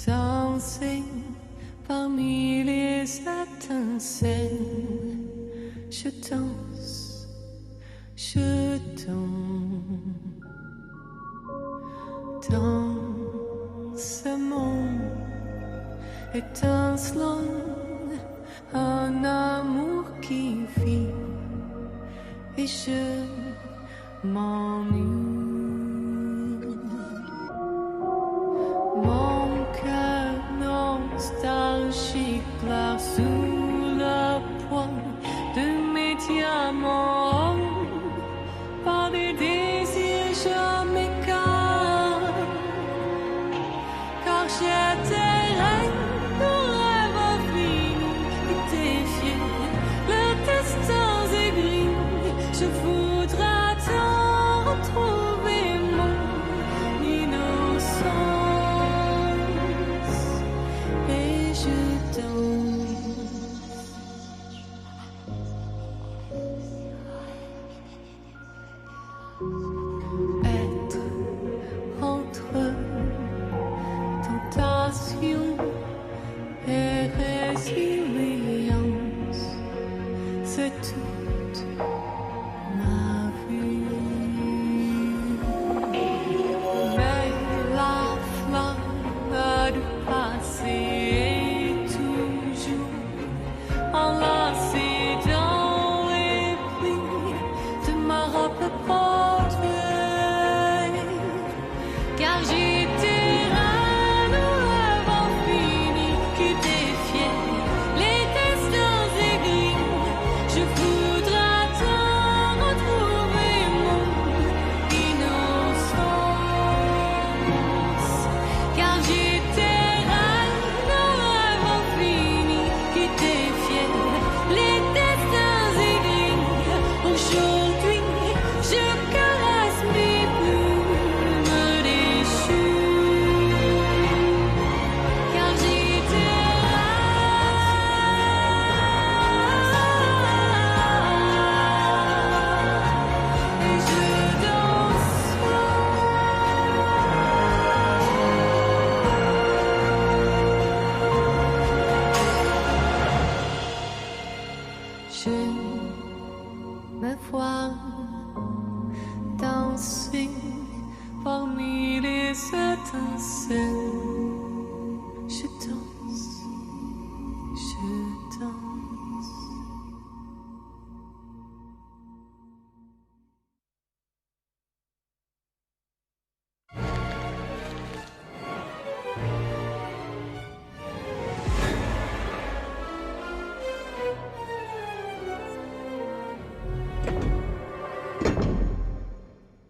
danser parmi les étincelles. Je danse, je danse dans ce monde étincelant, un amour qui vit et je m'ennuie. Mon cœur nostalgique pleure sous le poids de mes diamants. Par des désirs je m'écarte, car j'étais reine de rêve fini et défier le destin aigri. Je voudrais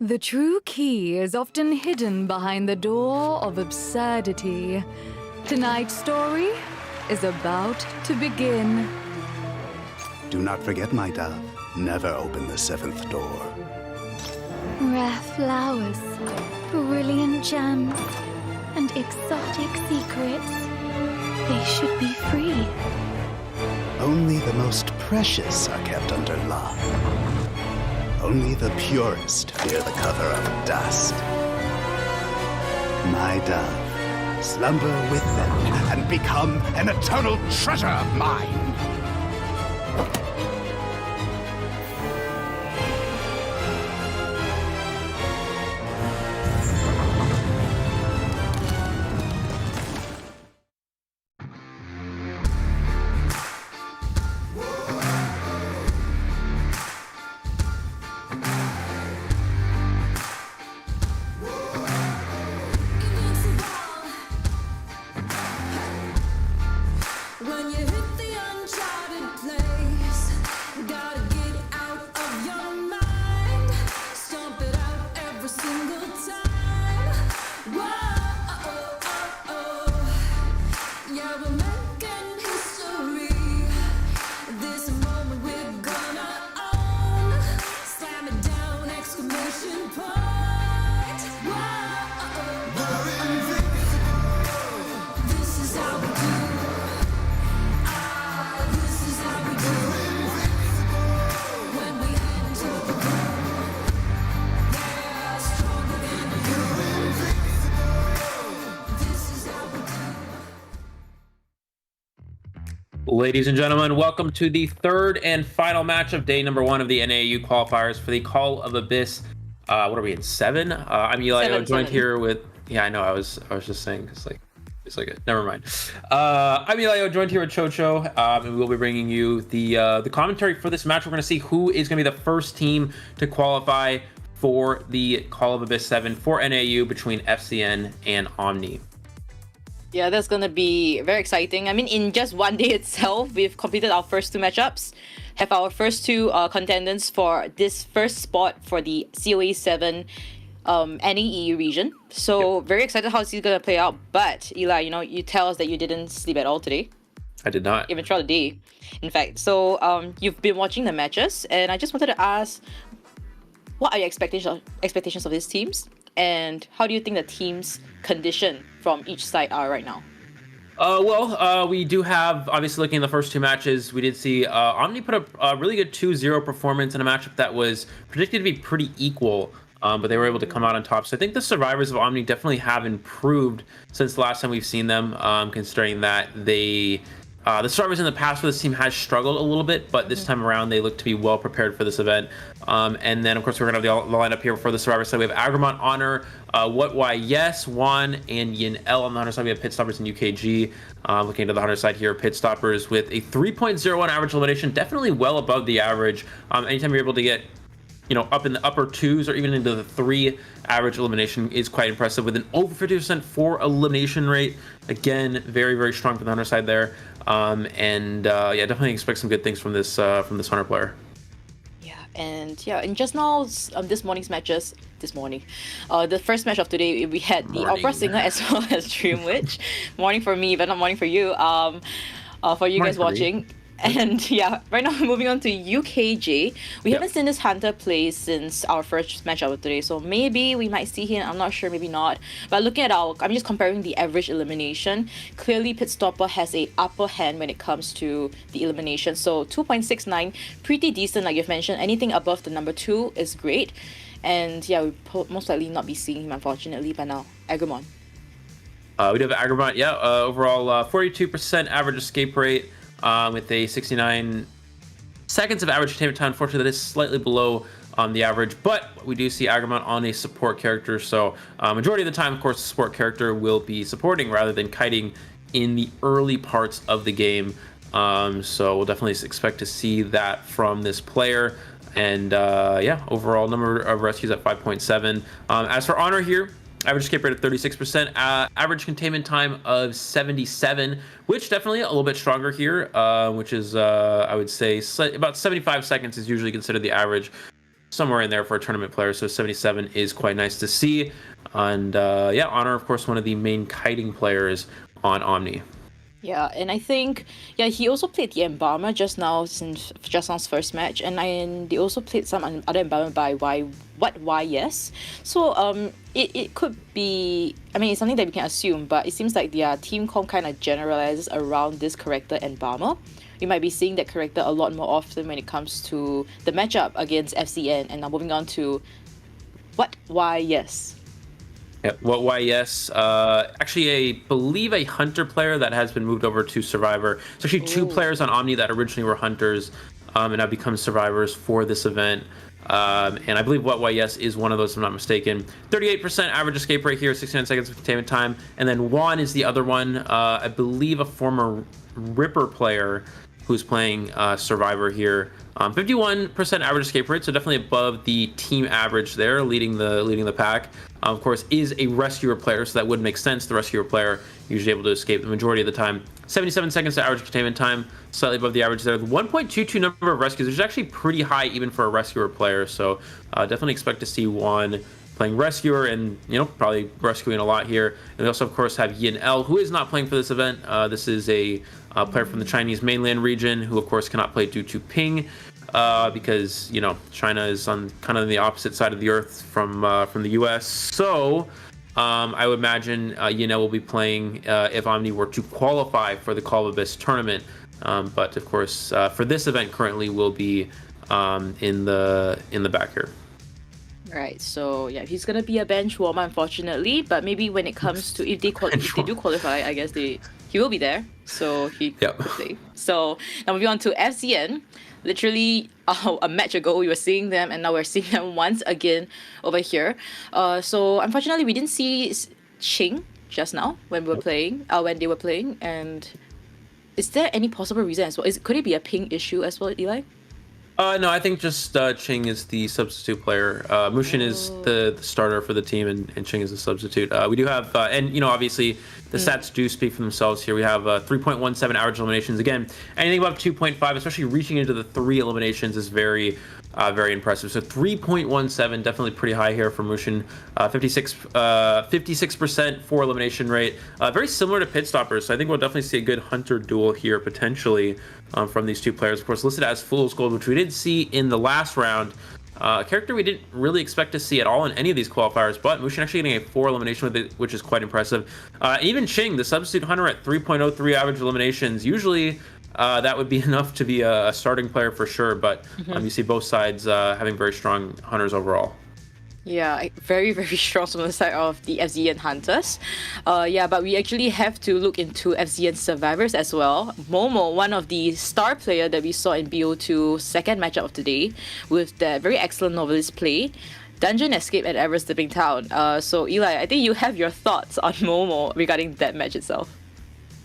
The true key is often hidden behind the door of absurdity. Tonight's story is about to begin. Do not forget, my dove. Never open the seventh door. Rare flowers, brilliant gems, and exotic secrets. They should be free. Only the most precious are kept under lock. Only the purest fear the cover of dust. My dove, slumber with them and become an eternal treasure of mine. When you hit the uncharted place, gotta get out of your mind. Stomp it out every single time. Whoa, yeah, we're making history. This moment we're gonna own. Slam it down, exclamation point. Whoa, this is how we do. Ladies and gentlemen, welcome to the third and final match of day number 1 of the NAEU qualifiers for the Call of Abyss. What are we in 7? I'm Eli. I'm joined here with. Yeah, I know. I was just saying it's like never mind. I'm Eli. Joined here with Chocho, and we'll be bringing you the commentary for this match. We're going to see who is going to be the first team to qualify for the Call of Abyss 7 for NAEU between FCN and Omni. Yeah, that's gonna be very exciting. I mean, in just one day itself, we've completed our first 2 matchups, have our first 2 contenders for this first spot for the COA 7 NAE region. So very excited how this is gonna play out. But Eli, you tell us that you didn't sleep at all today. I did not. Even throughout the day, in fact. So you've been watching the matches, and I just wanted to ask, what are your expectations of these teams? And how do you think the team's condition from each side are right now? We do have, obviously looking at the first 2 matches, we did see Omni put a really good 2-0 performance in a matchup that was predicted to be pretty equal, but they were able to come out on top. So I think the survivors of Omni definitely have improved since the last time we've seen them, considering that the survivors in the past for this team has struggled a little bit, but this time around they look to be well prepared for this event. And then of course we're gonna have the lineup here for the survivor side. We have Agramont, Honor, What Why Yes, Juan, and Yin L. On the Hunter side we have Pit Stoppers and UKG. Looking to the Hunter side here, Pit Stoppers with a 3.01 average elimination, definitely well above the average. Anytime you're able to get up in the upper 2s or even into the 3 average elimination is quite impressive, with an over 50% for elimination rate. Again, very, very strong for the Hunter side there. Yeah, definitely expect some good things from this Hunter player. And just now, this morning's matches, the first match of today, we had the Opera Singer as well as Dream Witch. Morning for me, but not morning for you. For you guys watching. And yeah, right now we're moving on to UKJ. We haven't seen this Hunter play since our first match of today, so maybe we might see him. I'm not sure, maybe not. But looking at I'm just comparing the average elimination. Clearly, Pit Stopper has a upper hand when it comes to the elimination. So 2.69, pretty decent, like you've mentioned. Anything above the number 2 is great. And yeah, we'll most likely not be seeing him, unfortunately, by now. Agramon. We do have Agramont, overall 42% average escape rate. With a 69 seconds of average containment time. Unfortunately, that is slightly below the average, but we do see Agramont on a support character, so majority of the time, of course, the support character will be supporting rather than kiting in the early parts of the game. So we'll definitely expect to see that from this player. And overall number of rescues at 5.7. As for Honor here, average escape rate of 36%, average containment time of 77, which definitely a little bit stronger here, which is, I would say, about 75 seconds is usually considered the average. somewhere in there for a tournament player. So 77 is quite nice to see. And yeah, Honor, of course, one of the main kiting players on Omni. Yeah, and I think he also played the Embalmer just now's first match, and they also played some other Embalmer by Yes. So it could be, I mean, it's something that we can assume, but it seems like their team comp kind of generalizes around this character Embalmer. We might be seeing that character a lot more often when it comes to the matchup against FCN. And now moving on to Yes. Yeah, why yes. Actually, I believe a Hunter player that has been moved over to Survivor. It's actually two players on Omni that originally were Hunters and now become Survivors for this event. And I believe why yes is one of those, if I'm not mistaken. 38% average escape rate here, 69 seconds of containment time. And then Juan is the other one. I believe a former Ripper player who's playing Survivor here. 51% average escape rate, so definitely above the team average there, leading the pack. Of course, is a rescuer player, so that would make sense. The rescuer player usually able to escape the majority of the time. 77 seconds to average containment time, slightly above the average there. The 1.22 number of rescues, which is actually pretty high even for a rescuer player. So definitely expect to see Juan playing rescuer and, probably rescuing a lot here. And we also, of course, have Yin L, who is not playing for this event. This is a player from the Chinese mainland region who, of course, cannot play due to ping. Because China is on kind of the opposite side of the earth from the U.S. So I would imagine Yinel will be playing if Omni were to qualify for the Call of Abyss tournament. But of course, for this event currently will be in the back here. Right, so yeah, he's gonna be a bench warmer, unfortunately. But maybe when it comes to if they do qualify, I guess he will be there. So he could play. So now moving on to FCN. Literally a match ago we were seeing them, and now we're seeing them once again over here. So unfortunately we didn't see Ching just now when they were playing. And is there any possible reason as well? Could it be a ping issue as well, Eli? No, I think just Ching is the substitute player. Mushin is the starter for the team, and Ching is the substitute. We do have, and obviously the stats do speak for themselves here. We have 3.17 average eliminations. Again, anything above 2.5, especially reaching into the 3 eliminations, is very impressive. So 3.17, definitely pretty high here for Mushin. 56% for elimination rate. Very similar to Pit Stoppers. So I think we'll definitely see a good Hunter duel here potentially from these two players. Of course, listed as Fool's Gold, which we did see in the last round. A character we didn't really expect to see at all in any of these qualifiers, but Mushin actually getting a 4 elimination with it, which is quite impressive. Even Ching, the substitute Hunter, at 3.03 average eliminations. Usually that would be enough to be a starting player for sure, but you see both sides having very strong Hunters overall. Yeah, very, very strong from the side of the FZN Hunters. But we actually have to look into FZN Survivors as well. Momo, one of the star player that we saw in BO2 second matchup of today, with that very excellent novelist play, Dungeon Escape at Everest Dipping Town. So Eli, I think you have your thoughts on Momo regarding that match itself.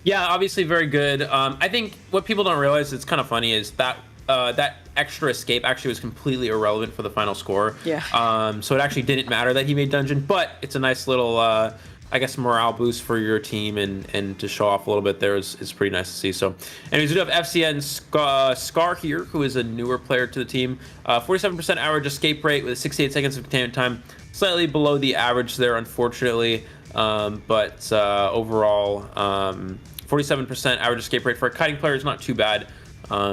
Yeah, obviously very good. I think what people don't realize, it's kind of funny, is that that extra escape actually was completely irrelevant for the final score. Yeah. So it actually didn't matter that he made dungeon, but it's a nice little, I guess, morale boost for your team, and to show off a little bit there is pretty nice to see. So, anyways, we do have FCN Scar here, who is a newer player to the team. 47% average escape rate with 68 seconds of containment time, slightly below the average there, unfortunately. But overall, 47% average escape rate for a kiting player is not too bad.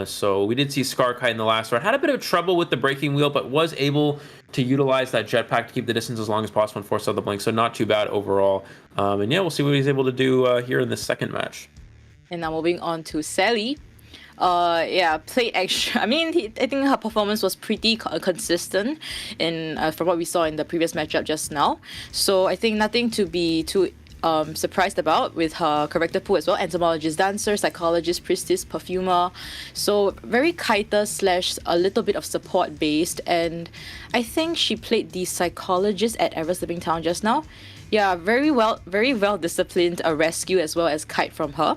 So we did see Scar kite in the last round. Had a bit of trouble with the breaking wheel, but was able to utilize that jetpack to keep the distance as long as possible and force out the blink. So not too bad overall. And yeah, we'll see what he's able to do here in the second match. And now moving on to Sally. Played extra. I mean, I think her performance was pretty consistent from what we saw in the previous matchup just now. So I think nothing to be too surprised about with her character pool as well. Entomologist, dancer, psychologist, priestess, perfumer. So very kiter / a little bit of support based. And I think she played the psychologist at Everest Dipping Town just now. Yeah, very well disciplined rescue as well as kite from her.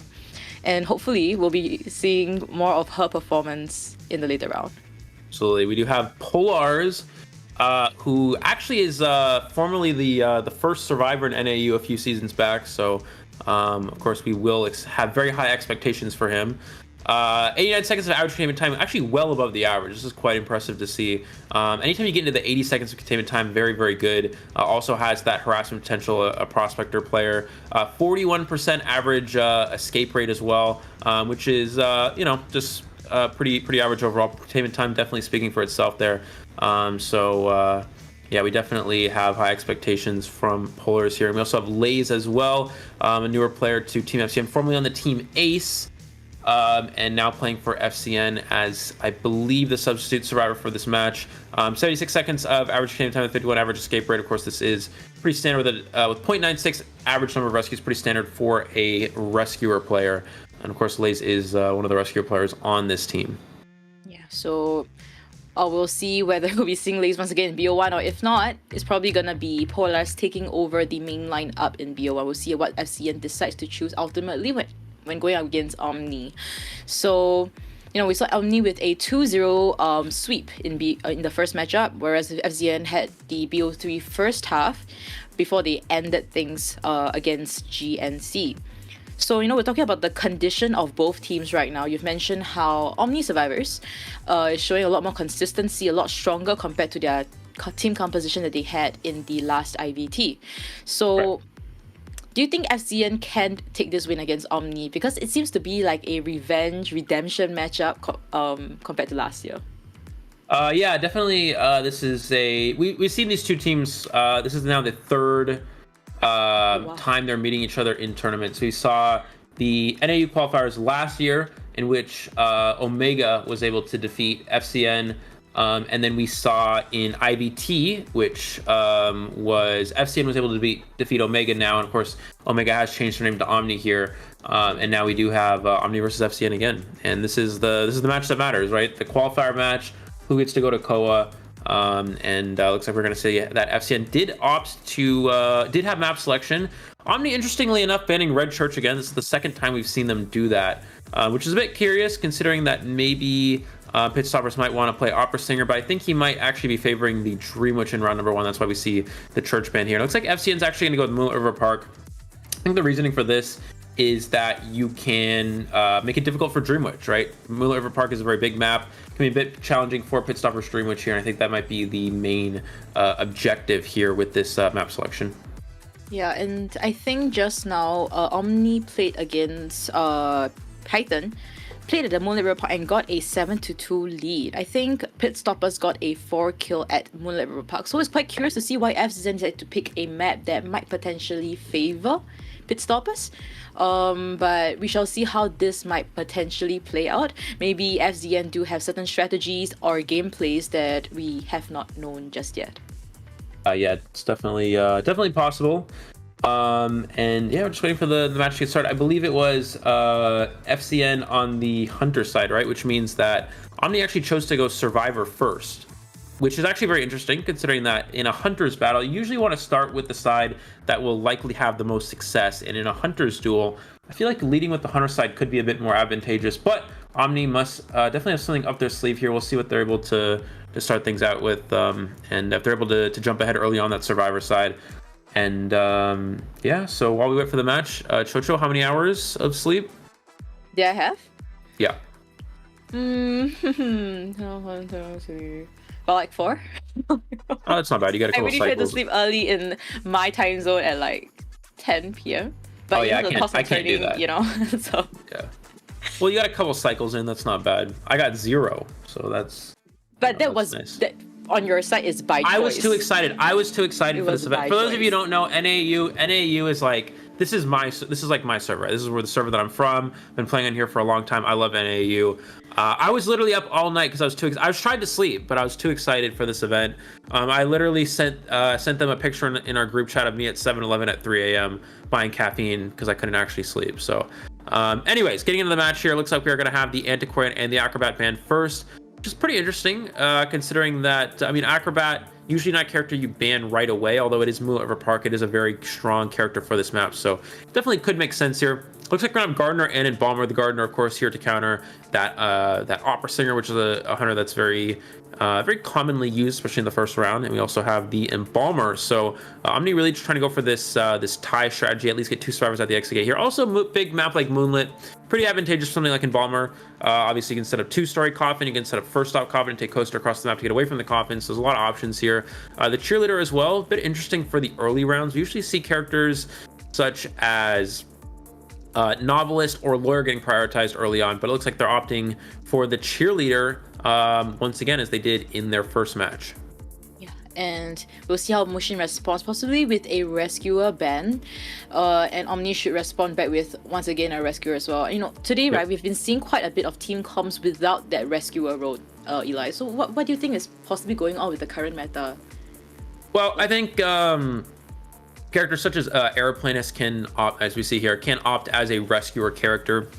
And hopefully we'll be seeing more of her performance in the later round. Absolutely. We do have Polars, who actually is formerly the first survivor in NAU a few seasons back. So, of course, we will have very high expectations for him. 89 seconds of average containment time, actually well above the average. This is quite impressive to see. Anytime you get into the 80 seconds of containment time, very, very good. Also has that harassment potential, a prospector player. 41% average escape rate as well, which is, just pretty average overall. Containment time definitely speaking for itself there. Yeah, we definitely have high expectations from Polars here. And we also have Lays as well, a newer player to Team FCN, formerly on the Team Ace, and now playing for FCN as, I believe, the substitute survivor for this match. 76 seconds of average containment time and 51 average escape rate. Of course, this is pretty standard with 0.96 average number of rescues, pretty standard for a rescuer player. And of course, Lays is one of the rescuer players on this team. Yeah, so we'll see whether we'll be seeing Lays once again in BO1, or if not, it's probably gonna be Polars taking over the main line up in BO1. We'll see what FCN decides to choose ultimately when going up against Omni. So, we saw Omni with a 2-0 sweep in the first matchup, whereas FCN had the BO3 first half before they ended things against GNC. So, we're talking about the condition of both teams right now. You've mentioned how Omni Survivors is showing a lot more consistency, a lot stronger compared to their team composition that they had in the last IVT. So, do you think FCN can take this win against Omni? Because it seems to be like a redemption matchup compared to last year. Yeah, definitely. This is we've seen these two teams. This is now the third time they're meeting each other in tournaments. We saw the NAU qualifiers last year, in which Omega was able to defeat FCN, and then we saw in IVT, which was FCN was able to defeat Omega now, and of course Omega has changed their name to Omni here, and now we do have Omni versus FCN again, and this is the match that matters, right? The qualifier match, who gets to go to COA. And looks like we're going to see that FCN did have map selection. Omni, interestingly enough, banning Red Church again. This is the second time we've seen them do that, which is a bit curious considering that maybe Pitstoppers might want to play Opera Singer, but I think he might actually be favoring the Dream Witch in round number 1. That's why we see the Church ban here. It looks like FCN's actually going to go with Moonlit River Park. I think the reasoning for this is that you can make it difficult for Dream Witch, right? Moonlit River Park is a very big map. Can be a bit challenging for Pitstoppers Dream Witch here, and I think that might be the main objective here with this map selection. Yeah, and I think just now Omni played against Python, played at the Moonlit River Park and got a 7-2 lead. I think Pitstoppers got a 4 kill at Moonlit River Park. So it's quite curious to see why FCN decided to pick a map that might potentially favor Pitstoppers. But we shall see how this might potentially play out. Maybe FCN do have certain strategies or gameplays that we have not known just yet. Yeah, it's definitely possible. And yeah, we're just waiting for the match to get started. I believe it was FCN on the Hunter side, right? Which means that Omni actually chose to go Survivor first, which is actually very interesting considering that in a Hunter's battle, you usually want to start with the side that will likely have the most success. And in a Hunter's duel, I feel like leading with the Hunter side could be a bit more advantageous, but Omni must definitely have something up their sleeve here. We'll see what they're able to start things out with, and if they're able to jump ahead early on that Survivor side. And yeah, so while we wait for the match, Chocho, how many hours of sleep? Do I have? Yeah. Well, like 4. Oh, that's not bad. You got a couple I really tried to sleep early in my time zone at like 10 p.m. But yeah, I can't do that. So. Yeah. Well, you got a couple cycles in. That's not bad. I got 0, so that's. But that was nice. That on your side is by choice. I was too excited. For this event. For those of you who don't know, NAU is like this is like my server. Right? This is where the server that I'm from. Been playing on here for a long time. I love NAU. I was literally up all night because I was trying to sleep, but I was too excited for this event. I literally sent them a picture in our group chat of me at 7-Eleven at 3 a.m. buying caffeine because I couldn't actually sleep. So, anyways, getting into the match here, looks like we are going to have the Antiquarian and the Acrobat ban first, which is pretty interesting considering that, I mean, Acrobat, usually not a character you ban right away, although it is Moonlit River Park. It is a very strong character for this map, so definitely could make sense here. Looks like we're gonna have Gardner and Embalmer. The Gardner, of course, here to counter that that Opera Singer, which is a hunter that's very commonly used, especially in the first round. And we also have the Embalmer. So Omni really just trying to go for this this tie strategy, at least get 2 survivors at the exit gate here. Also, big map like Moonlit, pretty advantageous for something like Embalmer. Obviously, you can set up 2-story coffin, you can set up first stop coffin and take coaster across the map to get away from the coffin. So there's a lot of options here. The Cheerleader as well, a bit interesting for the early rounds. We usually see characters such as novelist or lawyer getting prioritized early on, but it looks like they're opting for the Cheerleader once again, as they did in their first match. Yeah, and we'll see how Mushin responds, possibly with a rescuer ban, and Omni should respond back with once again a rescuer as well. You know, today, right, we've been seeing quite a bit of team comms without that rescuer role, Eli. So what do you think is possibly going on with the current meta? Well, I think characters such as Aeroplanist can opt, as we see here, can opt as a rescuer character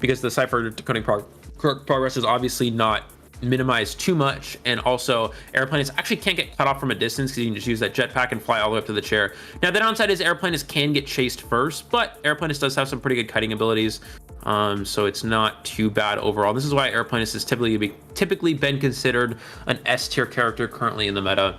because the cipher decoding progress is obviously not minimized too much, and also Aeroplanist actually can't get cut off from a distance because you can just use that jetpack and fly all the way up to the chair. Now the downside is Aeroplanist can get chased first, but Aeroplanist does have some pretty good kiting abilities, so it's not too bad overall. This is why Aeroplanist has typically been considered an S tier character currently in the meta.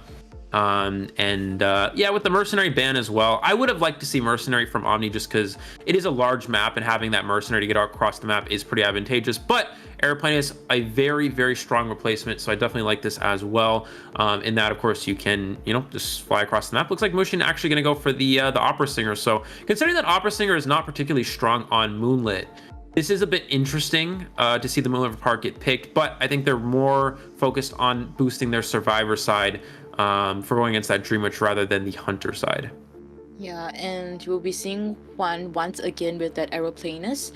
Yeah, with the Mercenary ban as well, I would have liked to see Mercenary from Omni just because it is a large map and having that Mercenary to get across the map is pretty advantageous, but Aeroplane is a very strong replacement, so I definitely like this as well. In that, of course, you can, you know, just fly across the map. Looks like Mushin actually going to go for the Opera Singer, so considering that Opera Singer is not particularly strong on Moonlit, this is a bit interesting to see the Moonlit part get picked, but I think they're more focused on boosting their Survivor side for going against that Dream Witch rather than the Hunter side. Yeah, and we'll be seeing Juan once again with that Aeroplanist.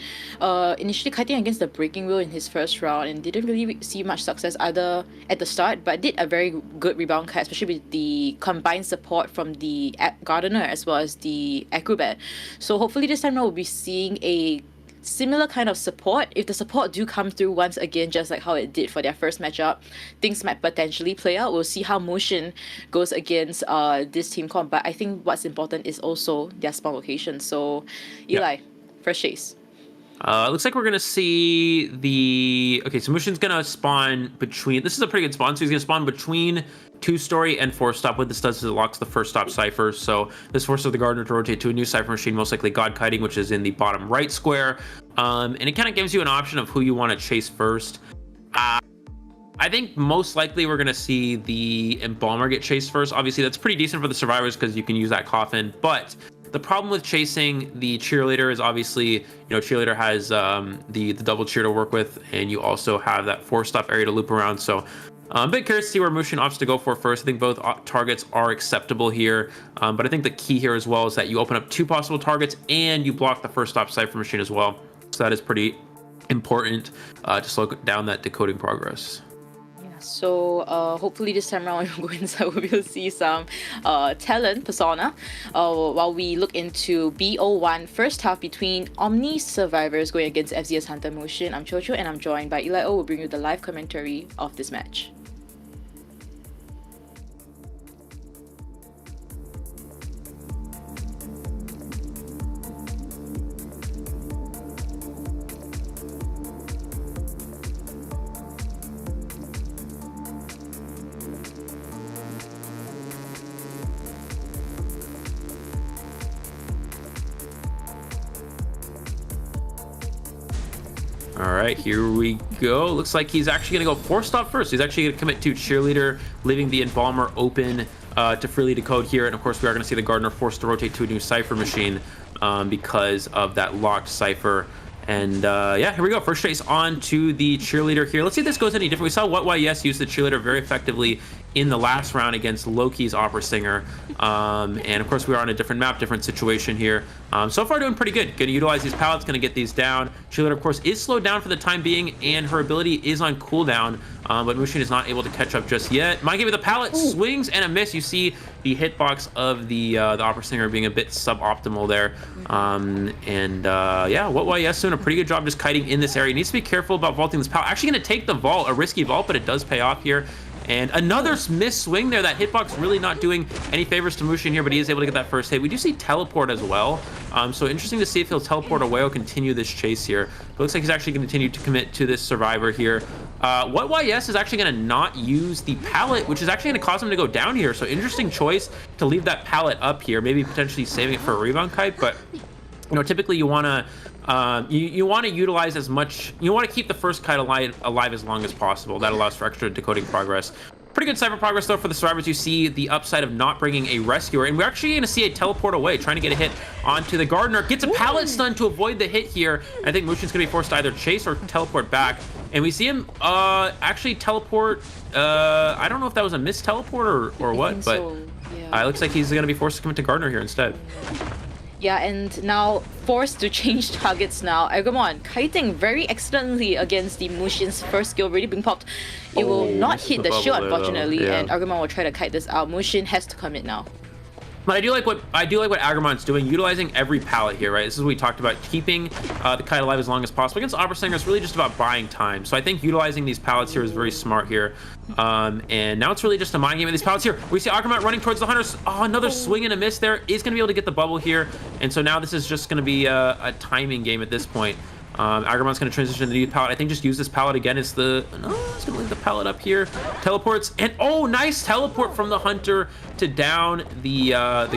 Initially kiting against the Breaking Wheel in his first round and didn't really see much success either at the start, but did a very good rebound kite, especially with the combined support from the Gardener as well as the Acrobat. So hopefully this time around we'll be seeing a similar kind of support. If the support do come through once again, just like how it did for their first matchup, things might potentially play out. We'll see how Mushin goes against this team comp, but I think what's important is also their spawn location. So Eli, first chase. Looks like we're gonna see the so Mushin's gonna spawn between, this is a pretty good spawn, so he's gonna spawn between 2-story and 4-stop. What this does is it locks the first stop cipher, so this forces the Gardener to rotate to a new cipher machine, most likely God Kiting, which is in the bottom right square, and it kind of gives you an option of who you want to chase first. I think most likely we're gonna see the Embalmer get chased first. Obviously that's pretty decent for the survivors because you can use that coffin, but the problem with chasing the Cheerleader is obviously, you know, Cheerleader has the double cheer to work with, and you also have that 4-stop area to loop around. So I'm a bit curious to see where Mushin opts to go for first. I think both targets are acceptable here, but I think the key here as well is that you open up 2 possible targets and you block the first stop cipher machine as well. So that is pretty important to slow down that decoding progress. So hopefully this time around when we go inside we'll see some talent persona while we look into BO1 first half between Omni survivors going against FZS Hunter Mushin. I'm Chocho and I'm joined by Eli O. We'll bring you the live commentary of this match. All right, here we go. Looks like he's actually going to go 4-stop first. He's actually going to commit to Cheerleader, leaving the Embalmer open to freely decode here. And of course, we are going to see the Gardener forced to rotate to a new cipher machine because of that locked cipher. And yeah, here we go. First chase on to the Cheerleader here. Let's see if this goes any different. We saw What YES use the Cheerleader very effectively in the last round against Loki's Opera Singer. And of course, we are on a different map, different situation here. So far doing pretty good. Going to utilize these pallets, going to get these down. Cheerleader, of course, is slowed down for the time being, and her ability is on cooldown. But Mushin is not able to catch up just yet. Might give it the pallet, swings and a miss. You see the hitbox of the Opera Singer being a bit suboptimal there. Yeah, What YES doing a pretty good job just kiting in this area. Needs to be careful about vaulting this pallet. Actually going to take the vault, a risky vault, but it does pay off here. And another miss swing there. That hitbox really not doing any favors to Mushin here, but he is able to get that first hit. We do see teleport as well. So interesting to see if he'll teleport away or continue this chase here. It looks like he's actually going to continue to commit to this survivor here. What YS is actually going to not use the pallet, which is actually going to cause him to go down here. So interesting choice to leave that pallet up here, maybe potentially saving it for a rebound kite. But you know, typically you want to you want to utilize as much. You want to keep the first kite alive as long as possible. That allows for extra decoding progress. Pretty good cypher progress though for the survivors. You see the upside of not bringing a rescuer, and we're actually going to see a teleport away, trying to get a hit onto the gardener. Gets a pallet stun to avoid the hit here. I think Mushin's going to be forced to either chase or teleport back, and we see him actually teleport. I don't know if that was a missed teleport or what, but it looks like he's going to be forced to commit to gardener here instead. Yeah, and now forced to change targets now. Agumon kiting very excellently against the Mushin's first skill already being popped. It will not hit the shield, unfortunately, and Agumon will try to kite this out. Mushin has to commit now. But I do like what Agramon's doing, utilizing every pallet here, right? This is what we talked about, keeping the kite alive as long as possible. Against Opera Singer, it's really just about buying time. So I think utilizing these pallets here is very smart here. And now it's really just a mind game of these pallets here. We see Agramont running towards the hunters. Oh, another swing and a miss there. Is going to be able to get the bubble here. And so now this is just going to be a timing game at this point. Agramont's going to transition to the new pallet. I think just use this pallet again. It's going to leave the pallet up here. Teleports, and oh, nice teleport from the hunter to down the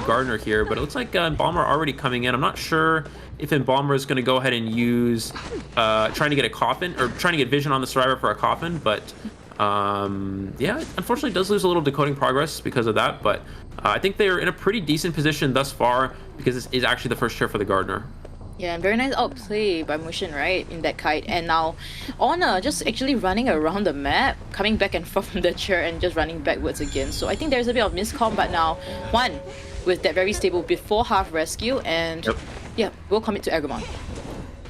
gardener here. But it looks like Embalmer already coming in. I'm not sure if Embalmer is going to go ahead and use trying to get a coffin, or trying to get vision on the survivor for a coffin. But yeah, unfortunately does lose a little decoding progress because of that. But I think they're in a pretty decent position thus far, because this is actually the first chair for the gardener. Yeah, very nice outplay by Mushin, right, in that kite. And now Honor just actually running around the map, coming back and forth from the chair and just running backwards again. So I think there's a bit of miscom, but now one with that very stable before half rescue, and yeah, we'll commit to Agumon.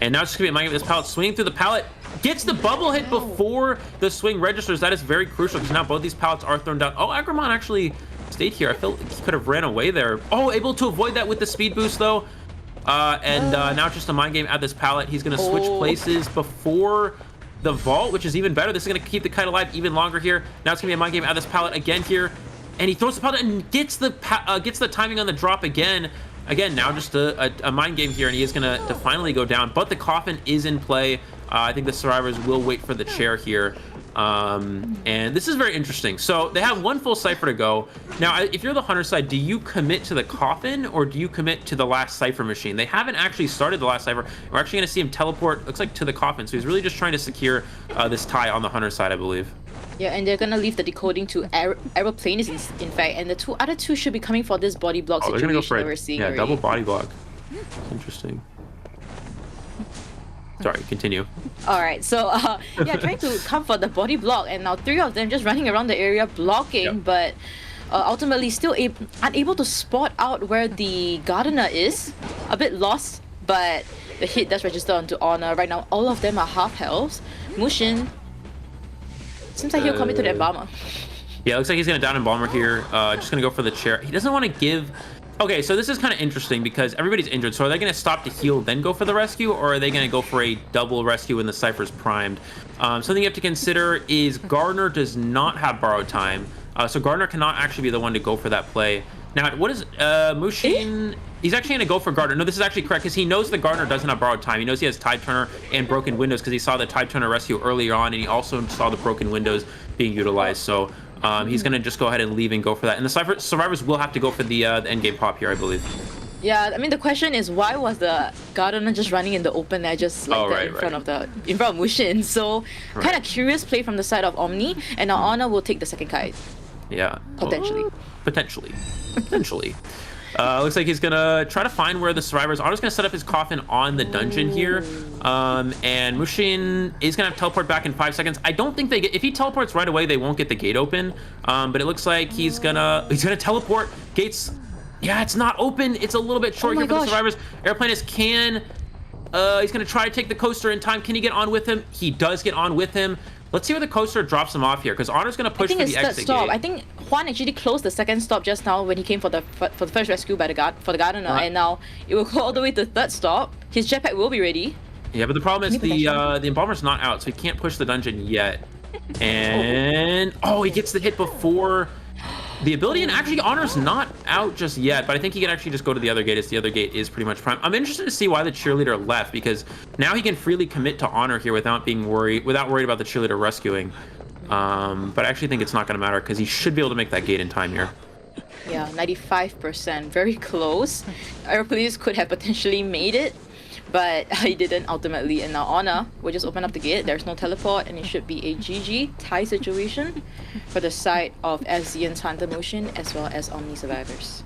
And now it's going to be a mind game with this pallet, swinging through the pallet, gets the bubble hit before the swing registers. That is very crucial, because now both these pallets are thrown down. Oh, Agumon actually stayed here. I feel like he could have ran away there. Oh, able to avoid that with the speed boost though. Now just a mind game at this pallet. He's going to switch places before the vault, which is even better. This is going to keep the kite alive even longer here. Now it's going to be a mind game at this pallet again here. And he throws the pallet and gets the timing on the drop again. Again, now just a mind game here, and he is going to finally go down. But the coffin is in play. I think the survivors will wait for the chair here. And this is very interesting. So they have one full cipher to go. Now, if you're the hunter side, do you commit to the coffin or do you commit to the last cipher machine? They haven't actually started the last cipher. We're actually going to see him teleport, looks like, to the coffin. So he's really just trying to secure this tie on the hunter side, I believe. Yeah, and they're gonna leave the decoding to aeroplanes in fact, and the other two should be coming for this body block situation they're gonna go for we're seeing. Yeah, already. double body block. Interesting. Sorry, continue. Alright, so yeah, trying to come for the body block, and now three of them just running around the area blocking, but ultimately still unable to spot out where the gardener is. A bit lost, but the hit does register onto Honor. Right now, all of them are half health. Mushin seems like he'll commit to the Embalmer. Yeah, looks like he's gonna down Embalmer here. Just gonna go for the chair. He doesn't want to give. Okay, so this is kind of interesting because everybody's injured. So are they going to stop to heal, then go for the rescue, or are they going to go for a double rescue when the cipher's primed? Something you have to consider is Gardner does not have borrowed time. So Gardner cannot actually be the one to go for that play. Now, what is Mushin? He's actually going to go for Gardner. No, this is actually correct, because he knows the Gardner doesn't have borrowed time. He knows he has Tide Turner and Broken Windows, because he saw the Tide Turner rescue earlier on, and he also saw the Broken Windows being utilized. So he's going to just go ahead and leave and go for that. And the survivors will have to go for the endgame pop here, I believe. Yeah, I mean, the question is, why was the Gardener just running in the open air just like that in front of Mushin? So kind of curious play from the side of Omni, and now Honor will take the second kite. Yeah. Potentially. Potentially. Looks like he's gonna try to find where the survivors are. Just gonna set up his coffin on the dungeon here. And Mushin is gonna have to teleport back in 5 seconds. I don't think they get, if he teleports right away, they won't get the gate open. But it looks like he's gonna teleport. Gates, yeah, it's not open. It's a little bit short here for the survivors. Airplanist can, he's gonna try to take the coaster in time. Can he get on with him? He does get on with him. Let's see where the coaster drops him off here, because Honor's going to push for the exit stop. gate. I think Juan actually closed the second stop just now when he came for the first rescue by the Gardener, and now it will go all the way to the third stop. His jetpack will be ready. Yeah, but the problem is the Embalmer's not out, so he can't push the dungeon yet. And he gets the hit before the ability, and actually Honor's not out just yet, but I think he can actually just go to the other gate as the other gate is pretty much prime. I'm interested to see why the cheerleader left, because now he can freely commit to Honor here without worried about the cheerleader rescuing. But I actually think it's not going to matter because he should be able to make that gate in time here. Yeah, 95%, very close. Aeropolis could have potentially made it, but he didn't ultimately. And now Honor will just open up the gate. There's no teleport, and it should be a GG tie situation for the side of FZN's Hunter Motion as well as Omni survivors.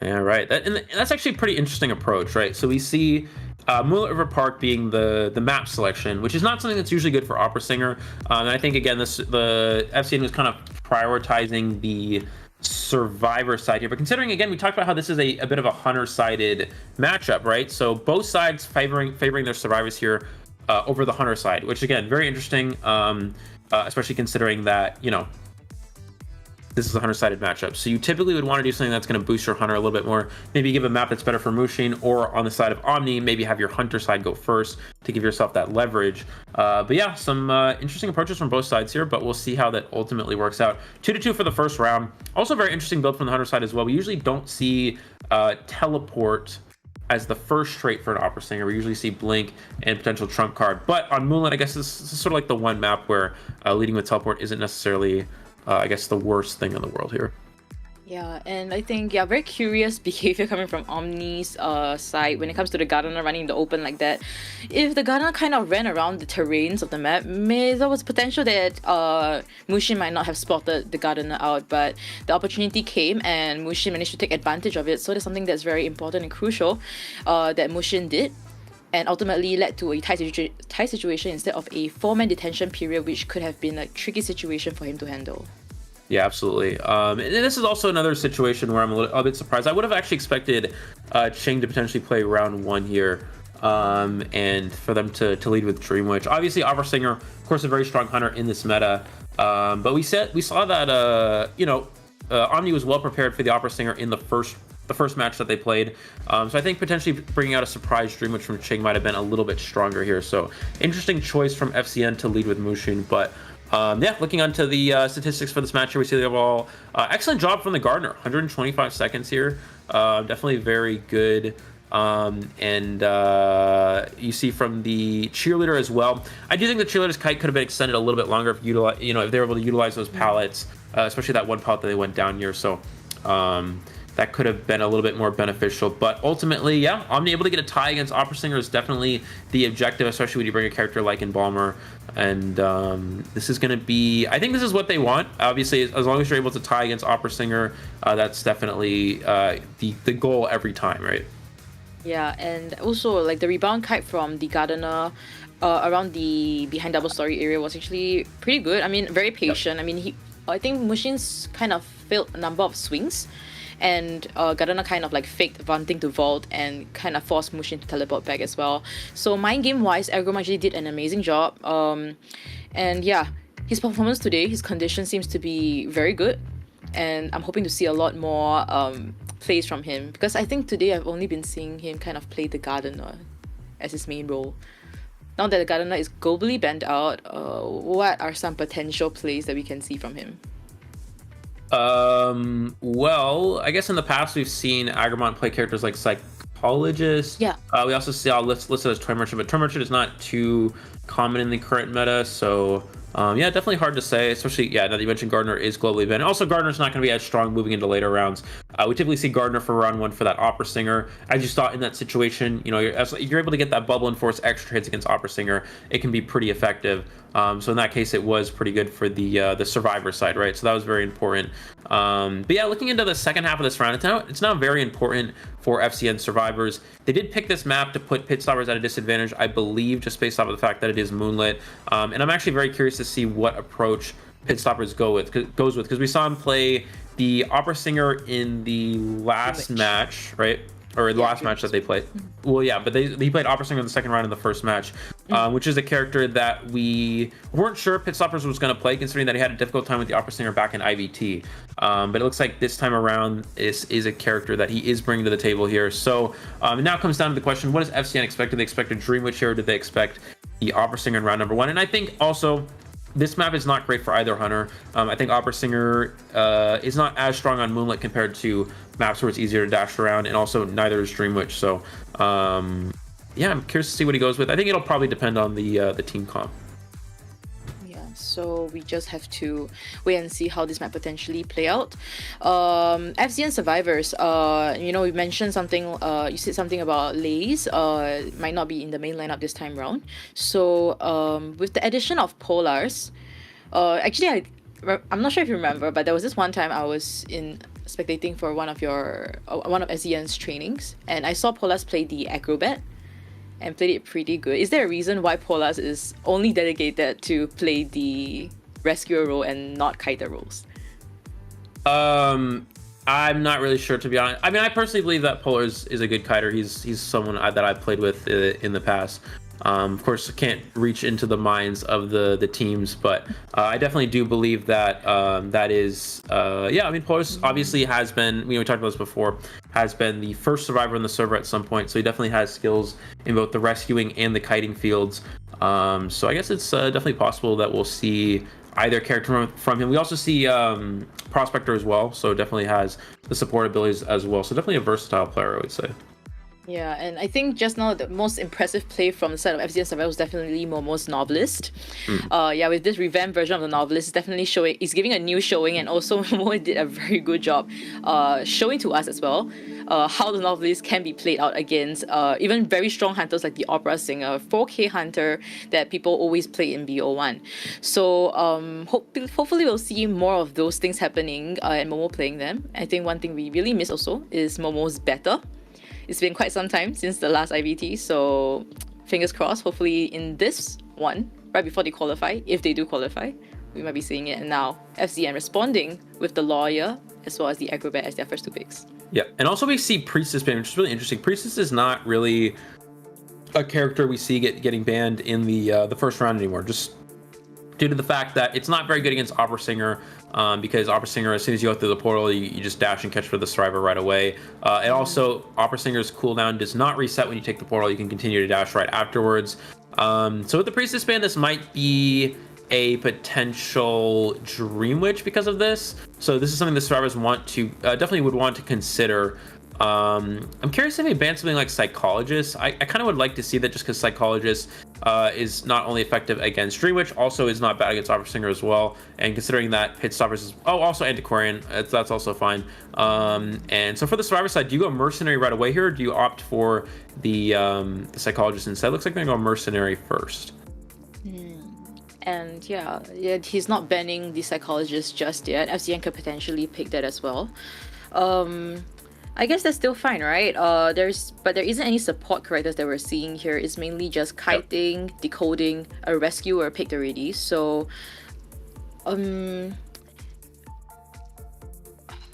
Yeah, right. And that's actually a pretty interesting approach, right? So we see Moonlit River Park being the map selection, which is not something that's usually good for Opera Singer. And I think, again, the FCN was kind of prioritizing the survivor side here, but considering, again, we talked about how this is a bit of a hunter-sided matchup, right? So both sides favoring their survivors here over the hunter side, which, again, very interesting, especially considering that, you know, this is a hunter-sided matchup. So you typically would want to do something that's going to boost your hunter a little bit more. Maybe give a map that's better for Mushin, or on the side of Omni, maybe have your hunter side go first to give yourself that leverage. But yeah, some interesting approaches from both sides here, but we'll see how that ultimately works out. 2-2 for the first round. Also very interesting build from the hunter side as well. We usually don't see teleport as the first trait for an Opera Singer. We usually see Blink and potential trump card. But on Moonlit, I guess this is sort of like the one map where leading with teleport isn't necessarily I guess the worst thing in the world here. Yeah, and I think, yeah, very curious behavior coming from Omni's side when it comes to the Gardener running in the open like that. If the Gardener kind of ran around the terrains of the map, there was potential that Mushin might not have spotted the Gardener out, but the opportunity came and Mushin managed to take advantage of it. So that's something that's very important and crucial that Mushin did, and ultimately led to a tie situation instead of a 4-man detention period, which could have been a tricky situation for him to handle. Yeah, absolutely. And this is also another situation where I'm a bit surprised. I would have actually expected Ching to potentially play round 1 here, and for them to lead with Dream Witch. Obviously, Opera Singer, of course, a very strong hunter in this meta, but we saw that Omni was well prepared for the Opera Singer in the first match that they played. So I think potentially bringing out a surprise Dream Witch from Ching might have been a little bit stronger here. So interesting choice from FCN to lead with Mushin, but yeah, looking onto the statistics for this match here, we see the overall excellent job from the Gardener. 125 seconds here. Definitely very good. And you see from the cheerleader as well. I do think the cheerleader's kite could have been extended a little bit longer if they were able to utilize those pallets, especially that one pallet that they went down here. So that could have been a little bit more beneficial. But ultimately, yeah, Omni able to get a tie against Opera Singer is definitely the objective, especially when you bring a character like Embalmer. And this is going to be, I think this is what they want. Obviously, as long as you're able to tie against Opera Singer, that's definitely the goal every time, right? Yeah, and also like the rebound kite from the Gardener around the behind double story area was actually pretty good. I mean, very patient. Yep. I mean, I think Mushin's kind of failed a number of swings, and Gardener kind of like faked wanting to vault and kind of forced Mushin to teleport back as well. So mind game wise, Agrom actually did an amazing job. And yeah, his performance today, his condition seems to be very good, and I'm hoping to see a lot more plays from him, because I think today I've only been seeing him kind of play the Gardener as his main role. Now that the Gardener is globally banned out, what are some potential plays that we can see from him? Well, I guess in the past we've seen Agramont play characters like Psychologist. Yeah. We also see listed as Toy Merchant, but Toy Merchant is not too common in the current meta, so yeah, definitely hard to say, especially, yeah, now that you mentioned Gardener is globally banned. Also, Gardener's not going to be as strong moving into later rounds. We typically see Gardener for round 1 for that Opera Singer. As you saw in that situation, you know, you're able to get that bubble and force extra hits against Opera Singer, it can be pretty effective. So in that case, it was pretty good for the survivor side, right? So that was very important. But yeah, looking into the second half of this round, it's now very important for FCN survivors. They did pick this map to put pit stoppers at a disadvantage, I believe, just based off of the fact that it is moonlit. And I'm actually very curious to see what approach pit stoppers goes with, because we saw him play the Opera Singer in the last match, right? Or the last match that they played. Well, yeah, but he played Opera Singer in the second round in the first match, which is a character that we weren't sure Pit Stoppers was going to play, considering that he had a difficult time with the Opera Singer back in IVT. But it looks like this time around is a character that he is bringing to the table here. So it now comes down to the question, what does FCN expect? Did they expect a Dream Witch here, or did they expect the Opera Singer in round number 1? And I think also this map is not great for either hunter. I think Opera Singer is not as strong on Moonlit compared to maps where it's easier to dash around, and also neither is Dream Witch. So yeah, I'm curious to see what he goes with. I think it'll probably depend on the team comp. So we just have to wait and see how this might potentially play out. FZN survivors, you know, we mentioned something, you said something about Lays, might not be in the main lineup this time round. So with the addition of Polars, actually I'm not sure if you remember, but there was this one time I was spectating for one of SZN's trainings, and I saw Polars play the Acrobat and played it pretty good. Is there a reason why Polars is only dedicated to play the rescuer role and not kiter roles? I'm not really sure, to be honest. I mean, I personally believe that Polars is a good kiter. He's someone that I've played with in the past. Of course, I can't reach into the minds of the teams, but I definitely do believe that that is, yeah, I mean, Polars obviously has been, we talked about this before, has been the first survivor in the server at some point, so he definitely has skills in both the rescuing and the kiting fields. So I guess it's definitely possible that we'll see either character from him. We also see Prospector as well, so definitely has the support abilities as well. So definitely a versatile player, I would say. Yeah, and I think just now the most impressive play from the side of FZN Survival was definitely Momo's Novelist. Yeah, with this revamped version of the Novelist, it's definitely showing, it's giving a new showing, and also Momo did a very good job showing to us as well how the Novelist can be played out against even very strong hunters like the Opera Singer, 4K hunter that people always play in BO1. So hopefully we'll see more of those things happening and Momo playing them. I think one thing we really miss also is Momo's Better. It's been quite some time since the last IVT, so fingers crossed, hopefully in this one, right before they qualify, if they do qualify, we might be seeing it. And now FZN responding with the Lawyer as well as the Acrobat as their first two picks. Yeah, and also we see Priestess banned, which is really interesting. Priestess is not really a character we see getting banned in the first round anymore, just due to the fact that it's not very good against Opera Singer, because Opera Singer, as soon as you go through the portal, you just dash and catch for the survivor right away. And also, Opera Singer's cooldown does not reset when you take the portal. You can continue to dash right afterwards. So with the Priestess ban, this might be a potential Dream Witch because of this. So this is something the survivors want to definitely would want to consider. I'm curious if they ban something like Psychologist. I kind of would like to see that, just because Psychologist is not only effective against Dream Witch, also is not bad against Opera Singer as well. And considering that Pit Stoppers is also Antiquarian, that's also fine. And so for the survivor side, do you go Mercenary right away here, or do you opt for the Psychologist instead? Looks like they're gonna go Mercenary first. And yeah, he's not banning the Psychologist just yet. FZN could potentially pick that as well. I guess that's still fine, right? There isn't any support characters that we're seeing here. It's mainly just kiting, decoding, a rescuer picked already. So,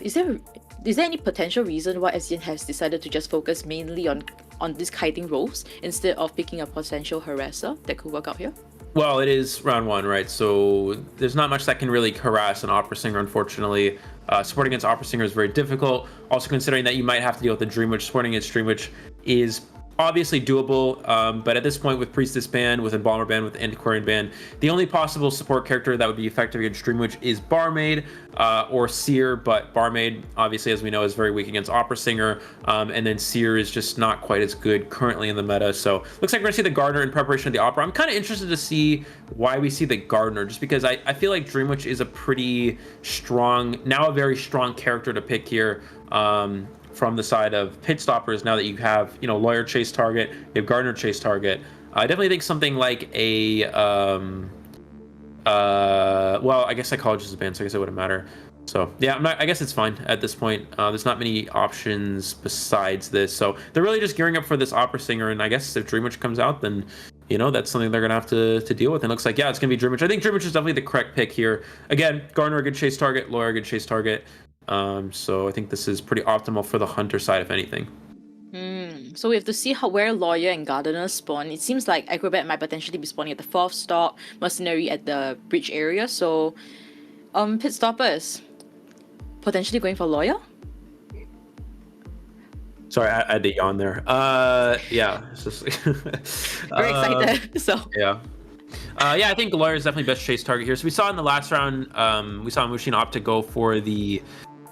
is there any potential reason why SZN has decided to just focus mainly on these kiting roles instead of picking a potential harasser that could work out here? Well, it is round one, right? So there's not much that can really harass an Opera Singer, unfortunately. Supporting against Opera Singer is very difficult. Also considering that you might have to deal with the Dream Witch, supporting against Dream Witch is obviously doable, but at this point with Priestess ban, with Embalmer ban, with Antiquarian ban, the only possible support character that would be effective against Dream Witch is Barmaid or Seer, but Barmaid, obviously, as we know, is very weak against Opera Singer, and then Seer is just not quite as good currently in the meta. So looks like we're gonna see the Gardener in preparation of the Opera. I'm kind of interested to see why we see the Gardener, just because I feel like Dream Witch is a pretty strong, now a very strong character to pick here. From the side of Pit Stoppers, now that you have, Lawyer chase target, you have Gardener chase target. I definitely think something like a, well, I guess Psychologist is banned, so I guess it wouldn't matter. So yeah, I guess it's fine at this point. There's not many options besides this, so they're really just gearing up for this Opera Singer. And I guess if Dream Witch comes out, then that's something they're gonna have to deal with. And it looks like, yeah, it's gonna be Dream Witch. I think Dream Witch is definitely the correct pick here. Again, Gardener a good chase target, Lawyer a good chase target. So I think this is pretty optimal for the hunter side, if anything. So we have to see where Lawyer and Gardener spawn. It seems like Acrobat might potentially be spawning at the 4th stop, Mercenary at the bridge area. So, Pit Stoppers potentially going for Lawyer. Sorry, I had to yawn there. Yeah, it's just very excited. So yeah. Yeah, I think Lawyer is definitely best chase target here. So we saw in the last round, we saw Mushin opt to go for the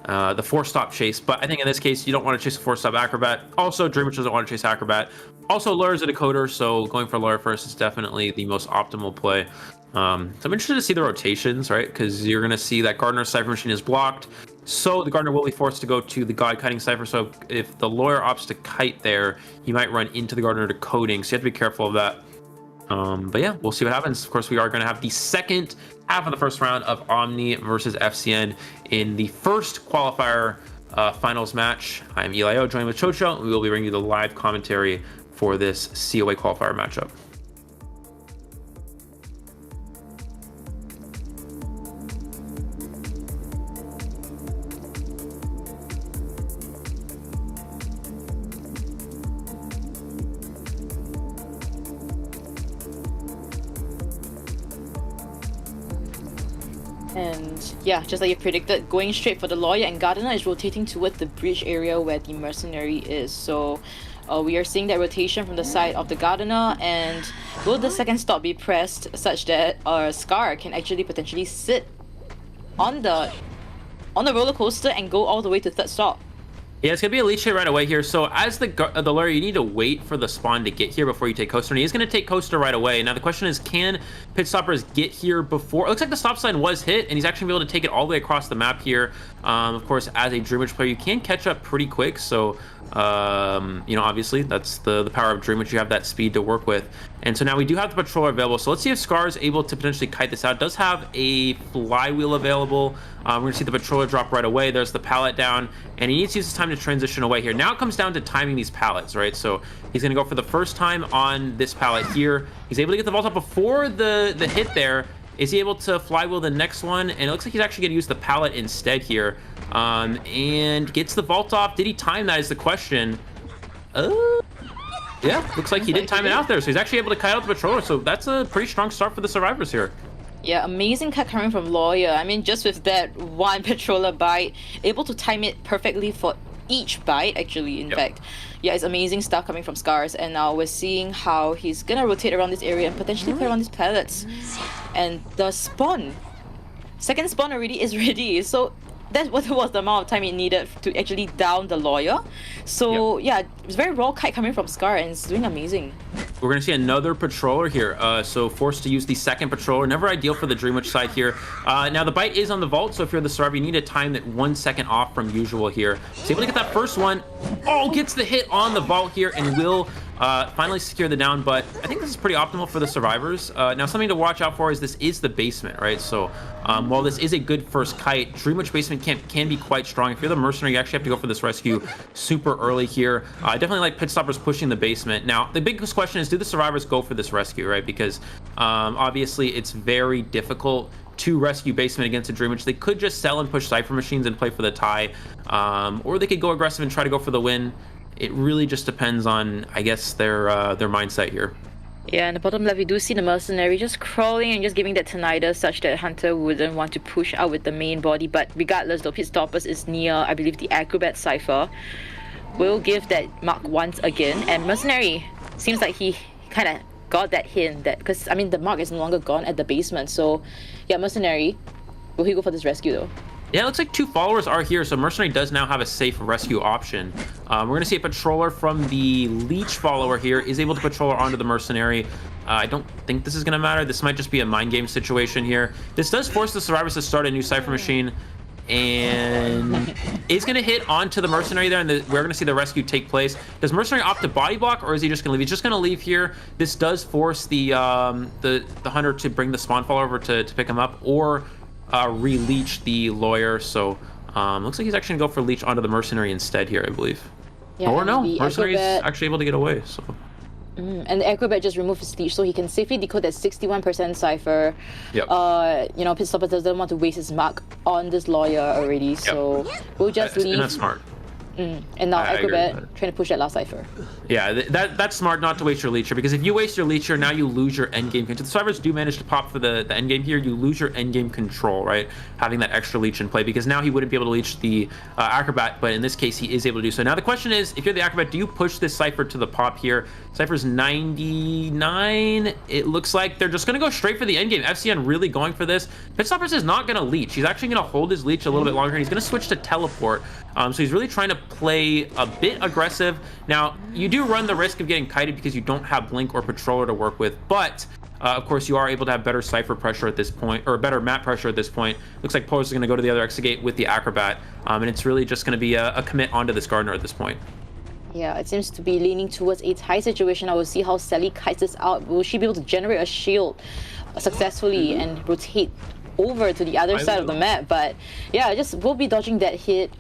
4-stop chase, but I think in this case you don't want to chase a 4-stop Acrobat. Also, Dreamwitch doesn't want to chase Acrobat. Also, Lawyer is a decoder, so going for Lawyer first is definitely the most optimal play. So I'm interested to see the rotations, right? Because you're going to see that Gardener's Cypher Machine is blocked, so the Gardener will be forced to go to the God Kiting Cypher. So if the Lawyer opts to kite there, he might run into the Gardener decoding, so you have to be careful of that. But yeah, we'll see what happens. Of course, we are going to have the second half of the first round of Omni versus FCN in the first qualifier finals match. I'm Elio, joined with Chocho, and we will be bringing you the live commentary for this COA qualifier matchup. And yeah, just like you predicted, going straight for the Lawyer, and Gardener is rotating toward the bridge area where the Mercenary is. So we are seeing that rotation from the side of the Gardener, and will the second stop be pressed such that Scar can actually potentially sit on the roller coaster and go all the way to third stop? Yeah, it's going to be a leech hit right away here. So as the Lawyer, you need to wait for the spawn to get here before you take Coaster. And he's going to take Coaster right away. Now the question is, can Pit Stoppers get here before? It looks like the stop sign was hit, and he's actually going to be able to take it all the way across the map here. Of course, as a Dreamwitch player, you can catch up pretty quick. So, you know, obviously, that's the power of Dreamwitch. You have that speed to work with. And so now we do have the Patroller available. So let's see if Scar is able to potentially kite this out. It does have a flywheel available. We're going to see the Patroller drop right away. There's the pallet down, and he needs to use his time to transition away here. Now it comes down to timing these pallets, right? So he's going to go for the first time on this pallet here. He's able to get the vault up before the hit there. Is he able to flywheel the next one? And it looks like he's actually going to use the pallet instead here. And gets the vault off. Did he time that is the question. Yeah, looks like he did time it out there. So he's actually able to kite out the Patroller. So that's a pretty strong start for the survivors here. Yeah, amazing cut coming from Lawyer. I mean, just with that one Patroller bite, able to time it perfectly for each bite, actually, in fact. Yeah, it's amazing stuff coming from Scars, and now we're seeing how he's gonna rotate around this area and potentially clear around these pallets. And the spawn, second spawn already is ready, so that was the amount of time it needed to actually down the Lawyer. So yeah, it's very raw kite coming from Scar, and it's doing amazing. We're going to see another Patroller here, so forced to use the second Patroller. Never ideal for the Dreamwitch side here. Now the bite is on the vault, so if you're the survivor, you need to time that 1 second off from usual here. So able to get that first one. Oh, gets the hit on the vault here and will finally secure the down, but I think this is pretty optimal for the survivors. Now something to watch out for is this is the basement, right? So while this is a good first kite, Dreamwitch basement can be quite strong. If you're the Mercenary, you actually have to go for this rescue super early here. I definitely like Pit Stoppers pushing the basement. Now the biggest question is, do the survivors go for this rescue, right? Because obviously it's very difficult to rescue basement against a Dreamwitch. They could just sell and push Cypher Machines and play for the tie, or they could go aggressive and try to go for the win. It really just depends on, I guess, their mindset here. Yeah, in the bottom left, we do see the Mercenary just crawling and just giving that tinnitus such that Hunter wouldn't want to push out with the main body. But regardless, though, Pit Stoppers is near, I believe, the Acrobat Cypher. Will give that mark once again. And Mercenary seems like he kind of got that hint that, because, I mean, the mark is no longer gone at the basement. So, yeah, Mercenary, will he go for this rescue, though? Yeah, it looks like 2 followers are here, so Mercenary does now have a safe rescue option. We're going to see a Patroller from the Leech follower here is able to Patroller onto the Mercenary. I don't think this is going to matter. This might just be a mind game situation here. This does force the survivors to start a new Cypher Machine, and is going to hit onto the Mercenary there, and we're going to see the rescue take place. Does Mercenary opt to body block, or is he just going to leave? He's just going to leave here. This does force the Hunter to bring the spawn follower over to pick him up, or re-leech the Lawyer. So looks like he's actually gonna go for leech onto the Mercenary instead here, I believe. Yeah, or no, Mercenary's Acrobat actually able to get away. So and the Acrobat just removed his leech, so he can safely decode that 61% Cypher. Yep. You know, Pit Stoppers doesn't want to waste his mark on this Lawyer already, so we'll just leave. And that's smart. And now I agree with Acrobat trying to push that last cipher. Yeah, that's smart not to waste your leecher, because if you waste your leecher, now you lose your endgame control. The survivors do manage to pop for the endgame here. You lose your endgame control, right? Having that extra leech in play, because now he wouldn't be able to leech the Acrobat, but in this case, he is able to do so. Now the question is, if you're the Acrobat, do you push this cipher to the pop here? Cipher's 99. It looks like they're just going to go straight for the endgame. FCN really going for this. Pitstoppers is not going to leech. He's actually going to hold his leech a little bit longer, and he's going to switch to teleport. So he's really trying to play a bit aggressive. Now, you do run the risk of getting kited because you don't have Blink or Patroller to work with, but of course, you are able to have better Cypher pressure at this point, or better map pressure at this point. Looks like Polar's is going to go to the other Exegate with the Acrobat, and it's really just going to be a commit onto this Gardener at this point. Yeah, it seems to be leaning towards a tie situation. I will see how Sally kites this out. Will she be able to generate a shield successfully and rotate over to the other side of the map? But yeah, just will be dodging that hit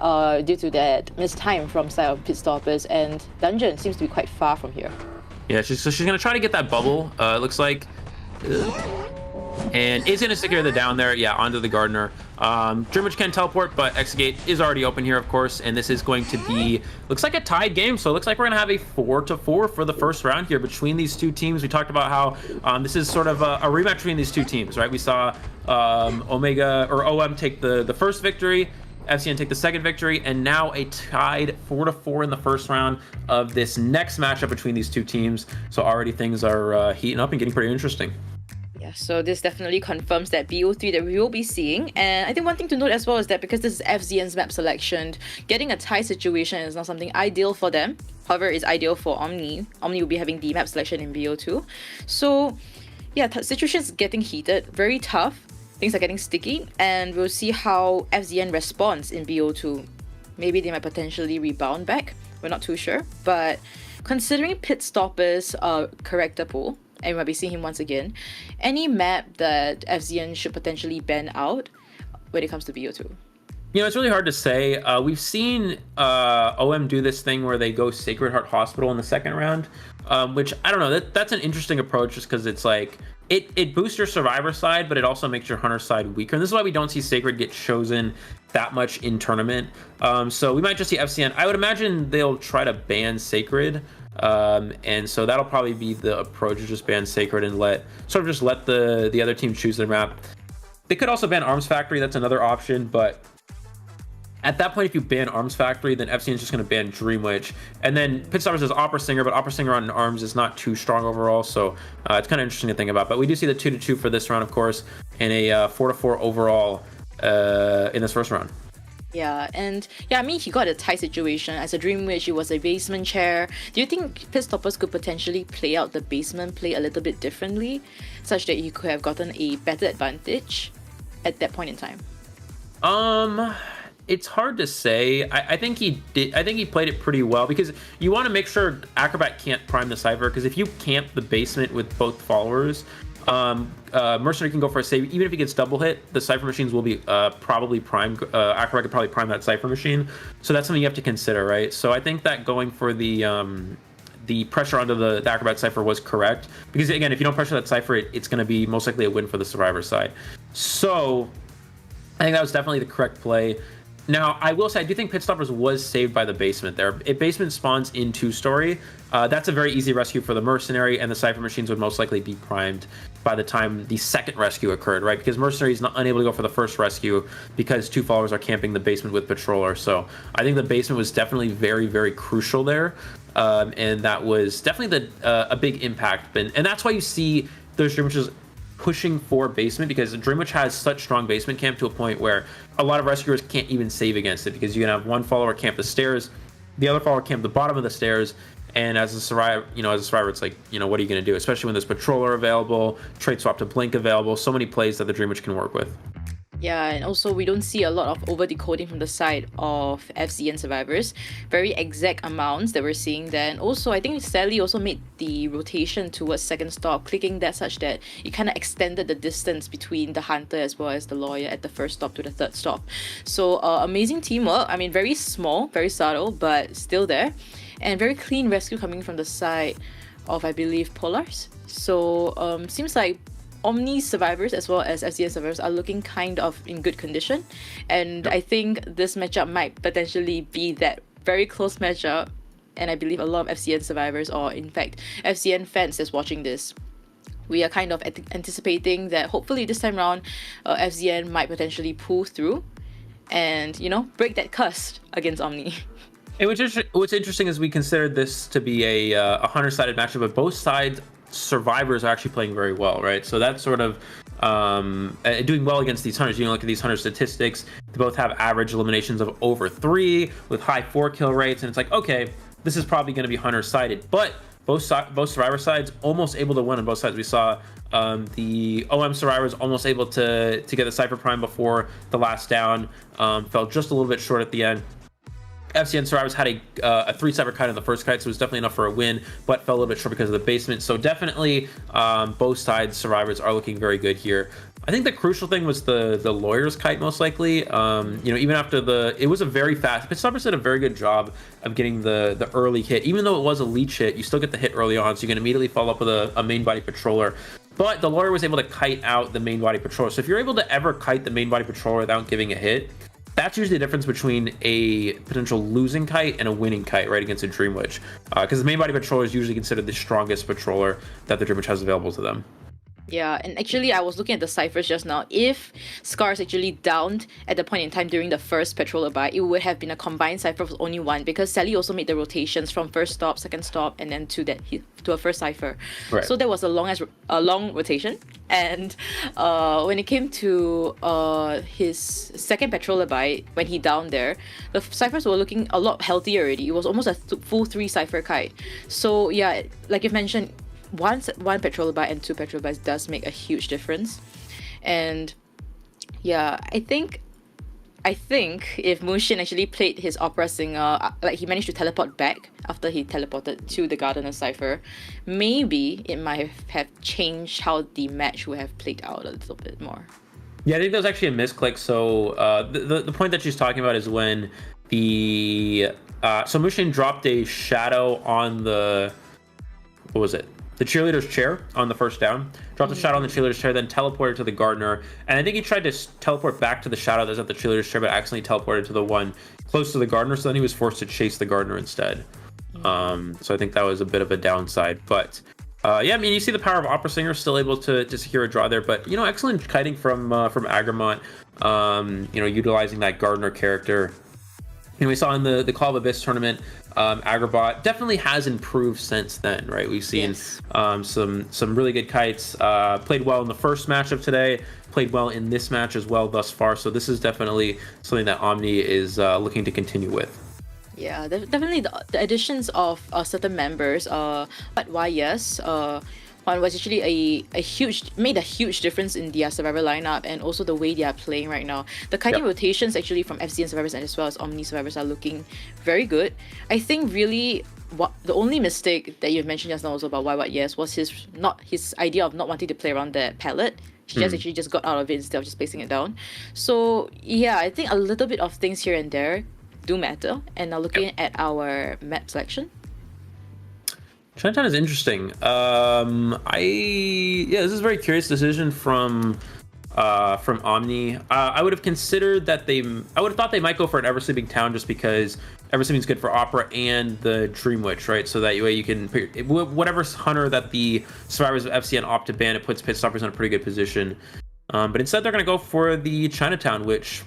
due to that missed time from side of Pitstoppers, and Dungeon seems to be quite far from here. Yeah, she's going to try to get that bubble, it looks like. And is going to secure the down there, yeah, onto the Gardener. Dreamwitch can teleport, but Exegate is already open here, of course, and this is going to be, looks like a tied game, so it looks like we're going to have a 4-4 for the first round here between these two teams. We talked about how this is sort of a rematch between these two teams, right? We saw Omega, or OM take the first victory, FCN take the second victory, and now a tied 4-4 in the first round of this next matchup between these two teams. So already things are heating up and getting pretty interesting. Yeah, so this definitely confirms that BO3 that we will be seeing. And I think one thing to note as well is that because this is FZN's map selection, getting a tie situation is not something ideal for them. However, it's ideal for Omni. Omni will be having the map selection in BO2. So yeah, situation is getting heated, very tough. Things are getting sticky, and we'll see how FZN responds in BO2. Maybe they might potentially rebound back. We're not too sure. But considering Pitstoppers' character pool, and we might be seeing him once again, any map that FZN should potentially ban out when it comes to BO2? You know, it's really hard to say. We've seen OM do this thing where they go Sacred Heart Hospital in the second round, which, I don't know, that's an interesting approach just because it's like, it boosts your Survivor side, but it also makes your Hunter side weaker. And this is why we don't see Sacred get chosen that much in tournament. So we might just see FCN. I would imagine they'll try to ban Sacred. And so that'll probably be the approach, is just ban Sacred and let the other team choose their map. They could also ban Arms Factory, that's another option, but at that point, if you ban Arms Factory, then FCN is just going to ban Dreamwitch. And then Pitstoppers has Opera Singer, but Opera Singer on Arms is not too strong overall, so it's kind of interesting to think about. But we do see the 2-2 for this round, of course, and a 4-4 overall in this first round. Yeah, and yeah, I mean, he got a tie situation. As a Dreamwitch, it was a basement chair. Do you think Pitstoppers could potentially play out the basement play a little bit differently, such that he could have gotten a better advantage at that point in time? It's hard to say. I think he did. I think he played it pretty well, because you want to make sure Acrobat can't prime the Cypher, because if you camp the basement with both followers, Mercenary can go for a save. Even if he gets double hit, the Cypher machines will be probably primed. Acrobat could probably prime that Cypher machine. So that's something you have to consider, right? So I think that going for the pressure onto the Acrobat Cypher was correct, because again, if you don't pressure that Cypher, it's going to be most likely a win for the Survivor side. So I think that was definitely the correct play. Now, I will say, I do think Pitstoppers was saved by the basement there. If basement spawns in 2-story, that's a very easy rescue for the Mercenary, and the Cypher machines would most likely be primed by the time the second rescue occurred, right? Because Mercenary is not unable to go for the first rescue because two followers are camping the basement with Patroller. So I think the basement was definitely very, very crucial there. And that was definitely a big impact. And that's why you see those Dreamwitches pushing for basement, because Dreamwitch has such strong basement camp to a point where a lot of rescuers can't even save against it, because you can have one follower camp the stairs, the other follower camp the bottom of the stairs, and as a survivor, it's like, what are you going to do? Especially when there's Patroller available, trait swap to Blink available, so many plays that the Dreamwitch can work with. Yeah, and also we don't see a lot of over decoding from the side of FCN survivors. Very exact amounts that we're seeing there. And also, I think Sally also made the rotation towards second stop, clicking that such that it kind of extended the distance between the hunter as well as the lawyer at the first stop to the third stop. So amazing teamwork. I mean, very small, very subtle, but still there. And very clean rescue coming from the side of, I believe, Polars. So seems like Omni survivors as well as FCN survivors are looking kind of in good condition, and I think this matchup might potentially be that very close matchup, and I believe a lot of FCN survivors, or in fact FCN fans that's watching this, we are kind of anticipating that hopefully this time around FCN might potentially pull through and, you know, break that curse against Omni. And what's interesting is we considered this to be a hunter-sided matchup, but both sides survivors are actually playing very well, right? So that's sort of doing well against these hunters. You know, look at these hunter statistics. They both have average eliminations of over 3 with high 4 kill rates, and it's like, okay, this is probably going to be hunter-sided, but both survivor sides almost able to win on both sides. We saw the OM survivors almost able to get the Cypher Prime before the last down, fell just a little bit short at the end. FCN survivors had a 3 Cypher kite in the first kite, so it was definitely enough for a win, but fell a little bit short because of the basement. So definitely both sides survivors are looking very good here. I think the crucial thing was the lawyer's kite, most likely. You know, even after it was a very fast. Pitstoppers did a very good job of getting the early hit. Even though it was a leech hit, you still get the hit early on, so you can immediately follow up with a main body patroller. But the lawyer was able to kite out the main body patroller. So if you're able to ever kite the main body patroller without giving a hit, that's usually the difference between a potential losing kite and a winning kite, right, against a Dream Witch. Because the main body patroller is usually considered the strongest patroller that the Dream Witch has available to them. Yeah, and actually I was looking at the ciphers just now. If Scar's actually downed at the point in time during the first patroller buy, it would have been a combined cipher with only one, because Sally also made the rotations from first stop, second stop, and then to a first cipher. Right. So there was a long rotation. And when it came to his second patroller buy, when he downed there, the ciphers were looking a lot healthier already. It was almost a full 3 cipher kite. So yeah, like you've mentioned, one patroller buy and 2 patroller buys does make a huge difference. And yeah, I think if Mushin actually played his opera singer, like he managed to teleport back after he teleported to the Gardener cipher, maybe it might have changed how the match would have played out a little bit more. Yeah, I think that was actually a misclick. So the point that she's talking about is when so Mushin dropped a shadow on the, what was it? The cheerleader's chair on the first down, dropped a shadow on the cheerleader's chair, then teleported to the gardener. And I think he tried to teleport back to the shadow that's at the cheerleader's chair, but accidentally teleported to the one close to the gardener. So then he was forced to chase the gardener instead. So I think that was a bit of a downside. But yeah, I mean, you see the power of Opera Singer, still able to secure a draw there. But, you know, excellent kiting from Agramont, you know, utilizing that gardener character. You know, we saw in the Call of Abyss tournament, Agrabot definitely has improved since then, right? We've seen some really good kites. Played well in the first matchup today. Played well in this match as well thus far. So this is definitely something that Omni is looking to continue with. Yeah, definitely the additions of certain members. But why yes, one was actually made a huge difference in their survivor lineup and also the way they are playing right now. The kiting rotations actually from FCN survivors and as well as Omni survivors are looking very good. I think really the only mistake that you've mentioned just now also about Why Yes was his idea of not wanting to play around the palette. He just got out of it instead of just placing it down. So yeah, I think a little bit of things here and there do matter. And now looking at our map selection. Chinatown is interesting. This is a very curious decision from Omni. I would have considered that I would have thought they might go for an Ever Sleeping Town just because Ever Sleeping is good for Opera and the Dream Witch, right? So that way you can pick whatever hunter that the survivors of FCN opt to ban. It puts Pitstoppers in a pretty good position. But instead they're going to go for the Chinatown, which,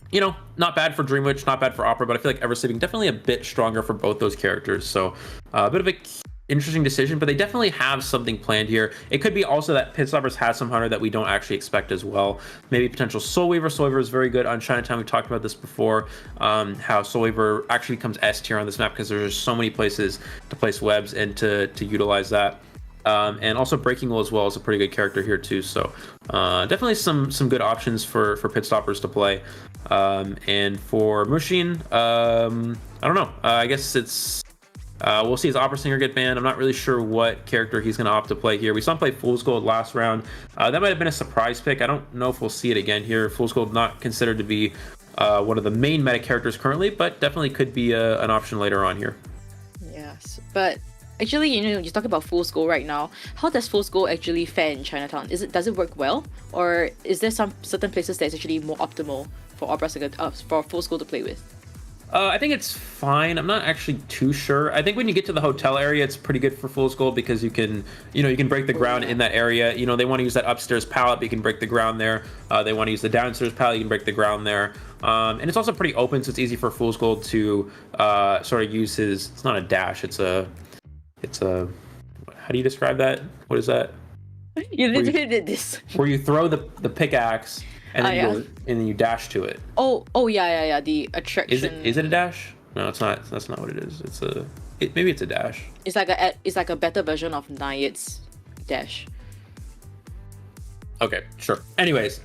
you know, not bad for Dream Witch, not bad for Opera, but I feel like Ever Sleeping definitely a bit stronger for both those characters. So a bit of a interesting decision, but they definitely have something planned here. It could be also that Pitstoppers has some hunter that we don't actually expect as well. Maybe potential Soul Weaver. Soul Weaver is very good on Chinatown. We talked about this before, how Soul Weaver actually becomes S tier on this map because there's so many places to place webs and to utilize that. And also Breaking Will as well is a pretty good character here too. So definitely some good options for Pitstoppers to play. And for Mushin, I don't know. I guess it's we'll see his Opera Singer get banned. I'm not really sure what character he's going to opt to play here. We saw him play Fool's Gold last round. That might have been a surprise pick. I don't know if we'll see it again here. Fool's Gold not considered to be one of the main meta characters currently, but definitely could be an option later on here. Yes, but actually, you know, you talk about Fool's Gold right now. How does Fool's Gold actually fare in Chinatown? Does it work well, or is there some certain places that's actually more optimal for Opera Singer, for Fool's Gold to play with? I think it's fine. I'm not actually too sure. I think when you get to the hotel area, it's pretty good for fool's gold because you can break the ground in that area. They want to use that upstairs pallet, but you can break the ground there. They want to use the downstairs pallet, you can break the ground there. And it's also pretty open, so it's easy for fool's gold to sort of use his. It's not a dash. It's a. How do you describe that? What is that? You literally did this. Where you throw the pickaxe and then you dash to it. Oh yeah. The attraction. Is it a dash? No, it's not. That's not what it is. Maybe it's a dash. It's like a better version of Nayet's dash. Okay, sure. Anyways,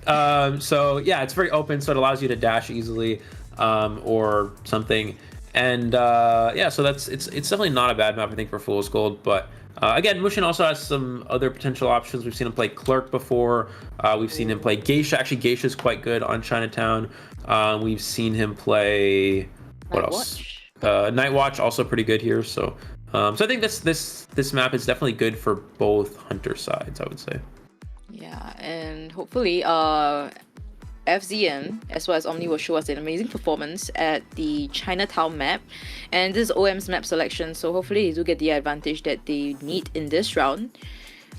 so yeah, it's very open, so it allows you to dash easily, or something. And yeah, so it's definitely not a bad map, I think, for Fool's Gold. But again, Mushin also has some other potential options. We've seen him play Clerk before. We've seen him play Geisha. Actually, Geisha is quite good on Chinatown. We've seen him play what else? Night Watch, also pretty good here. So I think this map is definitely good for both hunter sides, I would say. Yeah, and hopefully FZN as well as Omni will show us an amazing performance at the Chinatown map, and this is OM's map selection, so hopefully they do get the advantage that they need in this round.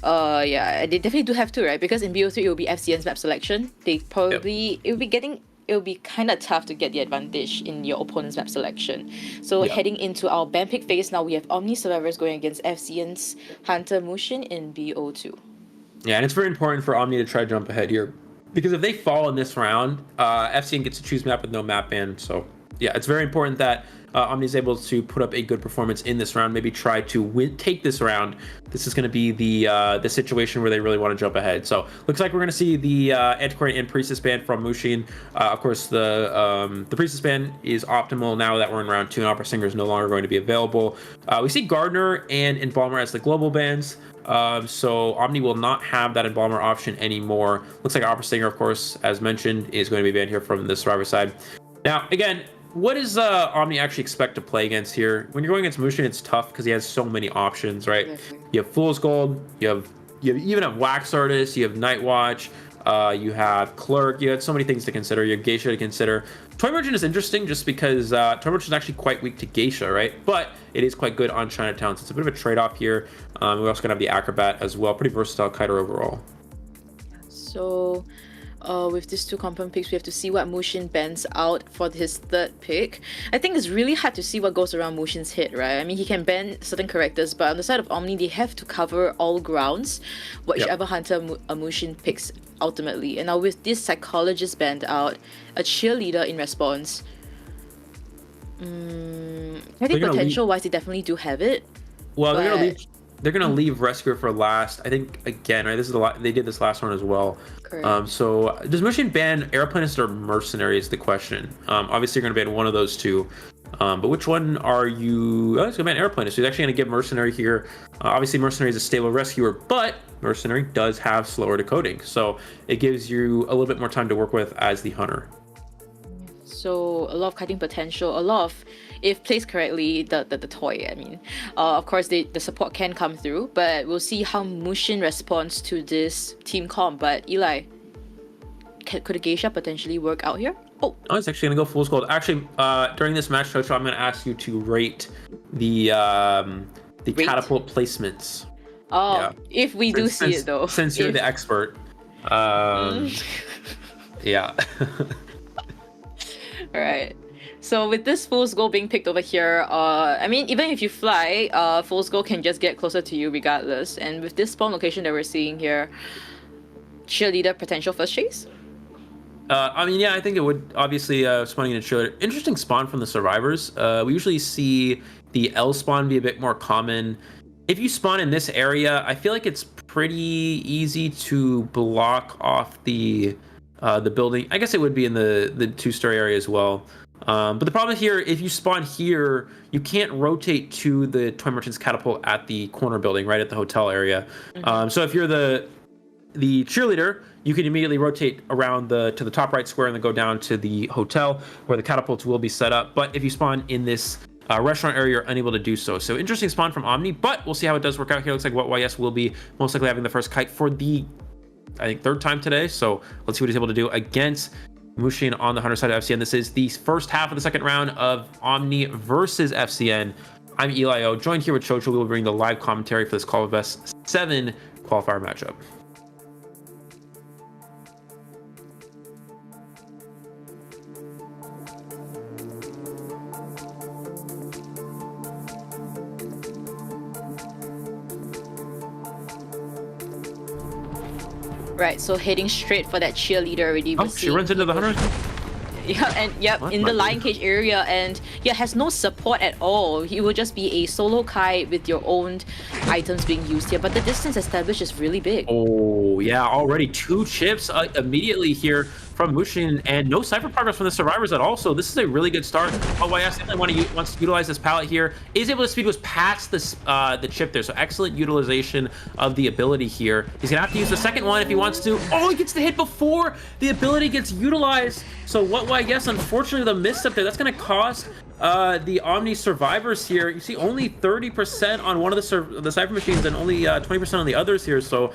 Yeah, they definitely do have to, right? Because in BO3 it will be FZN's map selection. They probably it will be kind of tough to get the advantage in your opponent's map selection. So heading into our ban pick phase now, we have Omni Survivors going against FZN's Hunter Mushin in BO2. Yeah, and it's very important for Omni to try to jump ahead here, because if they fall in this round, FCN gets to choose map with no map ban. So yeah, it's very important that Omni is able to put up a good performance in this round. Maybe try to take this round. This is going to be the situation where they really want to jump ahead. So looks like we're going to see the Antiquarian and Priestess ban from Mushin. Of course, the Priestess ban is optimal now that we're in round 2 and Opera Singer is no longer going to be available. We see Gardener and Embalmer as the global bans. So Omni will not have that Embalmer option anymore. Looks like Opera Singer, of course, as mentioned, is going to be banned here from the Survivor side. Now, again, what does Omni actually expect to play against here? When you're going against Mushin, it's tough because he has so many options, right? You have Fool's Gold, you even have Wax Artist, you have Night Watch, you have Clerk, you have so many things to consider. You have Geisha to consider. Toy Merchant is interesting just because Toy Merchant is actually quite weak to Geisha, right? But it is quite good on Chinatown, so it's a bit of a trade-off here. We're also gonna have the Acrobat as well. Pretty versatile kiter overall. So with these two compound picks, we have to see what Mushin bans out for his third pick. I think it's really hard to see what goes around Mushin's head, right? I mean, he can ban certain characters, but on the side of Omni, they have to cover all grounds, whichever hunter Mushin picks ultimately. And now with this Psychologist banned out, a Cheerleader in response, I think potential-wise, they definitely do have it. Well, they're gonna leave Rescuer for last. I think again, right? This is a lot. They did this last one as well. Correct. So does Mushin ban Aeroplanist or Mercenary is the question. Obviously you're gonna ban one of those two. But which one are you? Oh, it's gonna ban Aeroplanist. So he's actually gonna give Mercenary here. Obviously Mercenary is a stable Rescuer, but Mercenary does have slower decoding, so it gives you a little bit more time to work with as the Hunter. So a lot of kiting potential, a lot of, if placed correctly, the toy, I mean. Of course, the support can come through, but we'll see how Mushin responds to this team comp. But Eli, could a Geisha potentially work out here? Oh, it's actually gonna go Fool's Gold. Actually, during this match, Coach, I'm gonna ask you to rate the catapult placements. Oh, yeah. If we do see it though. Since you're the expert. Yeah. Alright. So with this Fool's Gold being picked over here, I mean, even if you fly, Fool's Gold can just get closer to you regardless. And with this spawn location that we're seeing here, Cheerleader potential first chase? I mean, yeah, I think it would. Obviously, spawning in a cheerleader. Interesting spawn from the Survivors. We usually see the L spawn be a bit more common. If you spawn in this area, I feel like it's pretty easy to block off the building. I guess it would be in the two-story area as well. But the problem here, if you spawn here, you can't rotate to the Toy Merchant's catapult at the corner building, right at the hotel area. So if you're the cheerleader, you can immediately rotate around to the top right square and then go down to the hotel where the catapults will be set up. But if you spawn in this restaurant area, you're unable to do so. So interesting spawn from Omni, but we'll see how it does work out here. Looks like what YS will be most likely having the first kite for the, I think, third time today. So let's see what he's able to do against Mushin on the Hunter side of FCN. This is the first half of the second round of Omni versus FCN. I'm Eli O, joined here with Chocho. We will bring the live commentary for this Call of Best 7 qualifier matchup. Right, so heading straight for that cheerleader already. Oh, she runs into the Hunter? Yeah, and What? in the lion cage area, and yeah, has no support at all. He will just be a solo kite with your own items being used here, but the distance established is really big. Oh, yeah, already 2 chips immediately here from Mushin, and no Cypher progress from the survivors at all, so this is a really good start. OYS definitely wants to utilize this pallet here, is able to speed boost past this, the chip there, so excellent utilization of the ability here. He's gonna have to use the second one if he wants to. Oh, he gets the hit before the ability gets utilized. So what YS, unfortunately, the misstep there, that's gonna cost the Omni survivors here. You see only 30% on one of the Cypher machines and only 20% on the others here, so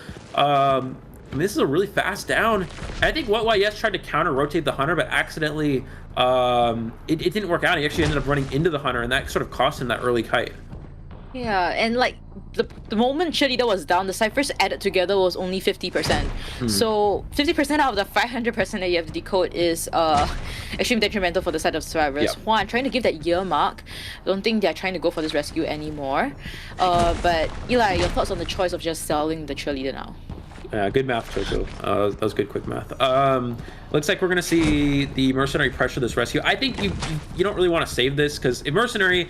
I mean, this is a really fast down. I think what YS tried to counter rotate the Hunter, but accidentally it didn't work out. He actually ended up running into the Hunter, and that sort of cost him that early kite. Yeah, and like the moment cheerleader was down, the ciphers added together was only 50%. So 50% out of the 500% that you have to decode is extremely detrimental for the side of survivors. Yep. One, trying to give that year mark. I don't think they're trying to go for this rescue anymore. But Eli, your thoughts on the choice of just selling the cheerleader now? Good math, Chocho. That was good, quick math. Looks like we're gonna see the Mercenary pressure this rescue. I think you don't really want to save this, because if Mercenary,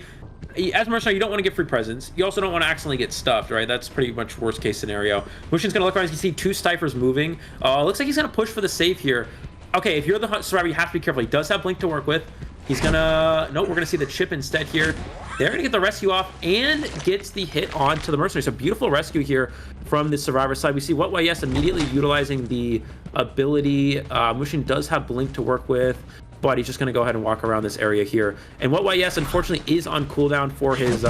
as Mercenary, you don't want to get free presents. You also don't want to accidentally get stuffed, right? That's pretty much worst case scenario. Mushin's gonna look around. You can see 2 Stifers moving. Looks like he's gonna push for the save here. Okay, if you're the survivor, you have to be careful. He does have Blink to work with. He's gonna... Nope, we're gonna see the chip instead here. They're gonna get the rescue off and gets the hit onto the Mercenary. So beautiful rescue here from the survivor side. We see what YS immediately utilizing the ability. Mushin does have Blink to work with, but he's just gonna go ahead and walk around this area here. And what YS unfortunately is on cooldown for his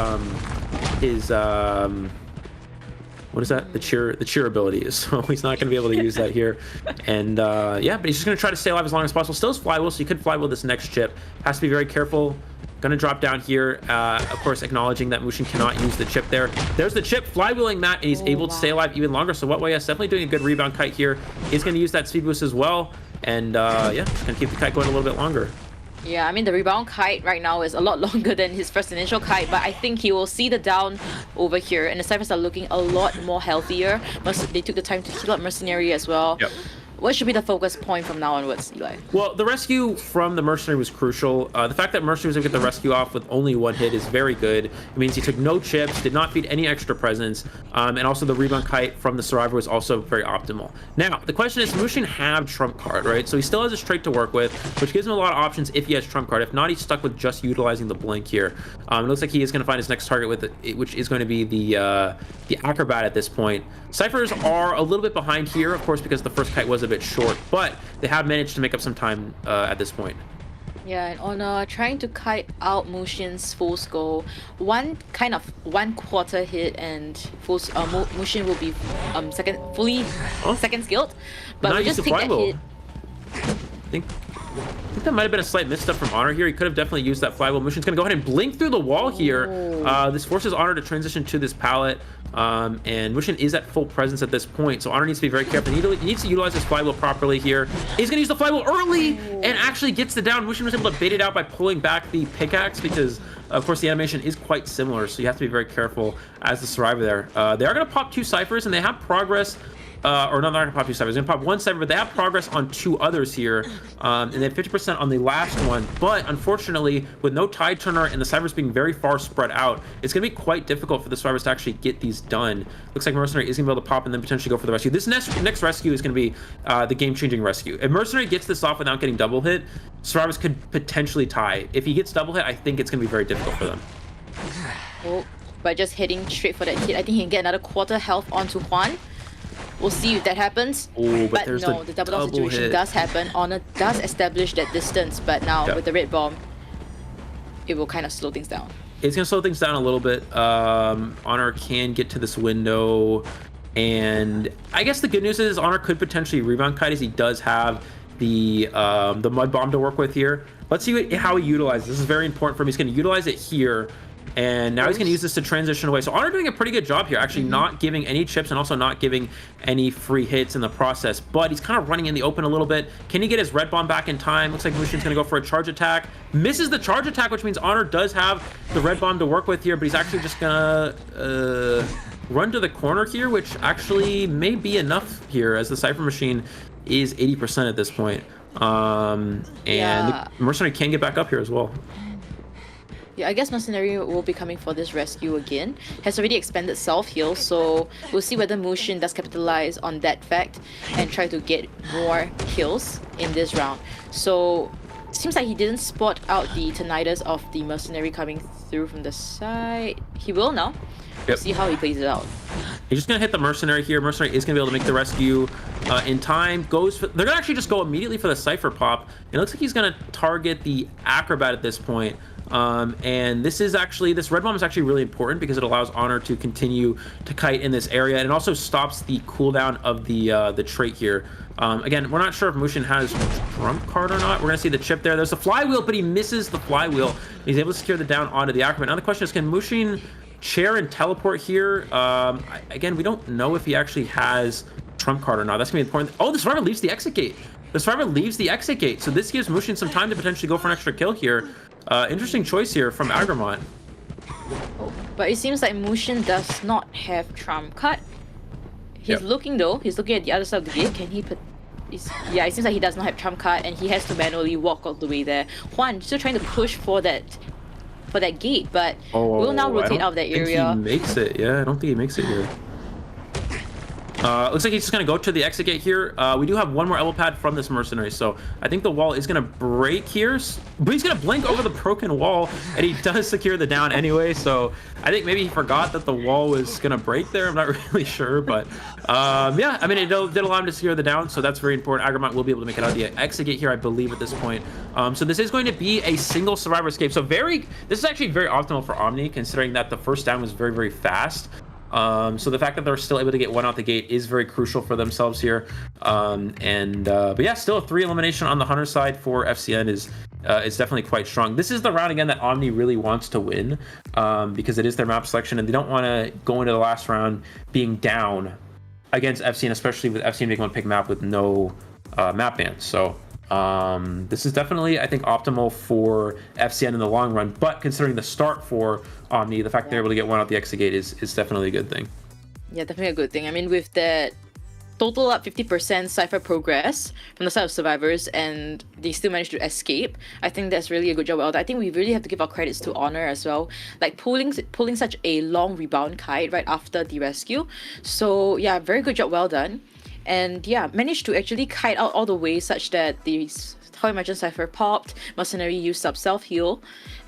what is that? The cheer ability. So he's not going to be able to use that here. And yeah, but he's just going to try to stay alive as long as possible. Still is flywheel, so he could flywheel this next chip. Has to be very careful. Going to drop down here. Of course, acknowledging that Mushin cannot use the chip there. There's the chip flywheeling that, and he's able to stay alive even longer. So what YS definitely doing a good rebound kite here. He's going to use that speed boost as well. And yeah, just going to keep the kite going a little bit longer. Yeah, I mean, the rebound kite right now is a lot longer than his first initial kite, but I think he will see the down over here, and the Cyphers are looking a lot more healthier. They took the time to heal up Mercenary as well. Yep. What should be the focus point from now onwards, Eli? Well, the rescue from the Mercenary was crucial. The fact that Mercenary was able to get the rescue off with only 1 hit is very good. It means he took no chips, did not feed any extra presents, and also the rebound kite from the survivor was also very optimal. Now, the question is, Mushin have trump card, right? So he still has a straight to work with, which gives him a lot of options if he has trump card. If not, he's stuck with just utilizing the blink here. It looks like he is going to find his next target with it, which is going to be the acrobat at this point. Cyphers are a little bit behind here, of course, because the first kite was a bit short, but they have managed to make up some time at this point. Yeah, and on trying to kite out Mushin's full skull, one quarter hit and full Mushin will be second skilled, but we just take that hit. I think that might have been a slight misstep from Honor here. He could have definitely used that flywheel. Mushin's gonna go ahead and blink through the wall here. This forces Honor to transition to this pallet. And Mushin is at full presence at this point, so Honor needs to be very careful. He needs to utilize his flywheel properly here. He's going to use the flywheel early and actually gets the down. Mushin was able to bait it out by pulling back the pickaxe because, of course, the animation is quite similar, so you have to be very careful as the survivor there. They are going to pop 2 ciphers, and they have progress. Or no, they're not going to pop 2 ciphers. They're going to pop 1 cipher, but they have progress on 2 others here. And they have 50% on the last one. But unfortunately, with no tide turner and the ciphers being very far spread out, it's going to be quite difficult for the survivors to actually get these done. Looks like Mercenary is going to be able to pop and then potentially go for the rescue. This next rescue is going to be the game-changing rescue. If Mercenary gets this off without getting double hit, survivors could potentially tie. If he gets double hit, I think it's going to be very difficult for them. Oh, by just heading straight for that hit, I think he can get another quarter health onto Juan. We'll see if that happens. Oh, but there's no, the double situation hit. does happen. Honor does establish that distance, but now with the red bomb, it will kind of slow things down. It's gonna slow things down a little bit. Honor can get to this window, and I guess the good news is Honor could potentially rebound kite, as he does have the mud bomb to work with here. Let's see how he utilizes. This is very important for him. He's going to utilize it here. And now he's going to use this to transition away. So Honor doing a pretty good job here, actually not giving any chips and also not giving any free hits in the process. But he's kind of running in the open a little bit. Can he get his red bomb back in time? Looks like Mushin's going to go for a charge attack. Misses the charge attack, which means Honor does have the red bomb to work with here. But he's actually just going to run to the corner here, which actually may be enough here as the Cypher Machine is 80% at this point. And the Mercenary can get back up here as well. Yeah, I guess Mercenary will be coming for this rescue again. Has already expanded self-heal, so we'll see whether Mushin does capitalize on that fact and try to get more kills in this round. So, seems like he didn't spot out the Tinnitus of the Mercenary coming through from the side. He will now. Yep. See how he plays it out. He's just going to hit the Mercenary here. Mercenary is going to be able to make the rescue in time. They're going to actually just go immediately for the Cypher pop. It looks like he's going to target the Acrobat at this point. And this red bomb is actually really important because it allows Honor to continue to kite in this area, and it also stops the cooldown of the trait here. Again, we're not sure if Mushin has trump card or not. We're gonna see the chip there. There's the flywheel, but he misses the flywheel. He's able to secure the down onto the Acrobat. Now the question is, can Mushin chair and teleport here? Again, we don't know if he actually has trump card or not. That's gonna be important. Oh, the survivor leaves the exit gate. The survivor leaves the exit gate, so this gives Mushin some time to potentially go for an extra kill here. Interesting choice here from Agramont. But it seems like Mushin does not have trump card. He's looking though. He's looking at the other side of the gate. Can he put? Yeah, it seems like he does not have trump card, and he has to manually walk all the way there. Juan still trying to push for that gate, but we'll now rotate out of that area. He makes it. Yeah, I don't think he makes it here. Looks like he's just going to go to the exit gate here. We do have one more elbow pad from this Mercenary, so I think the wall is going to break here. But he's going to blink over the broken wall, and he does secure the down anyway, so I think maybe he forgot that the wall was going to break there. I'm not really sure, but yeah, I mean, it did allow him to secure the down, so that's very important. Agramont will be able to make it out of the exit gate here, I believe, at this point. So this is going to be a single survivor escape. So this is actually very optimal for Omni, considering that the first down was very, very fast. So the fact that they're still able to get one out the gate is very crucial for themselves here. But yeah, still a 3 elimination on the Hunter side for FCN is definitely quite strong. This is the round again that Omni really wants to win, because it is their map selection, and they don't want to go into the last round being down against FCN, especially with FCN being able to pick map with no map bans. So this is definitely, I think, optimal for FCN in the long run, but considering the start for Omni, the fact they're able to get one out the exit gate is definitely a good thing. Yeah, definitely a good thing. I mean, with that total up 50% Cypher progress from the side of survivors, and they still managed to escape, I think that's really a good job. I think we really have to give our credits to Honor as well, like pulling such a long rebound kite right after the rescue. So yeah, very good job, well done. And yeah, managed to actually kite out all the way such that the Toy Merchant Cypher popped, Mercenary used up self-heal,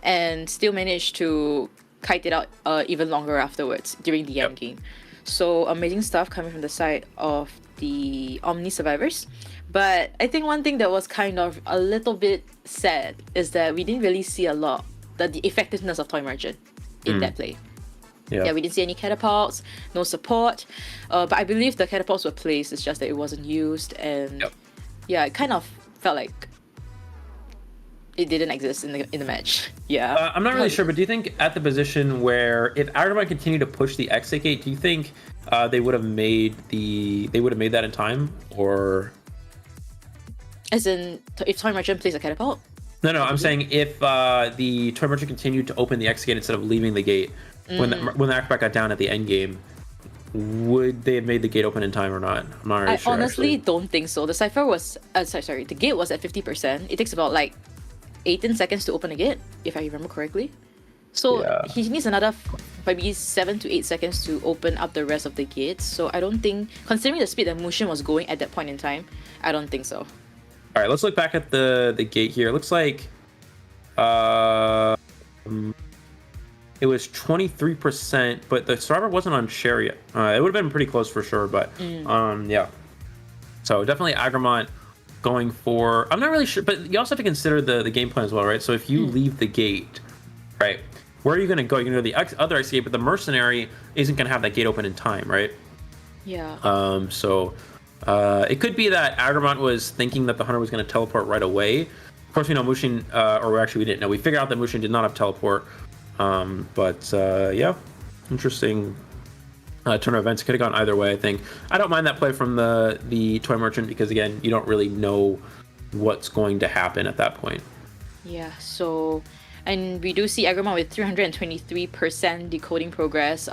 and still managed to kite it out even longer afterwards during the end game. So amazing stuff coming from the side of the Omni survivors. But I think one thing that was kind of a little bit sad is that we didn't really see a lot the effectiveness of Toy Merchant in that play. Yeah, we didn't see any catapults, no support, but I believe the catapults were placed, it's just that it wasn't used, and yeah, it kind of felt like it didn't exist in the match. Yeah. I'm not really sure, but do you think at the position where if Agramont continued to push the exit gate, do you think they would have made that in time, or as in if Toy Merchant plays a catapult? No, I'm saying if the Toy Merchant continued to open the exit gate instead of leaving the gate. When the Acrobat got down at the end game, would they have made the gate open in time or not? I'm not really sure. I honestly don't think so. The Cypher was, the gate was at 50%. It takes about like 18 seconds to open a gate, if I remember correctly. So he needs another maybe 7 to 8 seconds to open up the rest of the gates. So I don't think, considering the speed that Mushin was going at that point in time, I don't think so. All right, let's look back at the gate here. It looks like it was 23%, but the survivor wasn't on share yet. It would have been pretty close for sure, but yeah. So definitely Agramont going for, I'm not really sure, but you also have to consider the game plan as well, right? So if you leave the gate, right, where are you going to go? You're going to go to the other exit gate, but the Mercenary isn't going to have that gate open in time, right? Yeah. So It could be that Agramont was thinking that the hunter was going to teleport right away. Of course, we know Mushin, or actually we didn't know. We figured out that Mushin did not have teleport. Yeah, interesting turn of events. Could have gone either way, I think. I don't mind that play from the toy merchant because, again, you don't really know what's going to happen at that point. Yeah, so... And we do see Agramont with 323% decoding progress.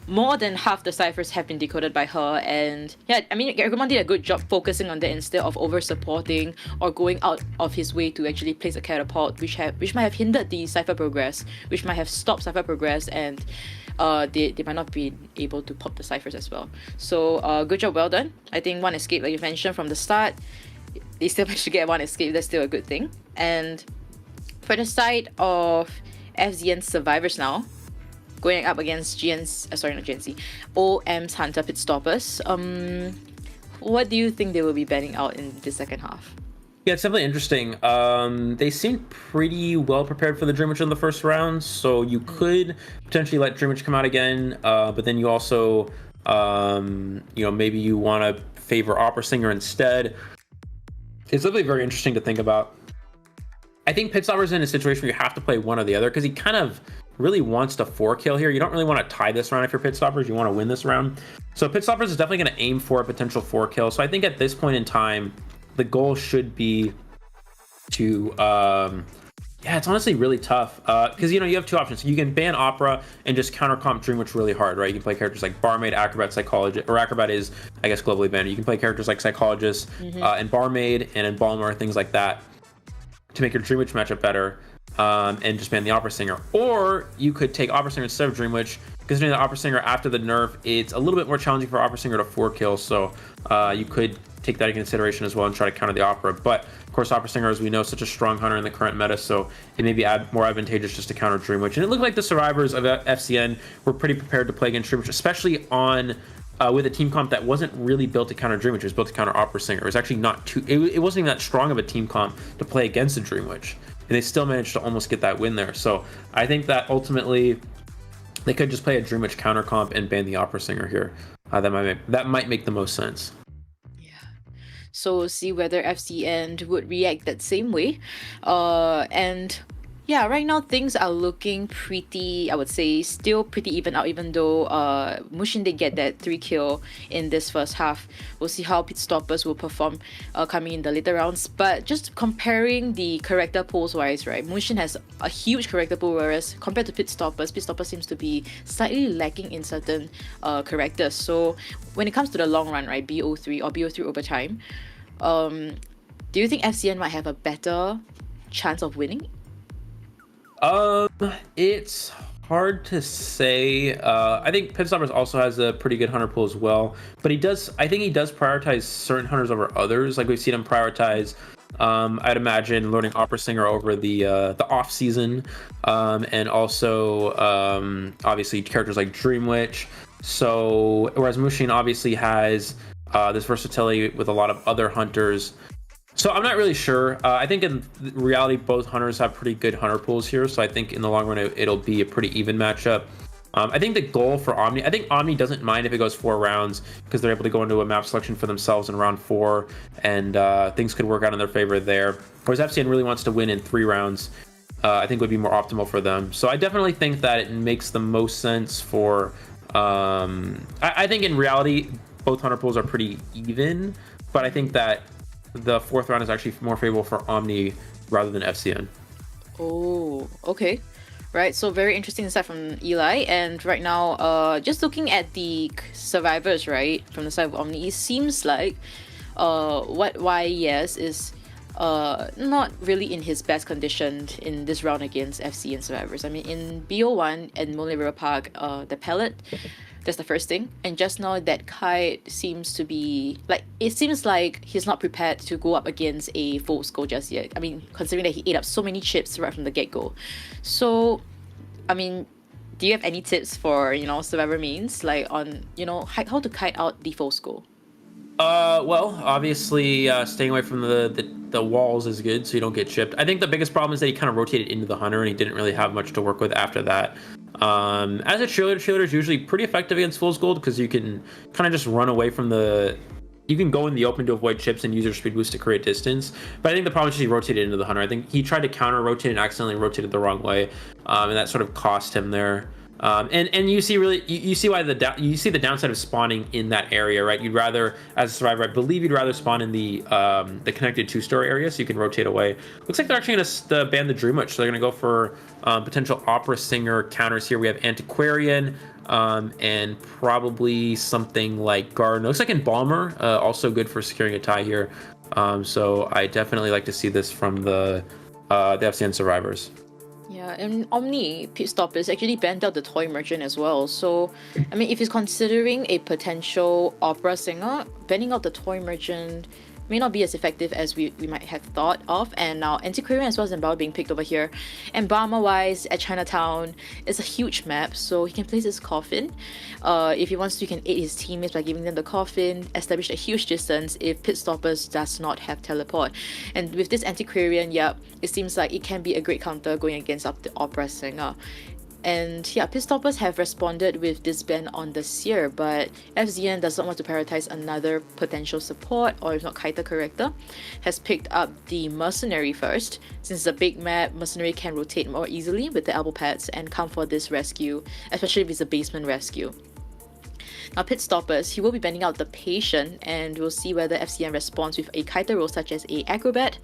More than half the ciphers have been decoded by her, and yeah, I mean, Agramont did a good job focusing on that instead of over supporting or going out of his way to actually place a catapult, which might have hindered the cipher progress, which might have stopped cipher progress, and they might not be able to pop the ciphers as well. So good job, well done. I think one escape, like you mentioned from the start, they still managed to get one escape. That's still a good thing. And for the side of FZN survivors now, going up against OM's Hunter Pit Stoppers. What do you think they will be banning out in the second half? Yeah, it's definitely interesting. They seemed pretty well prepared for the Dream Witch in the first round, so you could potentially let Dream Witch come out again, but then you also, maybe you want to favor Opera Singer instead. It's definitely very interesting to think about. I think Pit Stopper's in a situation where you have to play one or the other because he kind of really wants to 4-kill here. You don't really want to tie this round if you're Pit Stoppers. You want to win this round. So Pit Stoppers is definitely going to aim for a potential 4-kill. So I think at this point in time, the goal should be to... it's honestly really tough because, you have two options. You can ban Opera and just counter-comp Dream Witch really hard, right? You can play characters like Barmaid, Acrobat, Psychologist, or Acrobat is, I guess, globally banned. You can play characters like Psychologist and Barmaid and Embalmer, things like that, to make your Dream Witch matchup better, and just ban the Opera Singer. Or you could take Opera Singer instead of Dream Witch, considering the Opera Singer after the nerf, it's a little bit more challenging for Opera Singer to 4-kill, so you could take that into consideration as well and try to counter the Opera. But of course, Opera Singer, as we know, is such a strong hunter in the current meta, so it may be more advantageous just to counter Dream Witch. And it looked like the survivors of FCN were pretty prepared to play against Dream Witch, especially on with a team comp that wasn't really built to counter Dream Witch. It was built to counter Opera Singer. It was actually not too... It wasn't even that strong of a team comp to play against a Dream Witch. And they still managed to almost get that win there. So I think that ultimately they could just play a Dream Witch counter comp and ban the Opera Singer here. That might make the most sense. So we'll see whether FCN would react that same way. And yeah, right now things are looking pretty, I would say, still pretty even out, even though Mushin did get that 3-kill in this first half. We'll see how Pit Stoppers will perform coming in the later rounds. But just comparing the character pools wise, right? Mushin has a huge character pool, whereas compared to Pit Stoppers seems to be slightly lacking in certain characters. So when it comes to the long run, right, BO3 or BO3 overtime, do you think FCN might have a better chance of winning? It's hard to say. I think Pit Stoppers also has a pretty good hunter pool as well, but I think he does prioritize certain hunters over others. Like we've seen him prioritize, I'd imagine, learning Opera Singer over the off season, and also obviously characters like Dream Witch. So whereas Mushin obviously has this versatility with a lot of other hunters. So I'm not really sure. I think in reality, both hunters have pretty good hunter pools here. So I think in the long run, it'll be a pretty even matchup. I think the goal for Omni, I think Omni doesn't mind if it goes 4 rounds because they're able to go into a map selection for themselves in round 4, and things could work out in their favor there. Whereas FCN really wants to win in 3 rounds. I think would be more optimal for them. So I definitely think that it makes the most sense for... I think in reality, both hunter pools are pretty even, but I think that the 4th round is actually more favorable for Omni rather than FCN. Oh, okay. Right, so very interesting insight from Eli. And right now, just looking at the survivors, right, from the side of Omni, it seems like what YES is not really in his best condition in this round against FCN survivors. I mean, in BO1 and Moonlit River Park, the pellet, that's the first thing. And just now that Kite seems to be like, it seems like he's not prepared to go up against a full score just yet. I mean, considering that he ate up so many chips right from the get-go. So, I mean, do you have any tips for, survivor mains, like on, how to kite out the full score? Well, obviously, staying away from the walls is good so you don't get chipped. I think the biggest problem is that he kind of rotated into the hunter and he didn't really have much to work with after that. As a cheerleader is usually pretty effective against Fool's Gold because you can kind of just run away from the you can go in the open to avoid chips and use your speed boost to create distance. But I think the problem is he rotated into the hunter. I think he tried to counter rotate and accidentally rotated the wrong way, and that sort of cost him there. And you see you see why you see the downside of spawning in that area, right? You'd rather, as a survivor, I believe you'd rather spawn in the connected 2-story area so you can rotate away. Looks like they're actually going to ban the Dream Witch, so they're going to go for potential opera singer counters here. We have Antiquarian and probably something like Garden. It looks like Embalmer, also good for securing a tie here. So I definitely like to see this from the FCN survivors. Yeah, and Omni Pit Stoppers actually banned out the Toy Merchant as well. So, I mean, if he's considering a potential opera singer, banning out the Toy Merchant may not be as effective as we might have thought of. And now Antiquarian as well as Embalmer being picked over here. Embalmer-wise, at Chinatown, it's a huge map, so he can place his coffin. If he wants to, he can aid his teammates by giving them the coffin, establish a huge distance if Pit Stoppers does not have teleport. And with this Antiquarian, yeah, it seems like it can be a great counter going against the opera singer. And yeah, Pit Stoppers have responded with this ban on the Seer, but FZN does not want to prioritize another potential support, or if not Kaita character, has picked up the Mercenary first. Since it's a big map, Mercenary can rotate more easily with the elbow pads and come for this rescue, especially if it's a basement rescue. Now, Pit Stoppers, he will be banning out the Patient, and we'll see whether FCN responds with a Kaita role such as a Acrobat.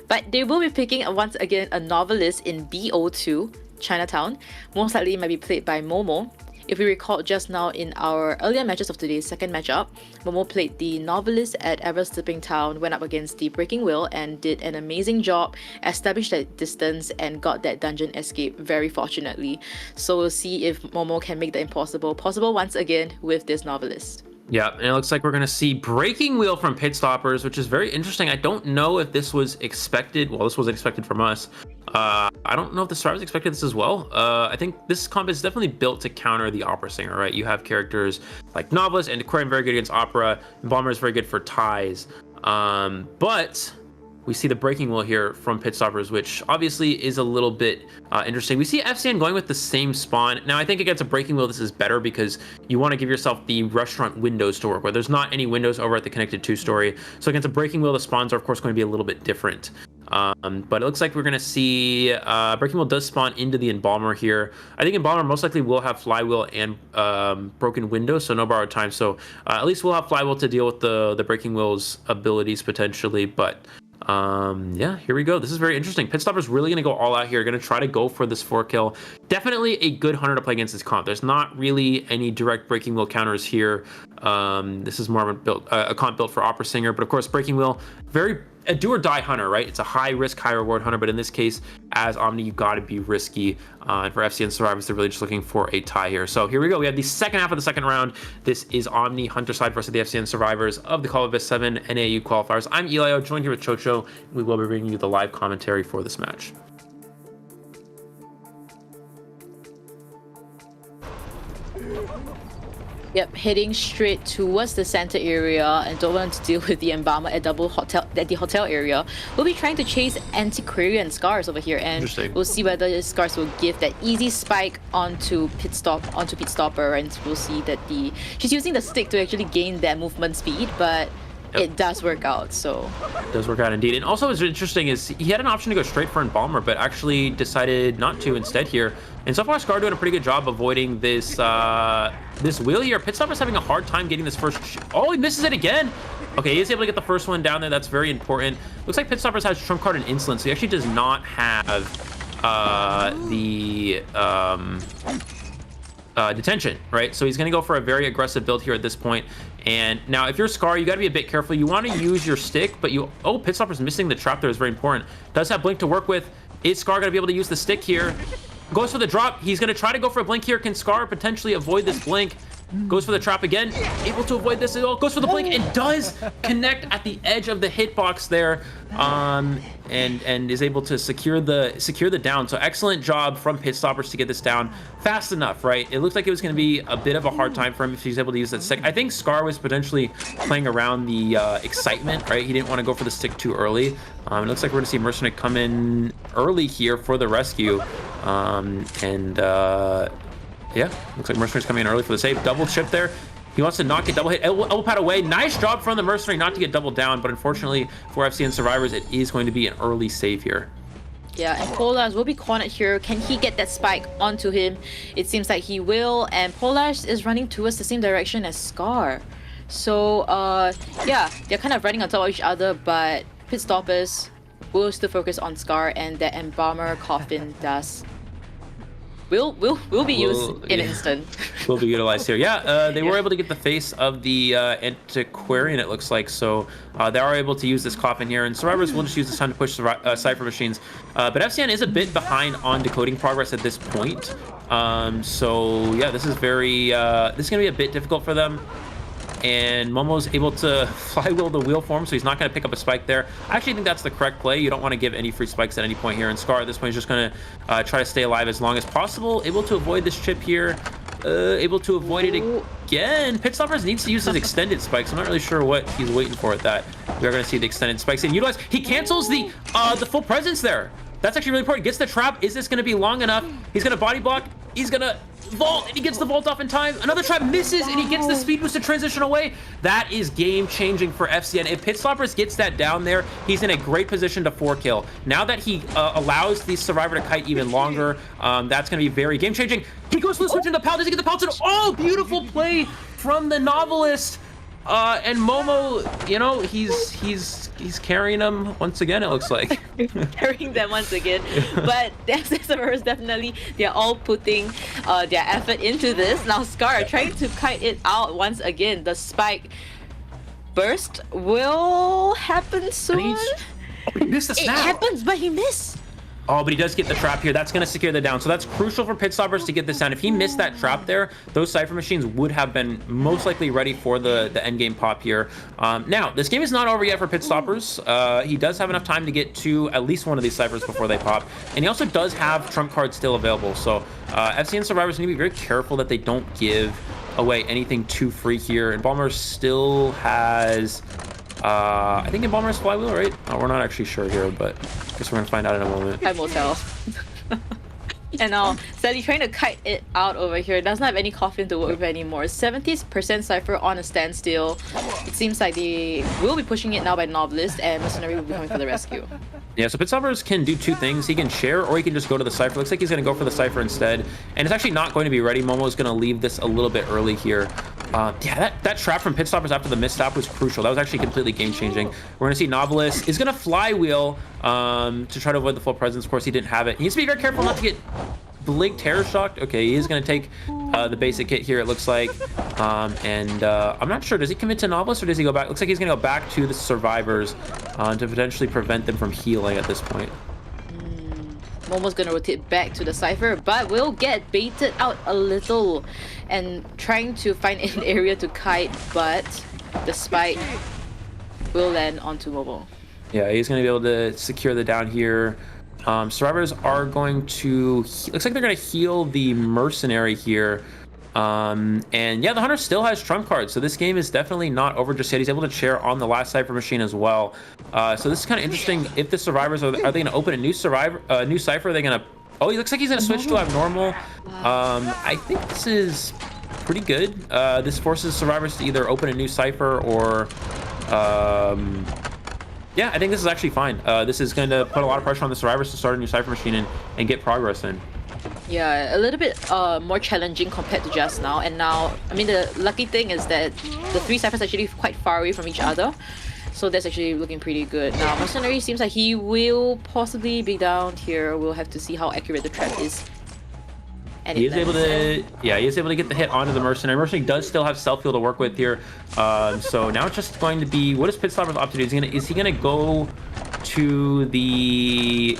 But they will be picking once again a Novelist in BO2, Chinatown. Most likely it might be played by Momo. If we recall just now in our earlier matches of today's second matchup, Momo played the Novelist at Ever Slipping Town, went up against the Breaking Wheel and did an amazing job, established that distance and got that dungeon escape very fortunately. So we'll see if Momo can make the impossible possible once again with this Novelist. Yeah, and it looks like we're going to see Breaking Wheel from Pit Stoppers, which is very interesting. I don't know if this was expected. Well, this wasn't expected from us. I don't know if the survivors expected this as well. I think this comp is definitely built to counter the opera singer, right? You have characters like Novelist and Aquarium very good against opera. Embalmer is very good for ties. But we see the Breaking Wheel here from Pit Stoppers, which obviously is a little bit interesting. We see FCN going with the same spawn. Now, I think against a Breaking Wheel, this is better because you want to give yourself the restaurant windows to work with. There's not any windows over at the connected 2-story. So against a Breaking Wheel, the spawns are, of course, going to be a little bit different. But it looks like we're going to see Breaking Wheel does spawn into the Embalmer here. I think Embalmer most likely will have Flywheel and Broken Windows, so no borrowed time. So at least we'll have Flywheel to deal with the Breaking Wheel's abilities potentially. But yeah, here we go. This is very interesting. Pit Stopper's really going to go all out here. Going to try to go for this 4-kill. Definitely a good hunter to play against this comp. There's not really any direct Breaking Wheel counters here. This is more of a comp built for Opera Singer, but of course Breaking Wheel, a do or die hunter, right? It's a high risk, high reward hunter, but in this case, as Omni, you got to be risky. And for FCN survivors, they're really just looking for a tie here. So here we go. We have the second half of the second round. This is Omni Hunter side versus the FCN survivors of the COAVII 7 NAEU qualifiers. I'm Elio, joined here with Chocho. We will be bringing you the live commentary for this match. Yep, heading straight towards the center area and don't want to deal with the Embalmer at the hotel area. We'll be trying to chase Antiquarian Scars over here, and we'll see whether the Scars will give that easy spike onto Pit Stopper, and we'll see that she's using the stick to actually gain that movement speed, but it does work out. So it does work out indeed. And also what's interesting is he had an option to go straight for Embalmer, but actually decided not to instead here. And so far, Scar doing a pretty good job avoiding this this wheel here. Pit Stopper's having a hard time getting this first. Oh, he misses it again. Okay, he is able to get the first one down there. That's very important. Looks like Pit Stoppers has Trump Card and Insolence, so he actually does not have the detention, right? So he's going to go for a very aggressive build here at this point. And now if you're Scar, you got to be a bit careful. You want to use your stick, but Pit Stopper's missing the trap there is very important. Does have Blink to work with. Is Scar going to be able to use the stick here? Goes for the drop. He's going to try to go for a blink here. Can Scar potentially avoid this blink? Goes for the trap again. Able to avoid this at all. Goes for the blink and does connect at the edge of the hitbox there. And is able to secure the down. So excellent job from Pit Stoppers to get this down fast enough, right? It looked like it was going to be a bit of a hard time for him if he's able to use that stick. I think Scar was potentially playing around the excitement, right? He didn't want to go for the stick too early. It looks like we're going to see Mercenary come in early here for the rescue. Yeah, looks like Mercenary's coming in early for the save. Double chip there. He wants to not get double hit. Elbow pad away. Nice job from the Mercenary not to get doubled down, but unfortunately for FCN Survivors, it is going to be an early save here. Yeah, and Polars will be cornered here. Can he get that spike onto him? It seems like he will, and Polars is running towards the same direction as Scar. So, yeah, they're kind of running on top of each other, but Pit Stoppers will still focus on Scar, and the Embalmer Coffin does will be used in an instant. Will be utilized here. Yeah, they were able to get the face of the Antiquarian, it looks like, so they are able to use this coffin here, and Survivors will just use this time to push Cypher Machines. But FCN is a bit behind on decoding progress at this point. So yeah, this is very this is gonna be a bit difficult for them. And Momo's able to flywheel the wheel form, so he's not going to pick up a spike there. I actually think that's the correct play. You don't want to give any free spikes at any point here. And Scar at this point is just going to try to stay alive as long as possible. Able to avoid this chip here. Able to avoid it again. Pit Stoppers needs to use his extended spikes. I'm not really sure what he's waiting for at that. We are going to see the extended spikes and utilize. He cancels the full presence there. That's actually really important. Gets the trap. Is this going to be long enough? He's going to body block. He's going to vault, and he gets the vault off in time. Another trap misses, and he gets the speed boost to transition away. That is game changing for FCN. If Pit Stoppers gets that down there, he's in a great position to 4-kill. Now that he allows the Survivor to kite even longer, that's going to be very game changing. He goes for the switch into the Pal. Does he get the Pal? Oh, beautiful play from the Novelist. And Momo, you know, he's carrying them once again, it looks like. Carrying them once again. But the Survivors definitely, they're all putting their effort into this. Now Scar trying to kite it out once again. The spike burst will happen soon. He missed the snap. It happens, but he missed. Oh, but he does get the trap here. That's going to secure the down. So that's crucial for Pit Stoppers to get this down. If he missed that trap there, those Cypher Machines would have been most likely ready for the end game pop here. Now, this game is not over yet for Pit Stoppers. He does have enough time to get to at least one of these Cyphers before they pop. And he also does have trump cards still available. So FCN Survivors need to be very careful that they don't give away anything too free here. And Embalmer still has... I think Embalmer's flywheel, right? Oh, we're not actually sure here, but I guess we're gonna find out in a moment. Time will tell. And now Sally trying to kite it out over here. Doesn't have any coffin to work with anymore. 70% Cypher on a standstill. It seems like they will be pushing it now by Novelist, and Mercenary will be coming for the rescue. Yeah, so Pit Stoppers can do two things. He can share, or he can just go to the Cypher. Looks like he's going to go for the Cypher instead. And it's actually not going to be ready. Momo's going to leave this a little bit early here. Yeah, that trap from Pit Stoppers after the misstop was crucial. That was actually completely game-changing. We're going to see Novelist is going to flywheel to try to avoid the full presence. Of course, he didn't have it. He needs to be very careful not to get Blink Terror Shocked. Okay, he is going to take the basic hit here, it looks like. I'm not sure. Does he commit to Novelist or does he go back? Looks like he's going to go back to the Survivors to potentially prevent them from healing at this point. Momo's gonna rotate back to the Cypher, but will get baited out a little and trying to find an area to kite, but the spike will land onto Momo. Yeah, he's gonna be able to secure the down here. Survivors are going to... Looks like they're gonna heal the Mercenary here. And yeah, the Hunter still has trump cards, so this game is definitely not over just yet. He's able to chair on the last Cypher Machine as well. So this is kind of interesting. If the Survivors are they going to open a new Cypher? Are they going to... Oh, he looks like he's going to switch to abnormal. I think this is pretty good. This forces Survivors to either open a new Cypher or... yeah, I think this is actually fine. This is going to put a lot of pressure on the Survivors to start a new Cypher Machine and get progress in. Yeah, a little bit more challenging compared to just now. And now, I mean, the lucky thing is that the three Cyphers are actually quite far away from each other. So that's actually looking pretty good. Now, Mercenary seems like he will possibly be down here. We'll have to see how accurate the trap is. And he is able to, yeah, he is able to get the hit onto the Mercenary. Mercenary does still have Self-Heal to work with here. So now it's just going to be, what is Pit Stoppers opt to do? Is he gonna go to the...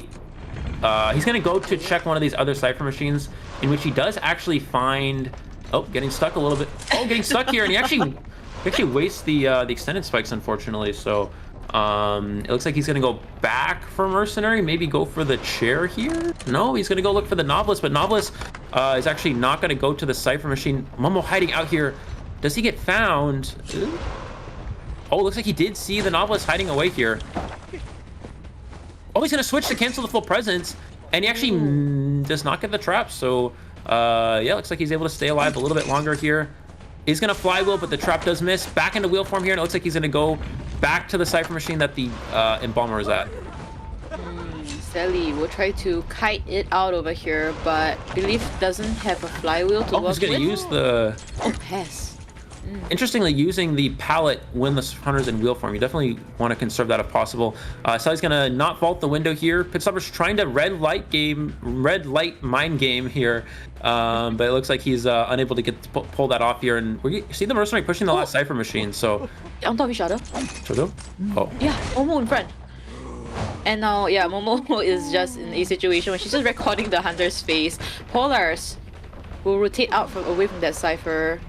he's going to go to check one of these other Cypher Machines, in which he does actually find... Oh, getting stuck a little bit. Oh, getting stuck here, and he actually wastes the extended spikes, unfortunately. So it looks like he's going to go back for Mercenary, maybe go for the chair here. No, he's going to go look for the Novelist, but Novelist is actually not going to go to the Cypher Machine. Momo hiding out here. Does he get found? Oh, looks like he did see the Novelist hiding away here. Oh, he's going to switch to cancel the full presence, and he actually does not get the trap. So, yeah, looks like he's able to stay alive a little bit longer here. is going to flywheel, but the trap does miss. Back into wheel form here, and it looks like he's going to go back to the Cypher machine that the Embalmer is at. Sally will try to kite it out over here, but Belief doesn't have a flywheel to work He's going with. to use the... Oh, pass. Interestingly, using the pallet winless hunters in wheel form, you definitely want to conserve that if possible. Sally's gonna not vault the window here. Pitstopper's trying to red light mind game here, but it looks like he's unable to pull that off here. And we see the mercenary pushing the last Cypher machine. So on top of each other. Oh. Yeah, Momo in front. And now, yeah, Momo is just in a situation where she's just recording the hunter's face. Polars will rotate out away from that Cypher.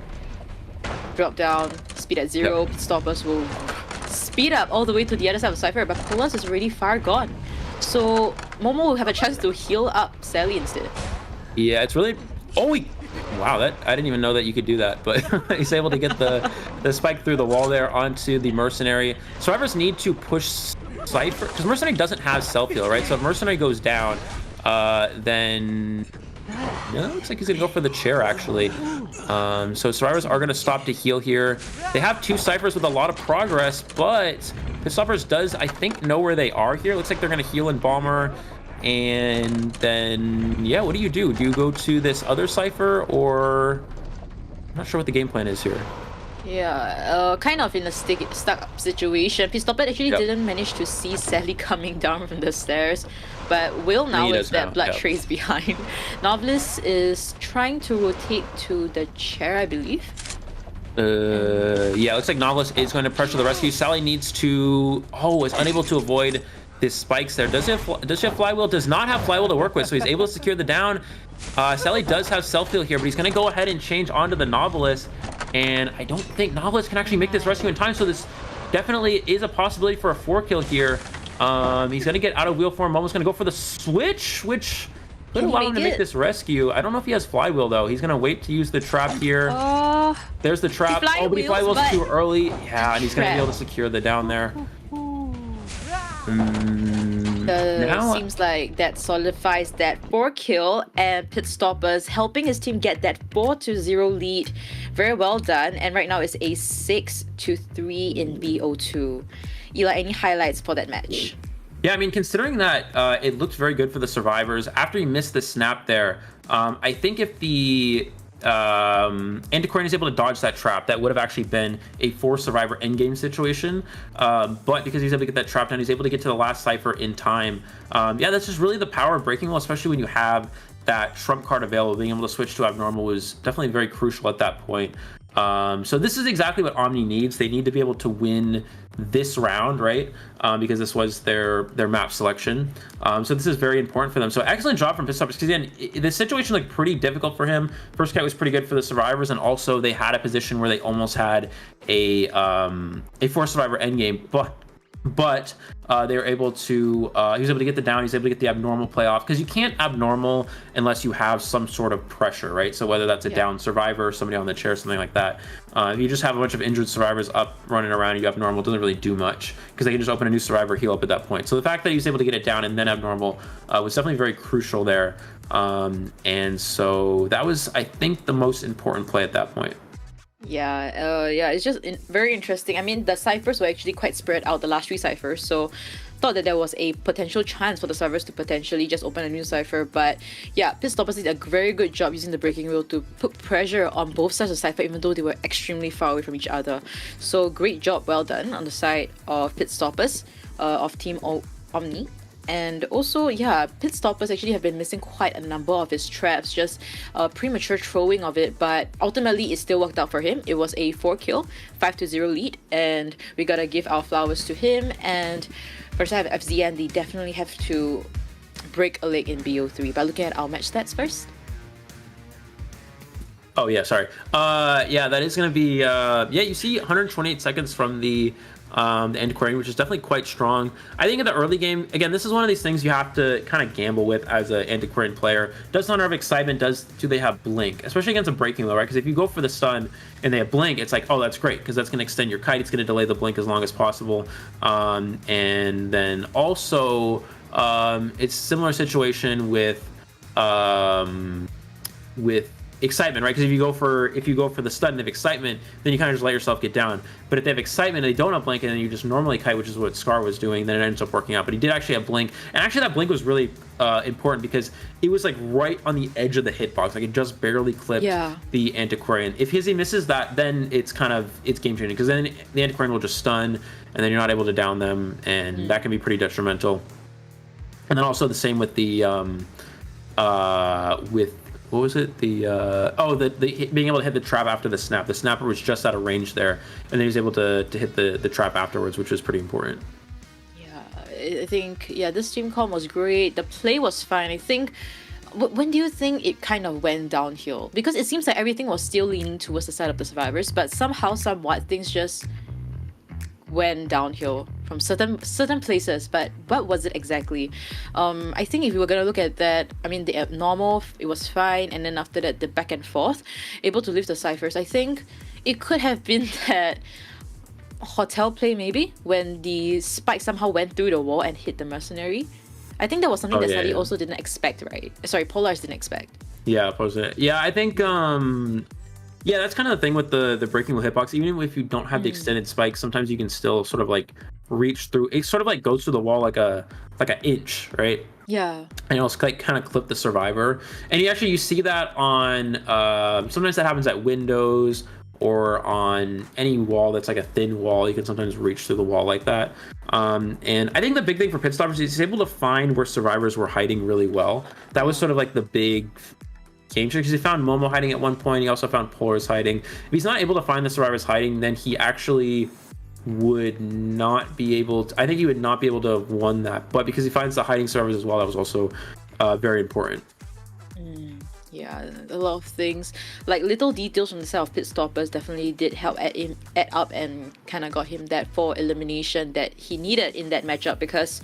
Drop down, speed at 0. Yep. Pitstoppers will speed up all the way to the other side of the Cypher, but Polars is already far gone. So Momo will have a chance to heal up Sally instead. Yeah, it's really... Oh, wow, I didn't even know that you could do that, but he's able to get the spike through the wall there onto the Mercenary. Survivors need to push Cypher, because Mercenary doesn't have self-heal, right? So if Mercenary goes down, then... No, looks like he's gonna go for the chair actually. So Survivors are gonna stop to heal here. They have 2 Cyphers with a lot of progress, but Pitstoppers does, I think, know where they are here. Looks like they're gonna heal Embalmer, and then yeah, what do? Do you go to this other Cypher, or I'm not sure what the game plan is here. Yeah, kind of in a stuck situation. Pitstopper actually didn't manage to see Sally coming down from the stairs, but Will now with that blood trace behind. Novelist is trying to rotate to the chair, I believe. Yeah, looks like Novelist is going to pressure the rescue. Sally needs to... Oh, is unable to avoid his spikes there. Does she have flywheel? Does not have flywheel to work with, so he's able to secure the down. Sally does have self-heal here, but he's going to go ahead and change onto the Novelist. And I don't think Novelist can actually make this rescue in time, so this definitely is a possibility for a 4-kill here. He's going to get out of wheel form. Momo's going to go for the switch, which could allow him to make this rescue. I don't know if he has flywheel, though. He's going to wait to use the trap here. There's the trap. Oh, but he flywheels too early. Yeah, and he's going to be able to secure the down there. Seems like that solidifies that 4-kill, and Pitstoppers helping his team get that 4-0 lead. Very well done, and right now it's a 6-3 in BO2. Eli, any highlights for that match? Yeah, I mean, considering that it looked very good for the Survivors, after he missed the snap there, I think if the Antiquarian is able to dodge that trap, that would have actually been a 4-survivor endgame situation, but because he's able to get that trap down, he's able to get to the last Cypher in time. Yeah, that's just really the power of Breaking Wheel, especially when you have that trump card available. Being able to switch to Abnormal was definitely very crucial at that point. So this is exactly what Omni needs. They need to be able to win this round, right? Because this was their map selection. So this is very important for them. So excellent job from Pitstoppers, because again, the situation looked pretty difficult for him. First kite was pretty good for the Survivors, and also they had a position where they almost had a 4-survivor endgame, but they were able to, he was able to get the down, he was able to get the Abnormal play off, because you can't Abnormal unless you have some sort of pressure, right? So whether that's a down Survivor, somebody on the chair, something like that. If you just have a bunch of injured Survivors up running around, you Abnormal, doesn't really do much, because they can just open a new Survivor, heal up at that point. So the fact that he was able to get it down and then Abnormal was definitely very crucial there. And so that was, I think, the most important play at that point. Yeah, it's just very interesting. I mean, the Cyphers were actually quite spread out, the last 3 Cyphers, so thought that there was a potential chance for the Survivors to potentially just open a new Cypher, but yeah, Pitstoppers did a very good job using the Breaking Wheel to put pressure on both sides of Cypher, even though they were extremely far away from each other. So great job, well done on the side of Pitstoppers, of Team Omni. And also, yeah, Pitstoppers actually have been missing quite a number of his traps, just premature throwing of it, but ultimately it still worked out for him. It was a 4-kill, 5-0 lead, and we gotta give our flowers to him. And first I have FZN, they definitely have to break a leg in BO3. But looking at our match stats first. Oh yeah, sorry. Yeah, that is gonna be yeah, you see 128 seconds from the Antiquarian, which is definitely quite strong. I think in the early game, again, this is one of these things you have to kind of gamble with as an Antiquarian player. Does Hunter have Excitement? Do they have Blink? Especially against a Breaking Wheel, right? Because if you go for the stun and they have Blink, it's like, oh, that's great, because that's going to extend your kite. It's going to delay the Blink as long as possible. And then also, it's a similar situation with excitement, right? Because if you go for the stun of excitement, then you kind of just let yourself get down. But if they have excitement and they don't have blink, and then you just normally kite, which is what Scar was doing, then it ends up working out. But he did actually have blink, and actually that blink was really important because it was like right on the edge of the hitbox, like it just barely clipped the Antiquarian. If he misses that, then it's game changing, because then the Antiquarian will just stun, and then you're not able to down them, and that can be pretty detrimental. And then also the same with the with what was it? The being able to hit the trap after the snap. The snapper was just out of range there, and then he was able to hit the trap afterwards, which was pretty important. I think this team comp was great. The play was fine. I think. When do you think it kind of went downhill? Because it seems like everything was still leaning towards the side of the survivors, but somehow, somewhat, things just went downhill from certain places. But what was it exactly? I think if we were gonna look at that, I mean, the normal, it was fine, and then after that, the back and forth, able to lift the ciphers. I think it could have been that hotel play maybe, when the spike somehow went through the wall and hit the mercenary. I think that was something that Sadie also didn't expect, right? Sorry, Polaris didn't expect. Yeah, I think that's kind of the thing with the breaking wheel hitbox. Even if you don't have the extended spike, sometimes you can still sort of like reach through. It sort of like goes through the wall like an inch, right? Yeah. And it'll like kind of clip the survivor. And you see that on sometimes that happens at windows or on any wall that's like a thin wall. You can sometimes reach through the wall like that. And I think the big thing for Pitstoppers is he's able to find where survivors were hiding really well. That was sort of like the big game changer, because he found Momo hiding at one point. He also found Polaris hiding. If he's not able to find the survivors hiding, then he actually would not be able to, I think he would not be able to have won that. But because he finds the hiding survivors as well, that was also very important. Yeah, a lot of things, like little details from the side of Pitstoppers definitely did help add up and kind of got him that 4 elimination that he needed in that matchup. Because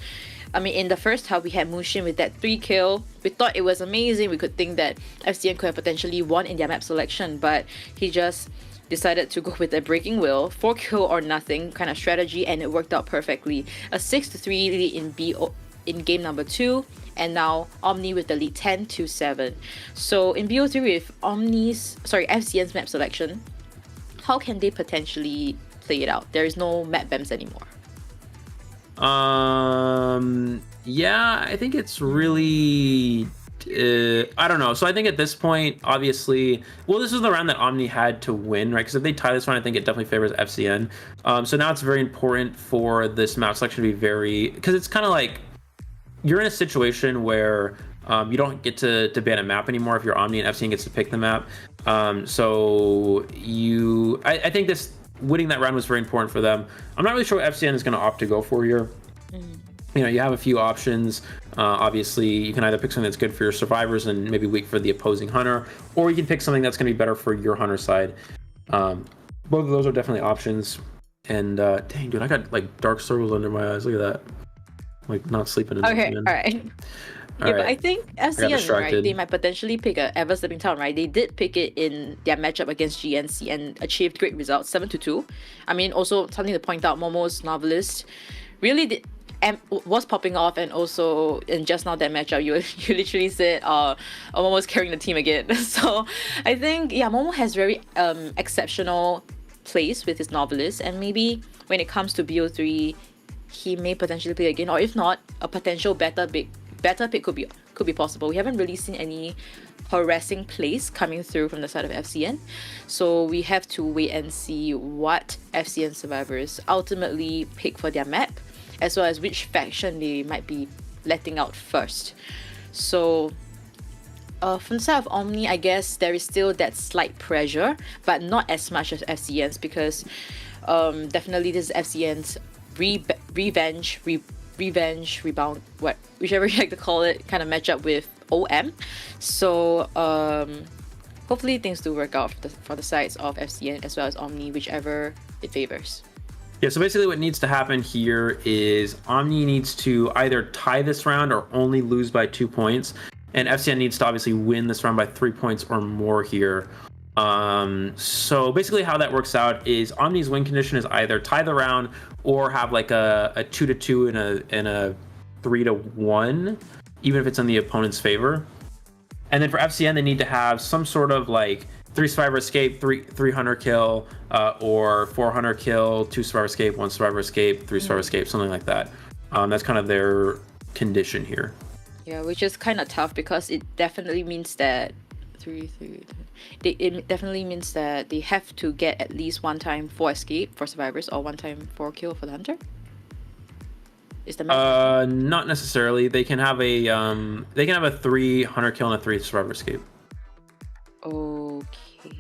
I mean, in the first half we had Mushin with that 3 kill. We thought it was amazing. We could think that FCN could have potentially won in their map selection, but he just decided to go with a breaking wheel, 4 kill or nothing kind of strategy, and it worked out perfectly. A 6-3 lead in game number 2, and now Omni with the lead 10-7. So in BO3 with FCN's map selection, how can they potentially play it out? There is no map BEMs anymore. Yeah, I think it's really I don't know. So I think at this point, obviously, this is the round that Omni had to win, right? Because if they tie this one, I think it definitely favors FCN. So now it's very important for this map selection to be because it's kind of like you're in a situation where you don't get to ban a map anymore if you're Omni, and FCN gets to pick the map. I think this winning that round was very important for them. I'm not really sure what FCN is going to opt to go for here. You have a few options. Obviously, you can either pick something that's good for your survivors and maybe weak for the opposing hunter, or you can pick something that's going to be better for your hunter side. Both of those are definitely options. And dang, dude, I got like dark circles under my eyes. Look at that. Like not sleeping enough. Okay, all right. But I think FCN, right, they might potentially pick a Ever Slipping Town, right? They did pick it in their matchup against GNC and achieved great results, 7-2. I mean, also something to point out, Momo's Novelist really was popping off, and also in just now that matchup, you literally said Momo's carrying the team again. So I think, Momo has very exceptional plays with his Novelist, and maybe when it comes to BO3, he may potentially play again, or if not, a potential better pick could be possible. We haven't really seen any harassing plays coming through from the side of FCN, so we have to wait and see what FCN survivors ultimately pick for their map, as well as which faction they might be letting out first. So from the side of Omni, I guess there is still that slight pressure, but not as much as FCN's, because definitely this is FCN's revenge, rebound, whichever you like to call it, kind of matchup with OM. So hopefully things do work out for the sides of FCN as well as Omni, whichever it favors. Yeah, so basically what needs to happen here is Omni needs to either tie this round or only lose by 2 points, and FCN needs to obviously win this round by 3 points or more here. So basically how that works out is Omni's win condition is either tie the round or have like a 2-2 and a 3-1, even if it's in the opponent's favor. And then for FCN, they need to have some sort of like 3 survivor escape, 3 hunter kill, or 4 hunter kill, 2 survivor escape, 1 survivor escape, 3 survivor escape, something like that. That's kind of their condition here. Yeah, which is kind of tough because it definitely means that it definitely means that they have to get at least 1 time 4 escape for survivors or 1 time 4 kill for the hunter. Is the not necessarily. They can have a 3 hunter kill and a 3 survivor escape. Okay.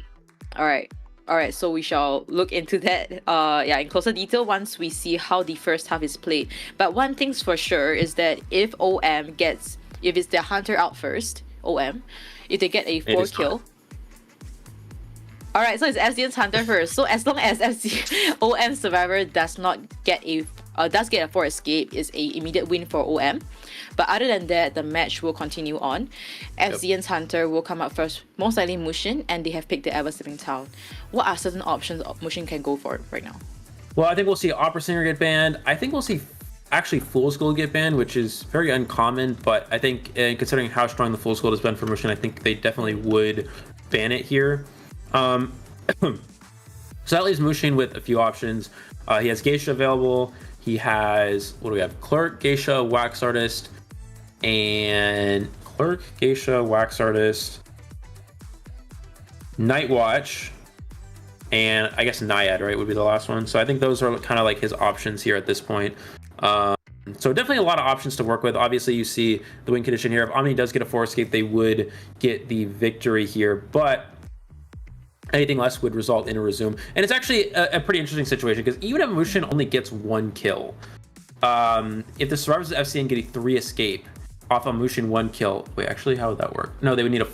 All right, so we shall look into that in closer detail once we see how the first half is played. But one thing's for sure is that if it's the hunter out first, if they get a 4 kill. All right, so it's FCN's hunter first. So as long as OM survivor does get a 4 escape, is a immediate win for OM. But other than that, the match will continue on. FCN's hunter will come up first, most likely Mushin, and they have picked the Ever Sleeping Town. What are certain options Mushin can go for right now? Well, I think we'll see Opera Singer get banned. I think we'll see actually Fool's Gold get banned, which is very uncommon, but I think considering how strong the Fool's Gold has been for Mushin, I think they definitely would ban it here. So that leaves Mushin with a few options. He has Geisha available. He has, what do we have? Clerk, Geisha, Wax Artist, and Clerk, Geisha, Wax Artist, Night Watch, and I guess Naiad, right, would be the last one. So I think those are kind of like his options here at this point. So definitely a lot of options to work with. Obviously, you see the win condition here. If Omni does get a 4 escape, they would get the victory here, but anything less would result in a resume. And it's actually a pretty interesting situation because even if Mushin only gets 1 kill, if the survivors of FCN get a 3 escape off a Mushin 1 kill, wait, actually, how would that work? No, they would need a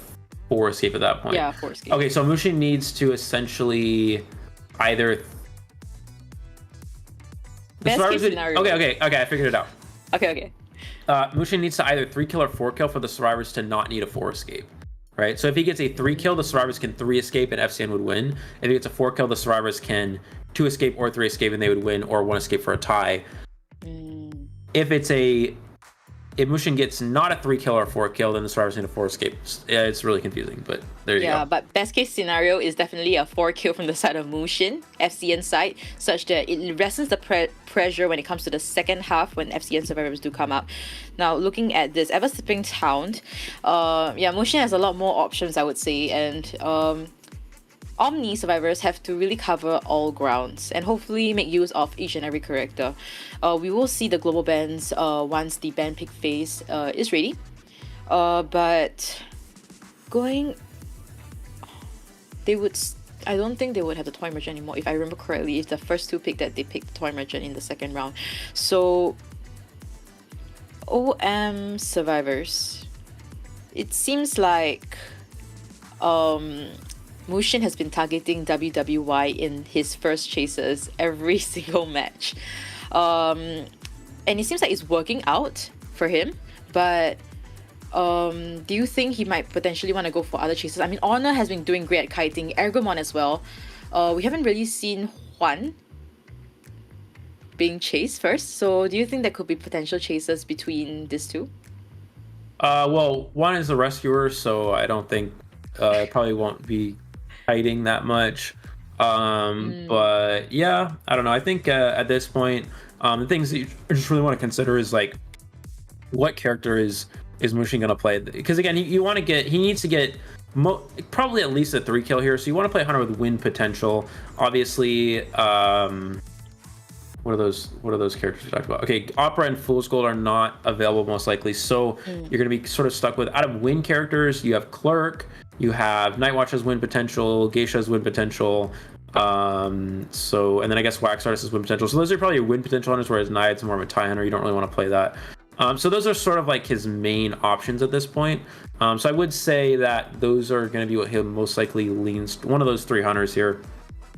4 escape at that point. Yeah, 4 escape. Okay, so Mushin needs to essentially either... Best case scenario. Okay, I figured it out. Okay. Mushin needs to either 3 kill or 4 kill for the survivors to not need a 4 escape. Right, so if he gets a 3 kill, the survivors can 3 escape and FCN would win. If he gets a 4 kill, the survivors can 2 escape or 3 escape and they would win, or 1 escape for a tie. If Mushin gets not a 3 kill or a 4 kill, then the survivors need a 4 escape. Yeah, it's really confusing, but there you go. Yeah, but best case scenario is definitely a 4 kill from the side of Mushin, FCN side, such that it lessens the pressure when it comes to the second half when FCN survivors do come up. Now, looking at this Ever Sleeping Town, Mushin has a lot more options, I would say, and Omni survivors have to really cover all grounds and hopefully make use of each and every character. We will see the global bans once the ban pick phase is ready. But I don't think they would have the Toy Merchant anymore. If I remember correctly, it's the first 2 pick that they picked Toy Merchant in the second round. So OM survivors, it seems like Mushin has been targeting WWY in his first chases every single match. And it seems like it's working out for him, but do you think he might potentially want to go for other chases? I mean, Honor has been doing great at kiting, Ergomon as well. We haven't really seen Juan being chased first, so do you think there could be potential chases between these two? Well, Juan is the rescuer, so I don't think it probably won't be hiding that much. But yeah, I don't know. I think at this point, the things that you just really want to consider is like, what character is Mushin gonna play? Because again, he needs to get probably at least a 3 kill here. So you want to play Hunter with win potential. Obviously, what are those characters we talked about? Okay, Opera and Fool's Gold are not available most likely, so you're gonna be sort of stuck with, out of win characters, you have Clerk, you have Night Watch's win potential, Geisha's win potential, and then I guess Wax Artist's win potential. So those are probably your win potential hunters, whereas Naiad's more of a tie hunter. You don't really want to play that. So those are sort of like his main options at this point. So I would say that those are going to be what he'll most likely leans, one of those 3 hunters here.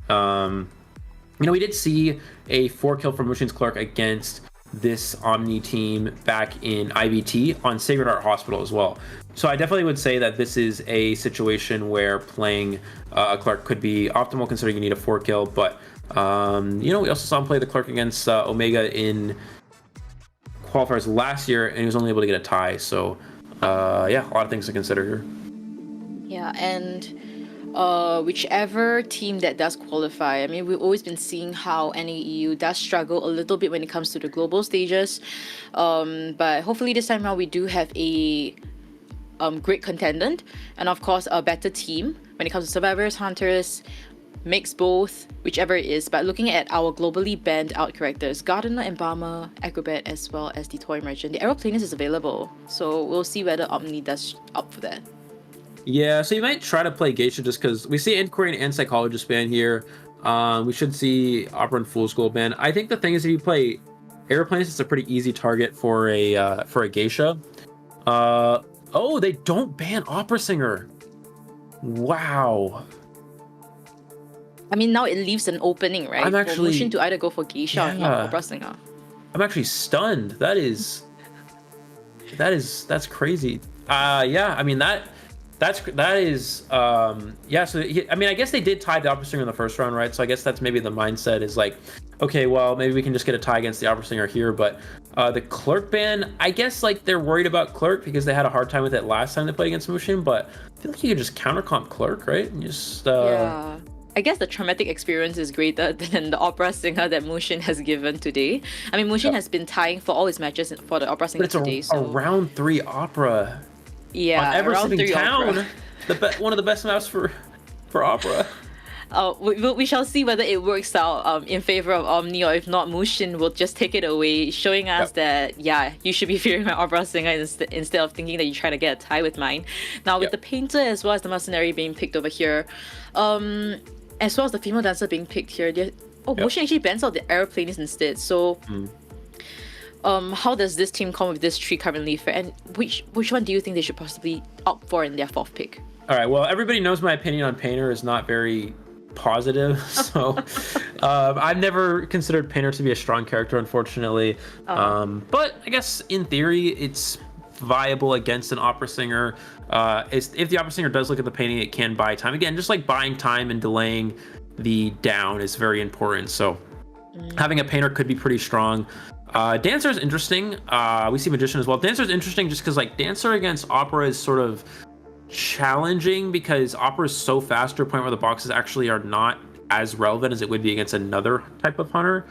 We did see a 4 kill from Mushin's Clerk against this Omni team back in IBT on Sacred Heart Hospital as well. So I definitely would say that this is a situation where playing a Clerk could be optimal, considering you need a 4 kill. But we also saw him play the Clerk against Omega in qualifiers last year, and he was only able to get a tie. So a lot of things to consider here. Yeah, and whichever team that does qualify, I mean, we've always been seeing how NAEU does struggle a little bit when it comes to the global stages. But hopefully this time around we do have a great contendant, and of course a better team when it comes to survivors, hunters, mix both, whichever it is. But looking at our globally banned out characters, Gardener, Embalmer, Acrobat, as well as the Toy Merchant, the Aeroplanist is available, so we'll see whether Omni does up for that. Yeah, so you might try to play Geisha just because we see Inquiry and Psychologist ban here. We should see Opera and Fool's Gold ban. I think the thing is, if you play Aeroplanist, it's a pretty easy target for a Geisha. Oh, they don't ban Opera Singer. Wow. I mean, now it leaves an opening, right? I'm actually- for Mushin to either go for Geisha or not Opera Singer. I'm actually stunned. That's crazy. Yeah, I mean that is yeah. So I mean, I guess they did tie the Opera Singer in the first round, right? So I guess that's maybe the mindset is like, okay, well maybe we can just get a tie against the Opera Singer here. But the Clerk ban, I guess like they're worried about Clerk because they had a hard time with it last time they played against Mushin. But I feel like you could just counter comp Clerk, right? And just yeah. I guess the traumatic experience is greater than the Opera Singer that Mushin has given today. I mean, Mushin has been tying for all his matches for the Opera Singer but it's today. a So round 3 Opera. yeah, On Ever round Sitting 3 Town, Opera. one of the best maps for Opera. We shall see whether it works out in favor of Omni, or if not, Mushin will just take it away, showing us that, yeah, you should be fearing my Opera Singer instead of thinking that you're trying to get a tie with mine. Now, with the Painter as well as the Mercenary being picked over here, as well as the Female Dancer being picked here, Mushin actually bans out the Aeroplanist instead. So, how does this team come with this tree currently fare, and which one do you think they should possibly opt for in their 4th pick? All right, well, everybody knows my opinion on Painter is not very positive, so I've never considered Painter to be a strong character, unfortunately. But I guess in theory it's viable against an Opera Singer. If the Opera Singer does look at the painting, it can buy time. Again, just like buying time and delaying the down is very important, so having a Painter could be pretty strong. Dancer is interesting. We see Magician as well. Dancer is interesting just because like Dancer against Opera is sort of challenging because Opera is so fast to a point where the boxes actually are not as relevant as it would be against another type of hunter.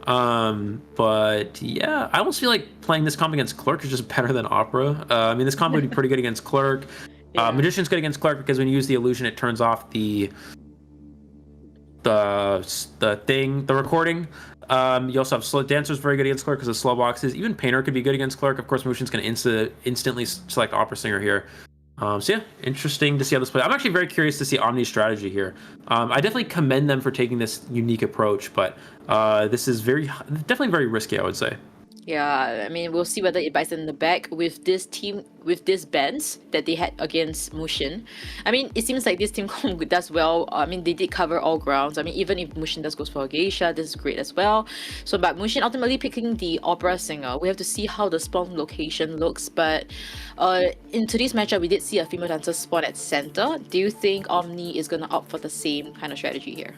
But yeah, I almost feel like playing this comp against Clerk is just better than Opera. I mean, this comp would be pretty good against Clerk. Magician's good against Clerk because when you use the illusion, it turns off the recording. You also have Dancer's very good against Clerk because of slow boxes. Even Painter could be good against Clerk. Of course, Mushin's going to instantly select Opera Singer here. So yeah, interesting to see how this plays. I'm actually very curious to see Omni's strategy here. I definitely commend them for taking this unique approach, but this is definitely very risky, I would say. Yeah, I mean, we'll see whether it bites in the back with this team, with this bans that they had against Mushin. I mean, it seems like this team does well. I mean, they did cover all grounds. I mean, even if Mushin does go for a Geisha, this is great as well. So, but Mushin ultimately picking the Opera Singer. We have to see how the spawn location looks. But in today's matchup, we did see a Female Dancer spawn at center. Do you think Omni is going to opt for the same kind of strategy here?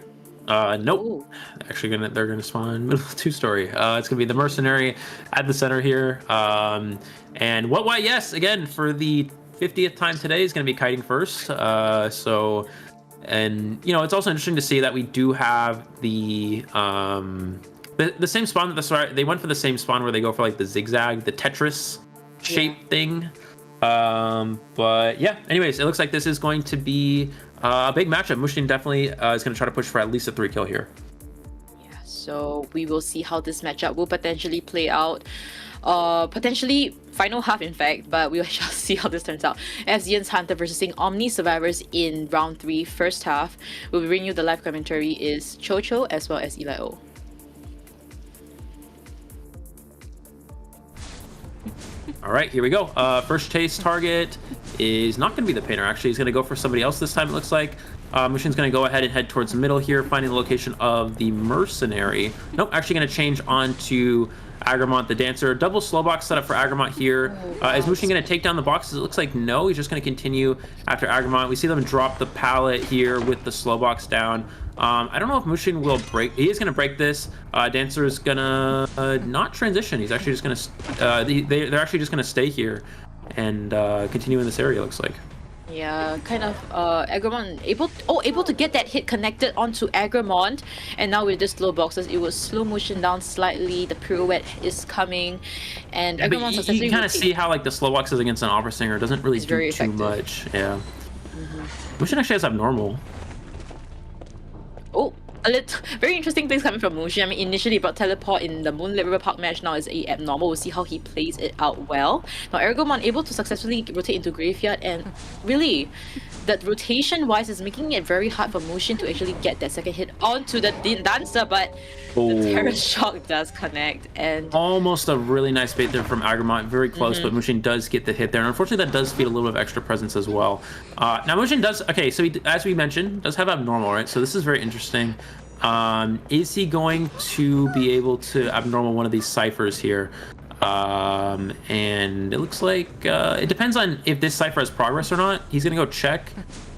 Nope. Ooh. Actually, they're gonna spawn middle 2-story. It's gonna be the Mercenary at the center here. And why? Yes, again for the 50th time today is gonna be kiting first. So, and you know, it's also interesting to see that we do have the same spawn that they went for the same spawn where they go for like the zigzag, the Tetris shape thing. But yeah. Anyways, it looks like this is going to be a big matchup. Mushin definitely is going to try to push for at least a 3-kill here. Yeah, so we will see how this matchup will potentially play out. Potentially final half, in fact, but we shall see how this turns out. FZN's Hunter versus Omni Survivors in round 3, first half. We'll bring you the live commentary is Chocho as well as Eli O. All right, here we go. First chase target is not going to be the Painter. Actually, he's going to go for somebody else this time, it looks like. Mushin's going to go ahead and head towards the middle here, finding the location of the Mercenary. Nope, actually going to change on to Agramont the Dancer. Double slow box setup for Agramont here. Is Mushin going to take down the boxes? It looks like no. He's just going to continue after Agramont. We see them drop the pallet here with the slow box down. I don't know if Mushin will break. He is going to break this. Dancer is going to not transition. He's actually just going to... they're actually just going to stay here and continue in this area, looks like. Yeah, kind of Agramon able to get that hit connected onto Agramon, and now with the slow boxes, it was slow motion down slightly. The pirouette is coming, and Yeah, but Agramon you successfully kind of see how like the slow boxes against an opera singer doesn't really It's do very too effective. much. Yeah. Mushin actually has abnormal. Oh, a little very interesting things coming from Mushin. I mean, initially he brought teleport in the Moonlit River Park match. Now is a abnormal. We'll see how he plays it out well. Now Aragomon able to successfully rotate into Graveyard, and really, that rotation wise is making it very hard for Mushin to actually get that second hit onto the Dancer. But the Terror Shock does connect, and Almost a really nice bait there from Agramon. Very close, but Mushin does get the hit there. And unfortunately, that does feed a little bit of extra presence as well. Now Mushin does, okay, so he, as we mentioned, does have abnormal, right? So this is very interesting. Is he going to be able to abnormal one of these ciphers here? And it looks like it depends on if this cipher has progress or not. He's gonna go check,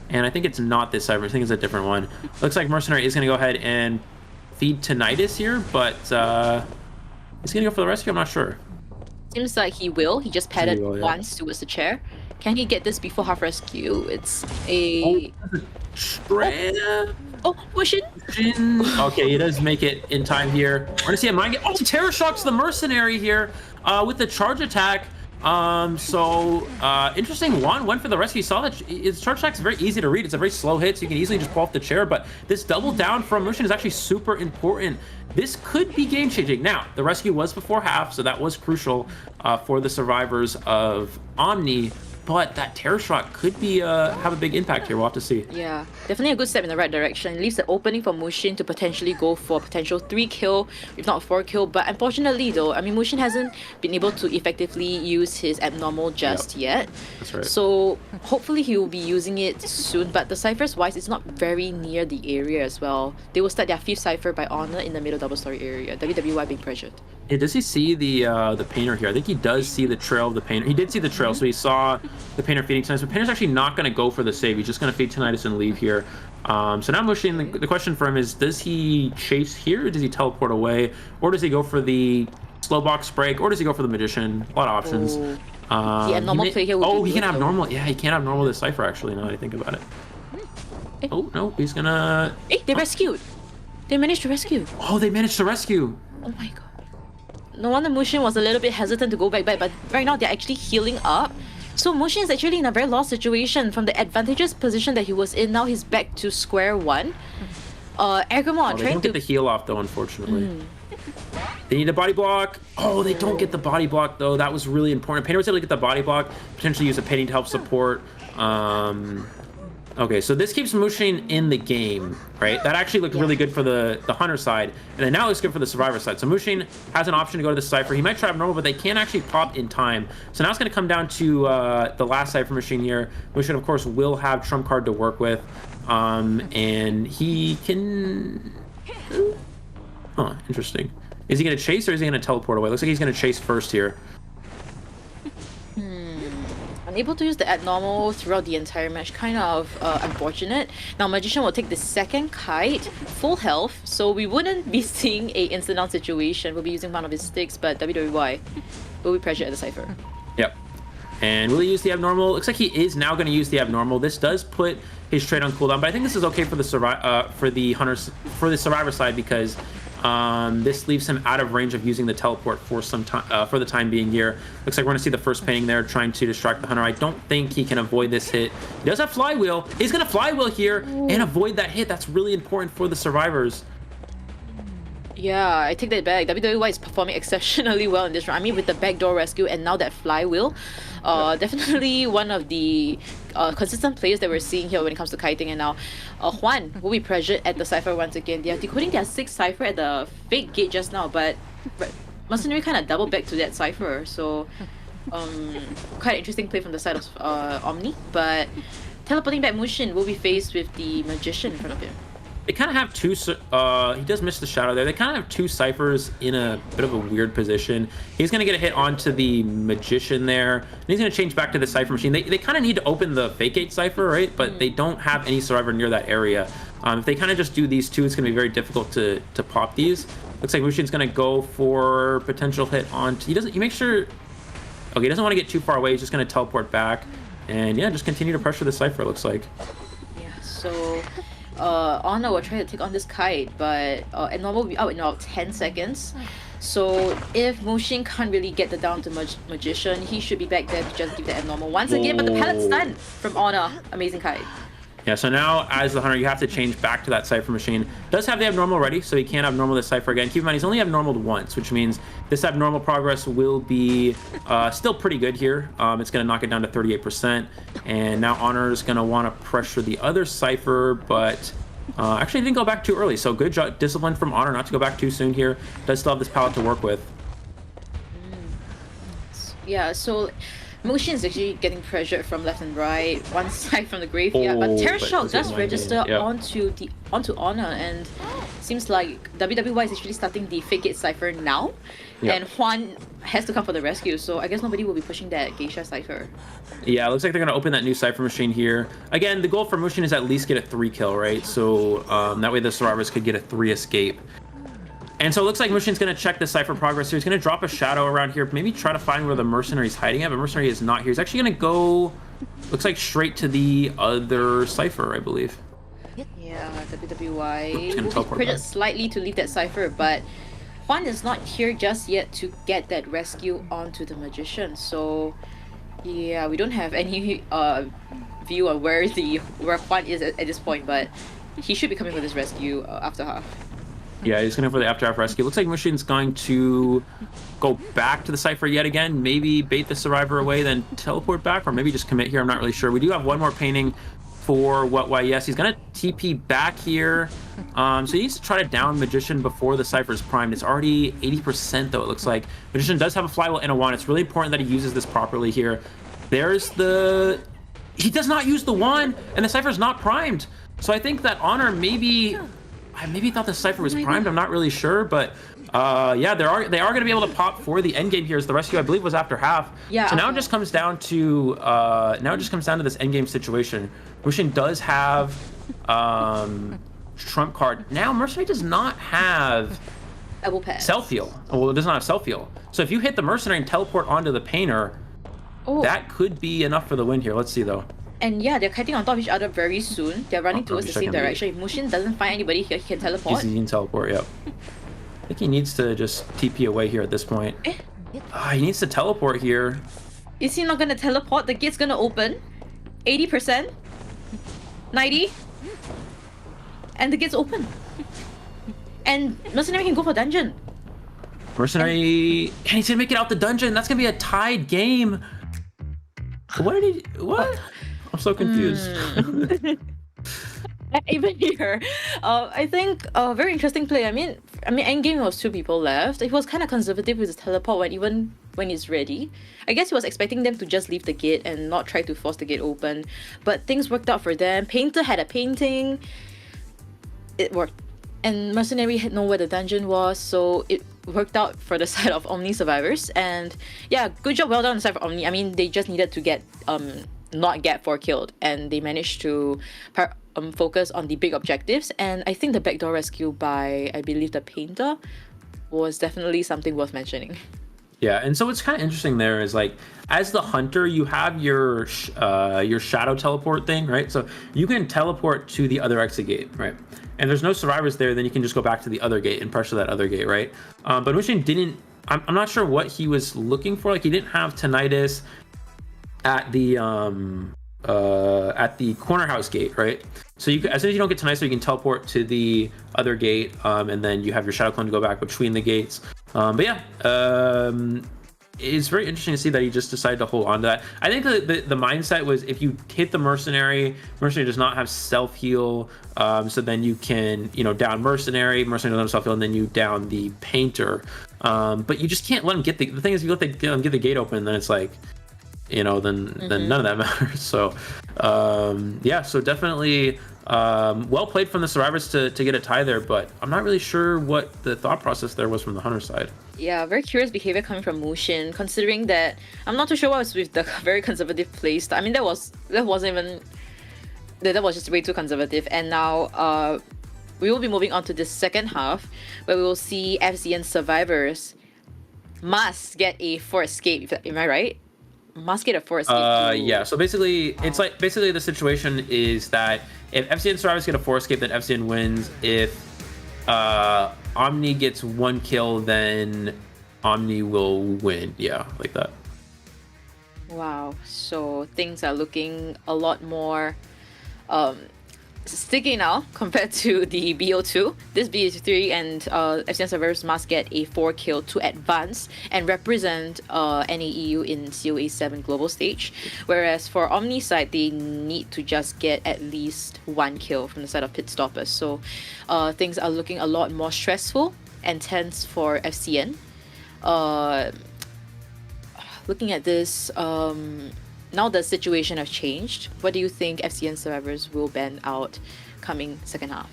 and I think it's not this cipher. I think it's a different one. Looks like Mercenary is gonna go ahead and feed Tinnitus here, but is he gonna go for the rescue? I'm not sure. seems like he will. He just padded will, yeah. once towards the chair. Can he get this before half rescue? It's a Oh, Mushin. Okay, he does make it in time here. We're gonna see a mind get. Oh, Terror Shocks the Mercenary here with the charge attack. Interesting one for the rescue. You saw that his charge attack is very easy to read. It's a very slow hit, so you can easily just pull off the chair. But this double down from Mushin is actually super important. This could be game changing. Now, the rescue was before half, so that was crucial for the survivors of Omni. But that Terror Shock could be have a big impact here. We'll have to see. Yeah, definitely a good step in the right direction. It leaves the opening for Mushin to potentially go for potential 3 kill, if not 4 kill. But unfortunately though, I mean, Mushin hasn't been able to effectively use his abnormal just yet. That's right. So hopefully he will be using it soon. But the ciphers wise, it's not very near the area as well. They will start their 5th cipher by Honor in the middle double story area. WWY being pressured. Yeah, does he see the painter here? I think he does see the trail of the painter. He did see the trail, so he saw the painter feeding Tinnitus. But painter's actually not going to go for the save. He's just going to feed Tinnitus and leave here. So now Mushin, the question for him is, does he chase here, or does he teleport away, or does he go for the slow box break, or does he go for the magician? A lot of options. The abnormal play here would be he can good, have though. normal. Yeah, he can't have normal this cipher actually. Now that I think about it. Oh no, he's gonna. Hey, they rescued. They managed to rescue. Oh, they managed to rescue. Oh my god. No wonder Mushin was a little bit hesitant to go back, but right now they're actually healing up. So Mushin is actually in a very lost situation. From the advantageous position that he was in, now he's back to square one. Agramon They trying don't to get the heal off though, unfortunately. They need a body block. Oh, they don't get the body block though. That was really important. Painter was able to get the body block, potentially use a painting to help support. Okay, so this keeps Mushin in the game, right? That actually looked really good for the Hunter side, and then now it looks good for the Survivor side. So Mushin has an option to go to the Cypher. He might try abnormal, but they can't actually pop in time. So now it's going to come down to the last Cypher machine here. Mushin, of course, will have Trump card to work with, and he can... Huh, interesting. Is he going to chase, or is he going to teleport away? Looks like he's going to chase first here. unable to use the abnormal throughout the entire match. Kind of unfortunate. Now Magician will take the second kite, full health, so we wouldn't be seeing a instant down situation. We'll be using one of his sticks, but WWY will be pressured at the Cypher. Yep. And will he use the abnormal? Looks like he is now going to use the abnormal. This does put his trade on cooldown, but I think this is okay for the survivor side because this leaves him out of range of using the teleport for some time for the time being here. Looks like we're going to see the first painting there, trying to distract the hunter. I don't think he can avoid this hit. He does have flywheel. He's going to flywheel here and avoid that hit. That's really important for the survivors. Yeah, I take that back. WWY is performing exceptionally well in this round. I mean, with the backdoor rescue and now that flywheel, definitely one of the consistent players that we're seeing here when it comes to kiting. And now Juan will be pressured at the Cypher once again. They are decoding their 6th Cypher at the fake gate just now, but Mercenary kind of double back to that Cypher. So quite an interesting play from the side of Omni. But teleporting back Mushin will be faced with the Magician in front of him. They kind of have two, he does miss the shadow there. They kind of have two ciphers in a bit of a weird position. He's going to get a hit onto the Magician there. And he's going to change back to the Cypher machine. They kind of need to open the Vacate Cypher, right? But they don't have any survivor near that area. If they kind of just do these two, it's going to be very difficult to pop these. Looks like Mushin's going to go for potential hit on... He makes sure... Okay, he doesn't want to get too far away. He's just going to teleport back. And yeah, just continue to pressure the Cypher, it looks like. Yeah, so Honor will try to take on this kite, but at normal will be out in about 10 seconds. So if Mushin can't really get the down to Magician, he should be back there to just give that at normal once again, but the pallet's done from Honor. Amazing kite. Yeah, so now as the Hunter, you have to change back to that Cypher machine. Does have the abnormal ready, so he can't abnormal the Cypher again. Keep in mind, he's only abnormaled once, which means this abnormal progress will be still pretty good here. It's going to knock it down to 38%. And now Honor is going to want to pressure the other Cypher, but actually didn't go back too early. So good job, discipline from Honor not to go back too soon here. Does still have this pallet to work with. Yeah, so Mushin is actually getting pressured from left and right, one side from the graveyard, but Terror Shock does register onto Honor, and seems like WWY is actually starting the Fake Gate Cypher now, and Juan has to come for the rescue, so I guess nobody will be pushing that Geisha Cypher. Yeah, it looks like they're going to open that new Cypher machine here. Again, the goal for Mushin is at least get a 3 kill, right? So that way the survivors could get a 3 escape. And so it looks like Mushin's going to check the Cypher progress here. He's going to drop a shadow around here, maybe try to find where the Mercenary's hiding at, but Mercenary is not here. He's actually going to go, looks like straight to the other Cypher, I believe. Yeah, WWY will be pressured slightly to leave that Cypher, but Juan is not here just yet to get that rescue onto the Magician. So yeah, we don't have any view on where Juan is at this point, but he should be coming for this rescue after half. Yeah, he's going to go for the after half rescue. Looks like Mushin's going to go back to the Cypher yet again. Maybe bait the Survivor away, then teleport back, or maybe just commit here. I'm not really sure. We do have one more painting for What Why Yes. He's going to TP back here. So he needs to try to down Magician before the Cypher's primed. It's already 80% though, it looks like. Magician does have a flywheel and a wand. It's really important that he uses this properly here. There's the... He does not use the wand, and the Cypher's not primed. So I think that Honor maybe... I maybe thought the Cypher was primed. I'm not really sure, but yeah, they are going to be able to pop for the end game here. As the rescue, I believe, was after half. Yeah. So now it just comes down to this end game situation. Mushin does have trump card. Now Mercenary does not have self heal. Well, it does not have self heal. So if you hit the Mercenary and teleport onto the Painter, that could be enough for the win here. Let's see though. And yeah, they're kiting on top of each other very soon. They're running towards the same direction. If Mushin doesn't find anybody here, he can teleport. He can teleport, yep. I think he needs to just TP away here at this point. He needs to teleport here. Is he not gonna teleport? The gate's gonna open. 80%. 90. And the gate's open. And Mercenary can go for dungeon. Mercenary... And he's gonna make it out the dungeon. That's gonna be a tied game. What? I'm so confused. Even here, I think a very interesting play. I mean, endgame was 2 people left. He was kind of conservative with his teleport when it's ready. I guess he was expecting them to just leave the gate and not try to force the gate open. But things worked out for them. Painter had a painting. It worked. And Mercenary had known where the dungeon was, so it worked out for the side of Omni survivors. And yeah, good job, well done on the side of Omni. I mean, they just needed to get not get 4 killed, and they managed to focus on the big objectives. And I think the backdoor rescue by, I believe, the Painter was definitely something worth mentioning. Yeah, and so what's kind of interesting there is, like, as the Hunter, you have your shadow teleport thing, right? So you can teleport to the other exit gate, right? And there's no survivors there, then you can just go back to the other gate and pressure that other gate, right? But Mushin didn't... I'm not sure what he was looking for. Like, he didn't have Tinnitus at the corner house gate, right? So you, as soon as you don't get Tinnitus, you can teleport to the other gate, and then you have your Shadow Clone to go back between the gates. But yeah, it's very interesting to see that he just decided to hold on to that. I think the mindset was, if you hit the Mercenary does not have self heal, so then you can, down Mercenary doesn't have self heal, and then you down the Painter. But you just can't let him get the thing is, if you let them get the gate open, then it's like, then none of that matters. So yeah, so definitely well played from the survivors to get a tie there, but I'm not really sure what the thought process there was from the Hunter side. Yeah, very curious behavior coming from Mushin, considering that I'm not too sure what was with the very conservative playstyle. I mean, that was just way too conservative. And now we will be moving on to the second half, where we will see FZN survivors must get a 4 escape. Am I right? must get a 4 escape. Yeah, so basically the situation is that if FCN survivors get a 4 escape, then FCN wins. If Omni gets 1 kill, then Omni will win. Yeah, like that. Wow, so things are looking a lot more sticky now compared to the BO2. This BO3 and FCN survivors must get a 4 kill to advance and represent NAEU in COA 7 global stage. Whereas for Omni side, they need to just get at least 1 kill from the side of Pit Stoppers. So things are looking a lot more stressful and tense for FCN. Looking at this, now the situation has changed. What do you think FCN survivors will ban out coming second half?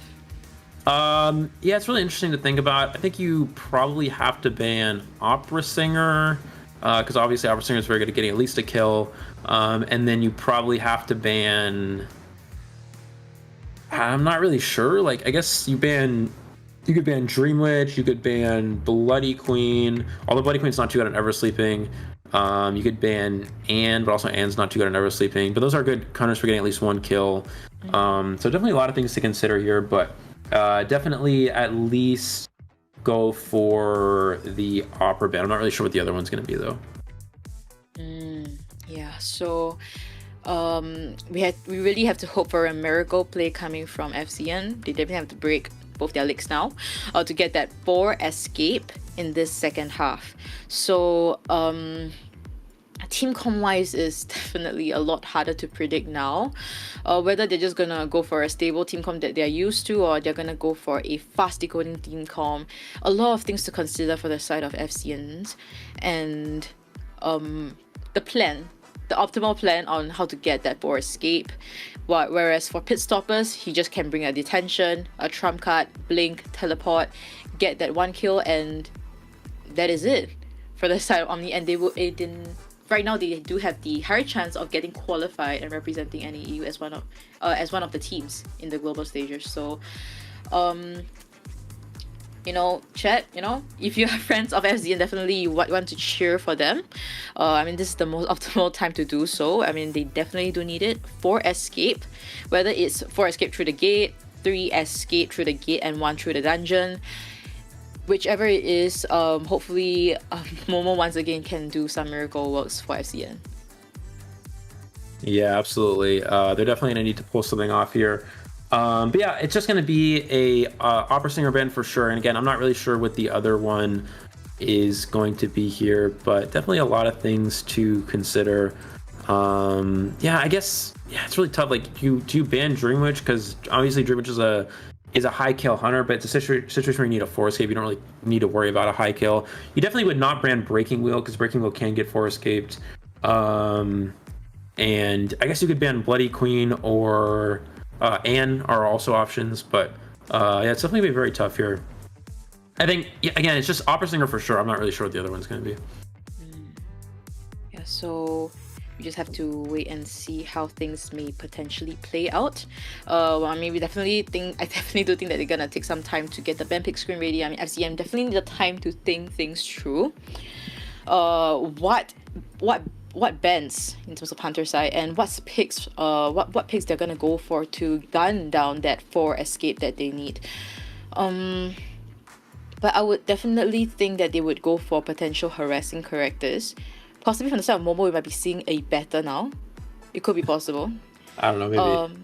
Yeah, it's really interesting to think about. I think you probably have to ban Opera Singer, because obviously Opera Singer is very good at getting at least a kill. And then you probably have to ban... I'm not really sure. Like, I guess you could ban Dream Witch, you could ban Bloody Queen, although Bloody Queen's not too good at Ever Sleeping. You could ban Anne, but also Anne's not too good at Never Sleeping. But those are good counters for getting at least 1 kill. So definitely a lot of things to consider here, but definitely at least go for the Opera ban. I'm not really sure what the other one's going to be, though. Yeah, so we really have to hope for a miracle play coming from FCN. They definitely have to break both their legs now to get that 4 escape in this second half. So team com wise is definitely a lot harder to predict now, whether they're just gonna go for a stable team com that they're used to, or they're gonna go for a fast decoding team com. A lot of things to consider for the side of FCNs, and the optimal plan on how to get that 4 escape. Whereas for Pit Stoppers, he just can bring a detention, a trump card, blink, teleport, get that 1 kill, and that is it for the side of Omni. And right now they do have the higher chance of getting qualified and representing NAEU as one of the teams in the global stages. So chat, if you have friends of FZ, definitely you want to cheer for them. I mean, this is the most optimal time to do so. I mean, they definitely do need it. 4 escape, whether it's 4 escape through the gate, 3 escape through the gate, and 1 through the dungeon. Whichever it is, hopefully Momo once again can do some miracle works for FCN. Yeah, absolutely. They're definitely going to need to pull something off here. But yeah, it's just going to be a Opera Singer ban for sure. And again, I'm not really sure what the other one is going to be here, but definitely a lot of things to consider. I guess it's really tough. Like, do you ban Dream Witch? Because obviously Dream Witch is a high kill hunter, but it's a situation where you need a 4 escape. You don't really need to worry about a high kill. You definitely would not ban Breaking Wheel, because Breaking Wheel can get 4 escaped. And I guess you could ban Bloody Queen or Anne are also options, but it's definitely gonna be very tough here. I think again, it's just Opera Singer for sure. I'm not really sure what the other one's gonna be. Yeah, so we just have to wait and see how things may potentially play out. I mean, I definitely do think that they're gonna take some time to get the ban pick screen ready. I mean, FCM definitely need the time to think things through. What bans in terms of Hunter side, and what picks they're gonna go for to gun down that 4 escape that they need. But I would definitely think that they would go for potential harassing characters. Possibly from the side of Momo, we might be seeing a better now. It could be possible. I don't know, maybe.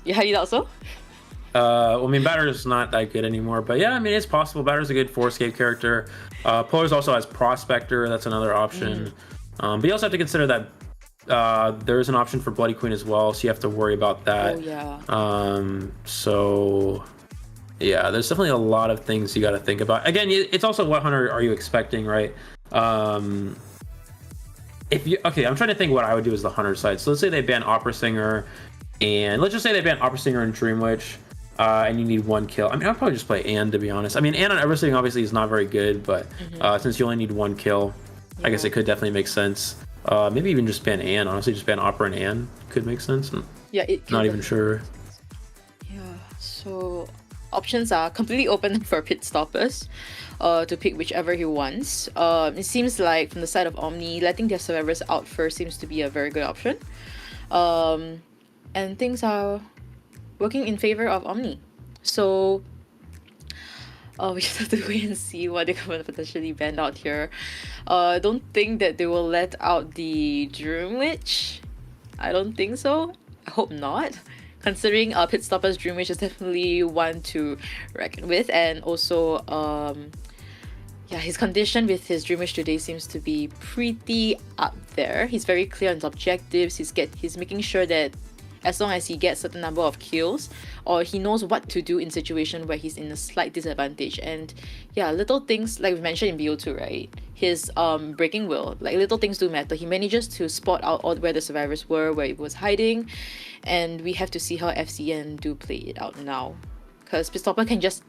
You had it also? I mean, Batter's not that good anymore, but yeah, I mean, it's possible. Batter's a good 4 escape character. Polar's also has Prospector. That's another option. But you also have to consider that there is an option for Bloody Queen as well, so you have to worry about that. Oh, yeah. So yeah, there's definitely a lot of things you got to think about. Again, it's also what hunter are you expecting, right? I'm trying to think what I would do as the hunter side. So let's say they ban Opera Singer, and let's just say they ban Opera Singer and Dream Witch, and you need 1 kill. I mean, I'd probably just play Anne, to be honest. I mean, Anne on Everything obviously is not very good, but since you only need 1 kill, I guess it could definitely make sense. Maybe even just ban Anne. Honestly, just ban Opera and Anne could make sense. Yeah, not even sure. Yeah, so options are completely open for Pit Stoppers to pick whichever he wants. It seems like from the side of Omni, letting their survivors out first seems to be a very good option. And things are working in favor of Omni. So we just have to wait and see what they're going to potentially ban out here. I don't think that they will let out the Dream Witch. I don't think so. I hope not. Considering Pit Stopper's Dream Witch is definitely one to reckon with, and also yeah, his condition with his Dream Witch today seems to be pretty up there. He's very clear on his objectives. He's making sure that as long as he gets a certain number of kills, or he knows what to do in situation where he's in a slight disadvantage. And yeah, little things like we mentioned in BO2, right? His breaking will, like little things do matter. He manages to spot out all where the survivors were, where it was hiding, and we have to see how FCN do play it out now. Because Pitstopper can just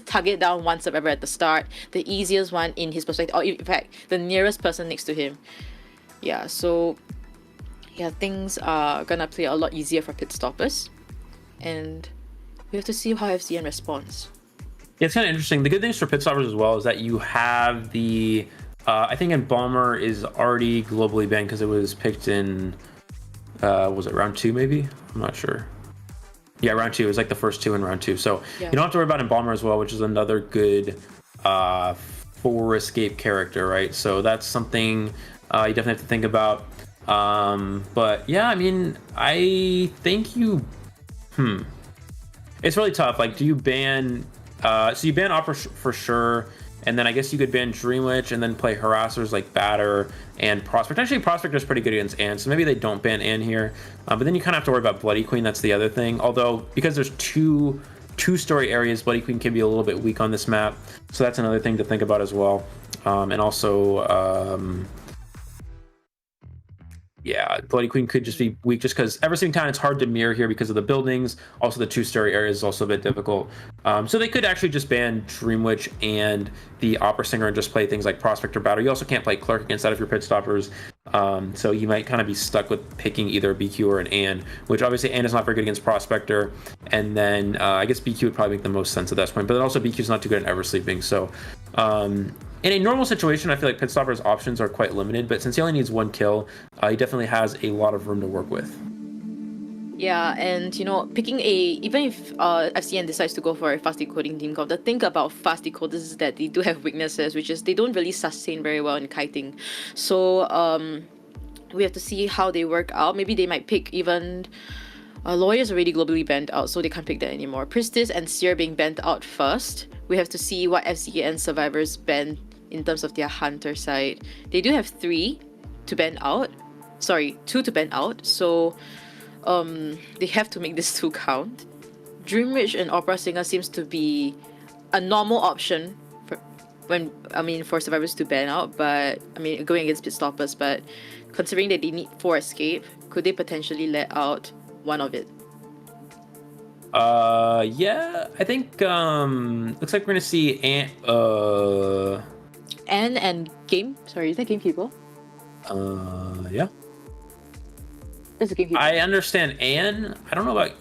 target down one survivor at the start, the easiest one in his perspective, or in fact the nearest person next to him. Yeah, so yeah, things are gonna play a lot easier for Pit Stoppers, and we have to see how FCN responds. Yeah, it's kind of interesting. The good things for Pit Stoppers as well is that you have the I think Embalmer is already globally banned because it was picked in was it round 2 maybe? I'm not sure. Yeah, round 2. It was like the first 2 in round 2. So yeah, you don't have to worry about Embalmer as well, which is another good for escape character, right? So that's something you definitely have to think about. But yeah, I mean, I think it's really tough. Like, do you ban so you ban Opera for sure, and then I guess you could ban Dream Witch and then play harassers like Batter and Prospect. Actually, Prospect is pretty good against Anne, so maybe they don't ban Anne here. But then you kind of have to worry about Bloody Queen. That's the other thing. Although because there's two story areas, Bloody Queen can be a little bit weak on this map, so that's another thing to think about as well. And also yeah, Bloody Queen could just be weak just because Ever Sleeping Town, it's hard to mirror here because of the buildings. Also, the 2-story area is also a bit difficult. So they could actually just ban Dream Witch and the Opera Singer and just play things like Prospect or Battle. You also can't play Clerk against that if you're Pit Stoppers. So you might kind of be stuck with picking either a BQ or an Anne, which obviously Anne is not very good against Prospector. And then I guess BQ would probably make the most sense at that point. But then also BQ is not too good at Ever Sleeping. So in a normal situation, I feel like Pit Stopper's options are quite limited, but since he only needs 1 kill, he definitely has a lot of room to work with. Yeah, and you know, picking even if FCN decides to go for a fast decoding team comp, the thing about fast decoders is that they do have weaknesses, which is they don't really sustain very well in kiting. So we have to see how they work out. Maybe they might pick even Lawyer's already globally banned out, so they can't pick that anymore. Priestess and Seer being banned out first. We have to see what FCN survivors ban in terms of their hunter side. They do have 3 to ban out. Sorry, 2 to ban out. So they have to make this 2 count. Dream Witch and Opera Singer seems to be a normal option for survivors to ban out, but going against Pit Stoppers, but considering that they need 4 escape, could they potentially let out one of it? Yeah, I think looks like we're gonna see Anne and Game. Sorry, is that Game People? Yeah. That's a Game People. I understand Anne. I don't know about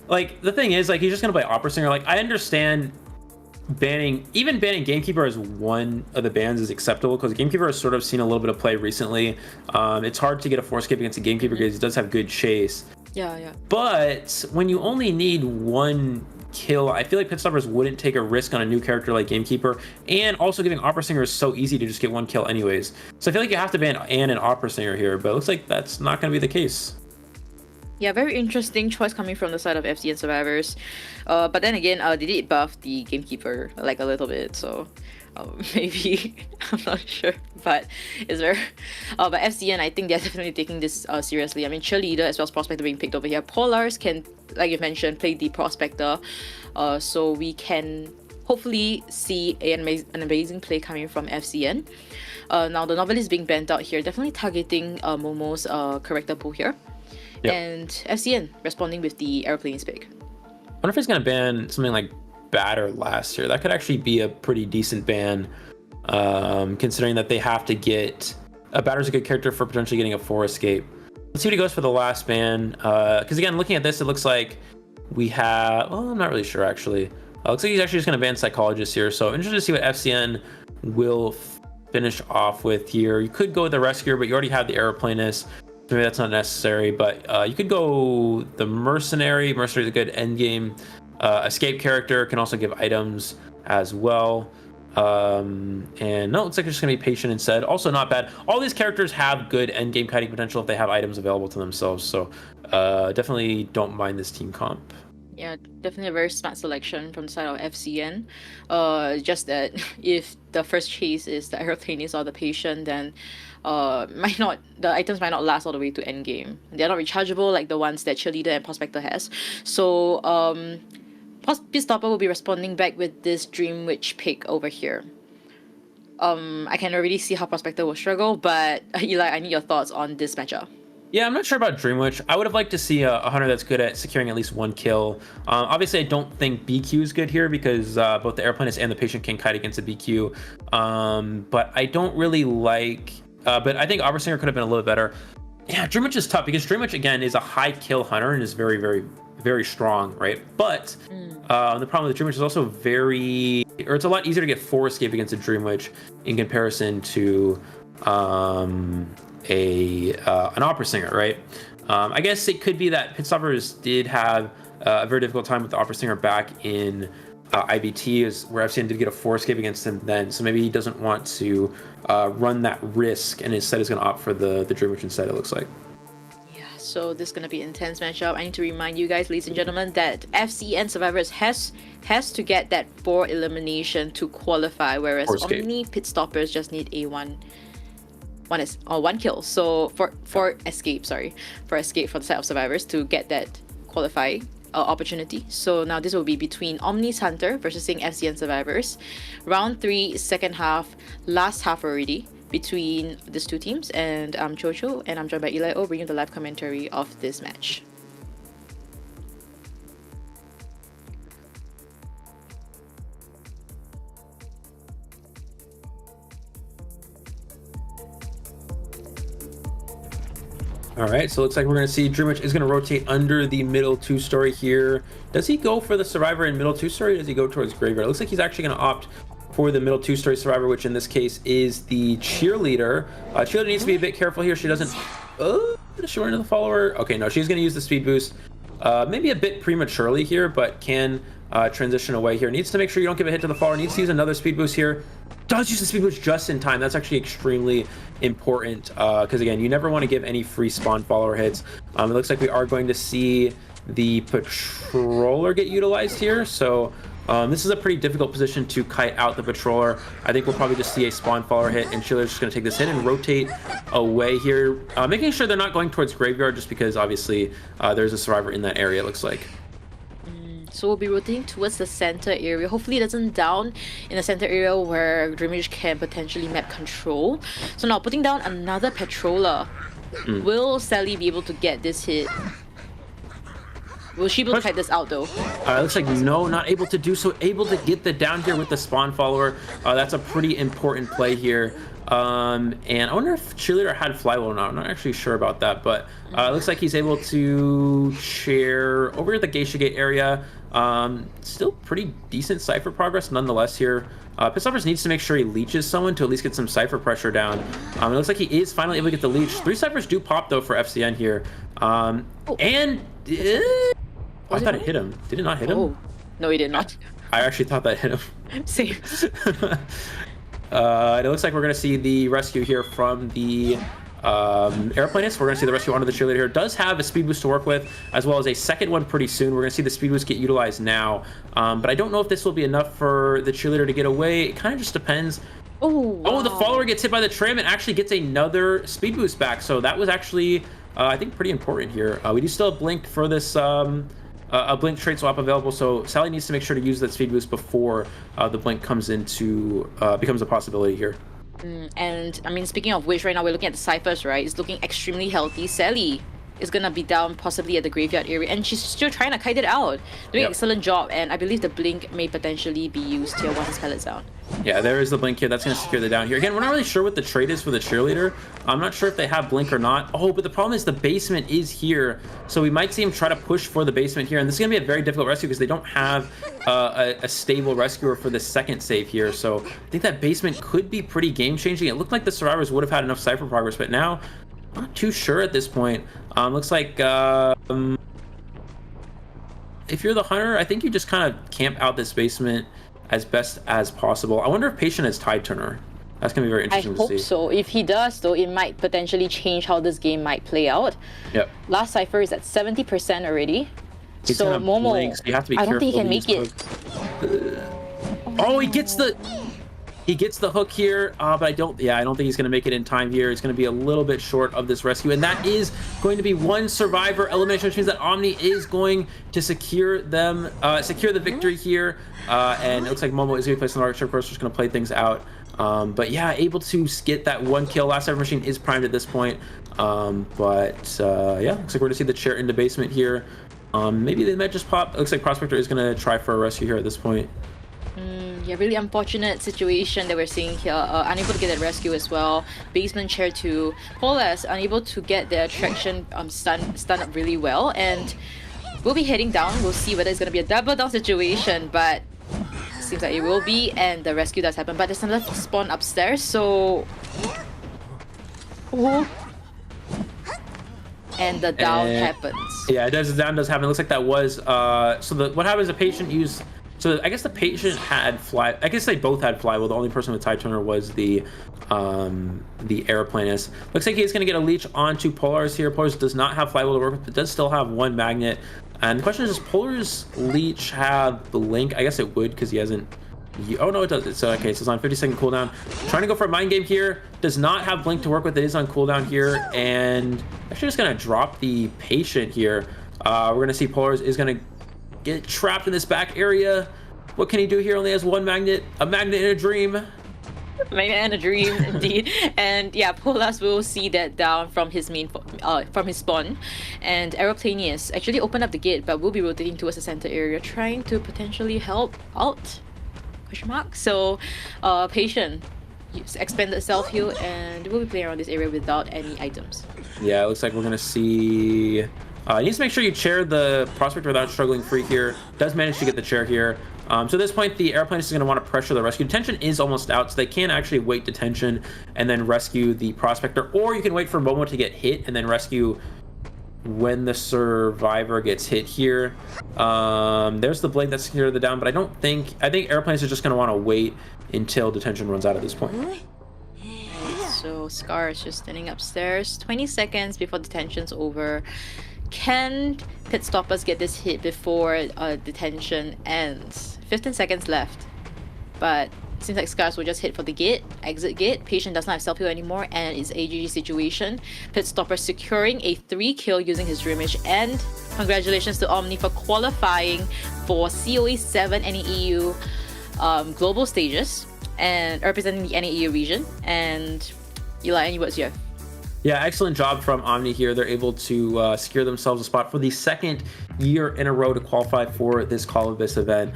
like the thing is like he's just gonna play Opera Singer. Like I understand banning Gamekeeper as one of the bans is acceptable because Gamekeeper has sort of seen a little bit of play recently. It's hard to get a 4 escape against a Gamekeeper because he does have good chase. Yeah. But when you only need 1 kill, I feel like Pit Stoppers wouldn't take a risk on a new character like Gamekeeper, and also giving Opera Singer is so easy to just get 1 kill anyways. So I feel like you have to ban Anne and Opera Singer here, but it looks like that's not going to be the case. Yeah, very interesting choice coming from the side of FCN survivors. But then again, they did buff the Gamekeeper like a little bit, so maybe I'm not sure, but it's very. But FCN, I think they're definitely taking this seriously. I mean, Cheerleader as well as Prospector being picked over here. Polars can, like you mentioned, play the Prospector, so we can hopefully see an amazing play coming from FCN. Now the Novelist being banned out here, definitely targeting Momo's character pool here. Yep. And FCN responding with the Airplanes pick. I wonder if he's going to ban something like Batter last year. That could actually be a pretty decent ban, considering that they have to get... Batter's a good character for potentially getting a 4 escape. Let's see what he goes for the last ban. Because again, looking at this, it looks like we have, well, I'm not really sure actually. Looks like he's actually just going to ban Psychologist here. So interested to see what FCN will finish off with here. You could go with the Rescuer, but you already have the Aeroplanist. So maybe that's not necessary, but you could go the Mercenary. Mercenary is a good endgame escape character. Can also give items as well. And no, it looks like it's just gonna be Patient instead. Also not bad. All these characters have good endgame kiting potential if they have items available to themselves. So definitely don't mind this team comp. Yeah, definitely a very smart selection from the side of FCN. Just that if the first chase is the Aeroplanist or the Patient, then the items might not last all the way to endgame. They're not rechargeable like the ones that Cheerleader and Prospector has. So Pitstopper will be responding back with this Dream Witch pick over here. I can already see how Prospector will struggle, but Eli, I need your thoughts on this matchup. Yeah, I'm not sure about Dream Witch. I would have liked to see a hunter that's good at securing at least one kill. Obviously, I don't think BQ is good here because both the Airplanist and the Patient can kite against the BQ. But I don't really like... but I think Arbor Singer could have been a little better. Yeah, Dream Witch is tough because Dream Witch, again, is a high kill hunter and is very, very, very strong, right? But the problem with Dream Witch is also it's a lot easier to get 4 escape against a Dream Witch in comparison to an Opera Singer, right? I guess it could be that Pitstoppers did have a very difficult time with the Opera Singer back in IBT, where FCN did get a 4 escape against him then, so maybe he doesn't want to run that risk and instead is going to opt for the Dream Witch instead, it looks like. So this is going to be an intense matchup. I need to remind you guys, ladies and gentlemen, that FCN Survivors has to get that 4 elimination to qualify, whereas Omni Pitstoppers just need a one kill. So for escape from the side of Survivors to get that qualifying opportunity. So now this will be between Omni's Hunter versus FCN Survivors. Round 3, second half, last half already between these two teams, and I'm Chocho, and I'm joined by Eli O, bringing the live commentary of this match. All right, so it looks like we're going to see Dream Witch is going to rotate under the middle 2-story here. Does he go for the Survivor in middle 2-story, or does he go towards Graveyard? It looks like he's actually going to opt for the middle 2-story Survivor, which in this case is the Cheerleader. Cheerleader needs to be a bit careful here. She doesn't... does she run into the follower? Okay, no, she's going to use the speed boost. Maybe a bit prematurely here, but can transition away here. Needs to make sure you don't give a hit to the follower. Needs to use another speed boost here. Does use the speed boost just in time. That's actually extremely important because, again, you never want to give any free spawn follower hits. It looks like we are going to see the Patroller get utilized here. So this is a pretty difficult position to kite out the Patroller. I think we'll probably just see a spawn follower hit, and Cheerleader's just going to take this hit and rotate away here, making sure they're not going towards Graveyard just because, obviously, there's a Survivor in that area, it looks like. So we'll be rotating towards the center area. Hopefully it doesn't down in the center area where Dreamage can potentially map control. So now putting down another Patroller. Will Sally be able to get this hit? Will she be able to kite this out though? Looks like no, not able to do so. Able to get the down here with the spawn follower. That's a pretty important play here. And I wonder if Cheerleader had Flywheel or not. I'm not actually sure about that, but it looks like he's able to share over at the Geisha Gate area. Still pretty decent Cypher progress nonetheless here. Pitstoppers needs to make sure he leeches someone to at least get some Cypher pressure down. It looks like he is finally able to get the leech. 3 Cyphers do pop though for FCN here. I thought it hit him. Did it not hit him? Oh, no, he did not. I actually thought that hit him. Same. It looks like we're going to see the rescue here from the Airplanist. We're going to see the rescue onto the Cheerleader here. Does have a speed boost to work with, as well as a second one pretty soon. We're going to see the speed boost get utilized now. But I don't know if this will be enough for the Cheerleader to get away. It kind of just depends. Oh, wow. Oh, the follower gets hit by the tram and actually gets another speed boost back. So that was actually, I think, pretty important here. We do still have Blink for this... a Blink trade swap available, so Sally needs to make sure to use that speed boost before the Blink comes into becomes a possibility here. And I mean, speaking of which, right now we're looking at the Cyphers, right? It's looking extremely healthy. Sally is gonna be down possibly at the graveyard area, and she's still trying to kite it out. Doing an excellent job, and I believe the blink may potentially be used here once his pellet's down. Yeah, there is the blink here. That's going to secure the down here. Again, we're not really sure what the trade is for the cheerleader. I'm not sure if they have blink or not. Oh, but the problem is the basement is here. So we might see him try to push for the basement here. And this is going to be a very difficult rescue because they don't have a stable rescuer for the second save here. So I think that basement could be pretty game-changing. It looked like the survivors would have had enough Cypher progress, but now I'm not too sure at this point. Looks like if you're the hunter, I think you just kind of camp out this basement as best as possible. I wonder if Patient has Tide Turner. That's gonna be very interesting to see. I hope so. If he does, though, it might potentially change how this game might play out. Yep. Last Cypher is at 70% already. He's so Momo, blinks. You have to be I careful. don't think he can make it. Oh, he gets the hook here, but I don't think he's gonna make it in time here. It's gonna be a little bit short of this rescue, and that is going to be one survivor elimination, which means that Omni is going to secure the victory here. And it looks like Momo is gonna be placed on the market. Of course, just gonna play things out. But yeah, able to get that one kill. Last Cypher machine is primed at this point. Yeah, looks like we're gonna see the chair in the basement here. Maybe they might just pop. It looks like Prospector is gonna try for a rescue here at this point. Yeah, really unfortunate situation that we're seeing here. Unable to get that rescue as well. Basement chair to Polas, unable to get the attraction stunned up really well, and we'll be heading down. We'll see whether it's gonna be a double down situation, but seems like it will be, and the rescue does happen. But there's another spawn upstairs, so and the down happens. Yeah, it does. The down does happen. It looks like that was so what happens? The patient used. So I guess the patient had fly. I guess they both had flywheel. The only person with Tide Turner was the airplanist. Looks like he's going to get a leech onto Polaris here. Polaris does not have flywheel to work with, but does still have one magnet. And the question is, does Polaris leech have blink? I guess it would because he hasn't. Oh no, it does. It's okay. So it's on 50-second cooldown. Trying to go for a mind game here. Does not have blink to work with. It is on cooldown here, and actually just going to drop the patient here. We're going to see Polaris is going to get trapped in this back area. What can he do here? Only has one magnet. A magnet in a dream. Magnet in a dream, indeed. And yeah, Polas will see that down from his from his spawn. And Aeroplanius actually opened up the gate, but will be rotating towards the center area, trying to potentially help out. Question mark. So, Patient expanded self heal, and we'll be playing around this area without any items. Yeah, it looks like we're gonna see. You need to make sure you chair the Prospector without struggling free here. Does manage to get the chair here. So at this point, the airplane is going to want to pressure the rescue. Detention is almost out, so they can actually wait detention and then rescue the Prospector. Or you can wait for Momo to get hit and then rescue when the survivor gets hit here. There's the blink that's secured the down, but I think airplanes are just going to want to wait until detention runs out at this point. So Scar is just standing upstairs. 20 seconds before detention's over. Can pit stoppers get this hit before detention ends? 15 seconds left, but it seems like Scars will just hit for the gate, exit gate. Patient does not have self-heal anymore, and it's AGG situation. Pit stopper securing a 3-kill using his Dreamish, and congratulations to Omni for qualifying for COAVII NAEU global stages and representing the NAEU region. And Eli, any words here? Yeah, excellent job from Omni here. They're able to secure themselves a spot for the second year in a row to qualify for this Call of Abyss event.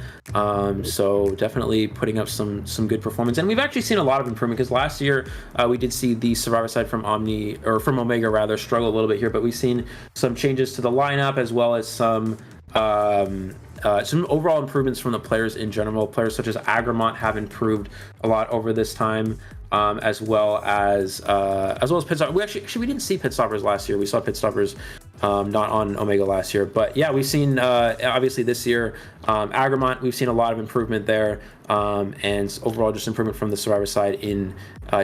So definitely putting up some good performance. And we've actually seen a lot of improvement because last year we did see the survivor side from Omni, or from Omega rather, struggle a little bit here, but we've seen some changes to the lineup as well as some overall improvements from the players in general. Players such as Agramont have improved a lot over this time. As well as pit stoppers. We didn't see pit stoppers last year. We saw pit stoppers not on Omega last year, but yeah, we've seen obviously this year Agramont. We've seen a lot of improvement there, and overall just improvement from the survivor side in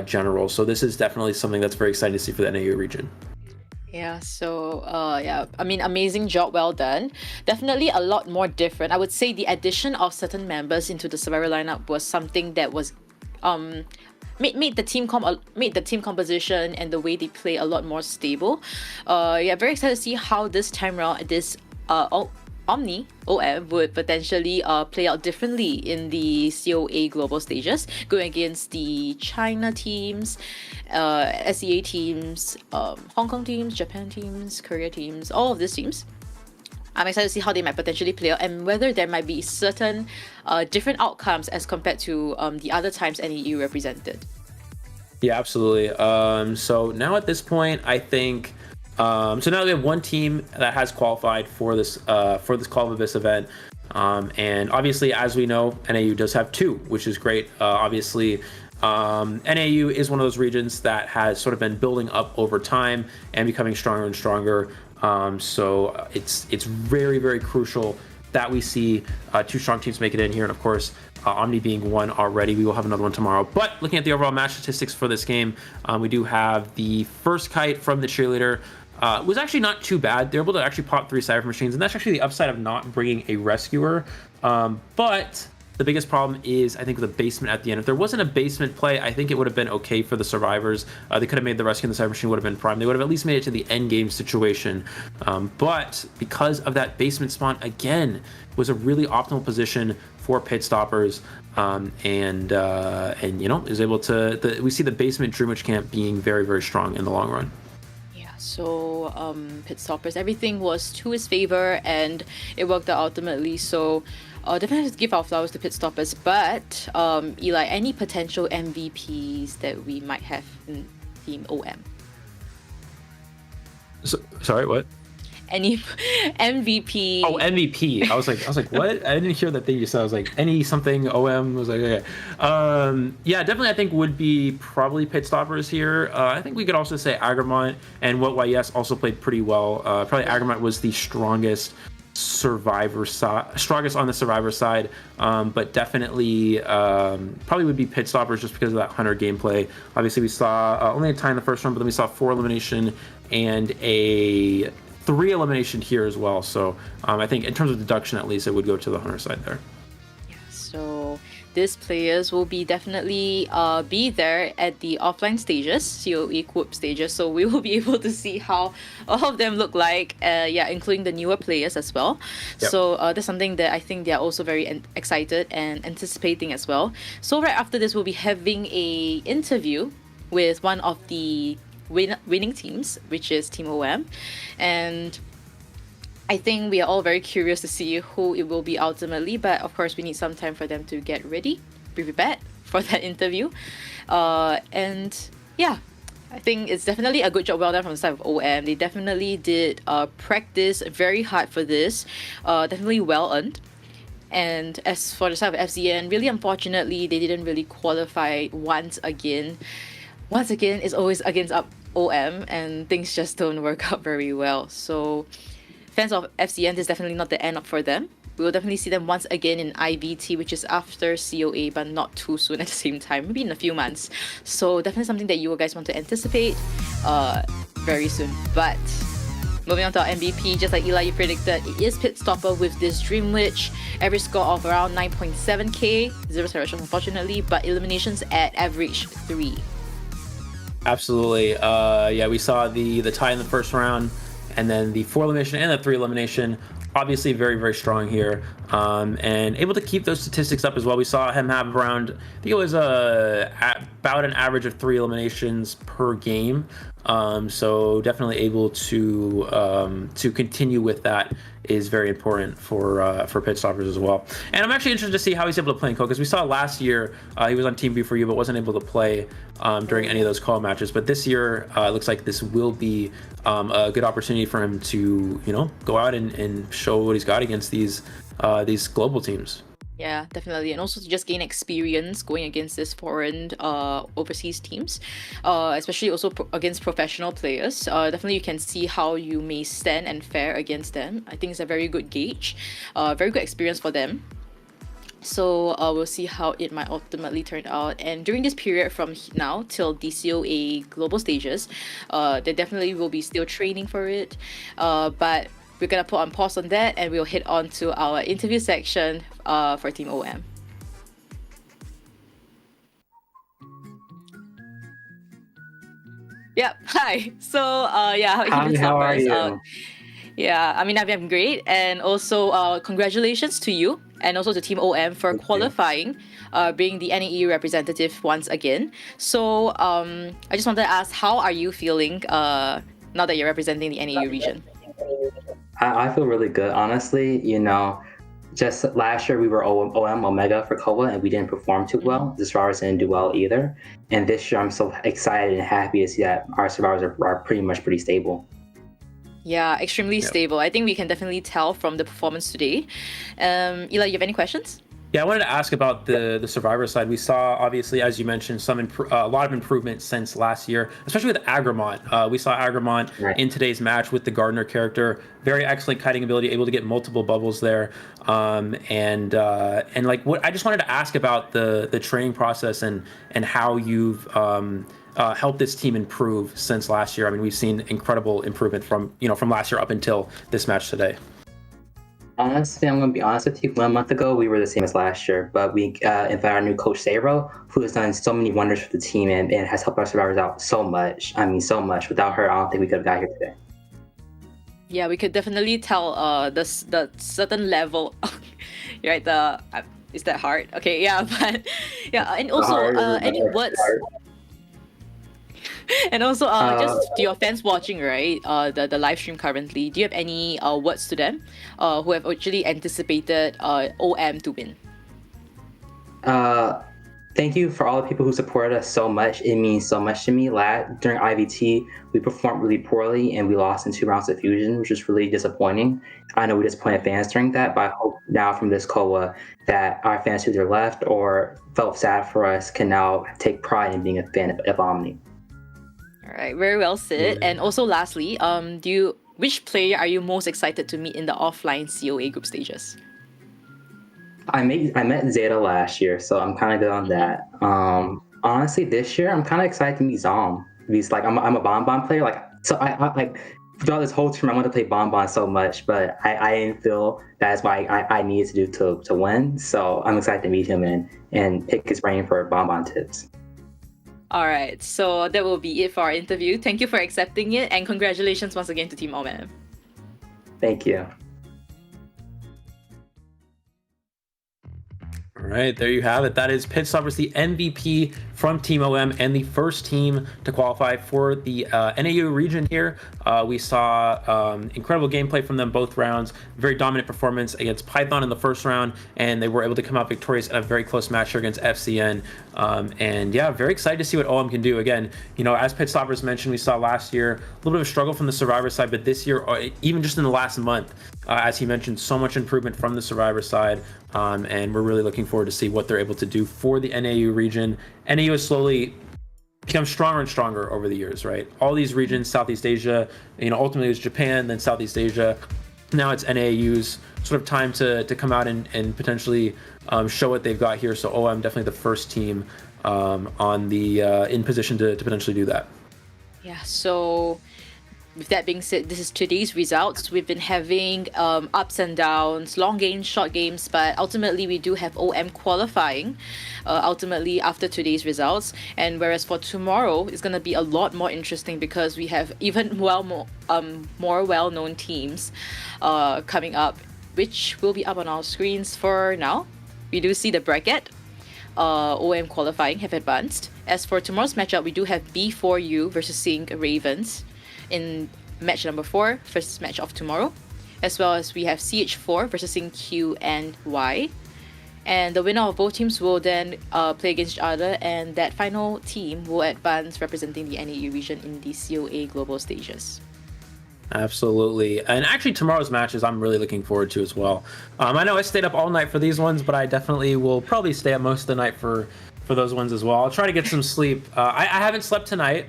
general. So this is definitely something that's very exciting to see for the NAU region. Yeah, so yeah, I mean, amazing job, well done. Definitely a lot more different. I would say the addition of certain members into the survivor lineup was something that was made the team composition and the way they play a lot more stable. Yeah, very excited to see how this time around this Omni, OM, would potentially play out differently in the COA global stages, going against the China teams, SEA teams, Hong Kong teams, Japan teams, Korea teams, all of these teams. I'm excited to see how they might potentially play out and whether there might be certain different outcomes as compared to the other times NAU represented. Yeah, absolutely. So now at this point, I think so now we have one team that has qualified for this Call of Abyss event. And obviously, as we know, NAU does have two, which is great. Obviously, NAU is one of those regions that has sort of been building up over time and becoming stronger and stronger. So it's very, very crucial that we see two strong teams make it in here. And of course, Omni being one already. We will have another one tomorrow. But looking at the overall match statistics for this game, we do have the first kite from the cheerleader. Was actually not too bad. They're able to actually pop 3 cyber machines, and that's actually the upside of not bringing a rescuer. But the biggest problem is, I think, the basement at the end. If there wasn't a basement play, I think it would have been okay for the survivors. They could have made the rescue, and the cyber machine would have been prime. They would have at least made it to the end game situation. But because of that basement spawn, again, was a really optimal position for pit stoppers. And you know, is able to. We see the basement Dream Witch camp being very, very strong in the long run. So pit stoppers, everything was to his favor and it worked out ultimately. So definitely have to give our flowers to pit stoppers. But Eli, any potential MVPs that we might have in Team OM? Sorry, what? Any MVP? Oh, MVP. I was like, what? I didn't hear that thing you said. I was like, any something OM. I was like, okay. Yeah, definitely. I think would be probably pit stoppers here. I think we could also say Agramont and What YES also played pretty well. Probably Agramont was the strongest on the survivor side, but definitely probably would be pit stoppers just because of that Hunter gameplay. Obviously, we saw only a tie in the first round, but then we saw 4 elimination and a 3 elimination here as well. So I think in terms of deduction, at least it would go to the Hunter side there. So these players will be definitely be there at the offline stages, COE Quip stages. So we will be able to see how all of them look like, including the newer players as well. Yep. So that's something that I think they are also very excited and anticipating as well. So right after this, we'll be having a interview with one of the winning teams, which is Team OM, and I think we are all very curious to see who it will be ultimately, but of course we need some time for them to get ready, be prepared for that interview. And yeah, I think it's definitely a good job well done from the side of OM. They definitely did practice very hard for this, definitely well earned. And as for the side of FCN, really unfortunately they didn't really qualify once again. Once again, it's always against OM and things just don't work out very well. So fans of FCN, this is definitely not the end for them. We will definitely see them once again in IVT, which is after COA, but not too soon at the same time, maybe in a few months. So definitely something that you guys want to anticipate very soon. But moving on to our MVP, just like Eli, you predicted, it is Pit Stopper with this Dream Witch. Average score of around 9.7k, 0 celebrations unfortunately, but eliminations at average 3. Absolutely. Yeah, we saw the tie in the first round, and then the 4 elimination and the 3 elimination. Obviously very, very strong here, and able to keep those statistics up as well. We saw him have around, I think it was about an average of 3 eliminations per game. So definitely able to continue with that is very important for pit stoppers as well. And I'm actually interested to see how he's able to play in COAVII, because we saw last year he was on Team B for you, but wasn't able to play during any of those call matches. But this year it looks like this will be a good opportunity for him to, you know, go out and show what he's got against these global teams. Yeah, definitely. And also to just gain experience going against this foreign overseas teams, especially also against professional players. Definitely you can see how you may stand and fare against them. I think it's a very good gauge, very good experience for them. So we'll see how it might ultimately turn out. And during this period from now till the COA global stages, they definitely will be still training for it. But we're gonna put on pause on that, and we'll head on to our interview section for Team OM. Yep. Hi. So how are you? Yeah, I mean, I've been great. And also, congratulations to you and also to Team OM for qualifying, being the NAEU representative once again. So I just wanted to ask, how are you feeling now that you're representing the NAEU region? I feel really good, honestly. You know, just last year we were OM Omega for COAVII and we didn't perform too well. The survivors didn't do well either. And this year I'm so excited and happy to see that our survivors are pretty stable. Yeah, extremely stable. I think we can definitely tell from the performance today. Eli, you have any questions? Yeah, I wanted to ask about the Survivor side. We saw, obviously, as you mentioned, a lot of improvement since last year, especially with Agramont. We saw Agramont in today's match with the Gardener character. Very excellent kiting ability, able to get multiple bubbles there. And like, what I just wanted to ask about the training process and how you've helped this team improve since last year. I mean, we've seen incredible improvement from last year up until this match today. Honestly, I'm going to be honest with you. 1 month ago, we were the same as last year, but we invited our new coach, Sayro, who has done so many wonders for the team and has helped our survivors out so much. I mean, so much. Without her, I don't think we could have got here today. Yeah, we could definitely tell the certain level, right? Is that hard? Okay, yeah, but yeah, and also any words. And also, just to your fans watching, right, the live stream currently, do you have any words to them who have actually anticipated OM to win? Thank you for all the people who supported us so much. It means so much to me. During IVT, we performed really poorly and we lost in 2 rounds of Fusion, which is really disappointing. I know we disappointed fans during that, but I hope now from this COA that our fans who either left or felt sad for us can now take pride in being a fan of Omni. All right, very well said. And also, lastly, which player are you most excited to meet in the offline COA group stages? I met Zeta last year, so I'm kind of good on that. Honestly, this year I'm kind of excited to meet Zom. Because like I'm a Bonbon player, so I like throughout this whole tournament I wanted to play Bonbon so much, but I didn't feel that's why I needed to do to win. So I'm excited to meet him and pick his brain for Bonbon tips. All right, so that will be it for our interview. Thank you for accepting it, and congratulations once again to Team OM. Thank you. All right, there you have it. That is Pitstoppers, the MVP from Team OM and the first team to qualify for the NAU region here. We saw incredible gameplay from them both rounds. Very dominant performance against Python in the first round, and they were able to come out victorious in a very close match here against FCN. And yeah, very excited to see what OM can do. Again, as Pitstoppers mentioned, we saw last year a little bit of a struggle from the Survivor side, but this year, even just in the last month, as he mentioned, so much improvement from the Survivor side. And we're really looking forward to see what they're able to do for the NAU region. NAU has slowly become stronger and stronger over the years, right? All these regions, Southeast Asia, ultimately it was Japan, then Southeast Asia. Now it's NAU's sort of time to come out and potentially show what they've got here. So OM definitely the first team in position to potentially do that. Yeah, so with that being said, this is today's results. We've been having ups and downs, long games, short games, but ultimately we do have OM qualifying ultimately after today's results. And whereas for tomorrow, it's going to be a lot more interesting because we have even more well-known teams coming up, which will be up on our screens for now. We do see the bracket. OM qualifying have advanced. As for tomorrow's matchup, we do have B4U versus Sync Ravens in match number 4, first match of tomorrow, as well as we have CH4 versus Q and Y, and the winner of both teams will then play against each other, and that final team will advance representing the NAU region in the COA global stages. Absolutely. And actually tomorrow's matches I'm really looking forward to as well. I know I stayed up all night for these ones, but I definitely will probably stay up most of the night for those ones as well. I'll try to get some sleep. I haven't slept tonight.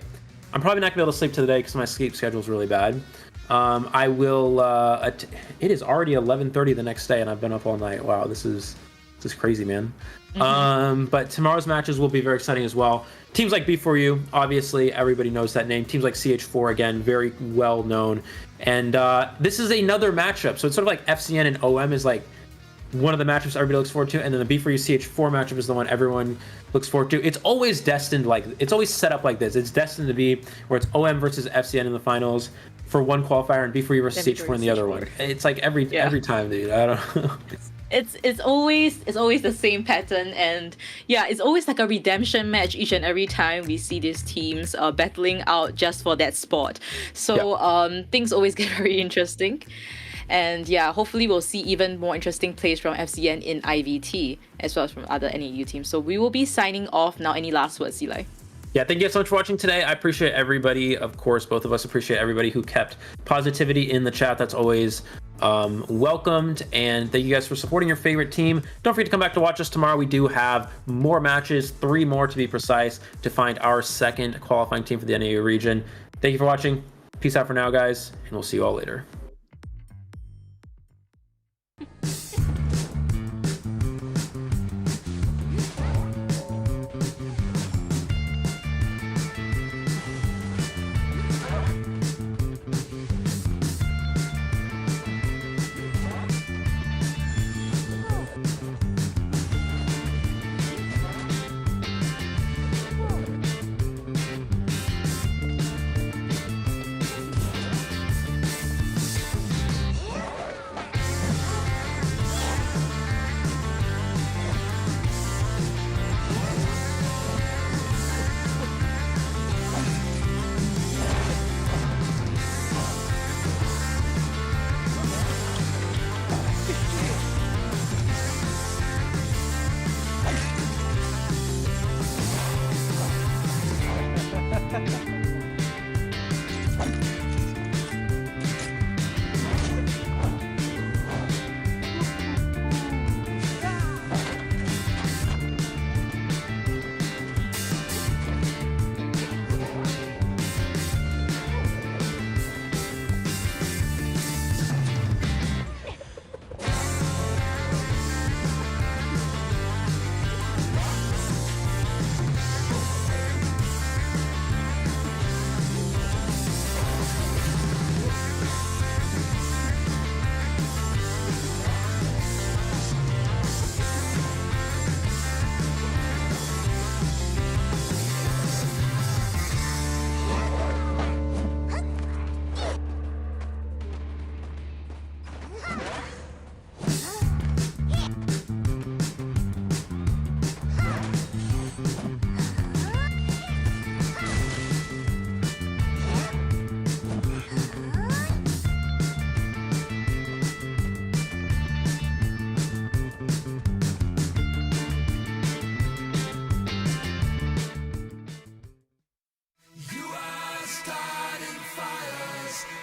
I'm probably not gonna be able to sleep today because my sleep schedule is really bad. I will. It is already 11:30 the next day, and I've been up all night. Wow, this is crazy, man. But tomorrow's matches will be very exciting as well. Teams like B4U, obviously everybody knows that name. Teams like CH4, again, very well known. And this is another matchup. So it's sort of like FCN and OM is like one of the matchups everybody looks forward to, and then the B4U CH4 matchup is the one everyone looks forward to. It's always destined it's always set up like this. It's destined to be where it's OM versus FCN in the finals, for one qualifier and B for you versus H4 in the other one. It's like every time, dude. I don't know. It's always the same pattern, and yeah, it's always like a redemption match each and every time we see these teams battling out just for that spot. So things always get very interesting. And yeah, hopefully we'll see even more interesting plays from FCN in IVT as well as from other NAU teams. So we will be signing off now. Any last words, Eli? Yeah, thank you guys so much for watching today. I appreciate everybody. Of course, both of us appreciate everybody who kept positivity in the chat. That's always welcomed. And thank you guys for supporting your favorite team. Don't forget to come back to watch us tomorrow. We do have more matches, 3 more to be precise, to find our second qualifying team for the NAU region. Thank you for watching. Peace out for now, guys, and we'll see you all later.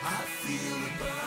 I feel the burn.